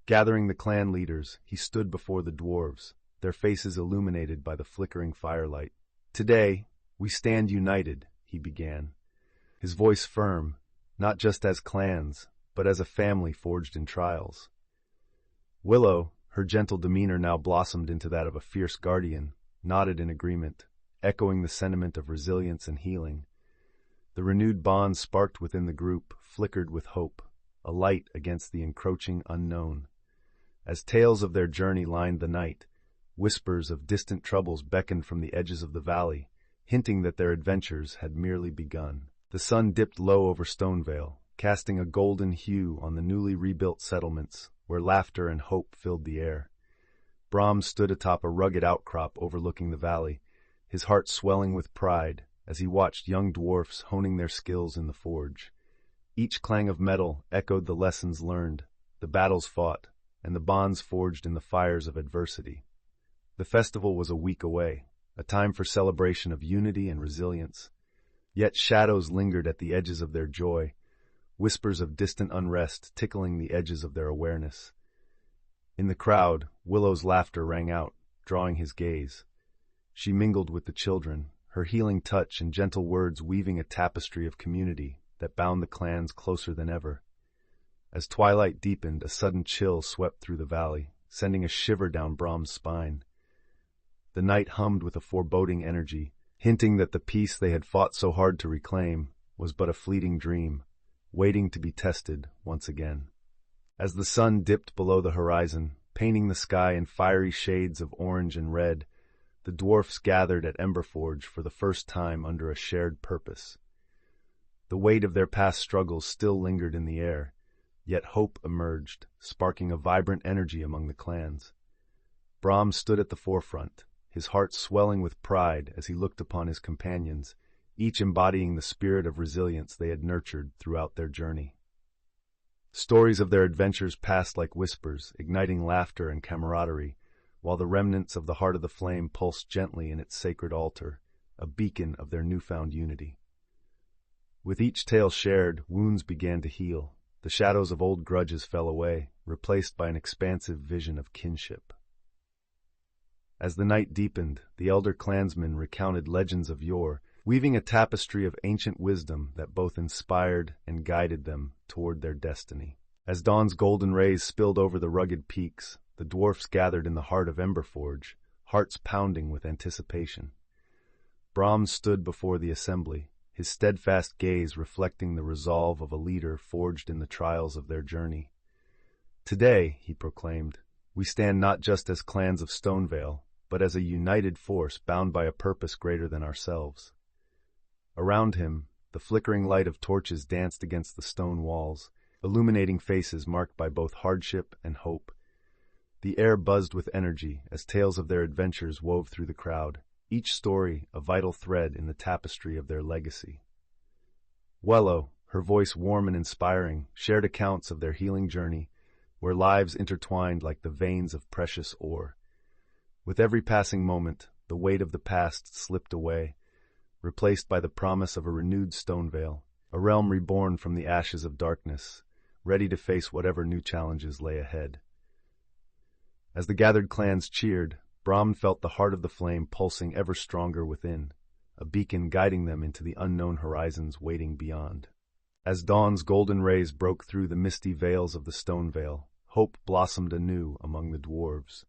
Gathering the clan leaders, he stood before the dwarves, their faces illuminated by the flickering firelight. "Today, we stand united," he began, his voice firm, not just as clans, but as a family forged in trials. Willow, her gentle demeanor now blossomed into that of a fierce guardian, nodded in agreement, echoing the sentiment of resilience and healing. The renewed bond sparked within the group, flickered with hope, a light against the encroaching unknown. As tales of their journey lined the night, whispers of distant troubles beckoned from the edges of the valley, hinting that their adventures had merely begun. The sun dipped low over Stonevale, casting a golden hue on the newly rebuilt settlements, where laughter and hope filled the air. Brahm stood atop a rugged outcrop overlooking the valley, his heart swelling with pride as he watched young dwarfs honing their skills in the forge. Each clang of metal echoed the lessons learned, the battles fought, and the bonds forged in the fires of adversity. The festival was a week away, a time for celebration of unity and resilience. Yet shadows lingered at the edges of their joy, whispers of distant unrest tickling the edges of their awareness. In the crowd, Willow's laughter rang out, drawing his gaze. She mingled with the children, her healing touch and gentle words weaving a tapestry of community that bound the clans closer than ever. As twilight deepened, a sudden chill swept through the valley, sending a shiver down Brahm's spine. The night hummed with a foreboding energy, hinting that the peace they had fought so hard to reclaim was but a fleeting dream, waiting to be tested once again. As the sun dipped below the horizon, painting the sky in fiery shades of orange and red, the dwarfs gathered at Emberforge for the first time under a shared purpose. The weight of their past struggles still lingered in the air, yet hope emerged, sparking a vibrant energy among the clans. Brahm stood at the forefront, his heart swelling with pride as he looked upon his companions, each embodying the spirit of resilience they had nurtured throughout their journey. Stories of their adventures passed like whispers, igniting laughter and camaraderie, while the remnants of the Heart of the Flame pulsed gently in its sacred altar, a beacon of their newfound unity. With each tale shared, wounds began to heal. The shadows of old grudges fell away, replaced by an expansive vision of kinship. As the night deepened, the elder clansmen recounted legends of yore, weaving a tapestry of ancient wisdom that both inspired and guided them toward their destiny. As dawn's golden rays spilled over the rugged peaks, the dwarfs gathered in the heart of Emberforge, hearts pounding with anticipation. Brahm stood before the assembly, his steadfast gaze reflecting the resolve of a leader forged in the trials of their journey. "Today," he proclaimed, "we stand not just as clans of Stonevale, but as a united force bound by a purpose greater than ourselves." Around him, the flickering light of torches danced against the stone walls, illuminating faces marked by both hardship and hope. The air buzzed with energy as tales of their adventures wove through the crowd, each story a vital thread in the tapestry of their legacy. Wello, her voice warm and inspiring, shared accounts of their healing journey, where lives intertwined like the veins of precious ore. With every passing moment, the weight of the past slipped away, replaced by the promise of a renewed Stonevale, a realm reborn from the ashes of darkness, ready to face whatever new challenges lay ahead. As the gathered clans cheered, Brahm felt the heart of the flame pulsing ever stronger within, a beacon guiding them into the unknown horizons waiting beyond. As dawn's golden rays broke through the misty veils of the Stonevale, hope blossomed anew among the dwarves.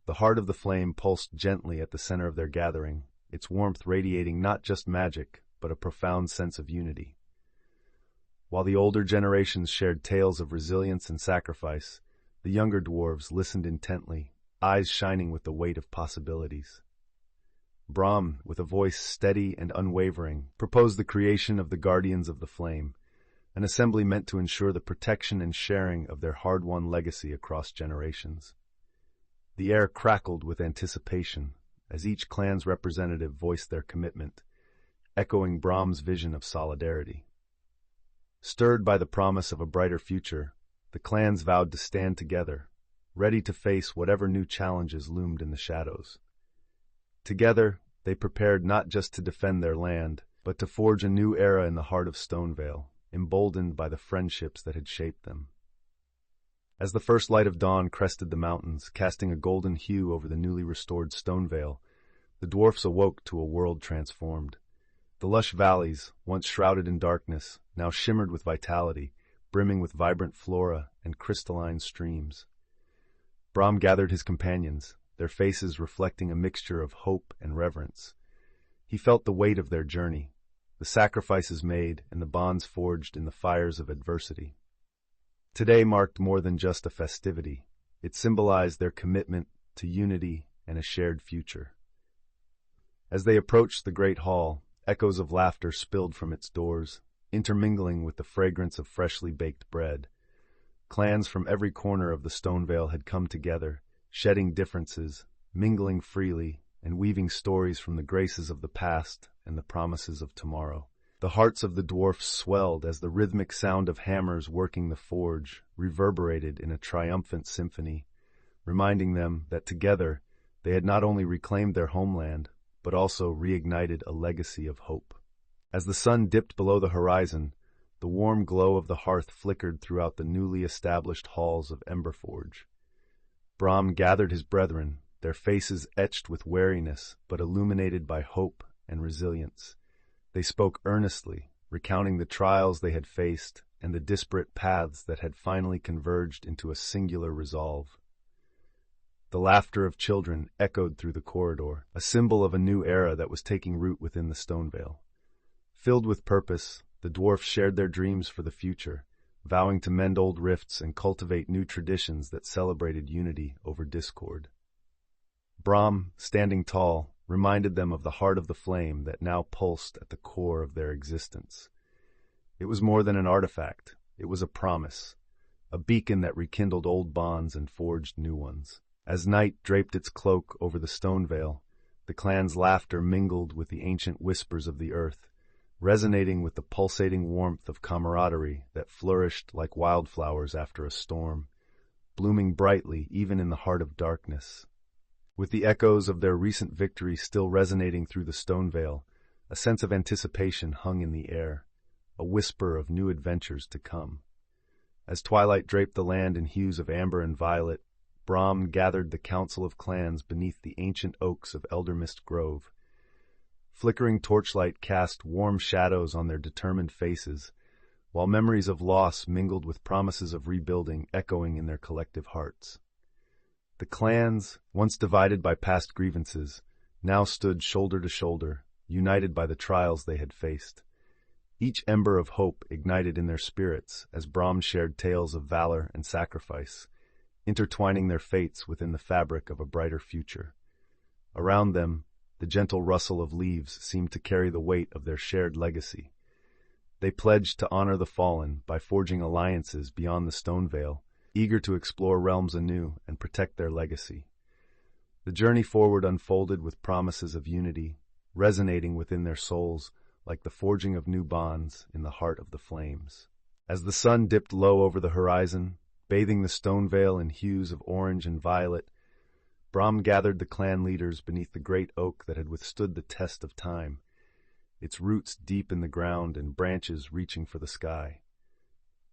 The heart of the flame pulsed gently at the center of their gathering, its warmth radiating not just magic, but a profound sense of unity. While the older generations shared tales of resilience and sacrifice, the younger dwarves listened intently, eyes shining with the weight of possibilities. Brahm, with a voice steady and unwavering, proposed the creation of the Guardians of the Flame, an assembly meant to ensure the protection and sharing of their hard-won legacy across generations. The air crackled with anticipation as each clan's representative voiced their commitment, echoing Brahm's vision of solidarity. Stirred by the promise of a brighter future, the clans vowed to stand together, ready to face whatever new challenges loomed in the shadows. Together, they prepared not just to defend their land, but to forge a new era in the heart of Stonevale, emboldened by the friendships that had shaped them. As the first light of dawn crested the mountains, casting a golden hue over the newly restored Stonevale, the dwarfs awoke to a world transformed. The lush valleys, once shrouded in darkness, now shimmered with vitality, brimming with vibrant flora and crystalline streams. Brahm gathered his companions, their faces reflecting a mixture of hope and reverence. He felt the weight of their journey, the sacrifices made and the bonds forged in the fires of adversity. Today marked more than just a festivity. It symbolized their commitment to unity and a shared future. As they approached the great hall, echoes of laughter spilled from its doors, intermingling with the fragrance of freshly baked bread. Clans from every corner of the Stonevale had come together, shedding differences, mingling freely, and weaving stories from the graces of the past and the promises of tomorrow. The hearts of the dwarfs swelled as the rhythmic sound of hammers working the forge reverberated in a triumphant symphony, reminding them that together they had not only reclaimed their homeland, but also reignited a legacy of hope. As the sun dipped below the horizon, the warm glow of the hearth flickered throughout the newly established halls of Emberforge. Brahm gathered his brethren, their faces etched with wariness but illuminated by hope and resilience. They spoke earnestly, recounting the trials they had faced and the disparate paths that had finally converged into a singular resolve. The laughter of children echoed through the corridor, a symbol of a new era that was taking root within the Stonevale. Filled with purpose, the dwarfs shared their dreams for the future, vowing to mend old rifts and cultivate new traditions that celebrated unity over discord. Brahm, standing tall, reminded them of the heart of the flame that now pulsed at the core of their existence. It was more than an artifact, it was a promise, a beacon that rekindled old bonds and forged new ones. As night draped its cloak over the Stonevale, the clan's laughter mingled with the ancient whispers of the earth, resonating with the pulsating warmth of camaraderie that flourished like wildflowers after a storm, blooming brightly even in the heart of darkness. With the echoes of their recent victory still resonating through the Stonevale, a sense of anticipation hung in the air, a whisper of new adventures to come. As twilight draped the land in hues of amber and violet, Brahm gathered the council of clans beneath the ancient oaks of Eldermist Grove. Flickering torchlight cast warm shadows on their determined faces, while memories of loss mingled with promises of rebuilding echoing in their collective hearts. The clans, once divided by past grievances, now stood shoulder to shoulder, united by the trials they had faced. Each ember of hope ignited in their spirits as Brahm shared tales of valor and sacrifice, intertwining their fates within the fabric of a brighter future. Around them, the gentle rustle of leaves seemed to carry the weight of their shared legacy. They pledged to honor the fallen by forging alliances beyond the Stonevale, eager to explore realms anew and protect their legacy. The journey forward unfolded with promises of unity, resonating within their souls like the forging of new bonds in the heart of the flames. As the sun dipped low over the horizon, bathing the Stonevale in hues of orange and violet, Brahm gathered the clan leaders beneath the great oak that had withstood the test of time, its roots deep in the ground and branches reaching for the sky.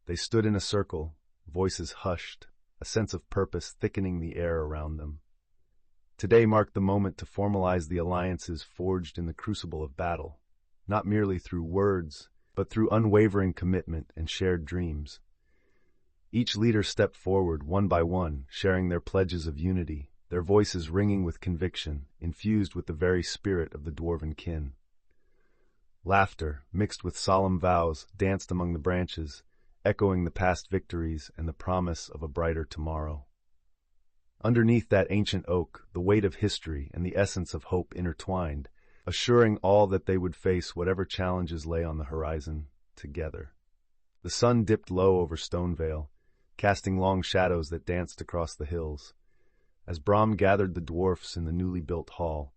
They stood in a circle, voices hushed, a sense of purpose thickening the air around them. Today marked the moment to formalize the alliances forged in the crucible of battle, not merely through words, but through unwavering commitment and shared dreams. Each leader stepped forward one by one, sharing their pledges of unity, their voices ringing with conviction, infused with the very spirit of the dwarven kin. Laughter, mixed with solemn vows, danced among the branches, echoing the past victories and the promise of a brighter tomorrow. Underneath that ancient oak, the weight of history and the essence of hope intertwined, assuring all that they would face whatever challenges lay on the horizon together. The sun dipped low over Stonevale, casting long shadows that danced across the hills. As Brahm gathered the dwarfs in the newly built hall,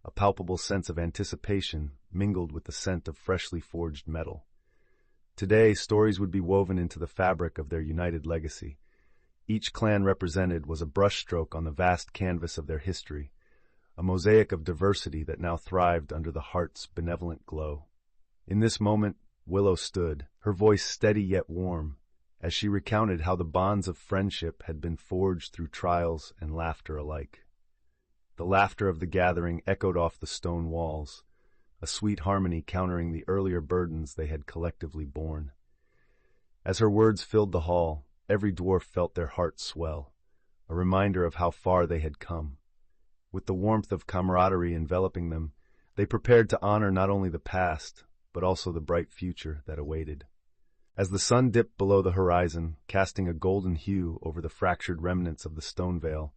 a palpable sense of anticipation mingled with the scent of freshly forged metal. Today, stories would be woven into the fabric of their united legacy. Each clan represented was a brushstroke on the vast canvas of their history, a mosaic of diversity that now thrived under the heart's benevolent glow. In this moment, Willow stood, her voice steady yet warm, as she recounted how the bonds of friendship had been forged through trials and laughter alike. The laughter of the gathering echoed off the stone walls, a sweet harmony countering the earlier burdens they had collectively borne. As her words filled the hall, every dwarf felt their hearts swell, a reminder of how far they had come. With the warmth of camaraderie enveloping them, they prepared to honor not only the past, but also the bright future that awaited. As the sun dipped below the horizon, casting a golden hue over the fractured remnants of the Stonevale,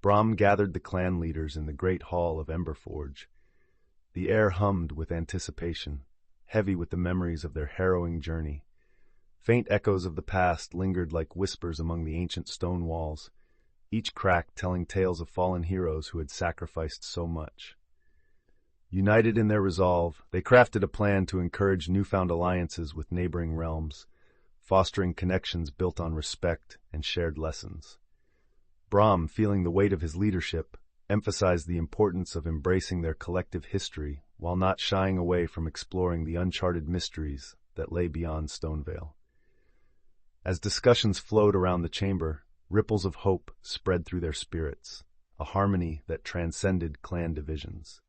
Brahm gathered the clan leaders in the great hall of Emberforge. The air hummed with anticipation, heavy with the memories of their harrowing journey. Faint echoes of the past lingered like whispers among the ancient stone walls, each crack telling tales of fallen heroes who had sacrificed so much. United in their resolve, they crafted a plan to encourage newfound alliances with neighboring realms, fostering connections built on respect and shared lessons. Brahm, feeling the weight of his leadership, emphasized the importance of embracing their collective history while not shying away from exploring the uncharted mysteries that lay beyond Stonevale. As discussions flowed around the chamber, ripples of hope spread through their spirits, a harmony that transcended clan divisions.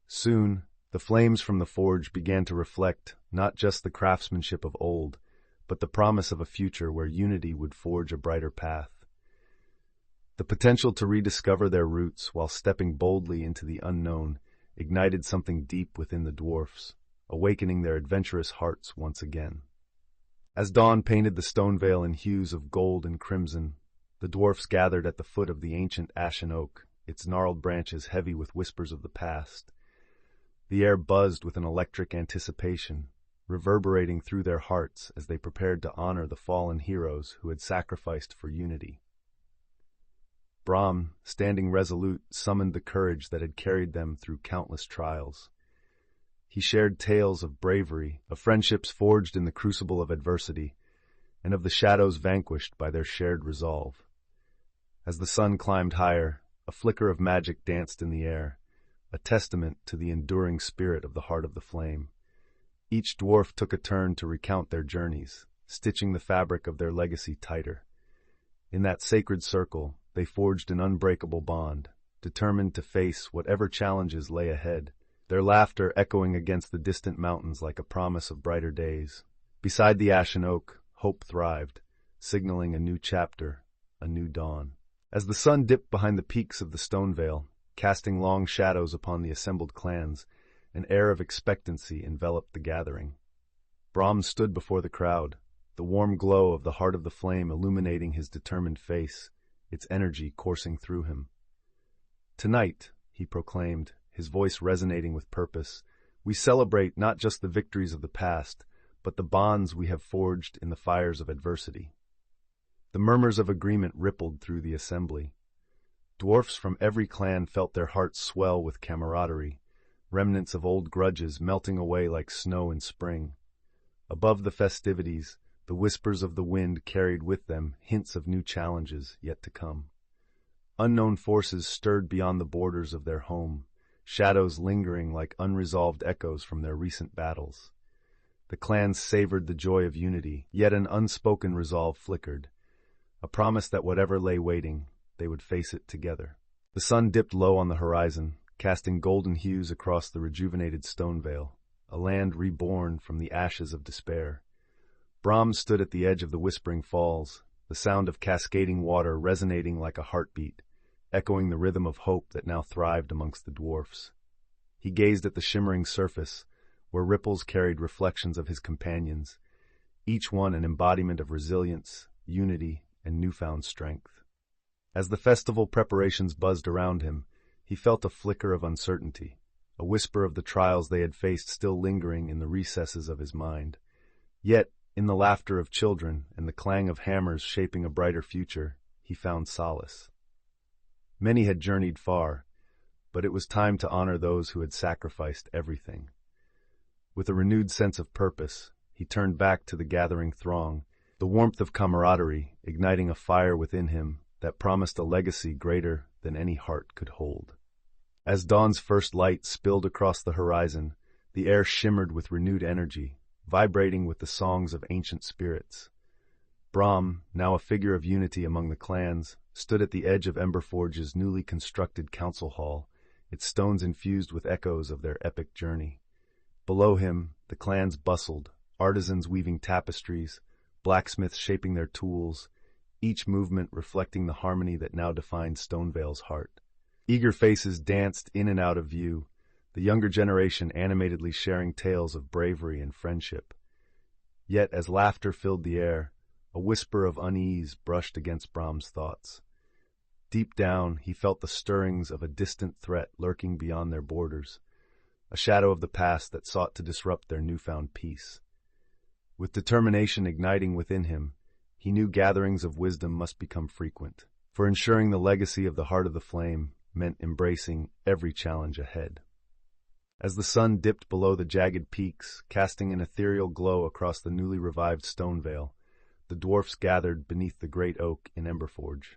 Soon, the flames from the forge began to reflect not just the craftsmanship of old, but the promise of a future where unity would forge a brighter path. The potential to rediscover their roots while stepping boldly into the unknown ignited something deep within the dwarfs, awakening their adventurous hearts once again. As dawn painted the Stonevale in hues of gold and crimson, the dwarfs gathered at the foot of the ancient ashen oak, its gnarled branches heavy with whispers of the past. The air buzzed with an electric anticipation, reverberating through their hearts as they prepared to honor the fallen heroes who had sacrificed for unity. Brahm, standing resolute, summoned the courage that had carried them through countless trials. He shared tales of bravery, of friendships forged in the crucible of adversity, and of the shadows vanquished by their shared resolve. As the sun climbed higher, a flicker of magic danced in the air, a testament to the enduring spirit of the heart of the flame. Each dwarf took a turn to recount their journeys, stitching the fabric of their legacy tighter. In that sacred circle, they forged an unbreakable bond, determined to face whatever challenges lay ahead, their laughter echoing against the distant mountains like a promise of brighter days. Beside the ashen oak, hope thrived, signaling a new chapter, a new dawn. As the sun dipped behind the peaks of the Stonevale, casting long shadows upon the assembled clans, an air of expectancy enveloped the gathering. Brahm stood before the crowd, the warm glow of the heart of the flame illuminating his determined face, its energy coursing through him. "Tonight," he proclaimed, his voice resonating with purpose, "we celebrate not just the victories of the past, but the bonds we have forged in the fires of adversity." The murmurs of agreement rippled through the assembly. Dwarfs from every clan felt their hearts swell with camaraderie, remnants of old grudges melting away like snow in spring. Above the festivities, the whispers of the wind carried with them hints of new challenges yet to come. Unknown forces stirred beyond the borders of their home, shadows lingering like unresolved echoes from their recent battles. The clans savored the joy of unity, yet an unspoken resolve flickered, a promise that whatever lay waiting, they would face it together. The sun dipped low on the horizon, casting golden hues across the rejuvenated Stonevale, a land reborn from the ashes of despair. Brahm stood at the edge of the Whispering Falls, the sound of cascading water resonating like a heartbeat, echoing the rhythm of hope that now thrived amongst the dwarfs. He gazed at the shimmering surface, where ripples carried reflections of his companions, each one an embodiment of resilience, unity, and newfound strength. As the festival preparations buzzed around him, he felt a flicker of uncertainty, a whisper of the trials they had faced still lingering in the recesses of his mind. Yet, in the laughter of children and the clang of hammers shaping a brighter future, he found solace. Many had journeyed far, but it was time to honor those who had sacrificed everything. With a renewed sense of purpose, he turned back to the gathering throng, the warmth of camaraderie igniting a fire within him that promised a legacy greater than any heart could hold. As dawn's first light spilled across the horizon, the air shimmered with renewed energy, vibrating with the songs of ancient spirits. Brahm, now a figure of unity among the clans, stood at the edge of Emberforge's newly constructed council hall, its stones infused with echoes of their epic journey. Below him, the clans bustled, artisans weaving tapestries, blacksmiths shaping their tools, each movement reflecting the harmony that now defined Stonevale's heart. Eager faces danced in and out of view, the younger generation animatedly sharing tales of bravery and friendship. Yet as laughter filled the air, a whisper of unease brushed against Brahm's thoughts. Deep down, he felt the stirrings of a distant threat lurking beyond their borders, a shadow of the past that sought to disrupt their newfound peace. With determination igniting within him, he knew gatherings of wisdom must become frequent, for ensuring the legacy of the Heart of the Flame meant embracing every challenge ahead. As the sun dipped below the jagged peaks, casting an ethereal glow across the newly revived Stonevale, the dwarfs gathered beneath the great oak in Emberforge.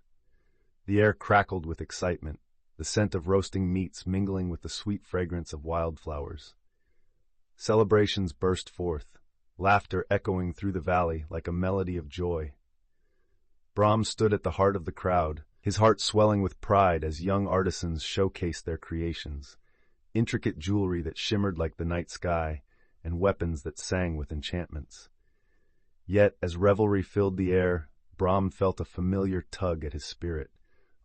The air crackled with excitement, the scent of roasting meats mingling with the sweet fragrance of wildflowers. Celebrations burst forth, laughter echoing through the valley like a melody of joy. Brahm stood at the heart of the crowd, his heart swelling with pride as young artisans showcased their creations, intricate jewelry that shimmered like the night sky, and weapons that sang with enchantments. Yet, as revelry filled the air, Brahm felt a familiar tug at his spirit,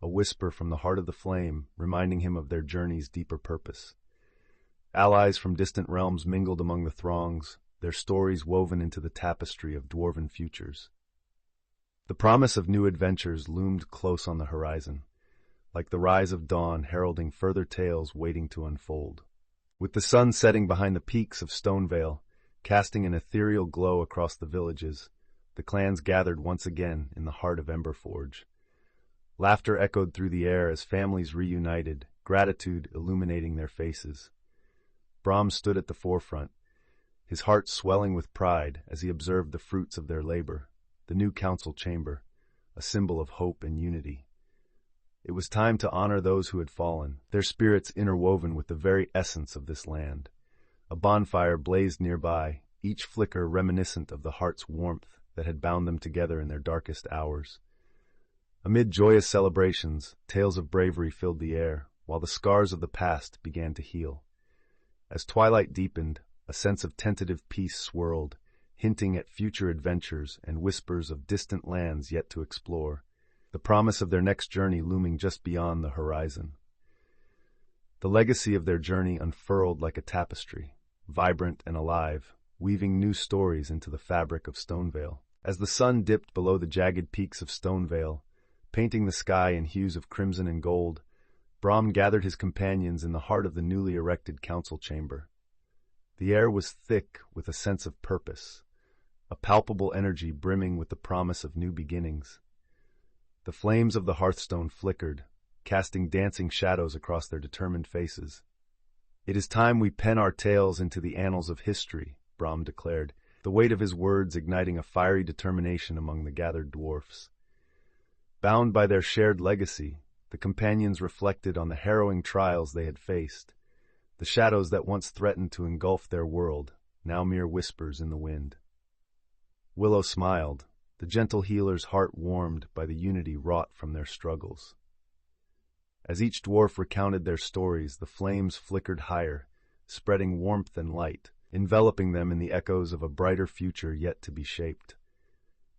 a whisper from the Heart of the Flame reminding him of their journey's deeper purpose. Allies from distant realms mingled among the throngs, their stories woven into the tapestry of dwarven futures. The promise of new adventures loomed close on the horizon, like the rise of dawn heralding further tales waiting to unfold. With the sun setting behind the peaks of Stonevale, casting an ethereal glow across the villages, the clans gathered once again in the heart of Emberforge. Laughter echoed through the air as families reunited, gratitude illuminating their faces. Brahm stood at the forefront, his heart swelling with pride as he observed the fruits of their labor, the new council chamber, a symbol of hope and unity. It was time to honor those who had fallen, their spirits interwoven with the very essence of this land. A bonfire blazed nearby, each flicker reminiscent of the heart's warmth that had bound them together in their darkest hours. Amid joyous celebrations, tales of bravery filled the air, while the scars of the past began to heal. As twilight deepened, a sense of tentative peace swirled, hinting at future adventures and whispers of distant lands yet to explore, the promise of their next journey looming just beyond the horizon. The legacy of their journey unfurled like a tapestry, vibrant and alive, weaving new stories into the fabric of Stonevale. As the sun dipped below the jagged peaks of Stonevale, painting the sky in hues of crimson and gold, Brahm gathered his companions in the heart of the newly erected council chamber. The air was thick with a sense of purpose, a palpable energy brimming with the promise of new beginnings. The flames of the hearthstone flickered, casting dancing shadows across their determined faces. "It is time we pen our tales into the annals of history," Brahm declared, the weight of his words igniting a fiery determination among the gathered dwarfs. Bound by their shared legacy, the companions reflected on the harrowing trials they had faced, the shadows that once threatened to engulf their world, now mere whispers in the wind. Willow smiled, the gentle healer's heart warmed by the unity wrought from their struggles. As each dwarf recounted their stories, the flames flickered higher, spreading warmth and light, enveloping them in the echoes of a brighter future yet to be shaped.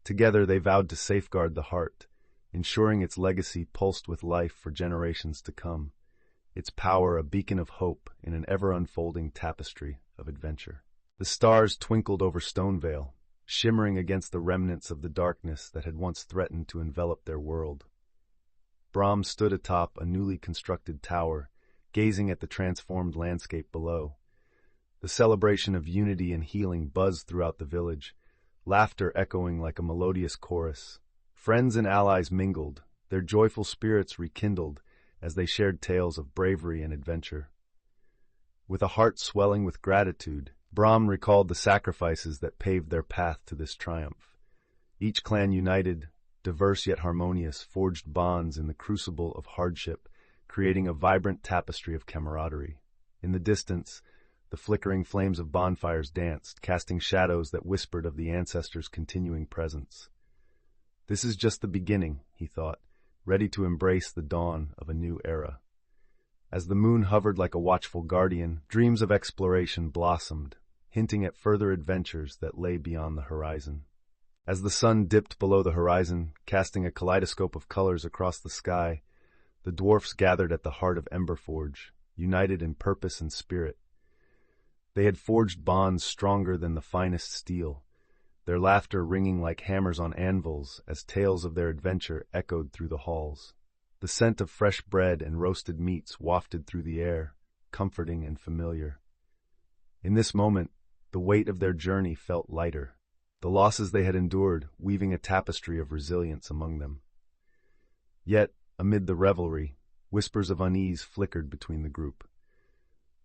Together they vowed to safeguard the heart, ensuring its legacy pulsed with life for generations to come, its power a beacon of hope in an ever-unfolding tapestry of adventure. The stars twinkled over Stonevale, shimmering against the remnants of the darkness that had once threatened to envelop their world. Brahm stood atop a newly constructed tower, gazing at the transformed landscape below. The celebration of unity and healing buzzed throughout the village, laughter echoing like a melodious chorus. Friends and allies mingled, their joyful spirits rekindled as they shared tales of bravery and adventure. With a heart swelling with gratitude, Brahm recalled the sacrifices that paved their path to this triumph. Each clan united, diverse yet harmonious, forged bonds in the crucible of hardship, creating a vibrant tapestry of camaraderie. In the distance, the flickering flames of bonfires danced, casting shadows that whispered of the ancestors' continuing presence. This is just the beginning, he thought, ready to embrace the dawn of a new era. As the moon hovered like a watchful guardian, dreams of exploration blossomed, hinting at further adventures that lay beyond the horizon. As the sun dipped below the horizon, casting a kaleidoscope of colors across the sky, the dwarfs gathered at the heart of Emberforge, united in purpose and spirit. They had forged bonds stronger than the finest steel, their laughter ringing like hammers on anvils as tales of their adventure echoed through the halls. The scent of fresh bread and roasted meats wafted through the air, comforting and familiar. In this moment, the weight of their journey felt lighter, the losses they had endured weaving a tapestry of resilience among them. Yet, amid the revelry, whispers of unease flickered between the group.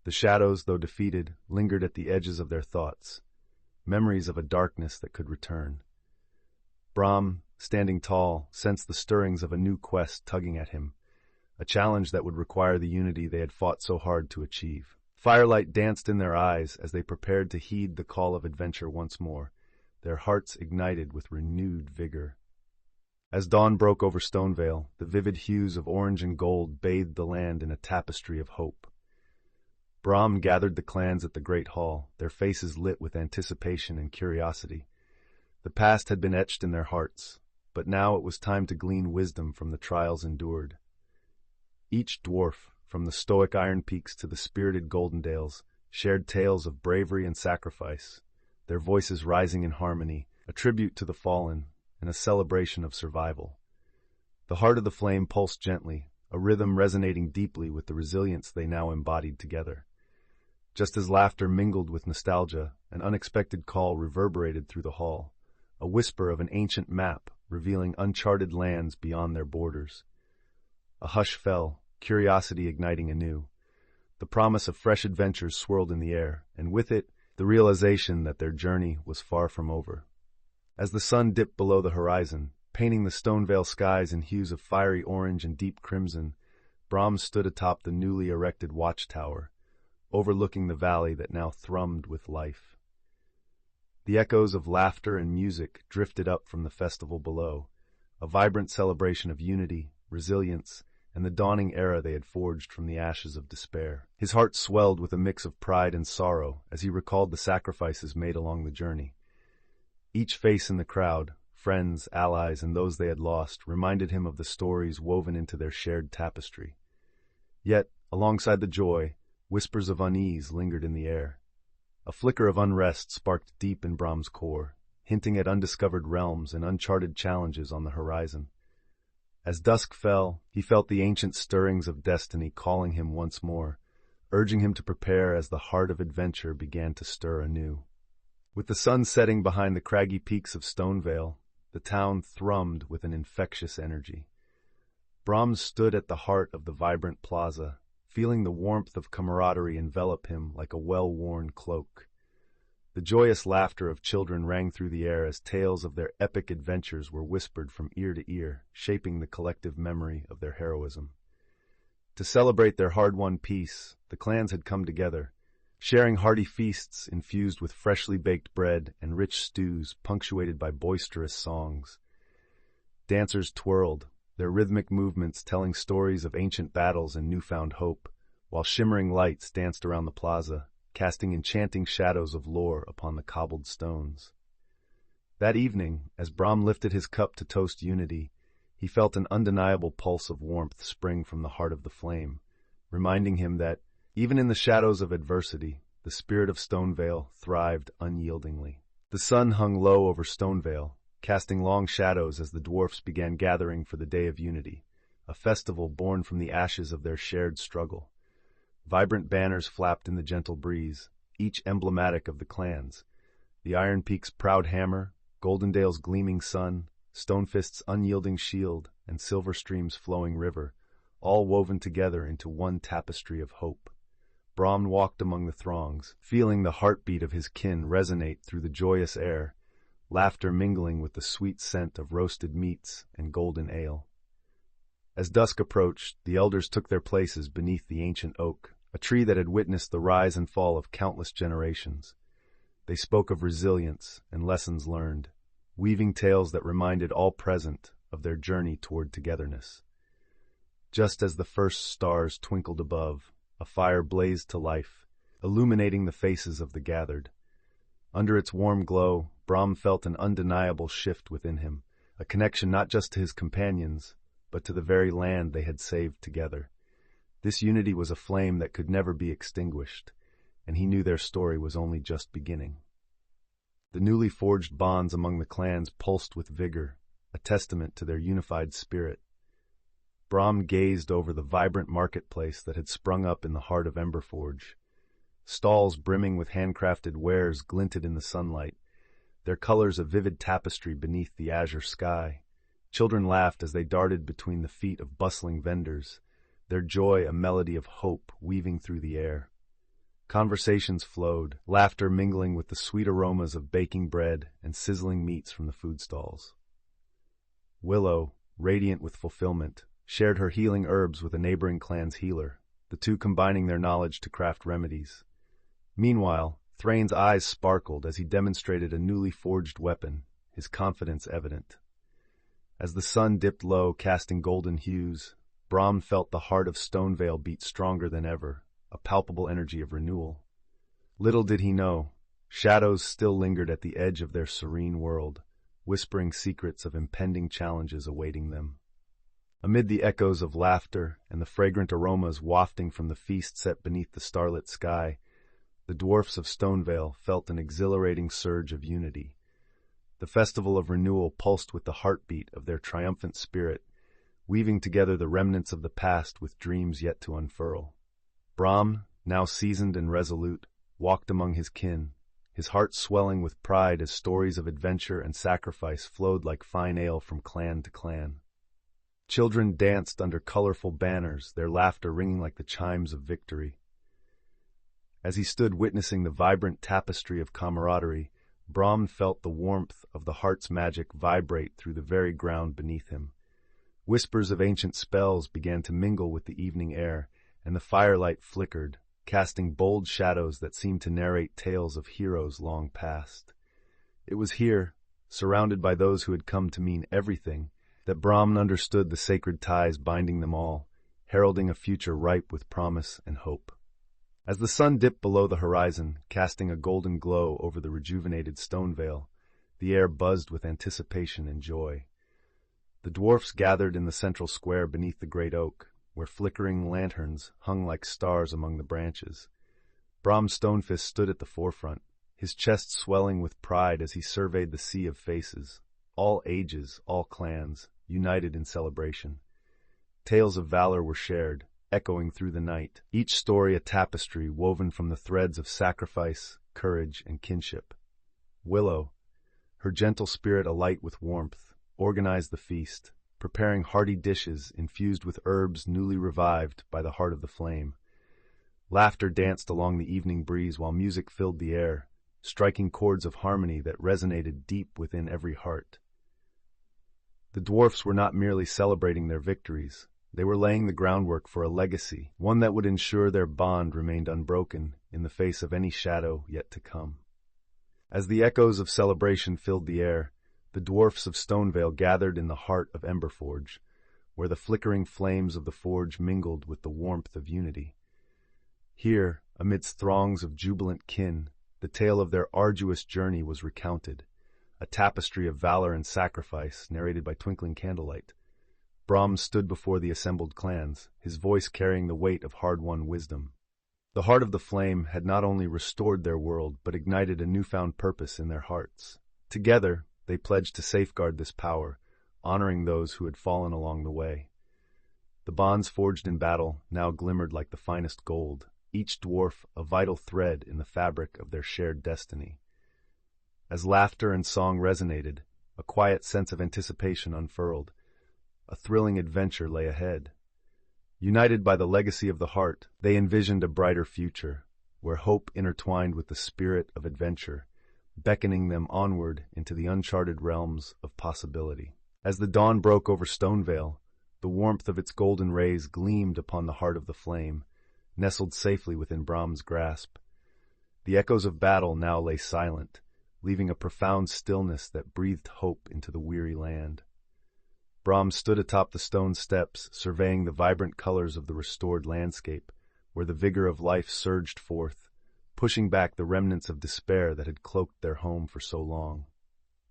The shadows, though defeated, lingered at the edges of their thoughts, memories of a darkness that could return. Brahm, standing tall, sensed the stirrings of a new quest tugging at him, a challenge that would require the unity they had fought so hard to achieve. Firelight danced in their eyes as they prepared to heed the call of adventure once more, their hearts ignited with renewed vigor. As dawn broke over Stonevale, the vivid hues of orange and gold bathed the land in a tapestry of hope. Brahm gathered the clans at the great hall, their faces lit with anticipation and curiosity. The past had been etched in their hearts, but now it was time to glean wisdom from the trials endured. Each dwarf, from the stoic Iron Peaks to the spirited Goldendales, shared tales of bravery and sacrifice, their voices rising in harmony, a tribute to the fallen and a celebration of survival. The heart of the flame pulsed gently, a rhythm resonating deeply with the resilience they now embodied together. Just as laughter mingled with nostalgia, an unexpected call reverberated through the hall, a whisper of an ancient map revealing uncharted lands beyond their borders. A hush fell, curiosity igniting anew. The promise of fresh adventures swirled in the air, and with it, the realization that their journey was far from over. As the sun dipped below the horizon, painting the Stonevale skies in hues of fiery orange and deep crimson, Brahm stood atop the newly erected watchtower, overlooking the valley that now thrummed with life. The echoes of laughter and music drifted up from the festival below, a vibrant celebration of unity, resilience, and the dawning era they had forged from the ashes of despair. His heart swelled with a mix of pride and sorrow as he recalled the sacrifices made along the journey. Each face in the crowd, friends, allies, and those they had lost, reminded him of the stories woven into their shared tapestry. Yet, alongside the joy, whispers of unease lingered in the air. A flicker of unrest sparked deep in Brahm's core, hinting at undiscovered realms and uncharted challenges on the horizon. As dusk fell, he felt the ancient stirrings of destiny calling him once more, urging him to prepare as the heart of adventure began to stir anew. With the sun setting behind the craggy peaks of Stonevale, the town thrummed with an infectious energy. Brahm stood at the heart of the vibrant plaza, feeling the warmth of camaraderie envelop him like a well-worn cloak. The joyous laughter of children rang through the air as tales of their epic adventures were whispered from ear to ear, shaping the collective memory of their heroism. To celebrate their hard-won peace, the clans had come together, sharing hearty feasts infused with freshly baked bread and rich stews punctuated by boisterous songs. Dancers twirled, their rhythmic movements telling stories of ancient battles and newfound hope, while shimmering lights danced around the plaza, casting enchanting shadows of lore upon the cobbled stones. That evening, as Brahm lifted his cup to toast unity, he felt an undeniable pulse of warmth spring from the heart of the flame, reminding him that, even in the shadows of adversity, the spirit of Stonevale thrived unyieldingly. The sun hung low over Stonevale, casting long shadows as the dwarfs began gathering for the Day of Unity, a festival born from the ashes of their shared struggle. Vibrant banners flapped in the gentle breeze, each emblematic of the clans. The Iron Peak's proud hammer, Goldendale's gleaming sun, Stonefist's unyielding shield, and Silverstream's flowing river, all woven together into one tapestry of hope. Brahm walked among the throngs, feeling the heartbeat of his kin resonate through the joyous air, laughter mingling with the sweet scent of roasted meats and golden ale. As dusk approached, the elders took their places beneath the ancient oak, a tree that had witnessed the rise and fall of countless generations. They spoke of resilience and lessons learned, weaving tales that reminded all present of their journey toward togetherness. Just as the first stars twinkled above, a fire blazed to life, illuminating the faces of the gathered. Under its warm glow, Brahm felt an undeniable shift within him, a connection not just to his companions, but to the very land they had saved together. This unity was a flame that could never be extinguished, and he knew their story was only just beginning. The newly forged bonds among the clans pulsed with vigor, a testament to their unified spirit. Brahm gazed over the vibrant marketplace that had sprung up in the heart of Emberforge. Stalls brimming with handcrafted wares glinted in the sunlight, their colors a vivid tapestry beneath the azure sky. Children laughed as they darted between the feet of bustling vendors, their joy a melody of hope weaving through the air. Conversations flowed, laughter mingling with the sweet aromas of baking bread and sizzling meats from the food stalls. Willow, radiant with fulfillment, shared her healing herbs with a neighboring clan's healer, the two combining their knowledge to craft remedies. Meanwhile, Thrain's eyes sparkled as he demonstrated a newly forged weapon, his confidence evident. As the sun dipped low, casting golden hues, Brahm felt the heart of Stonevale beat stronger than ever, a palpable energy of renewal. Little did he know, shadows still lingered at the edge of their serene world, whispering secrets of impending challenges awaiting them. Amid the echoes of laughter and the fragrant aromas wafting from the feast set beneath the starlit sky, the dwarfs of Stonevale felt an exhilarating surge of unity. The festival of renewal pulsed with the heartbeat of their triumphant spirit, weaving together the remnants of the past with dreams yet to unfurl. Brahm, now seasoned and resolute, walked among his kin, his heart swelling with pride as stories of adventure and sacrifice flowed like fine ale from clan to clan. Children danced under colorful banners, their laughter ringing like the chimes of victory. As he stood witnessing the vibrant tapestry of camaraderie, Brahm felt the warmth of the heart's magic vibrate through the very ground beneath him. Whispers of ancient spells began to mingle with the evening air, and the firelight flickered, casting bold shadows that seemed to narrate tales of heroes long past. It was here, surrounded by those who had come to mean everything, that Brahm understood the sacred ties binding them all, heralding a future ripe with promise and hope. As the sun dipped below the horizon, casting a golden glow over the rejuvenated Stonevale, the air buzzed with anticipation and joy. The dwarfs gathered in the central square beneath the great oak, where flickering lanterns hung like stars among the branches. Brahm Stonefist stood at the forefront, his chest swelling with pride as he surveyed the sea of faces, all ages, all clans, united in celebration. Tales of valor were shared, echoing through the night, each story a tapestry woven from the threads of sacrifice, courage, and kinship. Willow, her gentle spirit alight with warmth, organized the feast, preparing hearty dishes infused with herbs newly revived by the heart of the flame. Laughter danced along the evening breeze while music filled the air, striking chords of harmony that resonated deep within every heart. The dwarfs were not merely celebrating their victories, they were laying the groundwork for a legacy, one that would ensure their bond remained unbroken in the face of any shadow yet to come. As the echoes of celebration filled the air, the dwarfs of Stonevale gathered in the heart of Emberforge, where the flickering flames of the forge mingled with the warmth of unity. Here, amidst throngs of jubilant kin, the tale of their arduous journey was recounted, a tapestry of valor and sacrifice narrated by twinkling candlelight. Brahm stood before the assembled clans, his voice carrying the weight of hard-won wisdom. The heart of the flame had not only restored their world, but ignited a newfound purpose in their hearts. Together, they pledged to safeguard this power, honoring those who had fallen along the way. The bonds forged in battle now glimmered like the finest gold, each dwarf a vital thread in the fabric of their shared destiny. As laughter and song resonated, a quiet sense of anticipation unfurled. A thrilling adventure lay ahead. United by the legacy of the heart, they envisioned a brighter future, where hope intertwined with the spirit of adventure, beckoning them onward into the uncharted realms of possibility. As the dawn broke over Stonevale, the warmth of its golden rays gleamed upon the heart of the flame, nestled safely within Brahm's grasp. The echoes of battle now lay silent, leaving a profound stillness that breathed hope into the weary land. Brahm stood atop the stone steps, surveying the vibrant colors of the restored landscape, where the vigor of life surged forth, pushing back the remnants of despair that had cloaked their home for so long.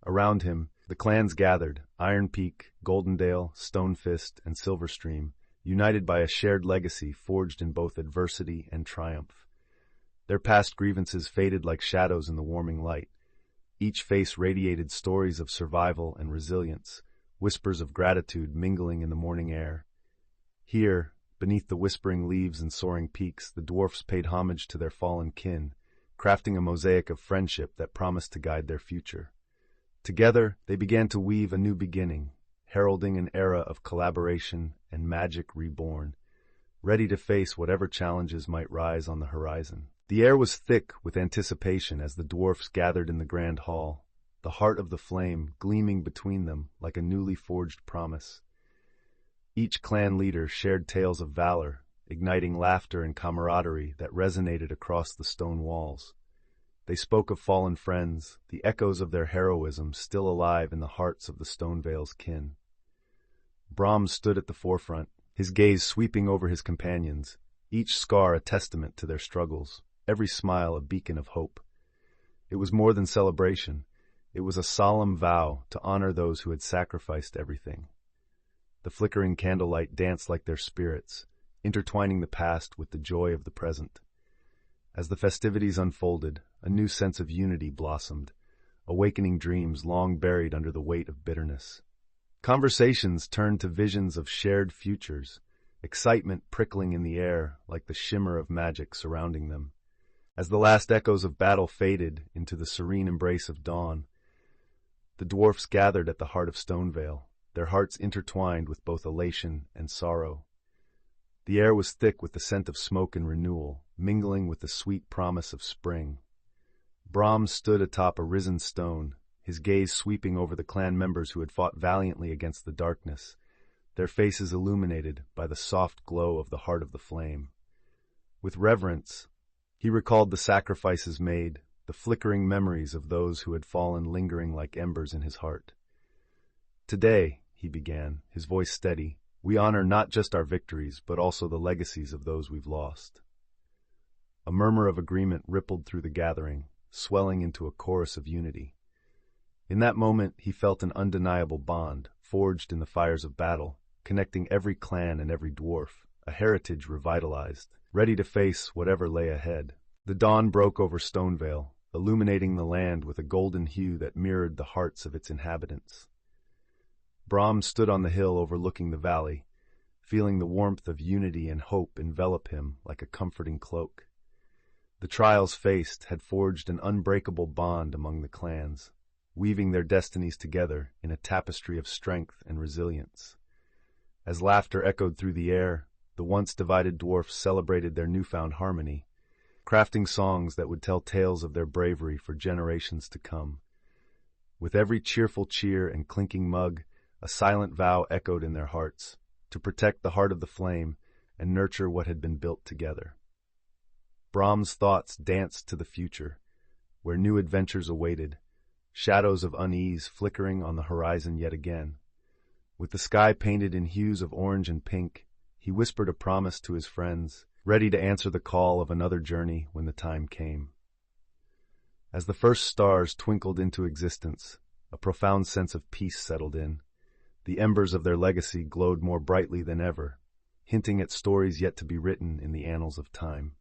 Around him, the clans gathered, Iron Peak, Goldendale, Stonefist, and Silverstream, united by a shared legacy forged in both adversity and triumph. Their past grievances faded like shadows in the warming light. Each face radiated stories of survival and resilience, whispers of gratitude mingling in the morning air. Here, beneath the whispering leaves and soaring peaks, the dwarfs paid homage to their fallen kin, crafting a mosaic of friendship that promised to guide their future. Together, they began to weave a new beginning, heralding an era of collaboration and magic reborn, ready to face whatever challenges might rise on the horizon. The air was thick with anticipation as the dwarfs gathered in the grand hall, the heart of the flame gleaming between them like a newly forged promise. Each clan leader shared tales of valor, igniting laughter and camaraderie that resonated across the stone walls. They spoke of fallen friends, the echoes of their heroism still alive in the hearts of the Stonevale's kin. Brahm stood at the forefront, his gaze sweeping over his companions, each scar a testament to their struggles, every smile a beacon of hope. It was more than celebration. It was a solemn vow to honor those who had sacrificed everything. The flickering candlelight danced like their spirits, intertwining the past with the joy of the present. As the festivities unfolded, a new sense of unity blossomed, awakening dreams long buried under the weight of bitterness. Conversations turned to visions of shared futures, excitement prickling in the air like the shimmer of magic surrounding them. As the last echoes of battle faded into the serene embrace of dawn, the dwarfs gathered at the heart of Stonevale, their hearts intertwined with both elation and sorrow. The air was thick with the scent of smoke and renewal, mingling with the sweet promise of spring. Brahm stood atop a risen stone, his gaze sweeping over the clan members who had fought valiantly against the darkness, their faces illuminated by the soft glow of the heart of the flame. With reverence, he recalled the sacrifices made, the flickering memories of those who had fallen lingering like embers in his heart. Today, he began, his voice steady, we honor not just our victories, but also the legacies of those we've lost. A murmur of agreement rippled through the gathering, swelling into a chorus of unity. In that moment, he felt an undeniable bond, forged in the fires of battle, connecting every clan and every dwarf, a heritage revitalized, ready to face whatever lay ahead. The dawn broke over Stonevale, illuminating the land with a golden hue that mirrored the hearts of its inhabitants. Brahm stood on the hill overlooking the valley, feeling the warmth of unity and hope envelop him like a comforting cloak. The trials faced had forged an unbreakable bond among the clans, weaving their destinies together in a tapestry of strength and resilience. As laughter echoed through the air, the once divided dwarfs celebrated their newfound harmony, crafting songs that would tell tales of their bravery for generations to come. With every cheerful cheer and clinking mug, a silent vow echoed in their hearts, to protect the heart of the flame and nurture what had been built together. Brahm's thoughts danced to the future, where new adventures awaited, shadows of unease flickering on the horizon yet again. With the sky painted in hues of orange and pink, he whispered a promise to his friends, ready to answer the call of another journey when the time came. As the first stars twinkled into existence, a profound sense of peace settled in. The embers of their legacy glowed more brightly than ever, hinting at stories yet to be written in the annals of time.